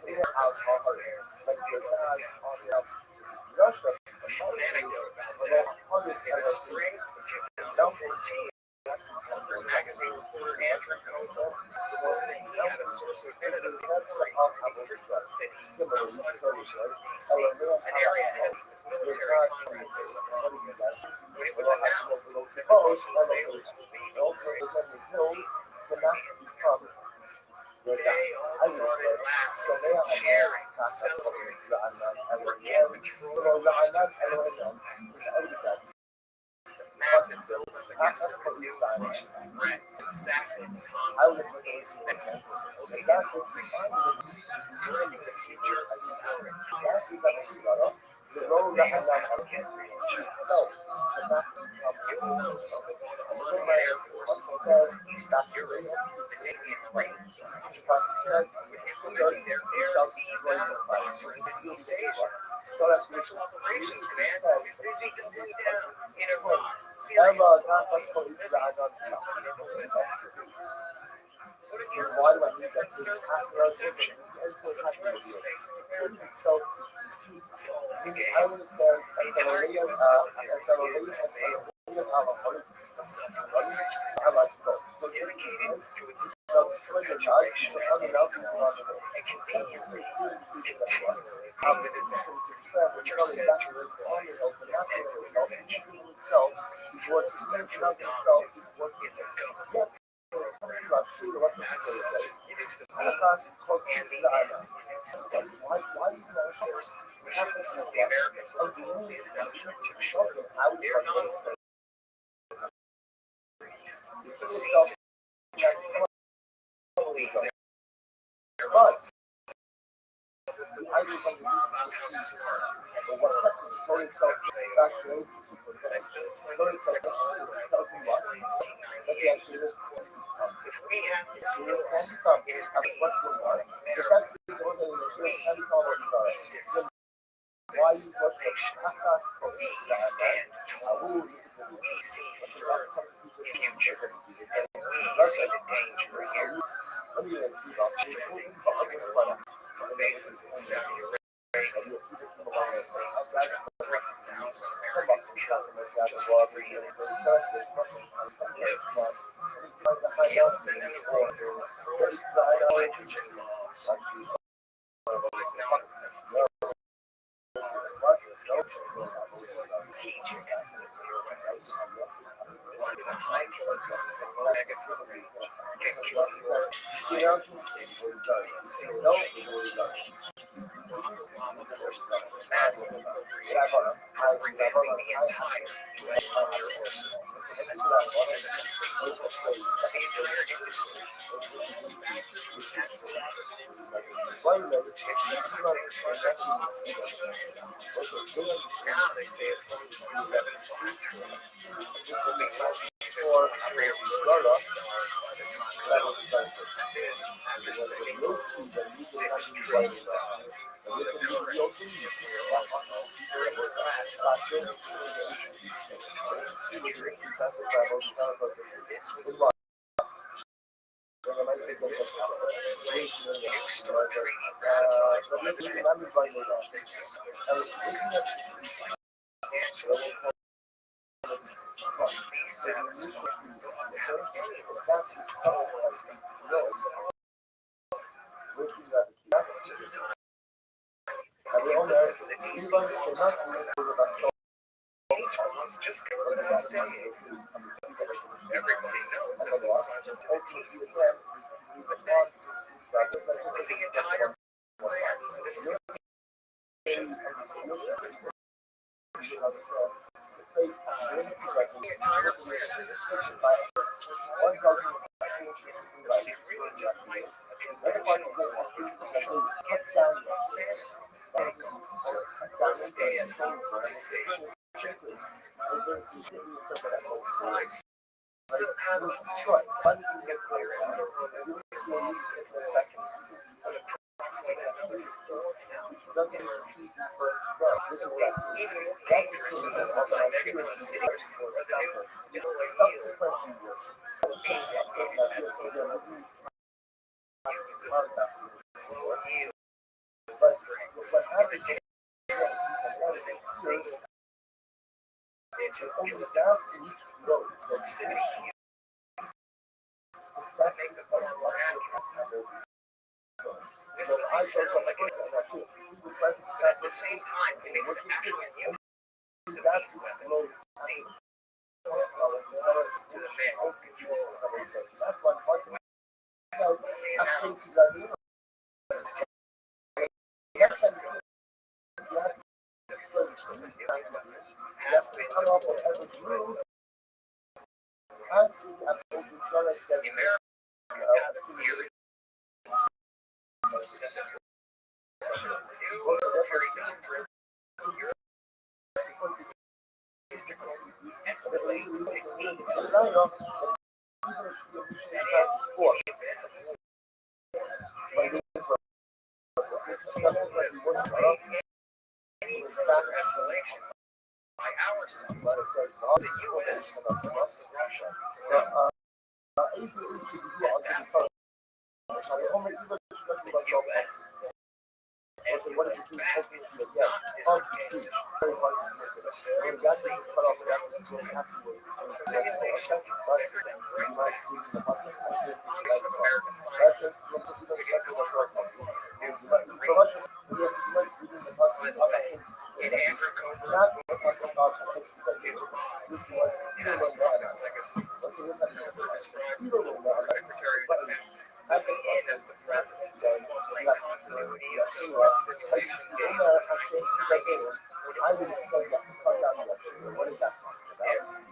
fun anecdote about that. In the spring of 2014, Harper's Magazine reporter Andrew Cohen reported that he had a source within an authority city outside of Washington, D.C., an area headed with military contractors on August. When it was announced that commercial sailors would be operating they all laughed, cheering, celebrating, working patrol Washington as its background. Massive buildup against the new nation's threat exactly the conflict during the future of our entire species. So they have not get real jobs. It will of the Guatemalan Air Force over Eastern Europe, the Canadian planes, which implemented their air battle bombers in East Asia. The Special Operations Command is busy doubling down in Iran, Syria, what if you're a conservative Pacific space affairs? It's all in the game. The entire U.S. military is a self-organized dedicated to its perpetuation and conveniently, continually payment disasters, which are centered on open-ended intervention. Central dominance is a government. As such, it is the means and the end. Of course, we shouldn't sell the Americans on the policy establishment too short. They're not only the seed to believe their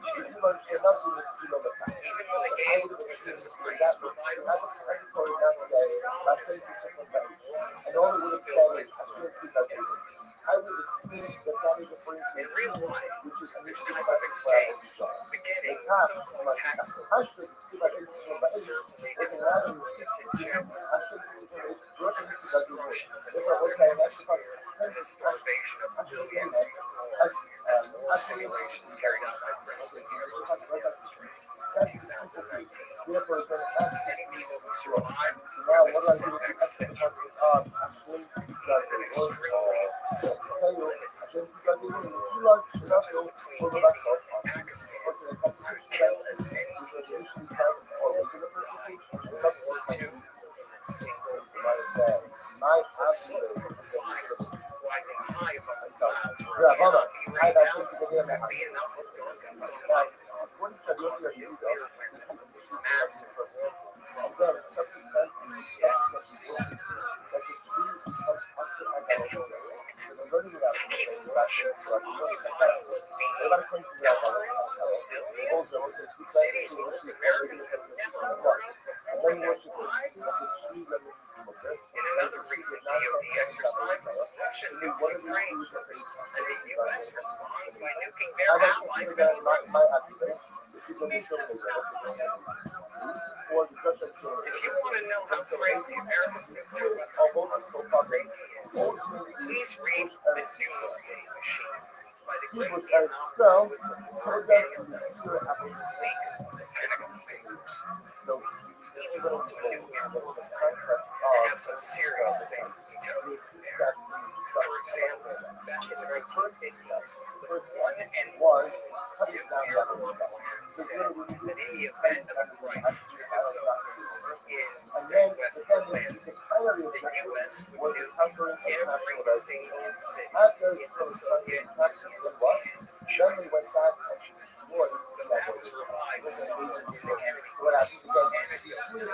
Everyone should not do the kilo of that. So I would have assumed that would as a predatory not say, I think it's a convention. And all it would have said is, I shouldn't see that David. I would assume that that is referring to a tree, which is a mystical exchange. The path is like I should see my shouldn't see my age was a lot of fixed. I shouldn't see my age broken into that David. If I was saying that's because the starvation of billions as operations carried out by that's the simple thing. Therefore, it's going to ask people to survive. So now, what do I do with the extra actually, so I tell you, I think you got to do you like Shinato for the myself on Pakistan. Was it a contribution which was initially planned for regular purposes and subsequently my absolute rising high above the clouds. Rabbi, I actually to get in that according to the massive purposes. And then subsequently that the tree becomes us as a whole. So the learning about Russian for everybody going to that also cities most Americans have never worked. And then worship the tree represents the mother. In another reason, DOD exercise Russian nuclear range and the U.S. responds by nuking their ally Belarus. If you want to know how crazy America's nuclear weapons are, please read The Doomsday Machine by the great Vietnam So this is also a nuclear war and has some serious things to tell you. For example, back in the 1950s, the one and was cutting down the war said that in the event of a crisis with the Soviets in West Berlin, the U.S. would nuke every single city in the Soviet Union. Germany went back and destroyed the maps revised somewhat in the Kennedy. So what happens again? So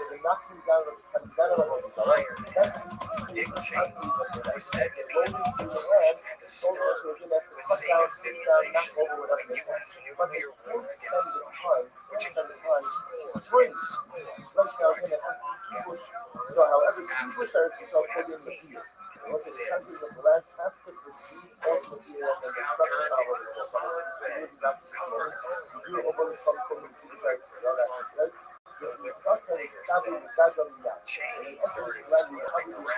they're knocking down the Dick Cheney was said to be astonished and disturbed with seeing a simulation of a U.S. nuclear war against Russia, which includes strings. So however, people started to start putting in the field. Was it because the land has to receive all material and construction of the solid bed covered you over the from the sites that says if the success established the Gagan Yacht, Cheney started swirling around and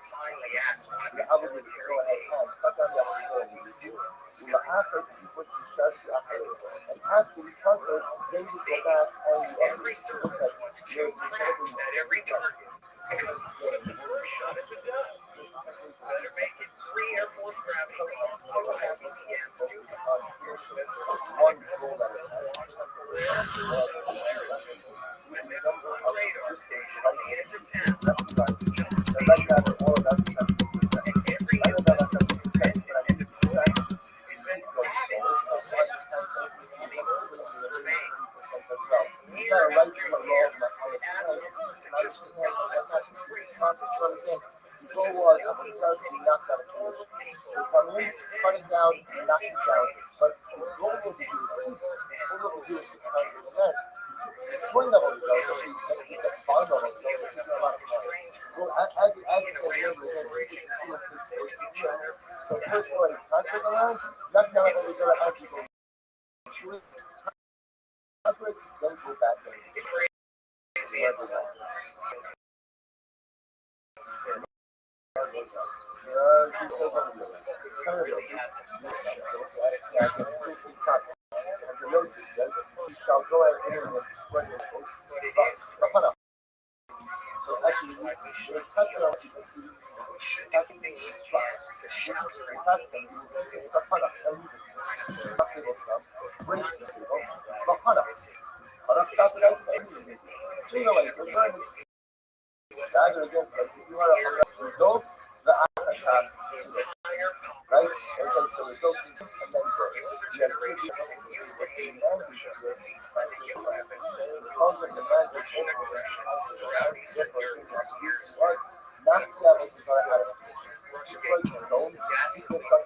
finally asked one of his military aides, what would you do? And after we conquered, then we go back and every service wants to kill cracks at every target. Because one of the first shot is a dud. Better make it 3 Air Force gravity bombs, 2 ICBMs, 2 cruise missiles, 1 with this radar station on the edge of town. Just to be sure. And every U.S. and the point is that adding to this the earth remains. Year after year, it adds up to just 5 degrees. So goal was not going to finish. So come in, cut it down, knock it down. But the goal of the use is to cut it down. The string level is also it's a fun level. Well, as you said earlier, so first go ahead and conquer the land, knock down the result as you go through it, conquer it, then go back and says, you shall go out and destroy your host, but so actually, we touch on because we have to make it to shout and touch them. It's the product, and we table stuff, break the tables, the product. Product stuff it out, so you know what, so it's that against us. If you want to go, the Africa, right? Essentially, go and then go. You have 3 people used to hate by the U.S. Because of the man Russian aggression, rowdies and years was not the levels are out of destroy the stones, people start